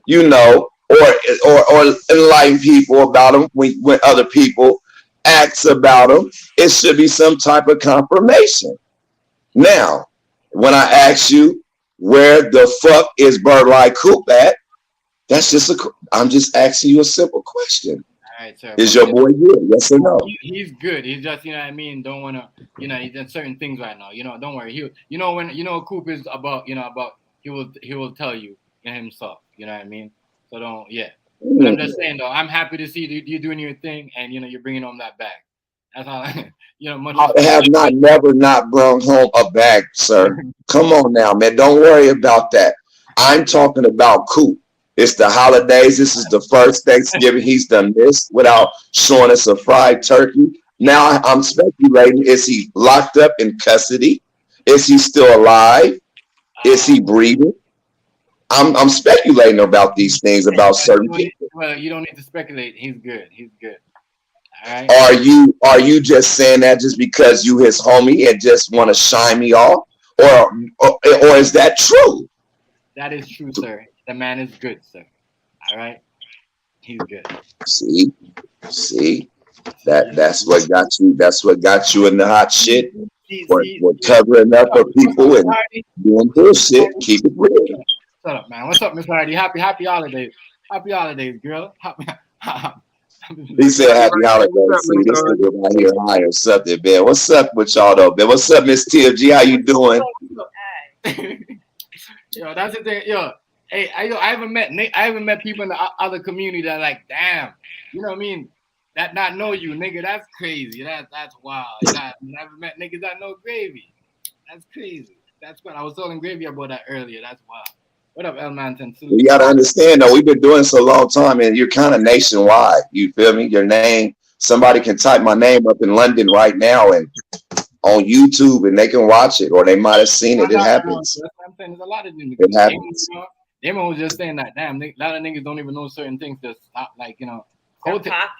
you know, or enlighten people about them when other people ask about them, it should be some type of confirmation. Now, when I ask you where the fuck is Bird Like Coop at, that's just I'm just asking you a simple question. All right, sir. Is your boy good? Yes or no? He's good. He's just, you know what I mean, don't want to, you know, he's done certain things right now. You know, don't worry. When Coop is about, he will tell you himself. You know what I mean? So don't, But I'm just saying though, I'm happy to see you doing your thing, and you're bringing home that bag. That's all. I have never not brought home a bag, sir. Come on now, man. Don't worry about that. I'm talking about Coop. It's the holidays. This is the first Thanksgiving he's done this without showing us a fried turkey. Now I'm speculating, is he locked up in custody? Is he still alive? Is he breathing? I'm speculating about these things about certain people. Well, you don't need to speculate. He's good. All right. Are you just saying that just because you his homie and just want to shine me off? Or is that true? That is true, sir. The man is good, sir. All right, he's good. See, that's what got you. That's what got you in the hot shit. We're covering up for people and doing bullshit. Keep it real. Shut up, man. What's up, Miss Hardy? Happy holidays. Happy holidays, girl. He said happy holidays. See, this nigga right here high or something, man. What's up with y'all though, man? What's up, Miss TFG? How you doing? Yo, that's the thing. Yo, hey, I haven't met people in the other community that are like, damn, you know what I mean? That not know you, nigga. That's crazy. That's wild. I never met niggas that know Gravy. That's crazy. That's what I was telling Gravy about that earlier. That's wild. What up, El Manton? You gotta understand though, we've been doing this a long time, and you're kind of nationwide. You feel me? Your name. Somebody can type my name up in London right now and on YouTube, and they can watch it, or they might have seen it. It happens. That's what I'm saying. There's a lot of niggas. It happens. Damon was just saying that. Damn, a lot of niggas don't even know certain things. Just stop,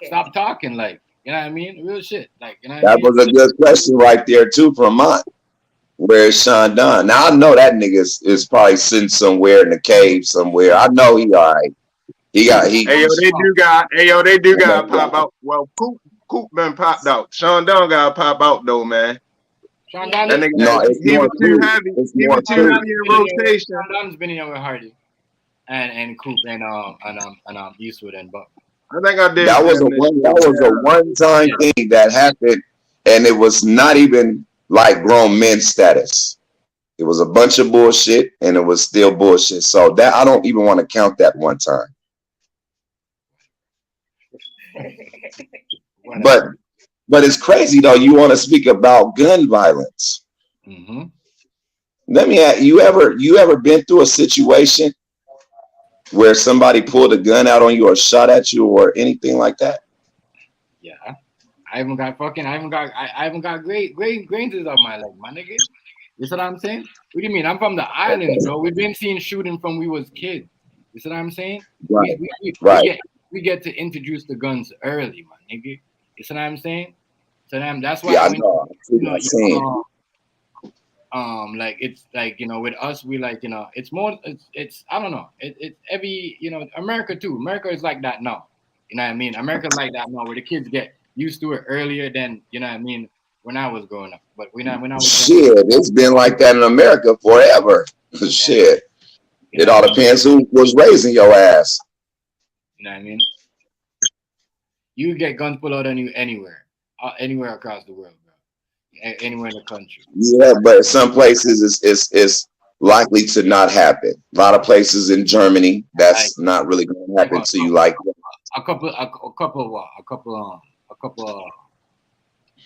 stop talking. Like, you know what I mean? Real shit. Like, you know what I mean? That was a good question right there too from Mont. Where's Sean Dunn? Now I know that nigga is probably sitting somewhere in the cave somewhere. I know he all right. They do got pop out. Well, Coop been popped out. Sean Dunn got pop out though, man. Sean Dunn, that nigga, he was too heavy. He was too heavy in rotation. Sean Dunn's been in here with Hardy and Coop and Eastwood and Buck. I think I did. That was a one-time thing that happened, and it was not even like grown men status. It was a bunch of bullshit, and it was still bullshit. So that I don't even want to count that one time. But it's crazy though. You want to speak about gun violence? Mm-hmm. Let me ask you: ever been through a situation where somebody pulled a gun out on you or shot at you or anything like that? Yeah, I haven't got great grains of my leg, my nigga. You see what I'm saying? What do you mean? I'm from the island, bro. We've been seeing shooting from we was kids. You see what I'm saying? Right. We get to introduce the guns early, my nigga. You see what I'm saying? So that's why like it's like with us we like it's more it's I don't know it's every America too. America is like that now. You know what I mean? America's like that now where the kids get used to it earlier than, you know what I mean, when I was growing up. But when I was Shit, it's been like that in America forever. Shit. You It know all what I mean? depends who was raising your ass. You know what I mean? You get guns pulled out on you anywhere across the world, bro. Anywhere in the country. Yeah, but some places is likely to not happen. A lot of places in Germany, that's not really going to happen to you like that. A couple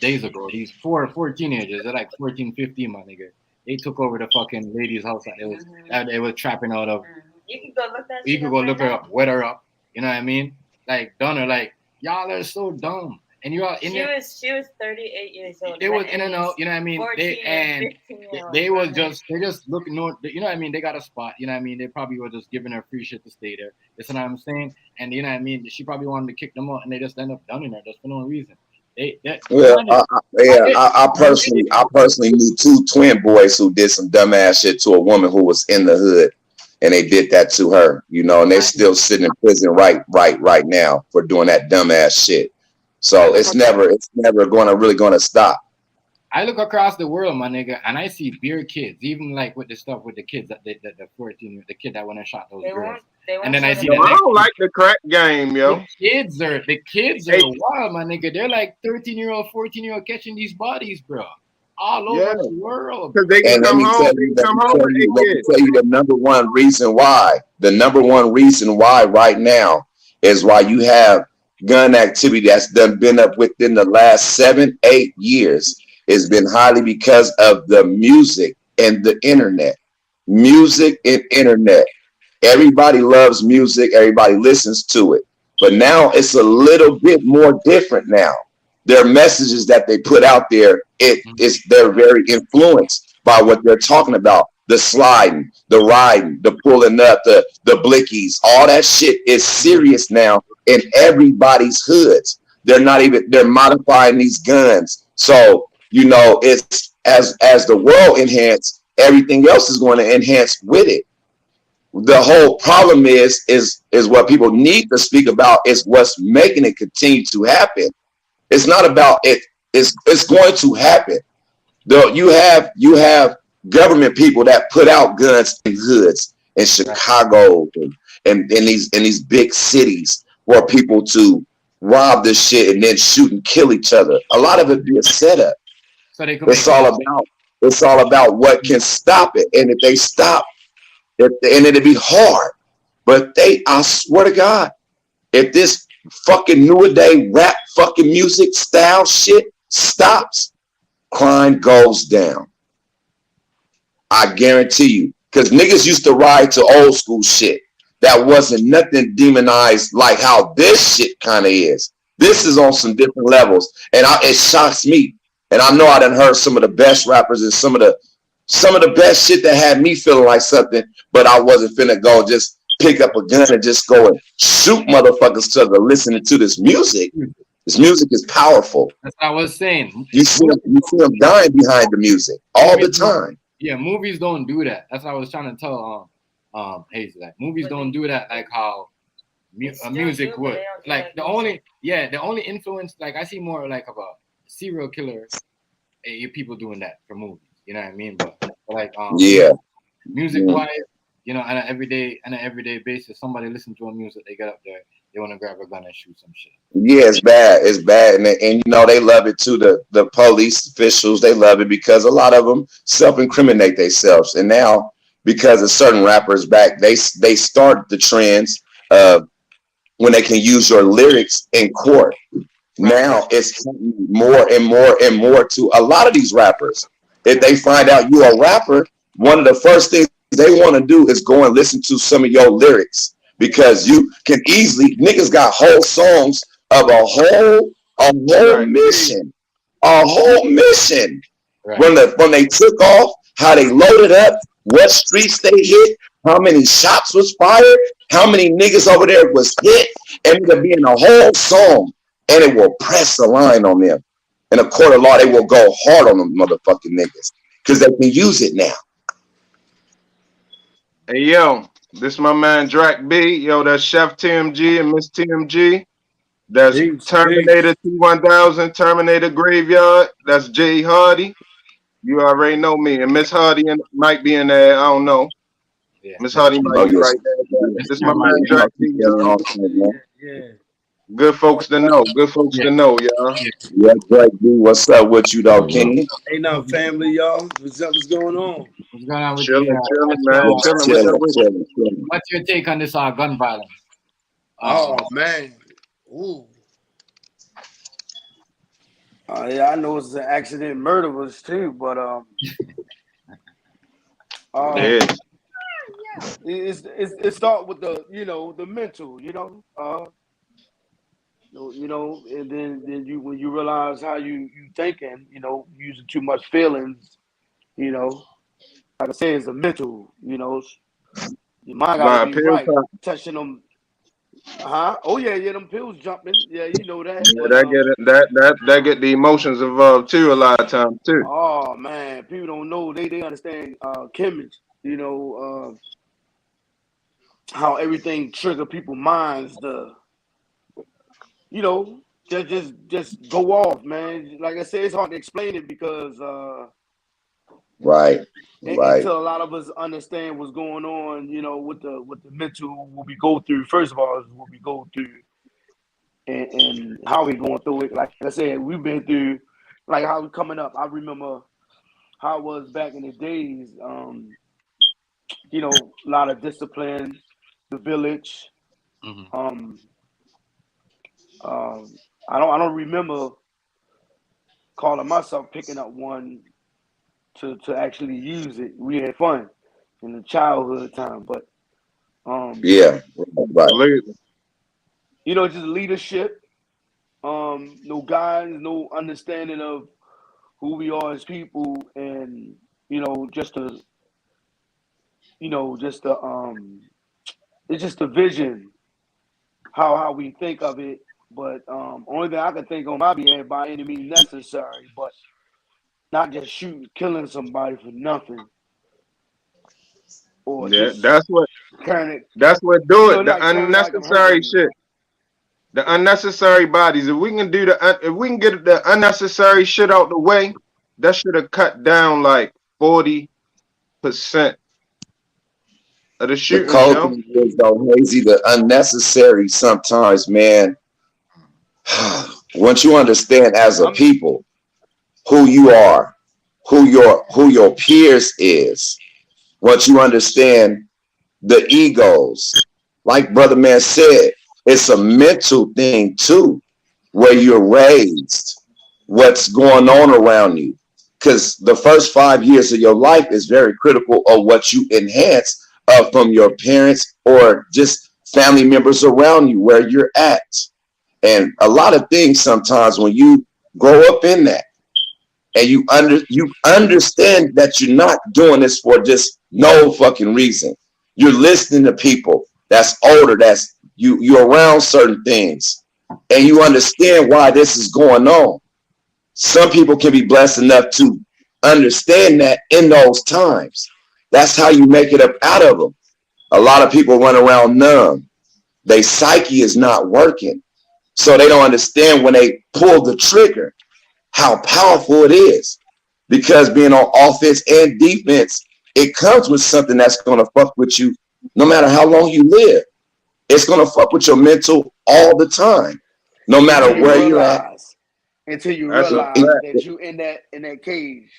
days ago, these four teenagers, they're like 14, 15, my nigga. They took over the fucking lady's house that they was trapping out of. You can go look that. You could go look her up, wet her up. You know what I mean? Like done her. Like y'all are so dumb. And you all in She was 38 years old. They was in and out. You know what I mean? They just looking. You know what I mean? They got a spot. You know what I mean? They probably were just giving her free shit to stay there. You know what I'm saying? And you know what I mean? She probably wanted to kick them out, and they just end up dunning her just for no reason. I personally knew two twin boys who did some dumbass shit to a woman who was in the hood, and they did that to her, you know, and they're still sitting in prison right now for doing that dumbass shit. So it's never going to stop. I look across the world, my nigga, and I see beer kids, even like with the stuff with the kids that the 14, the kid that went and shot those girls. And then I see I don't like the crack game, yo. The kids are wild, my nigga. They're like 13-year-old, 14-year-old catching these bodies, bro, all over the world. And let me tell you the number one reason why. The number one reason why right now is why you have gun activity that's been up within the last 7-8 years. It's been highly because of the music and the internet. Music and internet. Everybody loves music. Everybody listens to it. But now it's a little bit more different now. Their messages that they put out there, they're very influenced by what they're talking about. The sliding, the riding, the pulling up, the blickies, all that shit is serious now in everybody's hoods. They're modifying these guns. So, you know, it's as the world enhances, everything else is going to enhance with it. The whole problem is what people need to speak about is what's making it continue to happen. It's not about it. It's going to happen. Though you have government people that put out guns in hoods in Chicago and in these big cities for people to rob this shit and then shoot and kill each other. A lot of it be a setup. So it's all about what can stop it. And if they stop, and it'll be hard. But I swear to God, if this fucking new-a-day rap fucking music style shit stops, crime goes down. I guarantee you. Because niggas used to ride to old school shit. That wasn't nothing demonized like how this shit kind of is. This is on some different levels. And it shocks me. And I know I done heard some of the best rappers and some of the best shit that had me feeling like something, but I wasn't finna go just pick up a gun and just go and shoot motherfuckers to listening to this music. This music is powerful. That's what I was saying. You see them dying behind the music all the time. Yeah, movies don't do that. That's what I was trying to tell Hayes. Like movies don't do that like how music would. Like the only influence, like I see more like of a serial killer people doing that for movies. You know what I mean? But like music wise, you know, on an everyday basis, somebody listen to a music, they get up there, they want to grab a gun and shoot some shit. Yeah, it's bad, and you know they love it too. The police officials, they love it because a lot of them self-incriminate themselves, and now because of certain rappers back, they started the trends of when they can use your lyrics in court. Now it's more and more and more to a lot of these rappers. If they find out you're a rapper, one of the first things they want to do is go and listen to some of your lyrics because you can easily, niggas got whole songs of a whole mission. Right. When they took off, how they loaded up, what streets they hit, how many shots was fired, how many niggas over there was hit, and it'll be in a whole song, and it will press a line on them. In a court of law, they will go hard on them motherfucking niggas because they can use it now. Hey, yo, this my man Drac B. Yo, that's Chef TMG and Miss TMG. That's Terminator T-1000, Terminator Graveyard. That's Jay Hardy. You already know me. And Miss Hardy might be in there. I don't know. Miss Hardy might be right there. This is my man, Jack D, y'all. Good folks to know. Good folks to know, y'all. Yeah, Drake D, what's up with you, though, King? Hey, now, family, y'all. What's going on? What's going on with Chilling, you? man. Chilling. What's your take on this gun violence? Oh, man. Ooh. Yeah, I know it's an accident murderers too, but it start with the the mental, and then you when you realize how you thinking, using too much feelings, like I say, it's a mental, your mind gotta be right, touching them. Oh yeah, them pills jumping. Yeah, you know that. Yeah, But, that get the emotions involved too a lot of times too. Oh man, people don't know they understand chemistry. How everything trigger people's minds to, just go off, man. Like I said, it's hard to explain it because Right. until a lot of us understand what's going on, with the mental, what we go through. First of all, is what we go through, and how we going through it. Like I said, we've been through, like how we coming up. I remember how it was back in the days. A lot of discipline, the village. I don't remember calling myself picking up one to actually use it. We had fun in the childhood time, but yeah, right. Just leadership. No guidance, no understanding of who we are as people, and just it's just a vision how we think of it. But only thing I can think on my behalf, by any means necessary, but not just killing somebody for nothing. Or that's what do it. The unnecessary shit. The unnecessary bodies. If we can get the unnecessary shit out the way, that should have cut down like 40% of the shooting. The cold thing is though, Hazy, the unnecessary sometimes, man. Once you understand as a people who you are, who your peers is, once you understand the egos, like Brother Man said, it's a mental thing too, where you're raised, what's going on around you. Because the first 5 years of your life is very critical of what you enhance from your parents or just family members around you, where you're at. And a lot of things sometimes when you grow up in that and you understand that you're not doing this for just no fucking reason. You're listening to people that's older, that's you're around certain things, and you understand why this is going on. Some people can be blessed enough to understand that in those times. That's how you make it up out of them. A lot of people run around numb. Their psyche is not working. So they don't understand when they pull the trigger, how powerful it is. Because being on offense and defense, it comes with something that's going to fuck with you no matter how long you live. It's going to fuck with your mental all the time, no matter where you're at. Until you realize that you in that cage.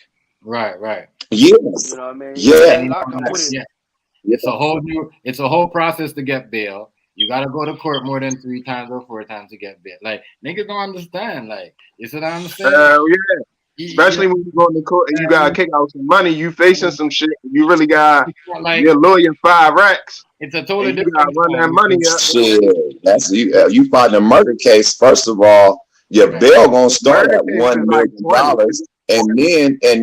Right. Yes. You know what I mean? Yeah. It's a whole process to get bail. You gotta go to court more than 3 times or 4 times to get bail. Like niggas don't understand. Like, you see what I'm saying? Yeah. Especially when you go to court and you gotta kick out some money, you facing some shit. You really got your lawyer 5 racks. It's a totally different. You gotta run that money up. Shit, that's you fighting a murder case. First of all, your bail gonna start at $1 million, and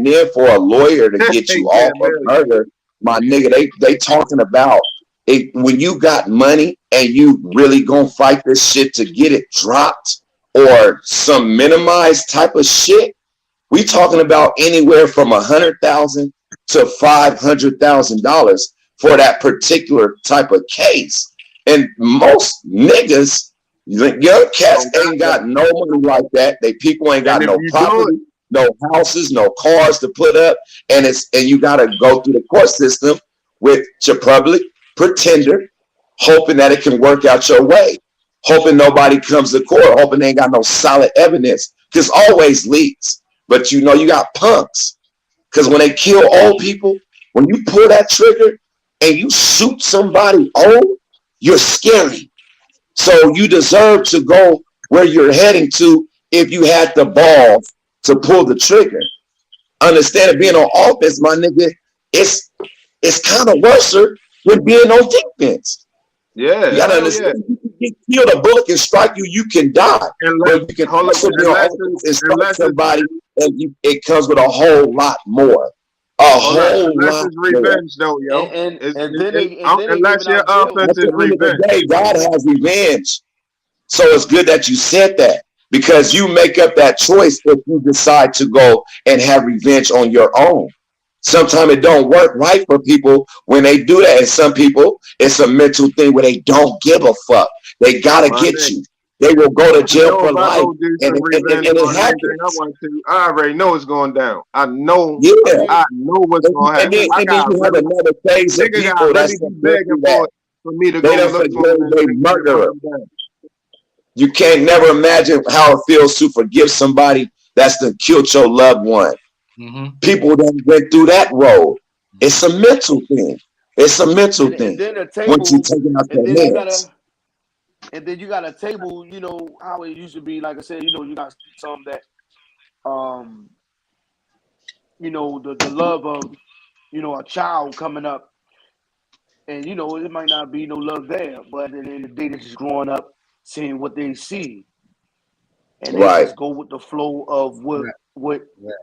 then for a lawyer to get you off of murder, my nigga, they talking about it when you got money and you really gonna fight this shit to get it dropped or some minimized type of shit. We talking about anywhere from $100,000 to $500,000 for that particular type of case. And most niggas Young cats ain't got no money like that. They people ain't got no property, no houses, no cars to put up, and you gotta go through the court system with your public pretender, hoping that it can work out your way, hoping nobody comes to court, hoping they ain't got no solid evidence. Because always leaks, but you got punks. Because when they kill old people, when you pull that trigger and you shoot somebody old, you're scary. So you deserve to go where you're heading to if you had the balls to pull the trigger. Understand that being on offense, my nigga, it's kind of worse than being on defense. Yeah, you gotta understand. You can kill, a bullet can strike you, you can die. But you can also be on offense and strike somebody, and it comes with a whole lot more. A whole lot is revenge, though, yo. Unless your offense is revenge. God has revenge. So it's good that you said that, because you make up that choice if you decide to go and have revenge on your own. Sometimes it don't work right for people when they do that. And some people, it's a mental thing where they don't give a fuck. They gotta get you. They will go to jail for life. And it happens. I already know it's going down. I know. Yeah. I know what's going to happen. And then you have another phase of people that's begging for me to go look for a murderer. You can't never imagine how it feels to forgive somebody that's done killed your loved one. Mm-hmm. People that went through that road. It's a mental thing. It's a mental thing. Then the table, once you take it out their hands. And then you got a table, how it used to be. Like I said, you got some that, the love of, a child coming up, and it might not be no love there, but at the end of the day, they're just growing up, seeing what they see, and they just go with the flow of what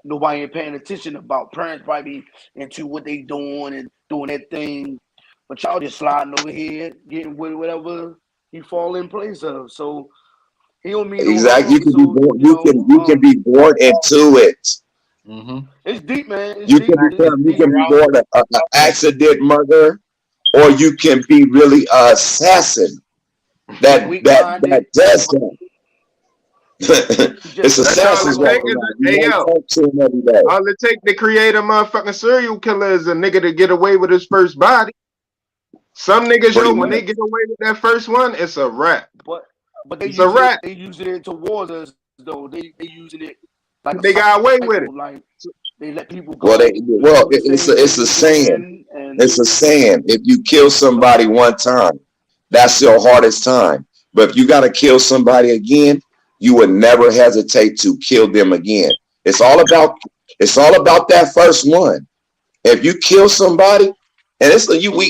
nobody ain't paying attention about. Parents probably into what they doing and doing that thing, but y'all just sliding over here, getting with whatever he fall in place of. So he don't mean exactly. You can be born into it. Mm-hmm. It's deep, man. You can be born an accident murderer, or you can be really an assassin that does that. It's assassins walking around. All it take to create a motherfucking serial killer is a nigga to get away with his first body. Some niggas, when they get away with that first one, it's a wrap. But it's a wrap. They using it towards us, though. They using it like they got away with it. Like they let people go. It's a saying. It's a saying. If you kill somebody one time, that's your hardest time. But if you got to kill somebody again, you would never hesitate to kill them again. It's all about that first one. If you kill somebody, and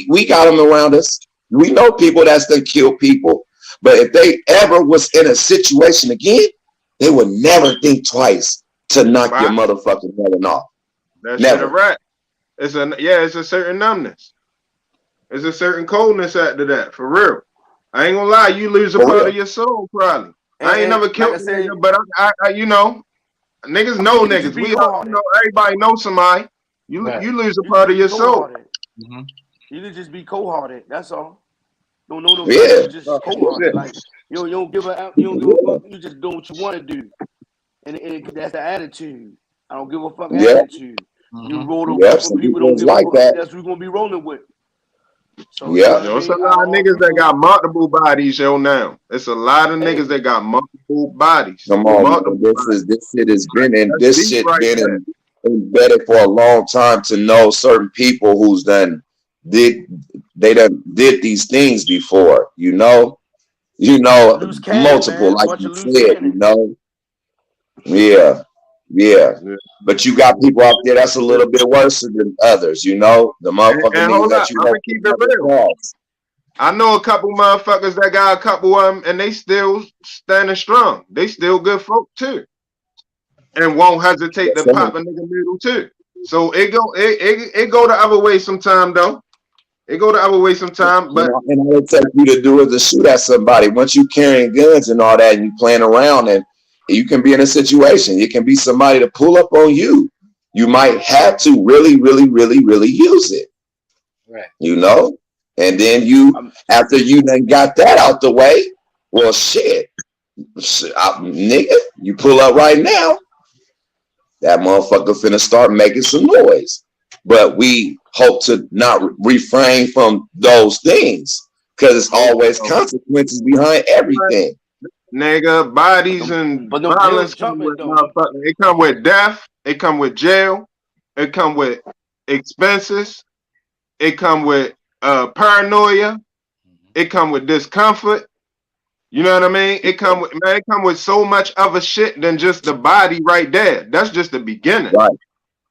we got them around us. We know people that's done kill people, but if they ever was in a situation again, they would never think twice to knock your motherfucking head off. That's never. A rat. It's a certain numbness. It's a certain coldness after that, for real. I ain't gonna lie, you lose a part of your soul, probably. I ain't never killed a nigga, but I niggas know niggas. We all everybody knows somebody. You lose a part of your soul. Mm-hmm. You can just be cold-hearted. That's all. Don't know no you just cold-hearted. Like you don't give a fuck. You just do what you want to do, and that's the attitude. I don't give a fuck attitude. Mm-hmm. You roll with people don't give a fuck. That's who we're gonna be rolling with. So it's a lot of niggas that got multiple bodies, now. It's a lot of niggas that got multiple bodies. Come on, this shit has been in this shit been embedded for a long time to know certain people who's done did these things before, multiple, like you said, Yeah. But you got people out there that's a little bit worse than others, the motherfucking niggas that you keep it real. I know a couple motherfuckers that got a couple of them, and they still standing strong. They still good folk too, and won't hesitate to pop a nigga middle too. So it go the other way sometime though. It go the other way sometime, but and all it takes you to do is to shoot at somebody. Once you carrying guns and all that, and you playing around, and you can be in a situation. It can be somebody to pull up on you. You might have to really, really, really, really use it. Right. And then after you then got that out the way, Well, shit, nigga, you pull up right now, that motherfucker finna start making some noise. But we hope to not refrain from those things because it's always consequences behind everything. Nigga, bodies and violence come with motherfucking. It come with death. It come with jail. It come with expenses. It come with paranoia. It come with discomfort. You know what I mean? It come with so much other shit than just the body right there. That's just the beginning. Right.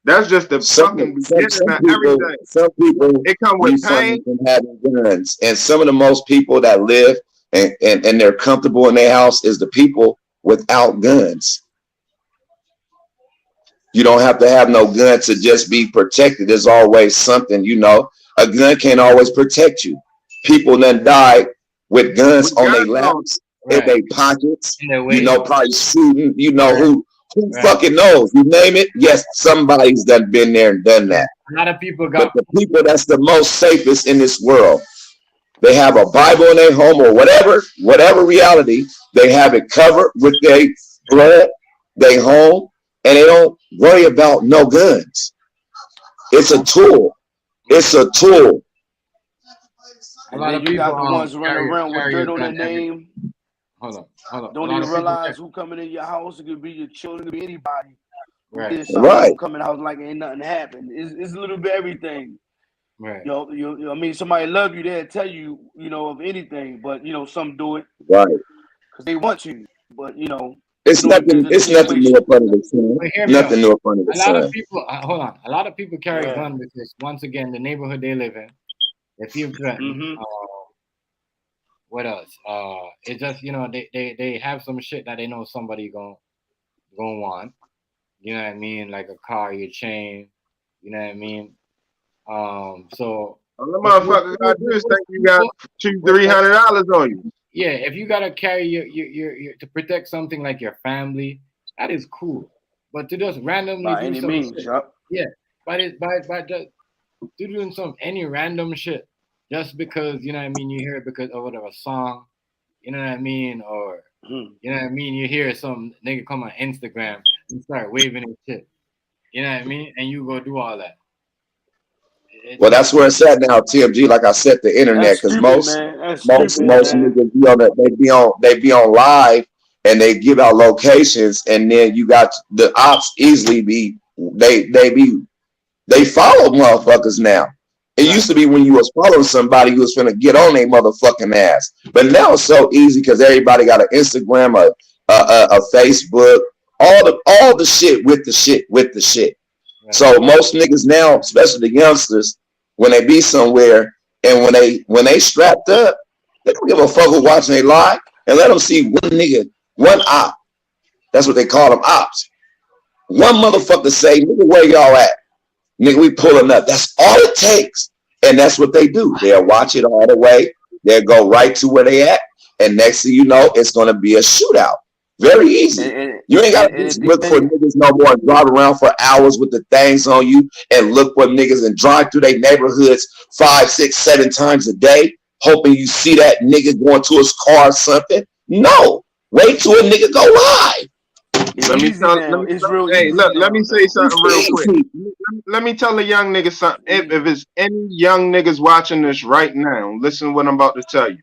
That's just the fucking beginning of everything. Some people it come with pain from having guns, and some of the most people that live and they're comfortable in their house is the people without guns. You don't have to have no gun to just be protected. There's always something, you know. A gun can't always protect you. People then die with guns on their laps, in their pockets, you know, probably shooting, you know, who fucking knows? You name it, yes, somebody's been there and done that. A lot of people got. But the people that's the most safest in this world, they have a Bible in their home or whatever reality, they have it covered with their blood, their home, and they don't worry about no guns. It's a tool. It's a tool. And then you got the ones running around with dirt on their name. Hold on. Don't even realize who coming in your house. It could be your children, it could be anybody. Right. Come in the house like ain't nothing happened. It's a little bit everything. Right. I mean, somebody love you, they'll tell you, you know, of anything, but you know, some do it right because they want you. But you know, it's nothing. It's nothing new up under the sun. Nothing new up under the sun. A lot of people. Hold on. A lot of people carry guns because once again, the neighborhood they live in, they feel threatened. What else? It's just, you know, they have some shit that they know somebody gonna want. You know what I mean? Like a car, your chain. You know what I mean? So all the motherfucker gotta do is think you got $200-$300 on you. Yeah, if you gotta carry your to protect something like your family, that is cool. But to just randomly do some shit, yeah, by just doing any random shit just because, you know what I mean, you hear it because of a song, you know what I mean, or you know what I mean, you hear some nigga come on Instagram and start waving his shit, you know what I mean, and you go do all that. Well, that's where it's at now, TMG. Like I said, the internet, because most niggas be on that, they be on live and they give out locations, and then you got the ops easily they follow motherfuckers now. It used to be when you was following somebody, you was finna get on their motherfucking ass. But now it's so easy because everybody got an Instagram, a Facebook, all the shit with the shit. Right. So most niggas now, especially the youngsters, when they be somewhere and when they strapped up, they don't give a fuck who watching they live, and let them see one nigga, one op. That's what they call them, ops. One motherfucker say, nigga, where y'all at? Nigga, we pulling up. That's all it takes. And that's what they do. They'll watch it all the way. They'll go right to where they at. And next thing you know, it's going to be a shootout. Very easy. You ain't got to look for niggas no more and drive around for hours with the things on you and look for niggas and drive through their neighborhoods 5, 6, 7 times a day, hoping you see that nigga going to his car or something. No. Wait till a nigga go live. Let me say something real quick. Let me tell a young nigga something. If it's any young niggas watching this right now, listen to what I'm about to tell you.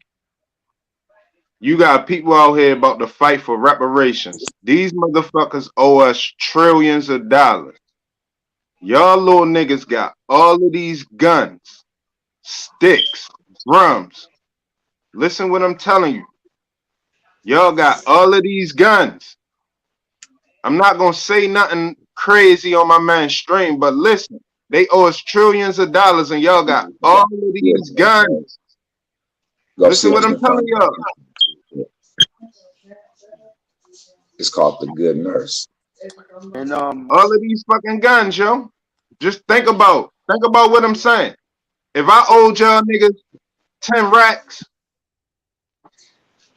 You got people out here about to fight for reparations. These motherfuckers owe us trillions of dollars. Y'all little niggas got all of these guns, sticks, drums. Listen what I'm telling you. Y'all got all of these guns. I'm not going to say nothing crazy on my man stream, but listen, they owe us trillions of dollars and y'all got all of these guns. Listen what I'm telling y'all. It's called The Good Nurse. And all of these fucking guns, yo. Just think about what I'm saying. If I owed y'all niggas 10 racks,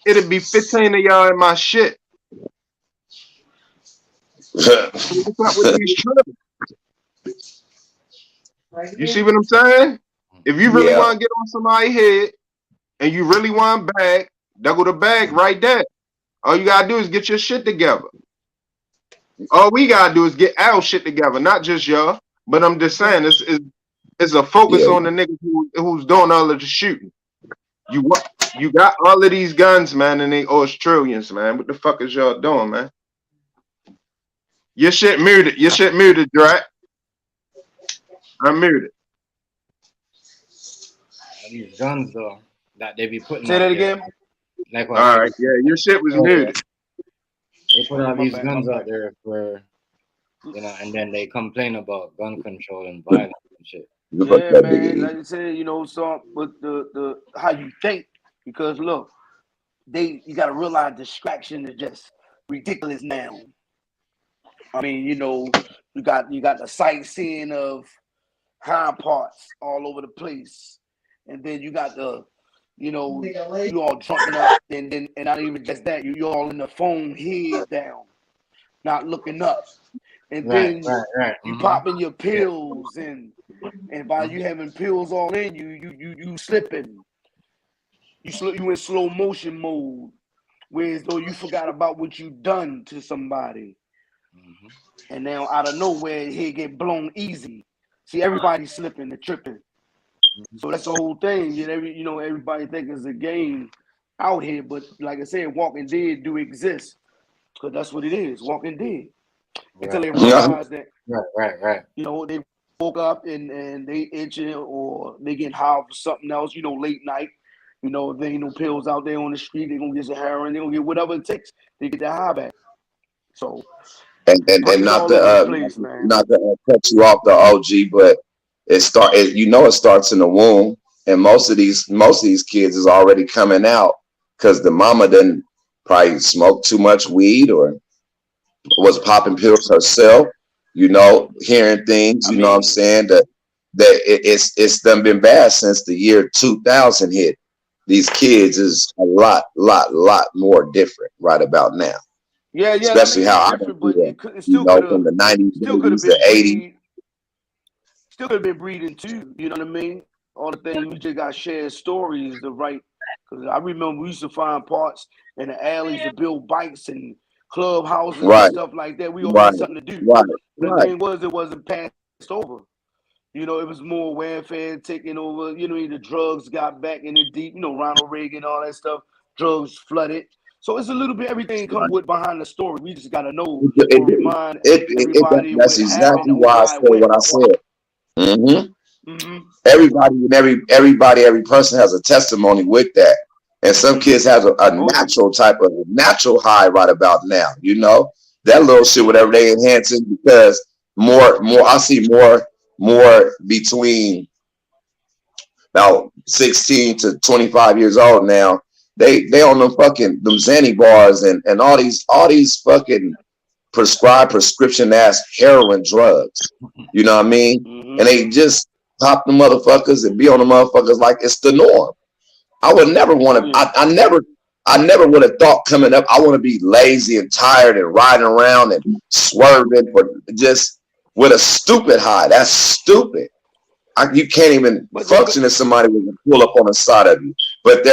it'd be 15 of y'all in my shit. What's up with these trips? You see what I'm saying? If you really want to get on somebody's head and you really want back, There go the bag right there. All you gotta do is get your shit together. All we gotta do is get our shit together, not just y'all. But I'm just saying, it's a focus on the niggas who's doing all of the shooting. You got all of these guns, man, and they Australians, man. What the fuck is y'all doing, man? Your shit muted. Your shit muted, Drat. I'm muted. These guns though that they be putting. Say that again. Like all right, yeah, your shit was muted. They put all these guns out there for, you know, and then they complain about gun control and violence and shit. Yeah, man. Like you said, you know, so with the how you think, because look, you gotta realize distraction is just ridiculous now. I mean, you know, you got the sightseeing of hind parts all over the place, and then you got the, you know, you all drunk up, and not even just that, you all in the phone head down, not looking up, and then you popping your pills, and while you having pills all in you slipping, you in slow motion mode, whereas though you forgot about what you done to somebody. And now out of nowhere, he get blown easy. See, everybody's slipping and tripping. So that's the whole thing. You know, everybody think it's a game out here, but like I said, Walking Dead do exist, because that's what it is, Walking Dead. Until they realize that, right. You know, they woke up and they itching, or they getting high for something else. You know, late night. You know, if there ain't no pills out there on the street, they gonna get some heroin. They gonna get whatever it takes to get their high back. So. And not to cut you off, the OG, but it starts in the womb, and most of these kids is already coming out because the mama didn't probably smoke too much weed or was popping pills herself, you know, hearing things, you know what I'm saying, that it's done been bad since the year 2000 hit. These kids is a lot more different right about now. Yeah, especially how I went through that, you know, from the 90s, the 80s. Still could have been breeding too, you know what I mean? All the things we just got shared stories to write. Because I remember we used to find parts in the alleys to build bikes and clubhouses and stuff like that. We always had something to do. The thing was, it wasn't passed over. You know, it was more welfare taking over. You know, the drugs got back in it deep. You know, Ronald Reagan, all that stuff. Drugs flooded. So it's a little bit everything comes with behind the story. We just gotta know or remind everybody that's exactly why I said what I said. Every person has a testimony with that, and some kids have a natural high right about now. You know, that little shit, whatever they enhancing, because more I see more between about 16 to 25 years old now. They on them Xanny bars and all these fucking prescription ass heroin drugs. You know what I mean? And they just pop the motherfuckers and be on the motherfuckers like it's the norm. I would never want to. I never would have thought coming up I want to be lazy and tired and riding around and swerving for just with a stupid high. That's stupid. You can't even function as somebody with a pull up on the side of you. But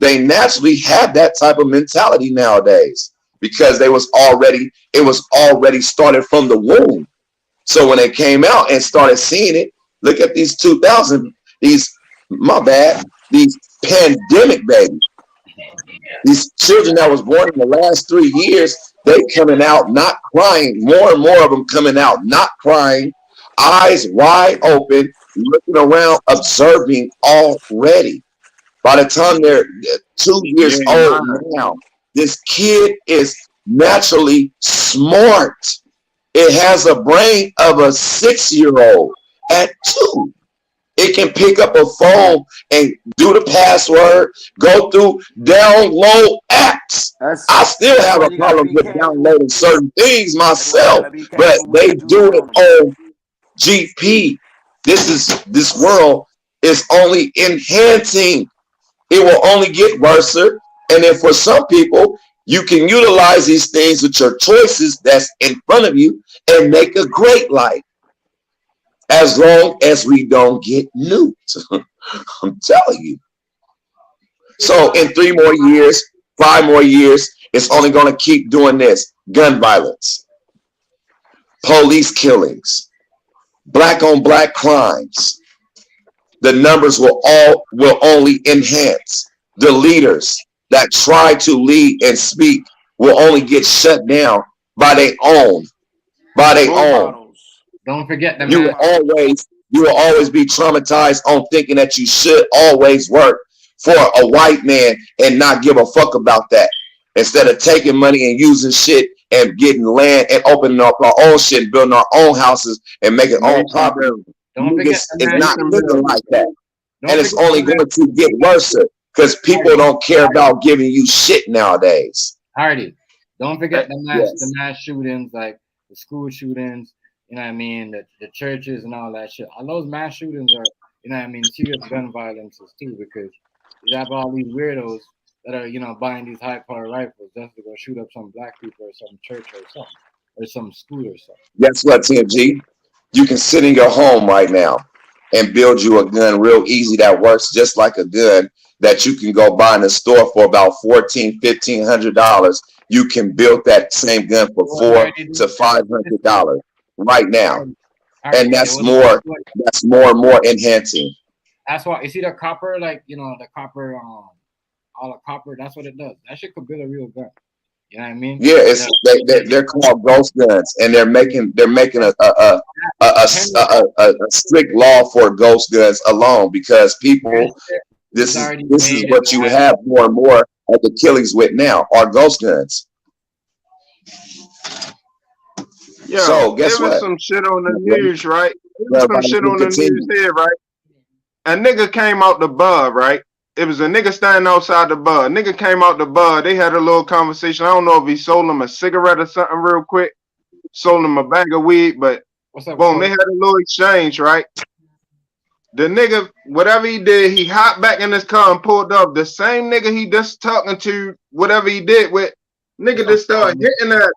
they naturally have that type of mentality nowadays because it was already started from the womb. So when they came out and started seeing it, look at these 2000, these pandemic babies. These children that was born in the last 3 years, they coming out not crying. More and more of them coming out not crying, eyes wide open, looking around, observing already. By the time they're 2 years old now, this kid is naturally smart. It has a brain of a 6-year-old at 2. It can pick up a phone and do the password, go through, download apps. I still have a problem with downloading certain things myself, but they do it on GP. This world is only enhancing. It will only get worse. And then for some people, you can utilize these things with your choices that's in front of you and make a great life. As long as we don't get nuked. I'm telling you. So in 3 more years, 5 more years, it's only going to keep doing this. Gun violence, police killings, black on black crimes. The numbers will only enhance. The leaders that try to lead and speak will only get shut down by their own. Don't forget the You will always be traumatized on thinking that you should always work for a white man and not give a fuck about that. Instead of taking money and using shit and getting land and opening up our own shit and building our own houses and making our own property. Don't forget it's not living like that. And it's only going to get worse because people don't care about giving you shit nowadays. Hardy, don't forget the mass shootings, like the school shootings, you know what I mean, the churches and all that shit. All those mass shootings are, you know what I mean, serious gun violences too, because you have all these weirdos that are, you know, buying these high-power rifles just to go shoot up some black people or some church or something, or some school or something. Guess what, TMG? You can sit in your home right now and build you a gun real easy that works just like a gun that you can go buy in the store for about $1,500. You can build that same gun for $400 to $500 right now, and that's more and more enhancing. That's why you see the copper, like, you know, the copper, all the copper. That's what it does. That shit could build a real gun. You know what I mean? Yeah, it's they're called ghost guns, and they're making a strict law for ghost guns alone because people. This is what you have more and more of the killings with now are ghost guns. Yo, so guess there was what? some shit on the news, right? There was some shit on the news here, right? A nigga came out the bar, right? It was a nigga standing outside the bar. A nigga came out the bar. They had a little conversation. I don't know if he sold him a cigarette or something real quick. Sold him a bag of weed, but boom, they had a little exchange, right? The nigga, whatever he did, he hopped back in his car and pulled up. The same nigga he just talking to, whatever he did with, nigga just started hitting that,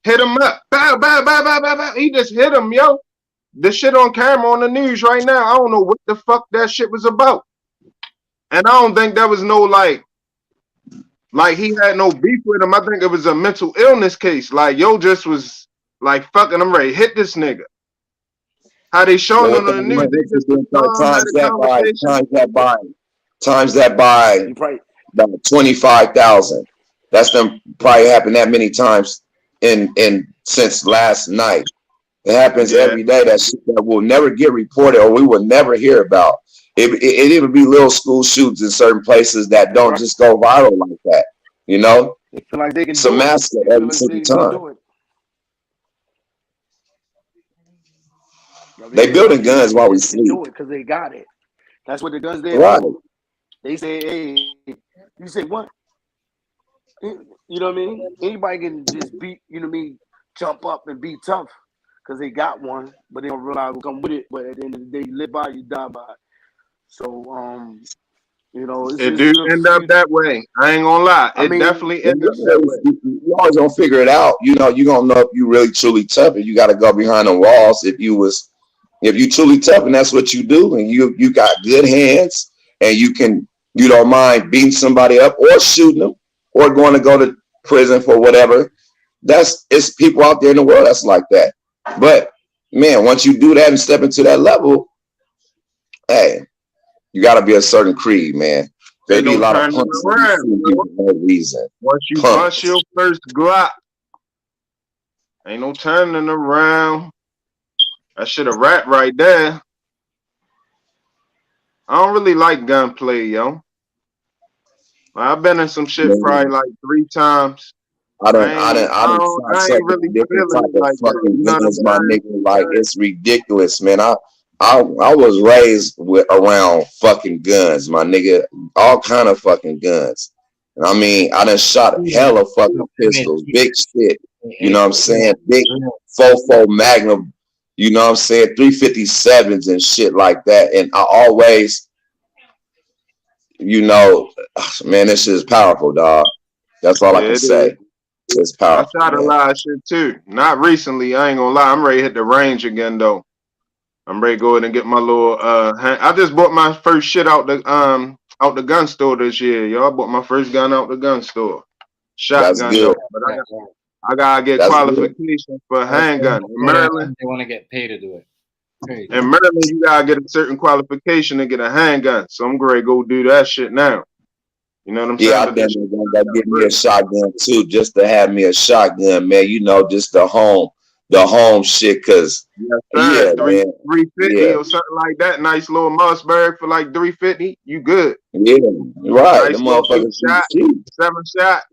hit him up. Bow, bow, bow, bow, bow, bow. He just hit him, yo. This shit on camera on the news right now. I don't know what the fuck that shit was about. And I don't think that was no like he had no beef with him. I think it was a mental illness case. Like, yo just was like, fucking, I'm ready to hit this nigga. How they showing on the news? They just times that by about 25,000. That's them probably happened that many times in since last night. It happens every day. That shit that will never get reported or we will never hear about. It even be little school shootings in certain places that don't just go viral like that. You know, they feel like they can it's a massacre every single time. They building guns while we sleep. Do it because they got it. That's what the guns they do. They say, "Hey, you say what? You know what I mean? Anybody can just beat, you know what I mean? Jump up and be tough because they got one, but they don't realize what come with it. But at the end of the day, you live by it, you die by it. So, you know, it do end up that way. I ain't gonna lie. It definitely ends up that way. You always gonna figure it out. You know, you gonna know if you really truly tough. If you got to go behind the walls. If you truly tough and that's what you do, and you got good hands, and you don't mind beating somebody up or shooting them or going to go to prison for whatever. It's people out there in the world that's like that. But man, once you do that and step into that level, hey, you got to be a certain creed, man. There'll be a lot of punks for no reason. Once you bust your first Glock, ain't no turning around. That shit a rap right there. I don't really like gunplay, yo. I've been in some shit probably like 3 times. I ain't really feeling like fucking guns, my nigga. Like, it's ridiculous, man. I was raised around fucking guns, my nigga. All kind of fucking guns. And I mean, I done shot hella fucking pistols, big shit. You know what I'm saying? Big 4.4 Magnum. You know what I'm saying? 357s and shit like that. And I always, you know, man, this shit is powerful, dog. That's all I can say. It's powerful. I shot a lot of shit too. Not recently, I ain't gonna lie. I'm ready to hit the range again though. I'm ready to go ahead and get my little I just bought my first shit out the out the gun store this year, yo. I bought my first gun out the gun store. Shotgun though, but I gotta get qualifications for handgun. In Maryland, they want to get paid to do it. Crazy. In Maryland, you gotta get a certain qualification to get a handgun. So I'm gonna go do that shit now. You know what I'm saying? Yeah, I think they're gonna get me a shotgun too, just to have me a shotgun, man. You know, just the home shit, cause yeah, 350 or something like that. Nice little Mossberg for like 350. You good? Yeah, right. Nice The motherfuckers shot, 7-shot.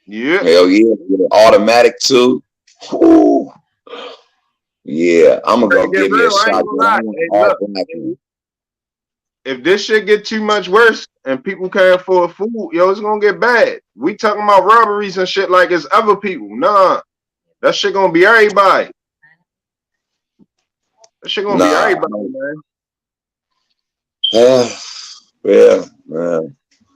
Yeah. Hell yeah, automatic too. Whew. Yeah, I'm gonna go get me a shotgun. If this shit get too much worse and people can't afford food, yo, it's gonna get bad. We talking about robberies and shit like it's other people. Nah, that shit gonna be everybody. That shit gonna be everybody, man. Yeah, man.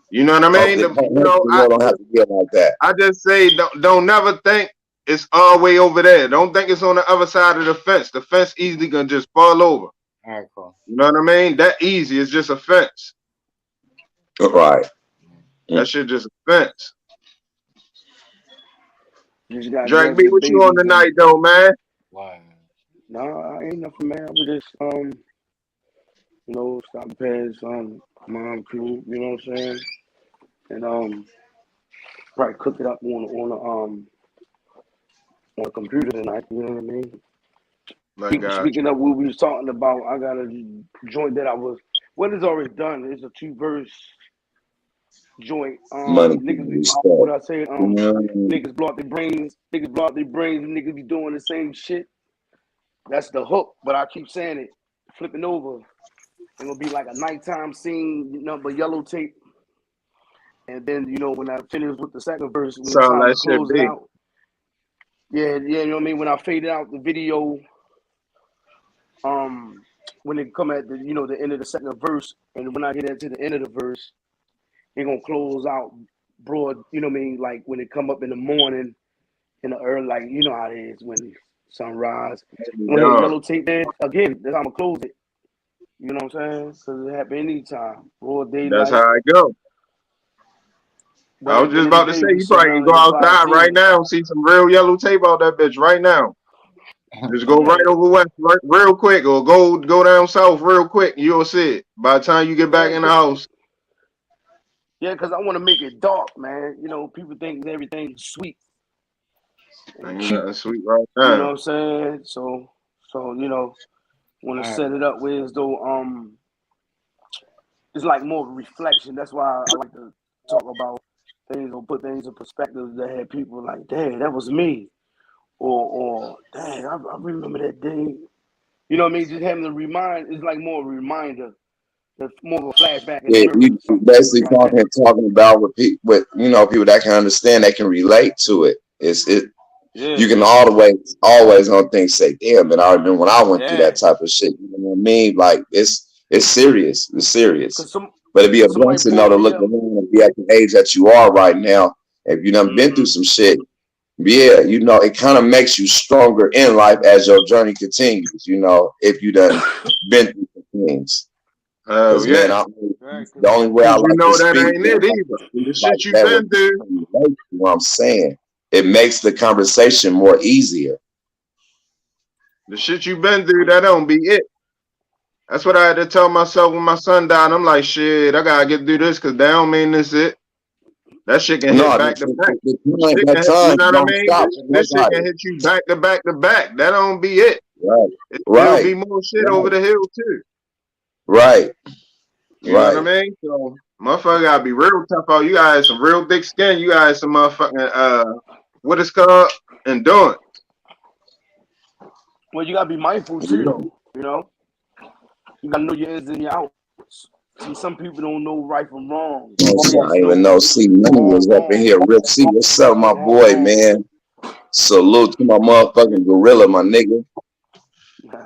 You know what I mean? I don't have to get like that. I just say don't never think it's all the way over there. Don't think it's on the other side of the fence. The fence easily gonna just fall over. All right, cool. You know what I mean? That easy. It's just a fence. Right. That shit just a fence. Drake B, what you on tonight though, man? Why? No, I ain't nothing, man. I was just you know, stopping past mom crew, you know what I'm saying? And probably cook it up on the computer tonight, you know what I mean? Speaking of what we was talking about, I got a joint that what is already done. It's a 2-verse joint. Niggas, what I say, niggas blow out their brains, niggas be doing the same shit. That's the hook, but I keep saying it, flipping over. It's gonna be like a nighttime scene, you know, but yellow tape. And then, you know, when I finish with the second verse, when it's time to close it out. Yeah, you know what I mean? When I faded out the video, when it come at the, you know, the end of the second verse, and when I get into the end of the verse, it gonna close out broad, you know what I mean? Like when it come up in the morning, in the early, like, you know how it is when sunrise. When the yellow tape there, again, that's how I'm gonna close it. You know what I'm saying? Because it happen anytime. Broad daylight. That's how I go. But I was just about to say, you probably can go outside right now and see some real yellow tape out that bitch right now. Just go right over west real quick, or go down south real quick. You'll see it by the time you get back in the house. Yeah, because I want to make it dark, man. You know, people think everything's sweet. Ain't nothing sweet right now. You know what I'm saying? So you know, want to set it up where as though it's like more reflection. That's why I like to talk about things or put things in perspective that had people like, dang, that was me. Or dang, I remember that day. You know what I mean? Just having to remind is like more a reminder. That's more of a flashback. Yeah, you basically talking about with you know, people that can understand, that can relate to it. You can always on things say, damn, man, I remember when I went through that type of shit. You know what I mean? Like it's serious. It's serious. But it'd be a blessing though to look around and be at the age that you are right now. If you done been through some shit, yeah, you know, it kind of makes you stronger in life as your journey continues. You know, if you done been through some things. Oh yeah. Man, the only way I like to speak, ain't it either. The shit you been through. What I'm saying, it makes the conversation more easier. The shit you been through, that don't be it. That's what I had to tell myself when my son died. I'm like, shit, I gotta get through this because that don't mean this it. That shit can hit back to back. You know what I mean? This shit can hit you back to back to back. That don't be it. Right. There'll be more shit over the hill too. Right. You know what I mean? So motherfucker gotta be real tough out. You guys some real thick skin. You guys some motherfucking what it's called? Endurance. Well, you gotta be mindful too, though. You know, you gotta know your ins and your outs. See, some people don't know right from wrong. I even know. See, Money was up in here. Rip, see, what's up, my boy, man? Salute to my motherfucking gorilla, my nigga.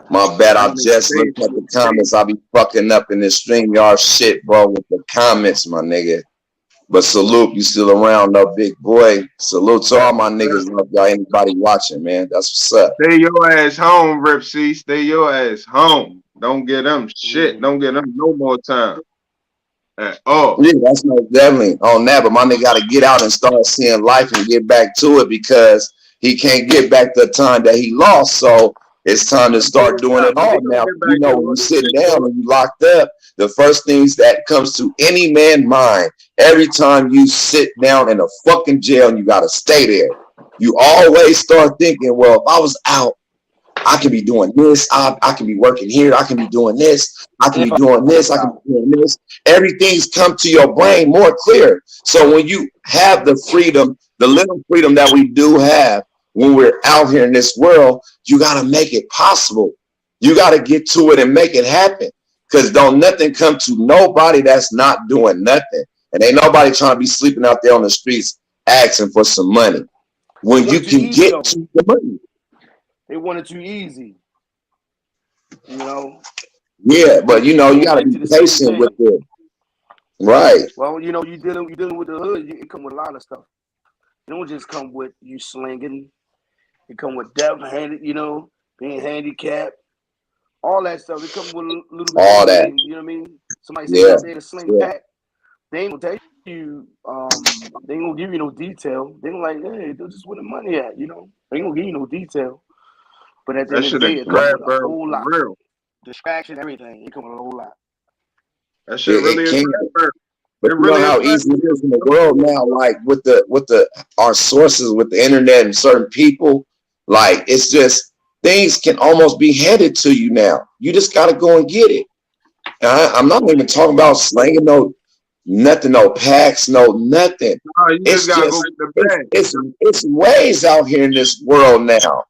My bad, I just looked at the comments. I be fucking up in this StreamYard shit, bro, with the comments, my nigga. But salute, you still around, though, big boy. Salute to all my niggas, love y'all, anybody watching, man. That's what's up. Stay your ass home, Rip C. Stay your ass home. Don't get them shit. Don't get them no more time. Yeah, that's no definitely on that. But my nigga got to get out and start seeing life and get back to it because he can't get back the time that he lost. So it's time to start doing it all now. You know, when you sit down and you locked up, the first things that comes to any man's mind every time you sit down in a fucking jail and you got to stay there, you always start thinking, well, if I was out, I can be doing this. I can be working here. I can be doing this. I can be doing this. I can be doing this. Everything's come to your brain more clear. So when you have the freedom, the little freedom that we do have when we're out here in this world, you got to make it possible. You got to get to it and make it happen. Because don't nothing come to nobody that's not doing nothing. And ain't nobody trying to be sleeping out there on the streets asking for some money. When you can get to the money. They want it too easy, you know. Yeah, but you know you gotta be patient with it, right? Well, you know, you dealing with the hood. It come with a lot of stuff. It don't just come with you slinging. It come with deaf-handed, you know, being handicapped, all that stuff. It come with a little bit all of that. you know what I mean? Somebody say they had a sling pack. They ain't gonna tell you. They ain't gonna give you no detail. They gonna like, hey, this is where the money at, you know. They ain't gonna give you no detail. But at the end of the day, it comes with a whole lot. Distraction, everything. It comes with a whole lot. That shit really is. But you know how easy it is in the world now, like with our sources with the internet and certain people, like it's just things can almost be handed to you now. You just gotta go and get it. And I'm not even talking about slanging no packs, no nothing. It's just it's ways out here in this world now.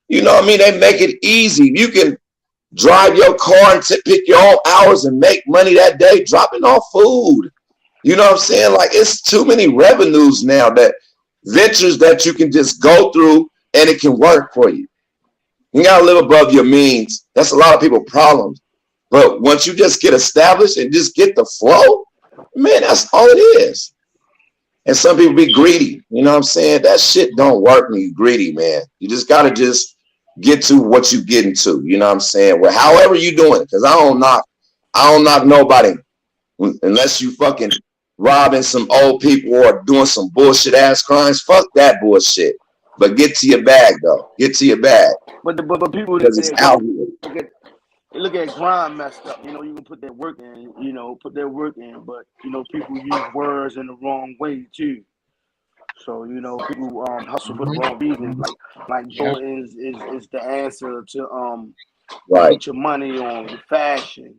You know what I mean? They make it easy. You can drive your car and pick your own hours and make money that day, dropping off food. You know what I'm saying? Like it's too many revenues now that ventures that you can just go through and it can work for you. You gotta live above your means. That's a lot of people's problems. But once you just get established and just get the flow, man, that's all it is. And some people be greedy. You know what I'm saying? That shit don't work when you greedy, man. You just gotta just get to what you get into. You know what I'm saying? Well, however you doing it, because I don't knock nobody unless you fucking robbing some old people or doing some bullshit ass crimes. Fuck that bullshit. But get to your bag though. Get to your bag. But people because it's out here. They look at grind messed up. You know, you can put that work in. You know, put that work in. But you know, people use words in the wrong way too. So you know, people hustle for the wrong reasons. Like Jordan is the answer to get your money on fashion.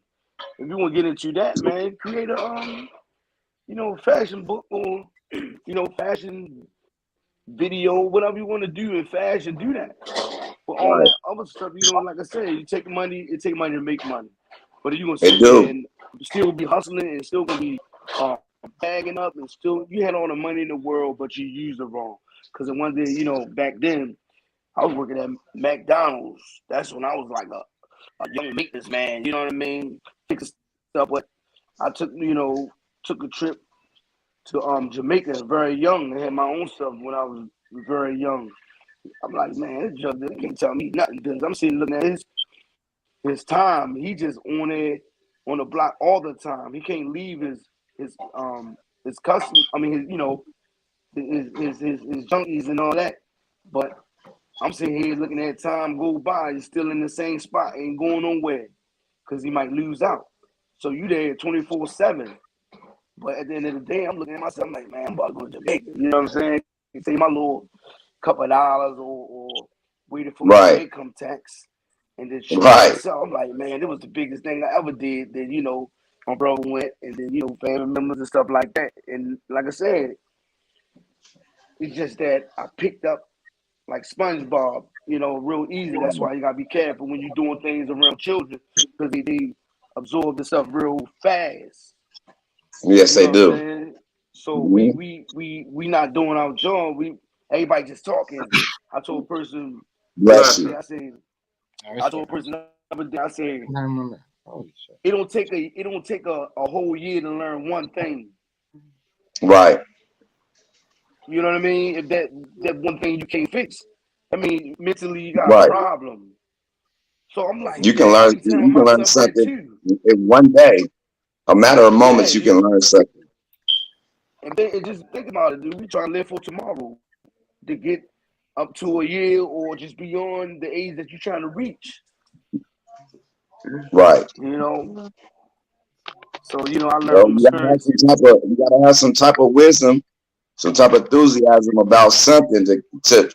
If you want to get into that, man, create a fashion book or fashion video, whatever you want to do in fashion, do that. But all that other stuff, like I said, it take money to make money. But if you gonna sit there and still be hustling and still gonna be bagging up and still you had all the money in the world, but you used it wrong. Because one day, back then, I was working at McDonald's. That's when I was like a young maintenance man. You know what I mean? Fixing stuff. But I took a trip to Jamaica very young. I had my own stuff when I was very young. I'm like, man, this junk can't tell me nothing because I'm sitting looking at his time. He just on the block all the time. He can't leave his custom. I mean, his junkies and all that. But I'm sitting here looking at time go by. He's still in the same spot, ain't going nowhere because he might lose out. So you there 24/7. But at the end of the day, I'm looking at myself I'm like, man, I'm about to go to Jamaica. You know what I'm saying? You take my little couple of dollars or waiting for my income tax and then shoot myself. I'm like, man, it was the biggest thing I ever did. Then, my brother went and then, family members and stuff like that. And like I said, it's just that I picked up like SpongeBob, real easy. That's why you gotta be careful when you're doing things around children because they absorb the stuff real fast. Yes, they do. So we not doing our job. Everybody just talking. I told a person, I told a person the other day, I said, I remember. Holy shit. It don't take a whole year to learn one thing. Right. You know what I mean? If that one thing you can't fix, I mean, mentally you got a problem. So I'm like, you can learn something in one day. A matter of moments, you can learn something. And just think about it, dude. We trying to live for tomorrow to get up to a year or just beyond the age that you're trying to reach. Right. You know. So I learned Well, from experience. you gotta have some type of wisdom, some type of enthusiasm about something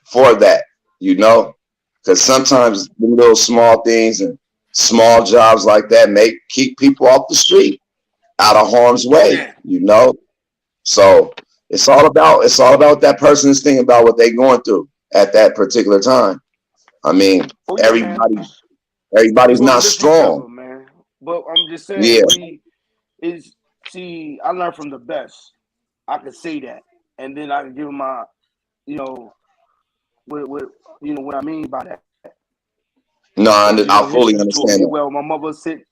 for that, because sometimes the little small things and small jobs like that keep people off the street, out of harm's way, So it's all about that person's thinking about what they're going through at that particular time. I mean, everybody's not strong, other, man. But I'm just saying, I learned from the best. I could say that, and then I can give my, what I mean by that. No, I fully understand that. Well, my mother said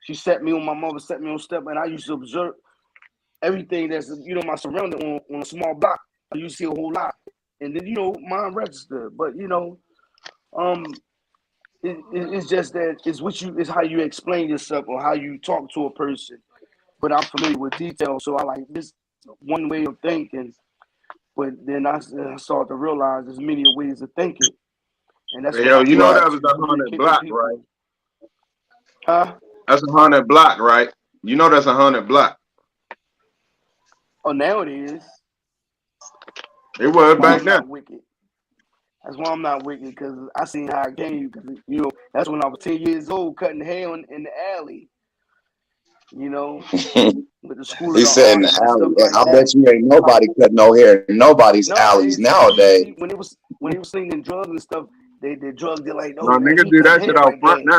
she set me on step, and I used to observe everything that's my surrounding on a small block. I used to see a whole lot, and then mine registered. But it's just that it's how you explain yourself or how you talk to a person. But I'm familiar with details, so I like this one way of thinking. But then I started to realize there's many ways of thinking, and that's that was the 100 block, right? Huh? That's 100 block, right? That's 100 block. Oh, now it is. It was back then. That's why I'm not wicked, because I seen how it came. That's when I was 10 years old, cutting hair in the alley. With the school. He said in the alley. I bet you ain't nobody cut no hair in nobody's alleys nowadays. When it was slinging drugs and stuff, they drugs. They're like, no, niggas do that shit out front now.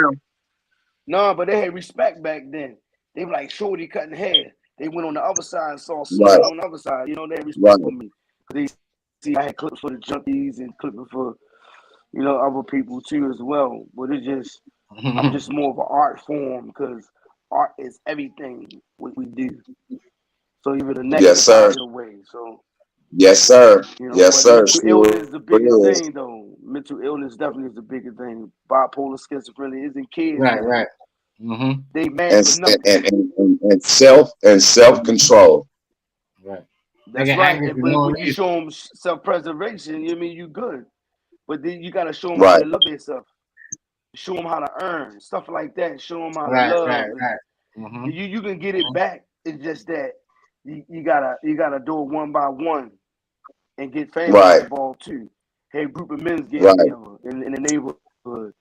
No, but they had respect back then. They were like, shorty cutting hair. They went on the other side and saw something on the other side. They had respect for me. They see I had clips for the junkies and clipping for other people too as well. But it's just I'm just more of an art form, because art is everything what we do. So even the negative side of the way. So yes, sir. Yes, sir. Mental illness is the biggest thing, though. Mental illness definitely is the biggest thing. Bipolar, schizophrenia isn't kids. Right. Mm-hmm. They mad for nothing. And self-control. Right. That's right. But when you show them self-preservation, you good. But then you gotta show them how to love themselves. Show them how to earn stuff like that. Show them how to love. Right. Mm-hmm. You can get it back. It's just that you gotta do it one by one, and get families involved too. Hey, a group of men get together in the neighborhood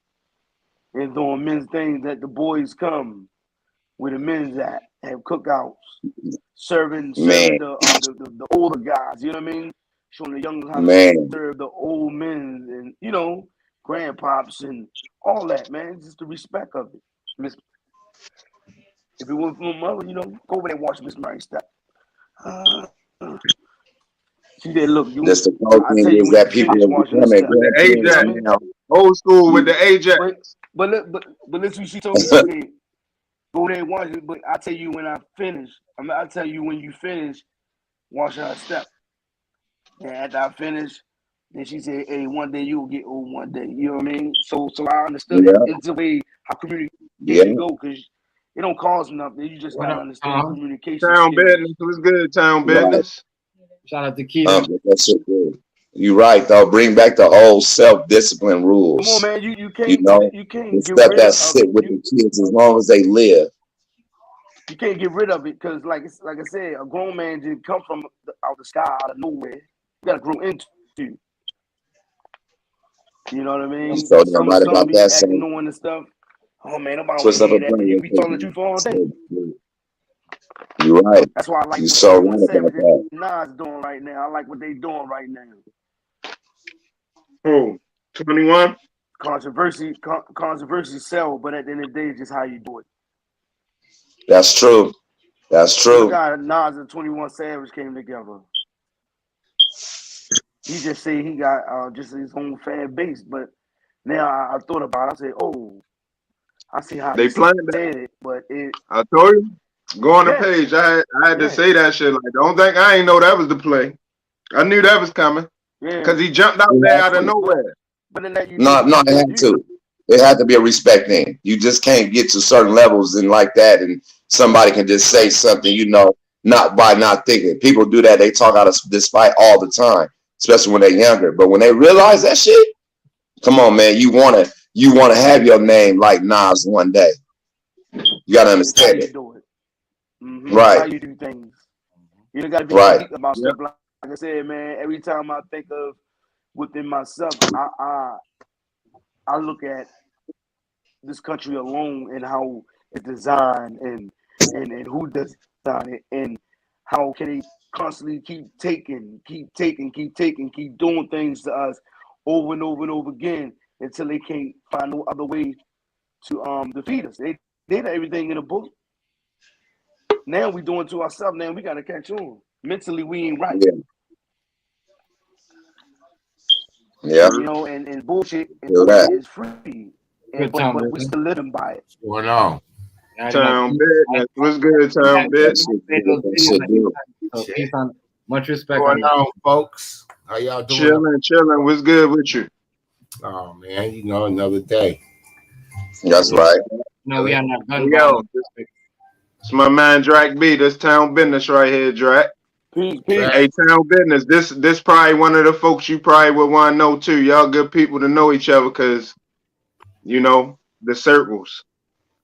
and doing men's things that the boys come where the men's at, have cookouts, serving the older guys. You know what I mean? Showing the young how to serve the old men and grandpops and all that, man. It's just the respect of it. If it was my mother, go over there and watch Miss Mary Step. She did look. Just the whole thing is that people are becoming old school with the Ajax. But listen, she told me, go there and watch it. But I tell you when I finish. I'll tell you when you finish, watch her step. And after I finish, then she said, "Hey, one day you'll get old. One day, you know what I mean." So I understood it. It's the way how communication go, because it don't cost nothing. You just gotta understand communication. Town business was good. Town business. Shout out to Keith. That's so good. You're right, though. Bring back the old self-discipline rules. Come on, man. You can't. You can't the get stuff rid that of sit it. with the kids as long as they live. You can't get rid of it, because, like I said, a grown man didn't come from out the sky, out of nowhere. You gotta grow into. You know what I mean? So they're right about that. So knowing the stuff. Oh man, nobody want to hear that. You be telling the truth all day. You're right. That's why I like what so right about that. Nas doing right now. I like what they doing right now. Oh, 21. Controversy sell, but at the end of the day, it's just how you do it. That's true. That's true. Nas and 21 Savage came together. He just said he got just his own fan base, but now I thought about it. I said, "Oh, I see how they planned it." But I told you, go on the page. I had to say that shit. Like, don't think I ain't know that was the play. I knew that was coming. Because he jumped out there out of nowhere. But then that no, it had to. It had to be a respect thing. You just can't get to certain levels and like that and somebody can just say something, you know, not thinking. People do that. They talk out of despite all the time, especially when they're younger. But when they realize that shit, come on, man, you wanna have your name like Nas one day. You gotta understand it. Do it. Right. How you do things. You don't gotta be Right. deep about stuff. Like I said, man, every time I think of within myself, I look at this country alone and how it's designed and who designed it and how can they constantly keep taking, keep doing things to us over and over and over again until they can't find no other way to defeat us. They did everything in a book. Now we doing it to ourselves. Now we gotta catch on. Mentally, we ain't right. Yeah. You know, and bullshit is free. But we still living by it. What's going on? Town business. What's good, town business? Peace on. Much respect. What's going on, folks? How y'all doing? Chilling. What's good with you? Oh man, you know, another day. That's right. No, we are not gun violence. It's my man Drac B. This town business right here, Drac. Hey, town business. This probably one of the folks you probably would want to know too. Y'all good people to know each other because, you know, the circles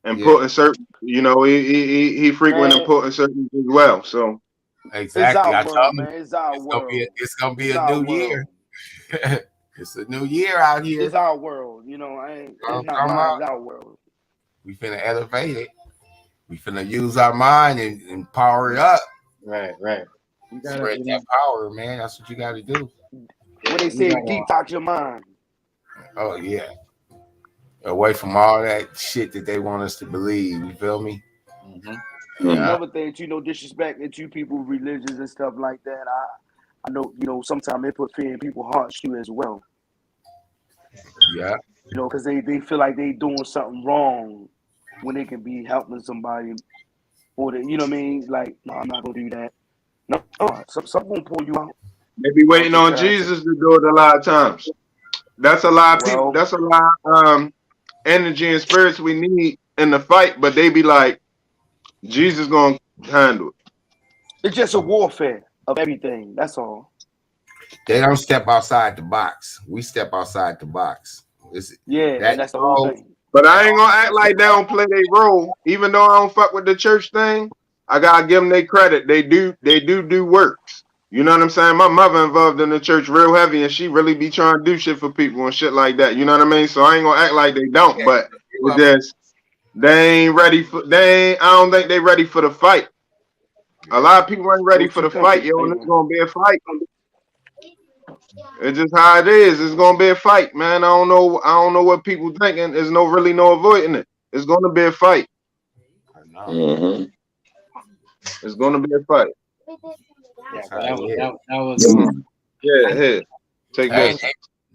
and putting certain. You know, he frequent important circles as well. So exactly, I told him it's our world. It's gonna be a new year. It's a new year out here. It's our world. You know, it's not mine. It's our world. We finna elevate it. We finna use our mind and power it up. Right. You gotta spread that power, man. That's what you gotta do. What they say, detox your mind. Oh yeah. Away from all that shit that they want us to believe. You feel me? Yeah. Another thing, you know, disrespect into people, religions and stuff like that. I know, you know, sometimes they put fear in people's hearts too as well. Yeah. You know, because they feel like they doing something wrong when they can be helping somebody, or they, you know what I mean? Like, no, I'm not gonna do that. No, something gonna pull you out. They be waiting on Jesus to do it a lot of times. That's a lot of people. That's a lot of energy and spirits we need in the fight, but they be like, Jesus gonna handle it. It's just a warfare of everything. That's all. They don't step outside the box. We step outside the box. That's the whole thing. But I ain't gonna act like they don't play their role. Even though I don't fuck with the church thing, I gotta give them their credit. They do works. You know what I'm saying? My mother involved in the church real heavy, and she really be trying to do shit for people and shit like that. You know what I mean? So I ain't gonna act like they don't, but it's just they ain't ready for. I don't think they ready for the fight. A lot of people ain't ready for the fight, yo, and it's gonna be a fight. It's just how it is. It's gonna be a fight, man. I don't know what people thinking. There's really no avoiding it. It's gonna be a fight. It's gonna be a fight. That was yeah. Take this.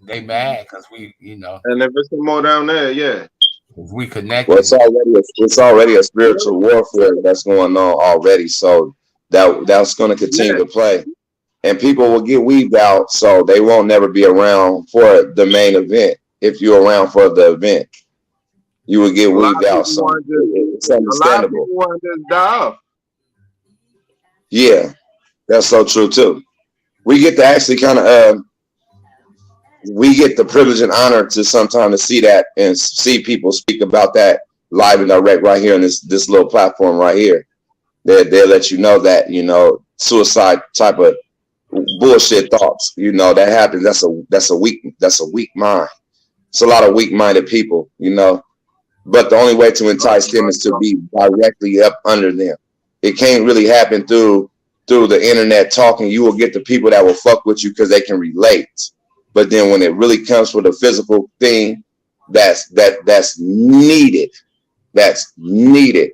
They mad because we, you know. And if it's some more down there, yeah. We connect. Well, it's already a spiritual warfare that's going on already. So that's going to continue to play, and people will get weaved out, so they won't never be around for the main event. If you're around for the event, you will get weaved out. So it's understandable. A lot of people want to just die off. Yeah, that's so true too. We get to actually kind of we get the privilege and honor to sometimes to see that and see people speak about that live and direct right here on this little platform right here. They'll let you know that, you know, suicide type of bullshit thoughts, you know, that happens. That's a weak mind. It's a lot of weak-minded people, you know. But the only way to entice them is to be directly up under them. It can't really happen through the internet talking. You will get the people that will fuck with you because they can relate. But then when it really comes with a physical thing that's needed, that's the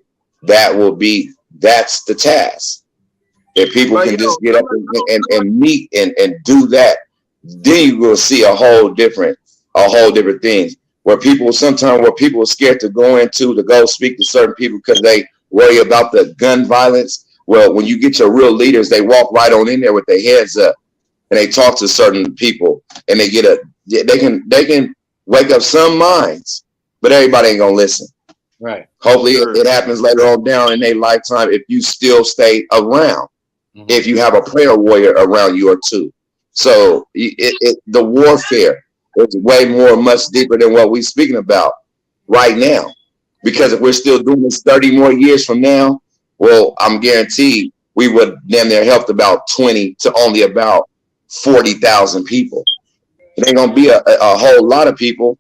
task. If people can just get up and meet and do that, then you will see a whole different thing. Where people are scared to go speak to certain people because they worry about the gun violence. Well, when you get your real leaders, they walk right on in there with their heads up and they talk to certain people and they can wake up some minds, but everybody ain't gonna listen. Right. Hopefully it happens later on down in their lifetime if you still stay around. If you have a prayer warrior around you or two. So the warfare is way much deeper than what we're speaking about right now. Because if we're still doing this 30 more years from now, well, I'm guaranteed we would damn near helped about 20 to only about 40,000 people. It ain't gonna be a whole lot of people,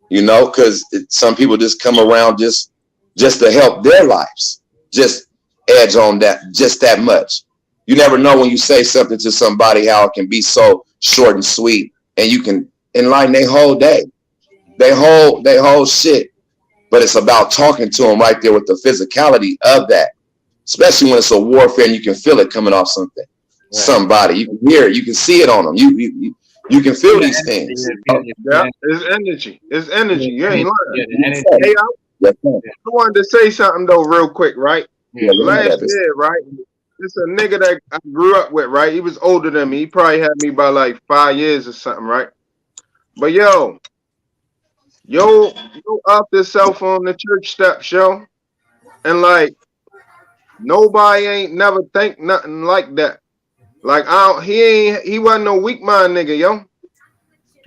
you know, because some people just come around just to help their lives, just edge on that, just that much. You never know when you say something to somebody how it can be so short and sweet, and you can enlighten their whole day, their whole shit. But it's about talking to them right there with the physicality of that, especially when it's a warfare and you can feel it coming off something, somebody. You can hear it, you can see it on them. You can feel these things. Yeah, it's energy. It's energy. You ain't lying. Hey, I wanted to say something though, real quick, right? Last year, right? It's a nigga that I grew up with, right? He was older than me. He probably had me by like 5 years or something, right? But yo off this cell phone, the church steps, yo, and like nobody ain't never think nothing like that. Like he wasn't no weak mind nigga, yo.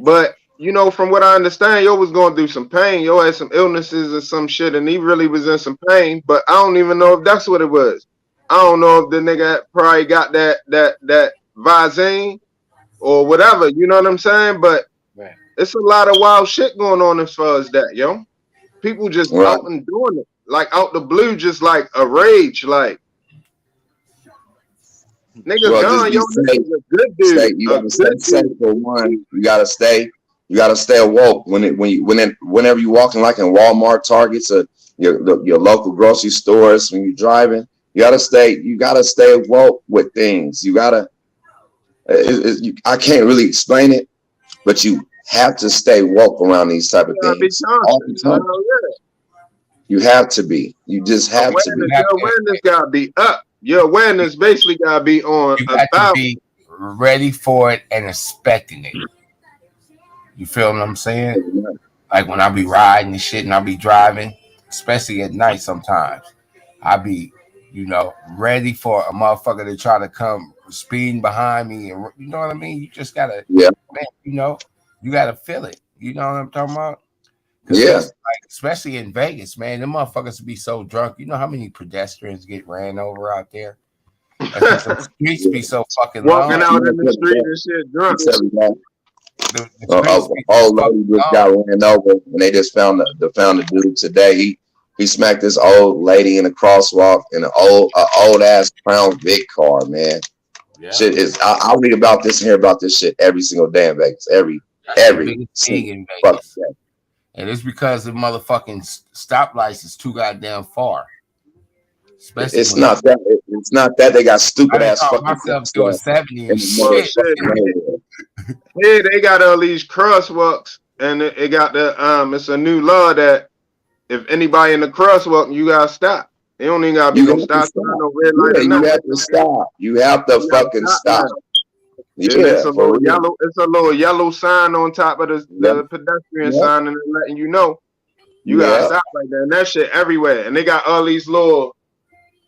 But you know, from what I understand, yo was going through some pain. Yo had some illnesses or some shit, and he really was in some pain. But I don't even know if that's what it was. I don't know if the nigga probably got that Visine or whatever. You know what I'm saying? But it's a lot of wild shit going on as far as that, yo. People just out and doing it, like out the blue, just like a rage, like nigga gone, yo. This is a good dude. You gotta stay safe for one. You gotta stay awoke whenever you're walking, like in Walmart, Targets, or your local grocery stores. When you're driving, you gotta stay awoke with things. You gotta. I can't really explain it, but you have to stay woke around these type of things all the time. You have to be. You just have to be. Your awareness gotta be up. Your awareness basically gotta be on. You got to be ready for it and expecting it. You feel what I'm saying? Like when I be riding and shit and I be driving, especially at night sometimes, I be, ready for a motherfucker to try to come speeding behind me. And you know what I mean? You just gotta, man, you gotta feel it. You know what I'm talking about? Yeah. Like, especially in Vegas, man, them motherfuckers be so drunk. You know how many pedestrians get ran over out there? The streets be so fucking walking long. out in the street and shit drunk. Old lady just got ran over, and they just found the dude today. He smacked this old lady in a crosswalk in an old ass Crown Vic car, man. Yeah. Shit is. I read about this and hear about this shit every single day in Vegas. Every in Vegas. Day. And it's because the motherfucking stoplights is too goddamn far. Especially it's not that they got stupid ass fucking myself doing 70 and shit. Yeah, they got all these crosswalks, and it got it's a new law that if anybody in the crosswalk, you gotta stop. They don't even gotta be no stop sign, no red light. You have to stop. You have to fucking stop. Yeah, it's a little yellow. It's a little yellow sign on top of the pedestrian sign, and they're letting you know you gotta stop like that. And that shit everywhere. And they got all these little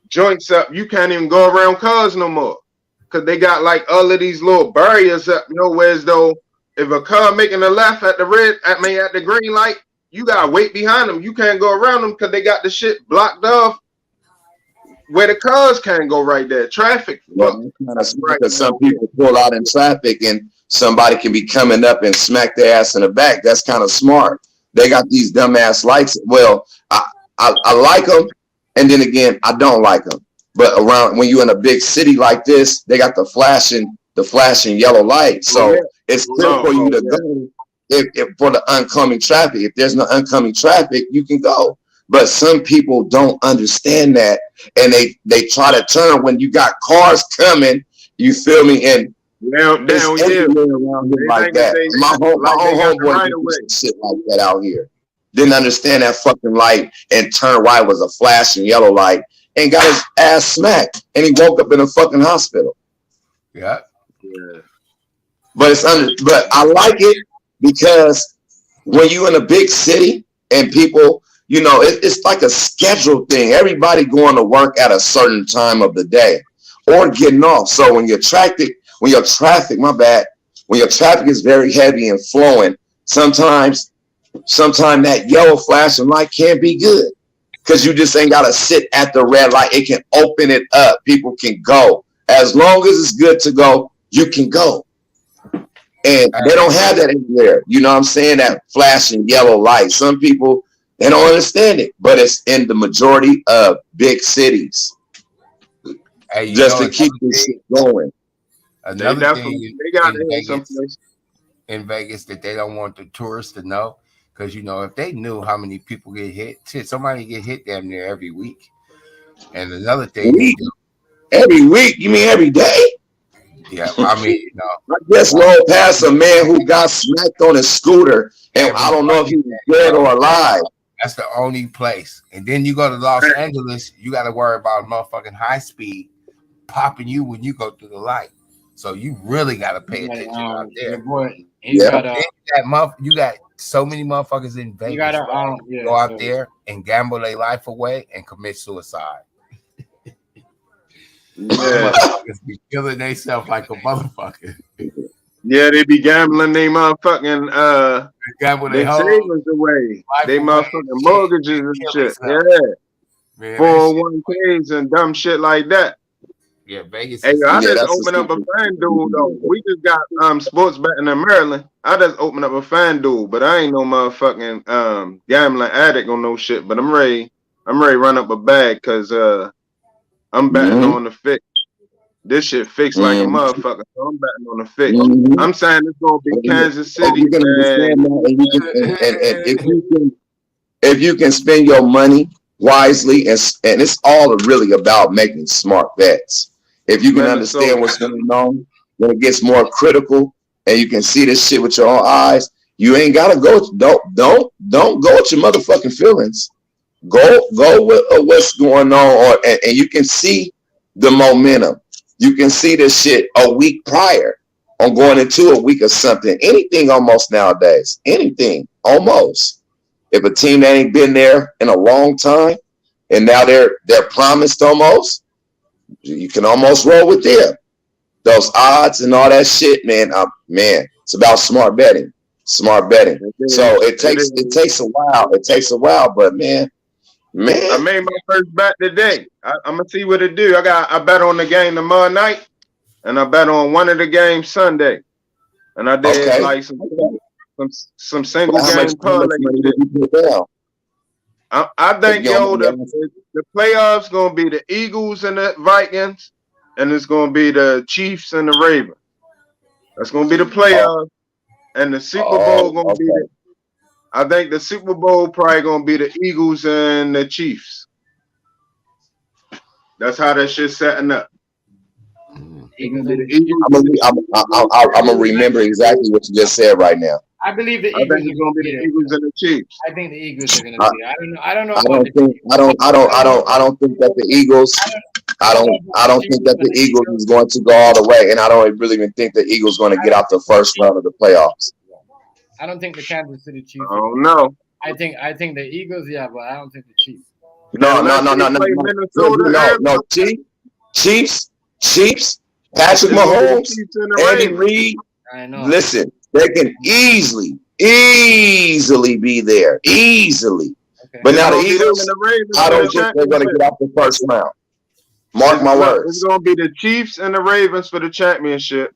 joints up. You can't even go around cars no more because they got like all of these little barriers up. Whereas though, if a car making a left at the green light, you gotta wait behind them. You can't go around them because they got the shit blocked off. Where the cars can't go right there. Traffic. Because some people pull out in traffic and somebody can be coming up and smack their ass in the back. That's kind of smart. They got these dumbass lights. Well, I like them, and then again, I don't like them. But around when you're in a big city like this, they got the flashing yellow light. So it's good for you to go if for the oncoming traffic. If there's no oncoming traffic, you can go. But some people don't understand that, and they try to turn when you got cars coming. You feel me? And around here like that. My homeboy did shit like that out here. Didn't understand that fucking light and turn right was a flashing yellow light and got his ass smacked, and he woke up in a fucking hospital. Yeah. But I like it because when you in a big city and people you know, it's like a scheduled thing. Everybody going to work at a certain time of the day or getting off. So when your traffic, my bad, when your traffic is very heavy and flowing, sometimes that yellow flashing light can't be good because you just ain't got to sit at the red light. It can open it up. People can go. As long as it's good to go, you can go. And they don't have that anywhere. You know what I'm saying? That flashing yellow light. Some people, they don't understand it, but it's in the majority of big cities. Hey, Just to keep this shit going. Another thing in Vegas that they don't want the tourists to know, because you know if they knew how many people get hit, somebody get hit damn near every week. And another thing they do, every week? You mean every day? Yeah, I mean, you know, I just rolled past a man who got smacked on his scooter, and I don't know if he was dead or alive. That's the only place. And then you go to Los Angeles, you got to worry about motherfucking high speed popping you when you go through the light. So you really got to pay attention out there. You got so many motherfuckers in Vegas go out there and gamble their life away and commit suicide. Yeah. Motherfuckers be killing themselves like a motherfucker. Yeah, they be gambling they motherfucking they savings away. They motherfucking mortgages and shit. Yeah. 401ks and dumb shit like that. Yeah, Vegas. Hey, I just opened up a FanDuel though. We just got sports betting in Maryland. I just opened up a FanDuel, but I ain't no motherfucking gambling addict on no shit. But I'm ready to run up a bag because I'm betting on the fix. This shit fixed like a motherfucker. So I'm betting on the fix. I'm saying it's gonna be Kansas City. You can understand that, and if you can spend your money wisely, and it's all really about making smart bets. If you can understand what's going on, when it gets more critical, and you can see this shit with your own eyes, you ain't gotta go. Don't go with your motherfucking feelings. Go with what's going on, and you can see the momentum. You can see this shit a week prior on going into a week of something. Anything almost nowadays. Anything almost. If a team that ain't been there in a long time and now they're promised almost, you can almost roll with them. Those odds and all that shit, man. It's about smart betting. Smart betting. So it takes a while. It takes a while, but man. I made my first bet today. I'm gonna see what it do. I bet on the game tomorrow night, and I bet on one of the games Sunday, and I did like some single game parlay. I think the playoffs gonna be the Eagles and the Vikings, and it's gonna be the Chiefs and the Ravens. That's gonna be the playoffs, and the Super Bowl gonna be the. I think the Super Bowl probably gonna be the Eagles and the Chiefs. That's how that shit's setting up. I'm gonna remember exactly what you just said right now. I believe the Eagles are gonna be the Eagles and the Chiefs. I think the Eagles are gonna be there. I don't know. I don't think that the Eagles. I don't think that the Eagles is going to go all the way, and I don't really even think the Eagles going to get out the first round of the playoffs. I don't think the Kansas City Chiefs. Oh no. I think the Eagles, yeah, but I don't think the Chiefs. No. Chiefs. Patrick Mahomes, Andy Reid. I know. Listen, they can easily be there, easily. Okay. But now the Eagles, I don't think they're going to get out the first round. Mark my words. It's going to be the Chiefs and the Ravens for the championship.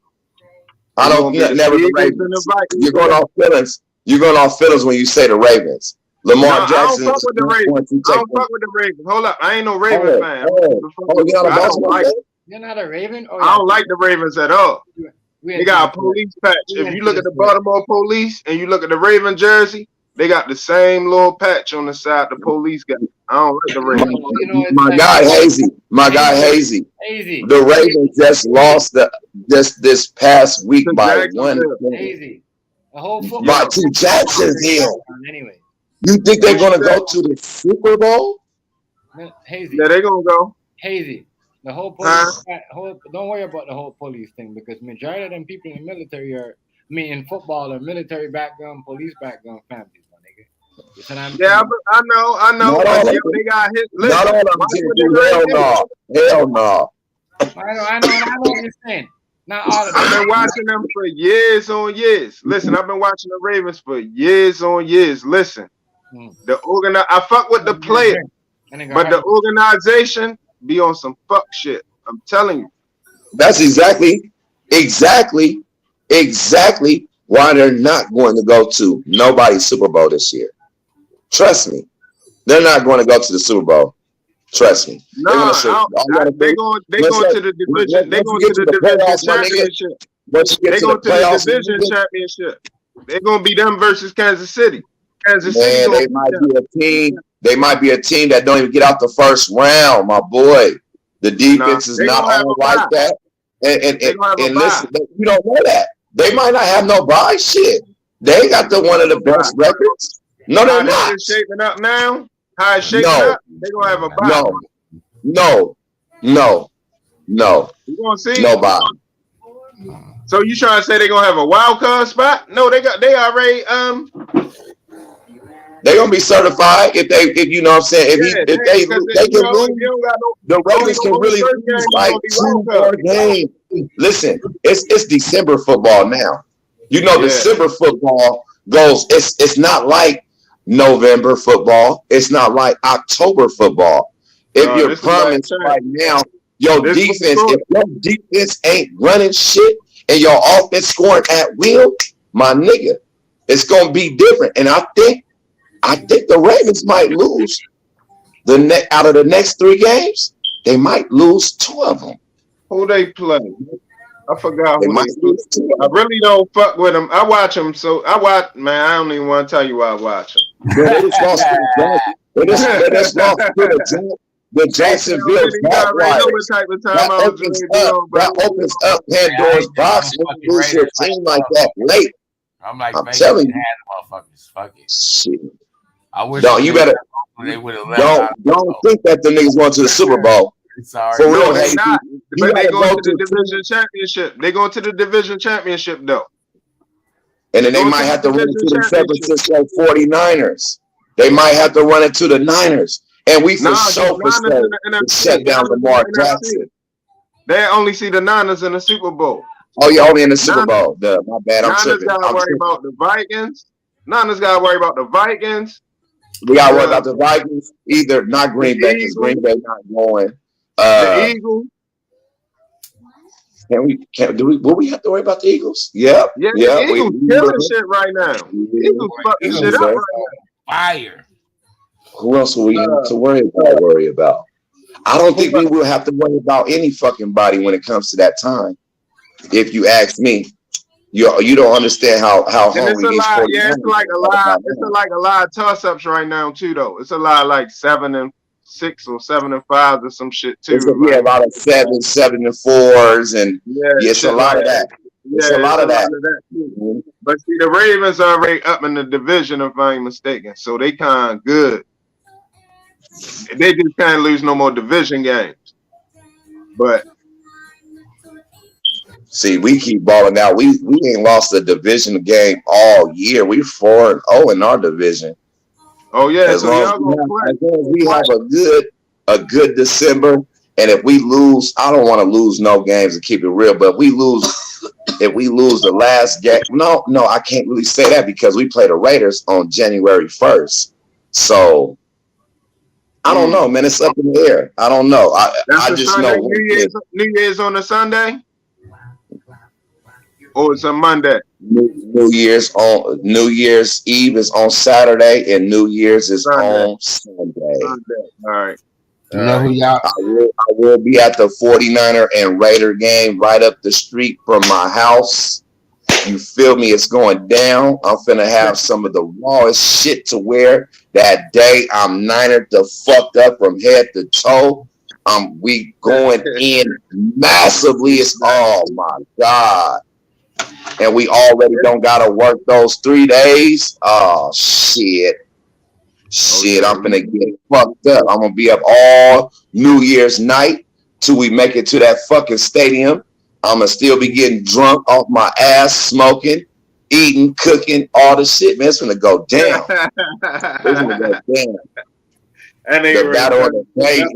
I don't never the Ravens. You're going off feelings. You're going off feelings when you say the Ravens. Lamar Jackson. I don't fuck with the Ravens. I don't fuck with the Ravens. Hold up. I ain't no Ravens fan. You're not a Raven? Oh, yeah. I don't like the Ravens at all. They got a police patch. If you look at the Baltimore police and you look at the Raven jersey, they got the same little patch on the side the police got. I don't like the Ravens. My guy Hazy. The Ravens just lost this past week by 1 point. Hazy. The whole football. By to Jacksonville. Anyway. You think they're gonna go to the Super Bowl? Hazy. Yeah, they're gonna go. Hazy. The whole police, don't worry about the whole police thing because majority of them people in the military in football are military background, police background families, my nigga. Yeah, I know. Not But all yo, of them. they got hit. Not Listen, all of them why did would do. they Hell hit? no. Hell no. I know what you're saying. Not all of them. I've been watching them for years on years. Listen, I've been watching the Ravens for years on years. Listen, I fuck with the player, but the organization be on some fuck shit. I'm telling you. That's exactly why they're not going to go to nobody's Super Bowl this year. Trust me. They're not going to go to the Super Bowl. Trust me. They going to the division. They going to the division championship. They going to the division championship. They're gonna be them versus Kansas City. Kansas City. They might be a team. They might be a team that don't even get out the first round, my boy. The defense is not all like that. And listen, you don't know that. They might not have no bye shit. They got one of the best records. No, they're not. It's shaping up now. How it's shaping up, they're gonna have a bye. No. You gonna see? No bye. So you trying to say they're gonna have a wild card spot? No, they already they're gonna be certified if you know what I'm saying. If they can lose, the Ravens can really lose like 2 more games. Listen, it's December football now. You know, December football goes. It's not like November football. It's not like October football. If you're promised right now, your defense, if your defense ain't running shit and your offense scoring at will, my nigga, it's gonna be different. And I think the Ravens might lose out of the next 3 games. They might lose 2 of them. Who they play? I forgot who they play. I really don't fuck with them. I watch them, so man. I don't even want to tell you why I watch them. They just lost to the Jacksonville Jaguars. That opens up Pandora's box when you lose your team like that late. I'm telling you, motherfuckers, fuck it. Shit. I wish you better don't think that the niggas going to the Super Bowl. Sorry. For real, they not. But they going to the division championship. They going to the division championship though. And then they might have to run into the San Francisco 49ers. They might have to run into the Niners. And we for sure shut down Lamar Jackson. They only see the Niners in the Super Bowl. Oh, you're only in the Super Bowl. My bad. I'm tripping. Niners got to worry about the Vikings. Niners got to worry about the Vikings. We got to worry about the Vikings. Either not Green Bay because Green Bay not going. The Eagles. Will we have to worry about the Eagles? Yeah. The Eagles killing shit right now. Eagles fucking shit up right now. Fire. Who else will we have to worry about? I don't think we will have to worry about any fucking body when it comes to that time. If you ask me, you don't understand how hungry these 49ers. It's like a lot of toss-ups right now too, though. It's a lot like 7-6 or 7-5 or some shit too. It's a lot of 7-4s, and it's a lot of that. It's a lot of that. Too. But see, the Ravens are already up in the division, if I ain't mistaken, so they kind of good. They just can't lose no more division games. But see, we keep balling out. We ain't lost a division game all year. We're 4-0 in our division. Oh yeah, as long as we have a good December, and if we lose, I don't want to lose no games to keep it real. But if we lose the last game, no, I can't really say that because we play the Raiders on January 1st. So I don't know, man. It's up in the air. I don't know. I just know New Year's on a Sunday. Or it's a Monday. New Year's Eve is on Saturday, and New Year's is on Sunday. All right. I will be at the 49er and Raider game right up the street from my house. You feel me? It's going down. I'm finna have some of the rawest shit to wear that day. I'm Niner the fucked up from head to toe. We going in massively. It's oh my God. And we already don't gotta work those 3 days. Oh shit. I'm gonna get fucked up. I'm gonna be up all New Year's night till we make it to that fucking stadium. I'm gonna still be getting drunk off my ass, smoking, eating, cooking, all the shit, man. It's gonna go down. It's gonna go down. And the battle of the day in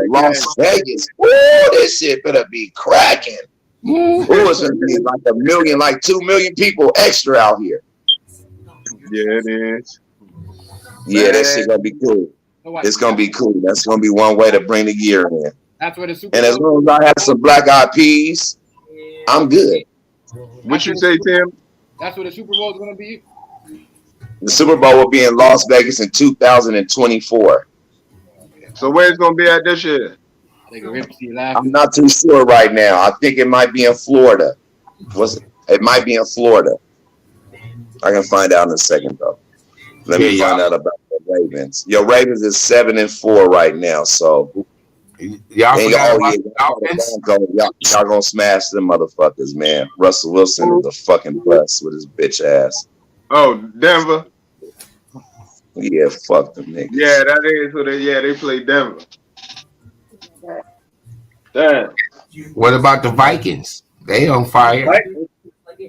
Las Vegas. Ooh, this shit better be cracking. Ooh, it's gonna be like 1 million, like 2 million people extra out here. Yeah, it is. Yeah, that shit gonna be cool. It's gonna be cool. That's gonna be one way to bring the gear in. That's where the Super And as long as I have some black eyed peas, I'm good. What you say, Tim? That's where the Super Bowl is gonna be. The Super Bowl will be in Las Vegas in 2024. So where's it gonna be at this year? I'm not too sure right now. I think it might be in Florida. It might be in Florida. I can find out in a second though. Let me find out about the Ravens. Your Ravens is 7-4 right now, so y'all gonna smash them motherfuckers, man. Russell Wilson is a fucking bust with his bitch ass. Oh, Denver. Yeah, fuck them niggas. Yeah, that is who they. Yeah, they play Denver. Damn. What about the Vikings? They on fire.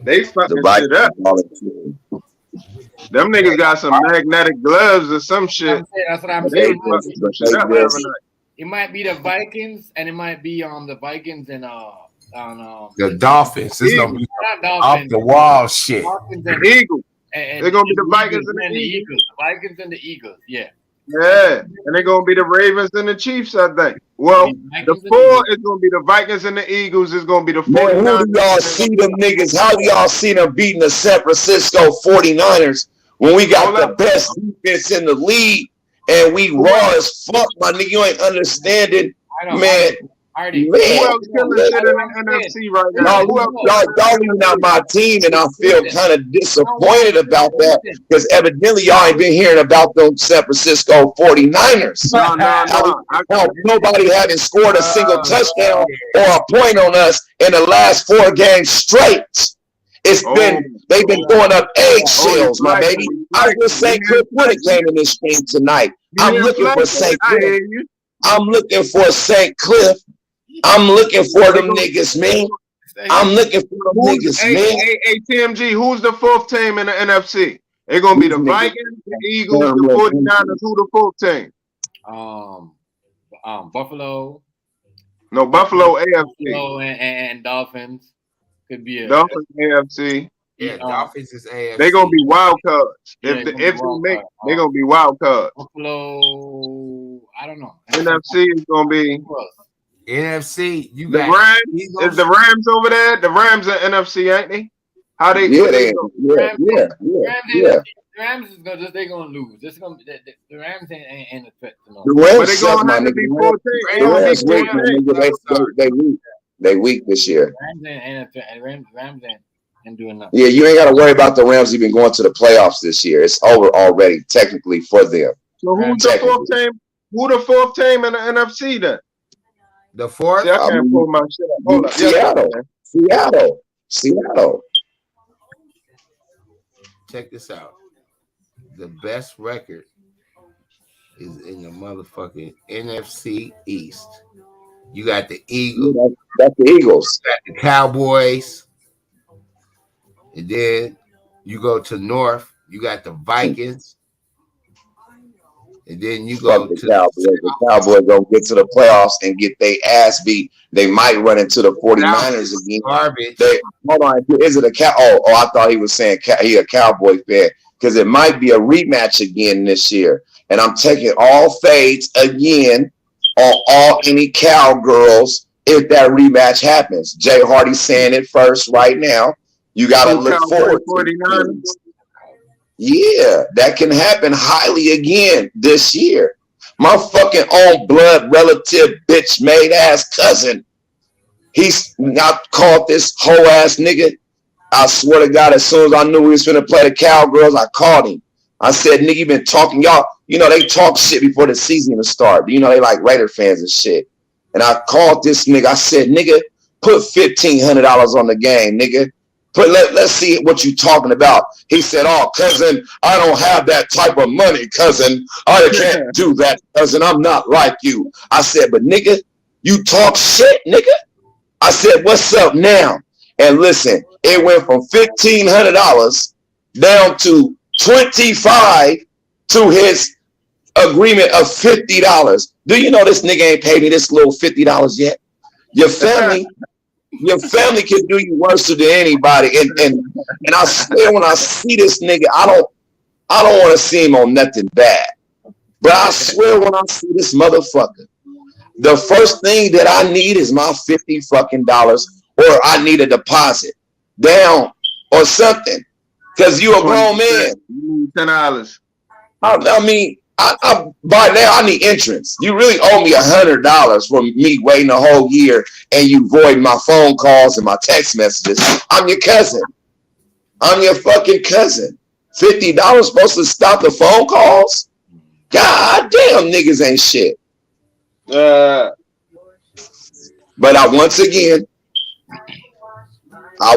They fucking shit up. Them niggas got some magnetic gloves or some shit. That's what I'm They saying. fucking some shit up every night. It might be the Vikings, and it might be on the Vikings and on The Dolphins. It's gonna be Not off Dolphins. the wall shit. Dolphins The and Eagles. and They're gonna be the Eagles Vikings and the Eagles. The Vikings and the Eagles. Yeah. Yeah, and they're gonna be the Ravens and the Chiefs, I think. Well, the four is gonna be the Vikings and the Eagles. Is gonna be the 49ers. Man, who do y'all see them niggas? How do y'all see them beating the San Francisco 49ers when we got the best defense in the league and we raw as fuck, my nigga? You ain't understanding, man. Who else killing shit in the NFC right now? Y'all even not my team, and I feel kind of disappointed about that because evidently y'all ain't been hearing about those San Francisco 49ers. No. Nobody having scored a single touchdown or a point on us in the last 4 games straight. They've been going up eggshells, my baby. I wish St. Cliff would have came in this game tonight. I'm looking for St. Cliff. I'm looking for St. Cliff. I'm looking for them niggas, man. I'm looking for them niggas, man. Hey, TMG, who's the 4th team in the NFC? They're gonna be the Vikings, the Eagles, the 49ers. Who the 4th team? Buffalo. No, Buffalo AFC. Buffalo and Dolphins could be a Dolphins AFC. Yeah, Dolphins is AFC. They're gonna be wild cards. Yeah, If they make, they're gonna be wild cards. Buffalo. I don't know. NFC is gonna be. NFC, you the got Rams. Eagles. Is the Rams over there? The Rams are NFC, ain't they? How they? Yeah, The Rams is gonna lose. This is gonna the Rams ain't a threat to no. The Rams suck, my nigga. The Rams weak. They weak this year. Rams ain't a threat. Rams ain't doing nothing. Yeah, you ain't got to worry about the Rams even going to the playoffs this year. It's over already, technically, for them. So who's the 4th team? Who the 4th team in the NFC then? The 4th? See, I can't pull my shit up. Hold up. Seattle. Check this out. The best record is in the motherfucking NFC East. You got the Eagles. That's the Eagles. You got the Cowboys. And then you go to North. You got the Vikings. And then you go to the Cowboys. The Cowboys gonna get to the playoffs and get their ass beat. They might run into the 49ers again. Hold on, is it a cow? Oh, I thought he was saying he a Cowboy fan because it might be a rematch again this year. And I'm taking all fades again on any cowgirls if that rematch happens. Jay Hardy saying it first right now. You gotta look forward to it. Yeah, that can happen highly again this year. My fucking own blood relative bitch made ass cousin. He's not called this whole ass nigga. I swear to God, as soon as I knew we was finna play the Cowgirls, I called him. I said, nigga, you been talking, y'all, you know, they talk shit before the season to start. You know, they like Raider fans and shit. And I called this nigga. I said, nigga, put $1,500 on the game, nigga. Let's see what you talking about. He said, oh, cousin, I don't have that type of money, cousin. I can't do that, cousin. I'm not like you. I said, but nigga, you talk shit, nigga. I said, what's up now? And listen, it went from $1,500 down to 25 to his agreement of $50. Do you know this nigga ain't paid me this little $50 yet? Your family can do you worse than anybody. And I swear when I see this nigga, I don't want to see him on nothing bad. But I swear when I see this motherfucker, the first thing that I need is my $50 fucking dollars, or I need a deposit down or something. Cause you a grown man. $10. I mean, I by now I need entrance. You really owe me $100 for me waiting a whole year and you void my phone calls and my text messages. I'm your cousin. I'm your fucking cousin. $50 supposed to stop the phone calls? God damn, niggas ain't shit. But once again, I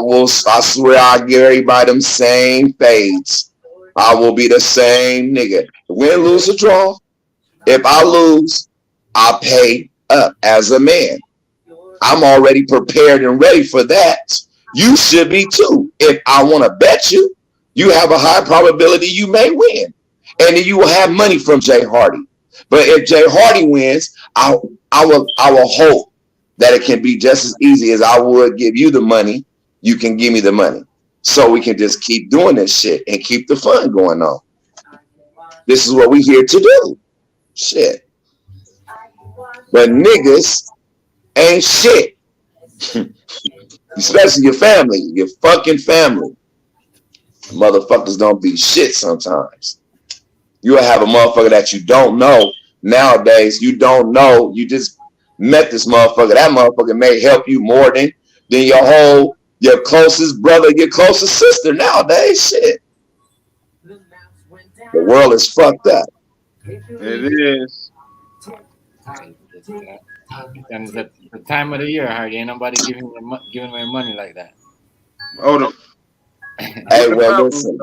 swear I'll give everybody them same fades. I will be the same nigga. Win, lose, or draw. If I lose, I pay up as a man. I'm already prepared and ready for that. You should be too. If I want to bet you, you have a high probability you may win. And then you will have money from Jay Hardy. But if Jay Hardy wins, I will hope that it can be just as easy as I would give you the money. You can give me the money. So we can just keep doing this shit and keep the fun going on. This is what we here to do. Shit. But niggas ain't shit. Especially your family, your fucking family. Motherfuckers don't be shit sometimes. You'll have a motherfucker that you don't know. Nowadays, you don't know. You just met this motherfucker. That motherfucker may help you more than your closest brother, your closest sister nowadays. Shit. The world is fucked up. It is. And it's the time of the year, Hardy. Ain't nobody giving away money like that. Oh, hey, well, listen.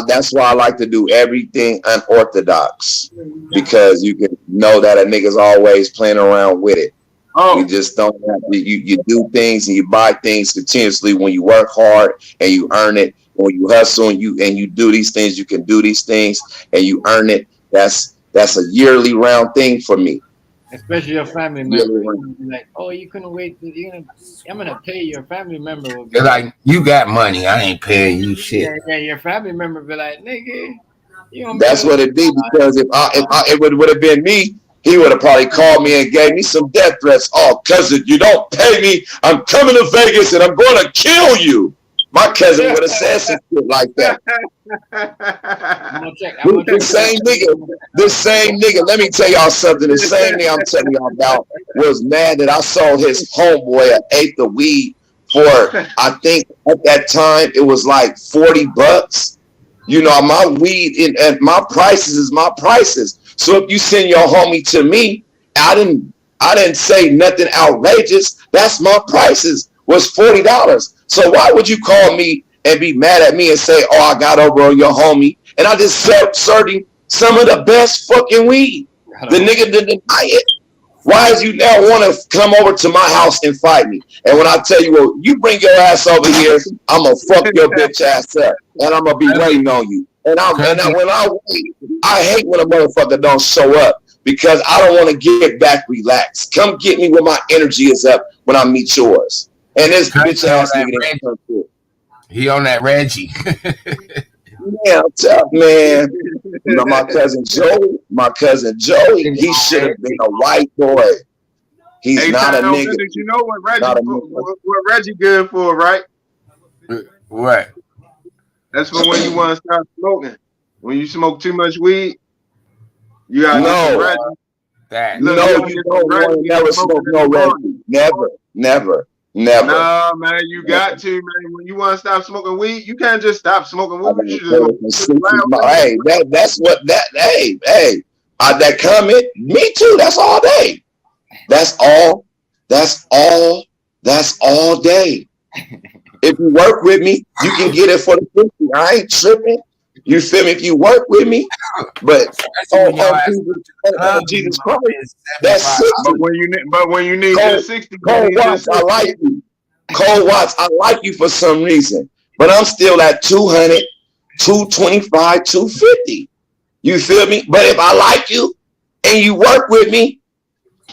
That's why I like to do everything unorthodox, because you can know that a nigga's always playing around with it. You just don't have to, you do things and you buy things continuously when you work hard and you earn it. When you hustle and you do these things, you can do these things and you earn it. That's a yearly round thing for me. Especially your family member. Like, oh, you couldn't wait. I'm gonna pay your family member. Will be like, you got money. I ain't paying you shit. Yeah, your family member be like, nigga. That's what it be, because if it would have been me, he would have probably called me and gave me some death threats. Oh, cousin, you don't pay me, I'm coming to Vegas and I'm going to kill you. My cousin would have said some shit like that. This same nigga, let me tell y'all something. The same nigga I'm telling y'all about was mad that I sold his homeboy an eighth of weed for, I think at that time, it was like $40. You know, my weed and my prices is my prices. So if you send your homie to me, I didn't say nothing outrageous. That's my prices was $40. So why would you call me and be mad at me and say, oh, I got over on your homie, and I just served him some of the best fucking weed? The nigga didn't deny it. Why is you now want to come over to my house and fight me? And when I tell you, well, you bring your ass over here, I'm going to fuck your bitch ass up. And I'm going to be waiting on you. When I wait, I hate when a motherfucker don't show up, because I don't want to get back relaxed. Come get me when my energy is up when I meet yours. And this bitch ass nigga, he on that Reggie. Yeah, I'm tough, man. You know, my cousin Joey, he should have been a white boy. He's not a nigga. You know what Reggie good for, right? What? That's for when you want to start smoking. When you smoke too much weed, you got Reggie. You don't want to never smoke no Reggie. Never. Nah, man, you got to, man. When you want to stop smoking weed, you can't just stop smoking weed. Hey, that comment, me too. That's all day. That's all day. If you work with me, you can get it for the 50. I ain't tripping. You feel me? If you work with me, but Jesus Christ, that's 60. But when you need that 60, Cold Watts, I like you. Cold Watts, I like you for some reason, but I'm still at 200, $225, $250. You feel me? But if I like you and you work with me,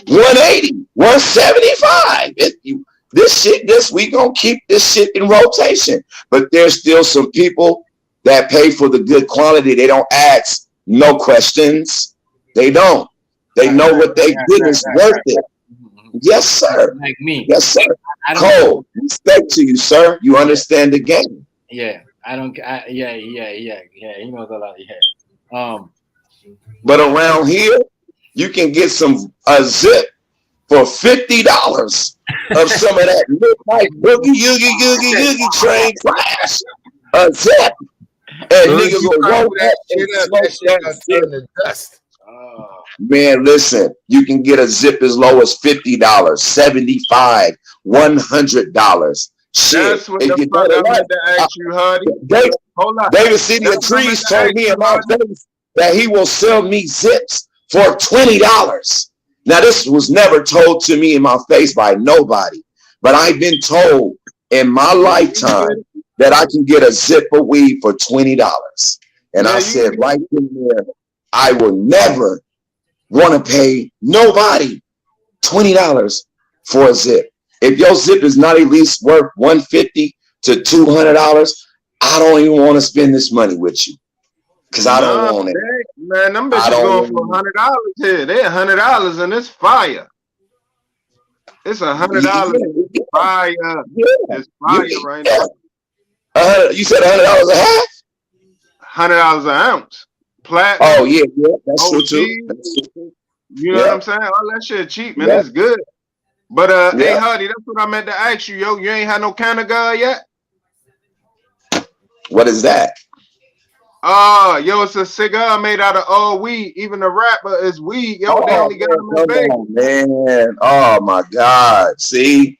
$180, $175. We gonna keep this shit in rotation. But there's still some people that pay for the good quality. They don't ask no questions. They don't. They know what they get is worth it. Yes, sir. Like me. Yes, sir. Cole, respect to you, sir. You understand the game. Yeah, I don't. Yeah. He knows a lot. Yeah. But around here, you can get a zip for $50 of some of that midnight boogie yoogie train crash. A zip. And niggas will roll that shit up to dust. Man, listen, you can get a zip as low as $50, $75, $100. Shit. That's what the fuck I meant to ask you, Hardy. Hold on. David City of Trees told me in my face that he will sell me zips for $20. Now, this was never told to me in my face by nobody, but I've been told in my lifetime that I can get a zip of weed for $20. And I said right there, I will never want to pay nobody $20 for a zip. If your zip is not at least worth $150 to $200, I don't even want to spend this money with you because I don't want it. Man, them bitches going for $100 here. They're $100 and it's fire. It's $100 fire. It's fire right now. You said $100 a half? $100 an ounce. Platinum. Oh yeah, that's true too. You know what I'm saying? All that shit cheap, man. It's good. But hey, Hardy, that's what I meant to ask you, yo. You ain't had no Canada yet? What is that? Yo, it's a cigar made out of all weed. Even the wrapper is weed. Yo, they only got them in Vegas. Man, oh my God. See?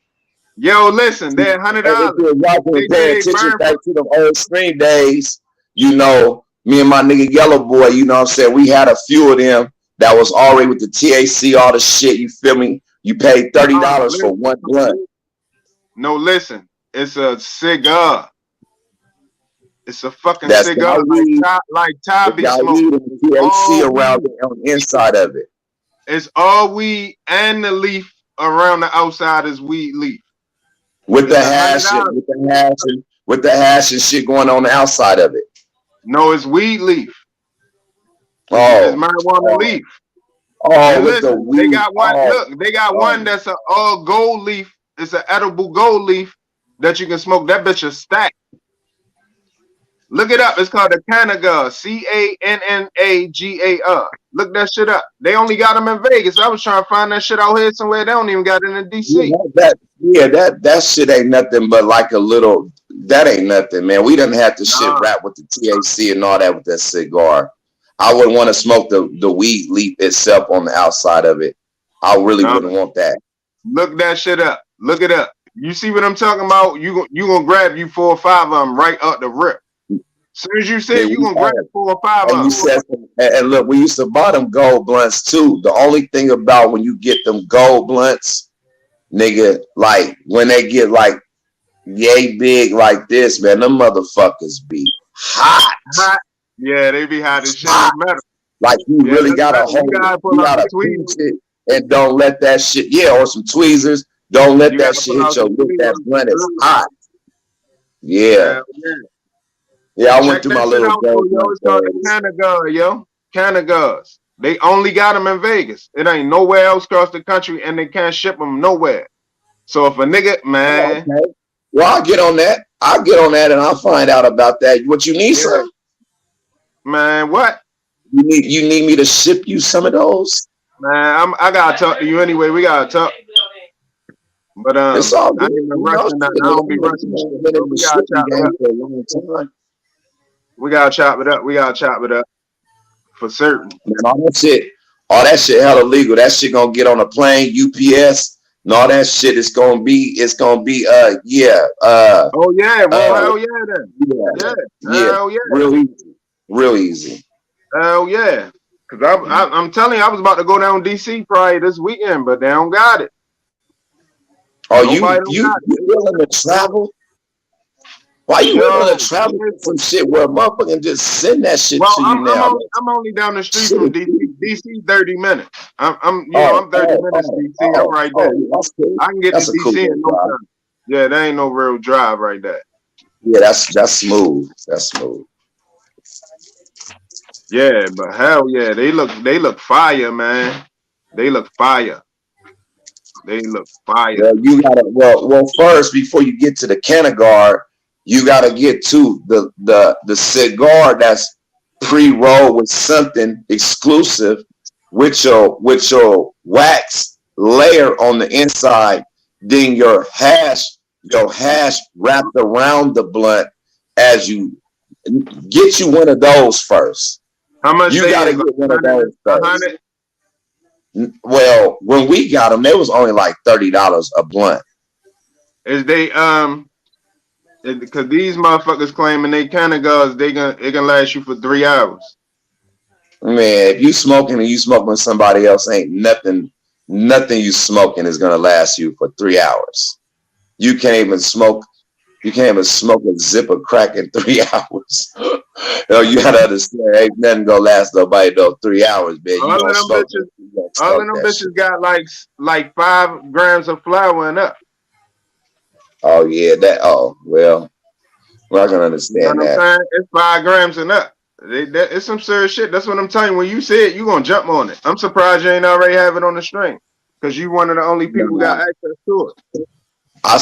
Yo, listen, they're $100. They pay attention back to the old stream days. You know, me and my nigga Yellow Boy, you know what I'm saying? We had a few of them that was already with the THC, all the shit. You feel me? You paid $30 for one blunt. No, listen. It's a cigar. It's a fucking cigar like Tabby smoke. THC around on the inside of it. It's all weed and the leaf around the outside is weed leaf. With the hash and shit going on the outside of it. No, it's weed leaf. Oh, it's marijuana leaf. Oh, with listen, the weed. They got one. Look, they got one that's a all gold leaf. It's an edible gold leaf that you can smoke. That bitch is stacked. Look it up. It's called the Cannagar. Cannagar. Look that shit up. They only got them in Vegas. I was trying to find that shit out here somewhere. They don't even got it in DC. That shit ain't nothing but like a little. That ain't nothing, man. We done had the shit wrapped with the THC and all that with that cigar. I wouldn't want to smoke the weed leaf itself on the outside of it. I really wouldn't want that. Look that shit up. Look it up. You see what I'm talking about? You gonna grab you 4 or 5 of them right up the rip. As soon as you say you gonna grab 4 or 5 of them. And look, we used to buy them gold blunts too. The only thing about when you get them gold blunts, nigga, like when they get like yay big like this, man, them motherfuckers be hot. Yeah, they be hot as shit. Like you really gotta hold it. You gotta pinch it and don't let that shit. Yeah, or some tweezers. Don't let that shit hit your lip. That blunt is hot. Yeah. Yeah, I went through my little. It's called the Cannagar, yo. Cannagars. They only got them in Vegas. It ain't nowhere else across the country, and they can't ship them nowhere. So if a nigga, man. Okay. Well, I'll get on that. And I'll find out about that. What you need, sir? Man, what? You need me to ship you some of those? Man, I gotta talk to you anyway. We gotta talk. But it's all good. I ain't even rushing nothing. I don't be rushing shit. We gotta chop it up. We gotta chop it up for certain. Man, all that shit hella legal. That shit gonna get on a plane, UPS, and all that shit is gonna be. Oh yeah, well, hell yeah, then. Hell yeah, real easy. Hell yeah, because I'm telling you, I was about to go down DC probably this weekend, but they don't got it. Oh, you willing to travel? Why you want to travel some shit where a motherfucker just send that shit to you now? I'm only down the street from DC. DC 30 minutes. I'm 30 minutes DC. I'm right there. I can get to DC in no time. Yeah, that ain't no real drive right there. Yeah, that's smooth. That's smooth. Yeah, but hell yeah, they look fire, man. They look fire. They look fire. Well, you gotta well first before you get to the Canagar, you gotta get to the cigar that's pre-rolled with something exclusive with your wax layer on the inside, then your hash wrapped around the blunt as you get you one of those first. How much you gotta get one of those first. Well, when we got them, they was only like $30 a blunt. Is they because these motherfuckers claiming they Canagars, it can last you for 3 hours. Man, if you smoking and you smoking with somebody else, ain't nothing you smoking is gonna last you for 3 hours. You can't even smoke a zip of crack in 3 hours. You gotta understand, ain't nothing gonna last nobody though 3 hours, man. All of them bitches got like 5 grams of flour and up. Oh yeah, well, I can understand that. I'm saying? It's 5 grams and up. It's some serious shit. That's what I'm telling you. When you see it, you gonna jump on it. I'm surprised you ain't already have it on the string, because you one of the only people who got access to it. I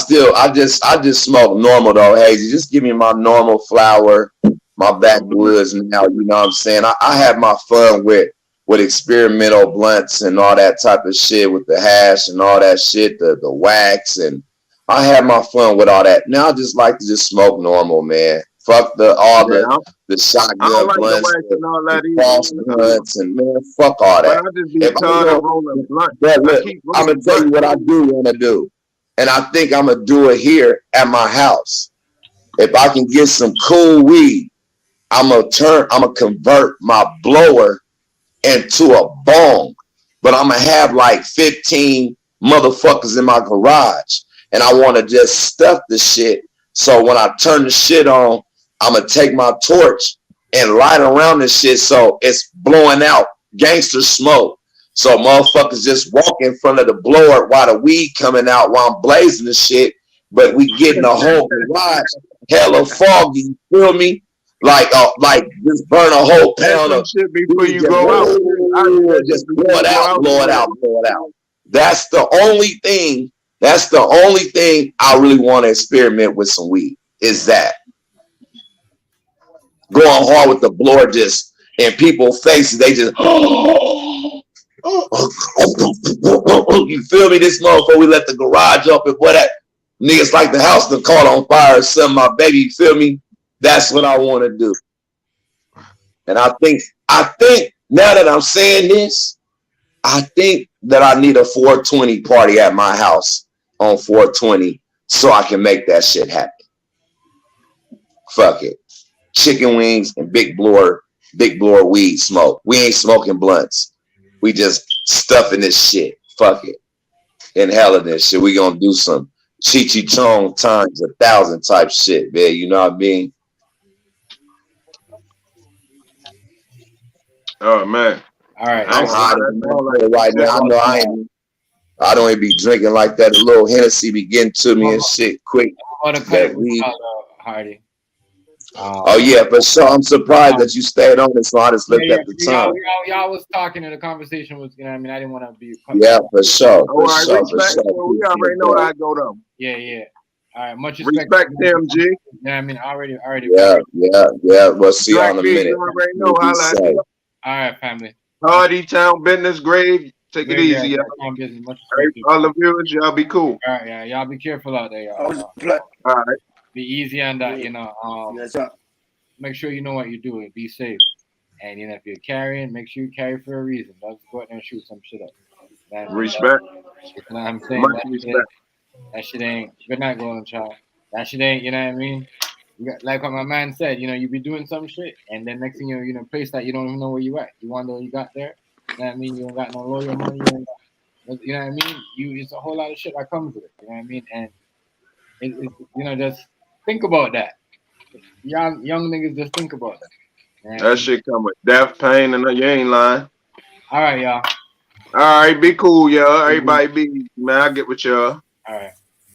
just smoke normal though, Hazy. Just give me my normal flour, my backwoods now. You know what I'm saying? I have my fun with experimental blunts and all that type of shit with the hash and all that shit, the wax, and I have my fun with all that. Now I just like to just smoke normal, man. Fuck the shotgun like blunts, the false blunts, and man, fuck all that. I'm gonna tell you what I do want to do, and I think I'm gonna do it here at my house. If I can get some cool weed, I'm gonna convert my blower into a bong, but I'm gonna have like 15 motherfuckers in my garage, and I want to just stuff the shit. So when I turn the shit on, I'm gonna take my torch and light around this shit so it's blowing out gangster smoke. So motherfuckers just walk in front of the blower while the weed coming out while I'm blazing the shit. But we getting the whole garage hella foggy. You feel me? Like just burn a whole pound of shit before you go out. Just blow it out. That's the only thing. That's the only thing I really want to experiment with some weed. Is that going hard with the blower just in people's faces? They just you feel me? This motherfucker, we let the garage up and what that niggas like the house to caught on fire or something. My baby, you feel me? That's what I want to do. And I think now that I'm saying this, I think that I need a 420 party at my house on 420 so I can make that shit happen. Fuck it. Chicken wings and big blower weed smoke. We ain't smoking blunts. We just stuffing this shit. Fuck it. Inhaling this shit. We gonna do some Cheech Chong times 1,000 type shit, man. You know what I mean? Oh man. All right. I'm hot right now. I know I don't even be drinking like that. A little Hennessy be getting to me and shit quick. Hardy. Oh yeah, for sure. I'm surprised that you stayed on it, so I just looked at the time. Y'all was talking and the conversation was, you know what I mean? I didn't want to be. Yeah, for sure. We already know how I go though. Yeah. All right, much respect TMG. Yeah, I mean, already. Yeah. We'll see you in a minute. You already know how all right, family. Hardy Town Business Grave. Take it easy, y'all. All the viewers, y'all be cool. All right, yeah, y'all be careful out there, y'all. All right. Be easy on that, you know. Make sure you know what you're doing. Be safe. And you know, if you're carrying, make sure you carry for a reason. Don't go out there and shoot some shit up. Respect. You know what I'm saying? That shit ain't good night, Golden Child. That shit ain't, you know what I mean? You got, like what my man said, you know, you be doing some shit, and then next thing you know, place that you don't even know where you at. You wonder what you got there. You know what I mean? You don't got no lawyer money. You know what I mean? It's a whole lot of shit that comes with it. You know what I mean? And you know, just think about that. Y'all young niggas just think about that. Right? That shit come with death, pain, and you ain't lying. All right, y'all. All right, be cool, y'all. Everybody be man. I get with y'all. All right.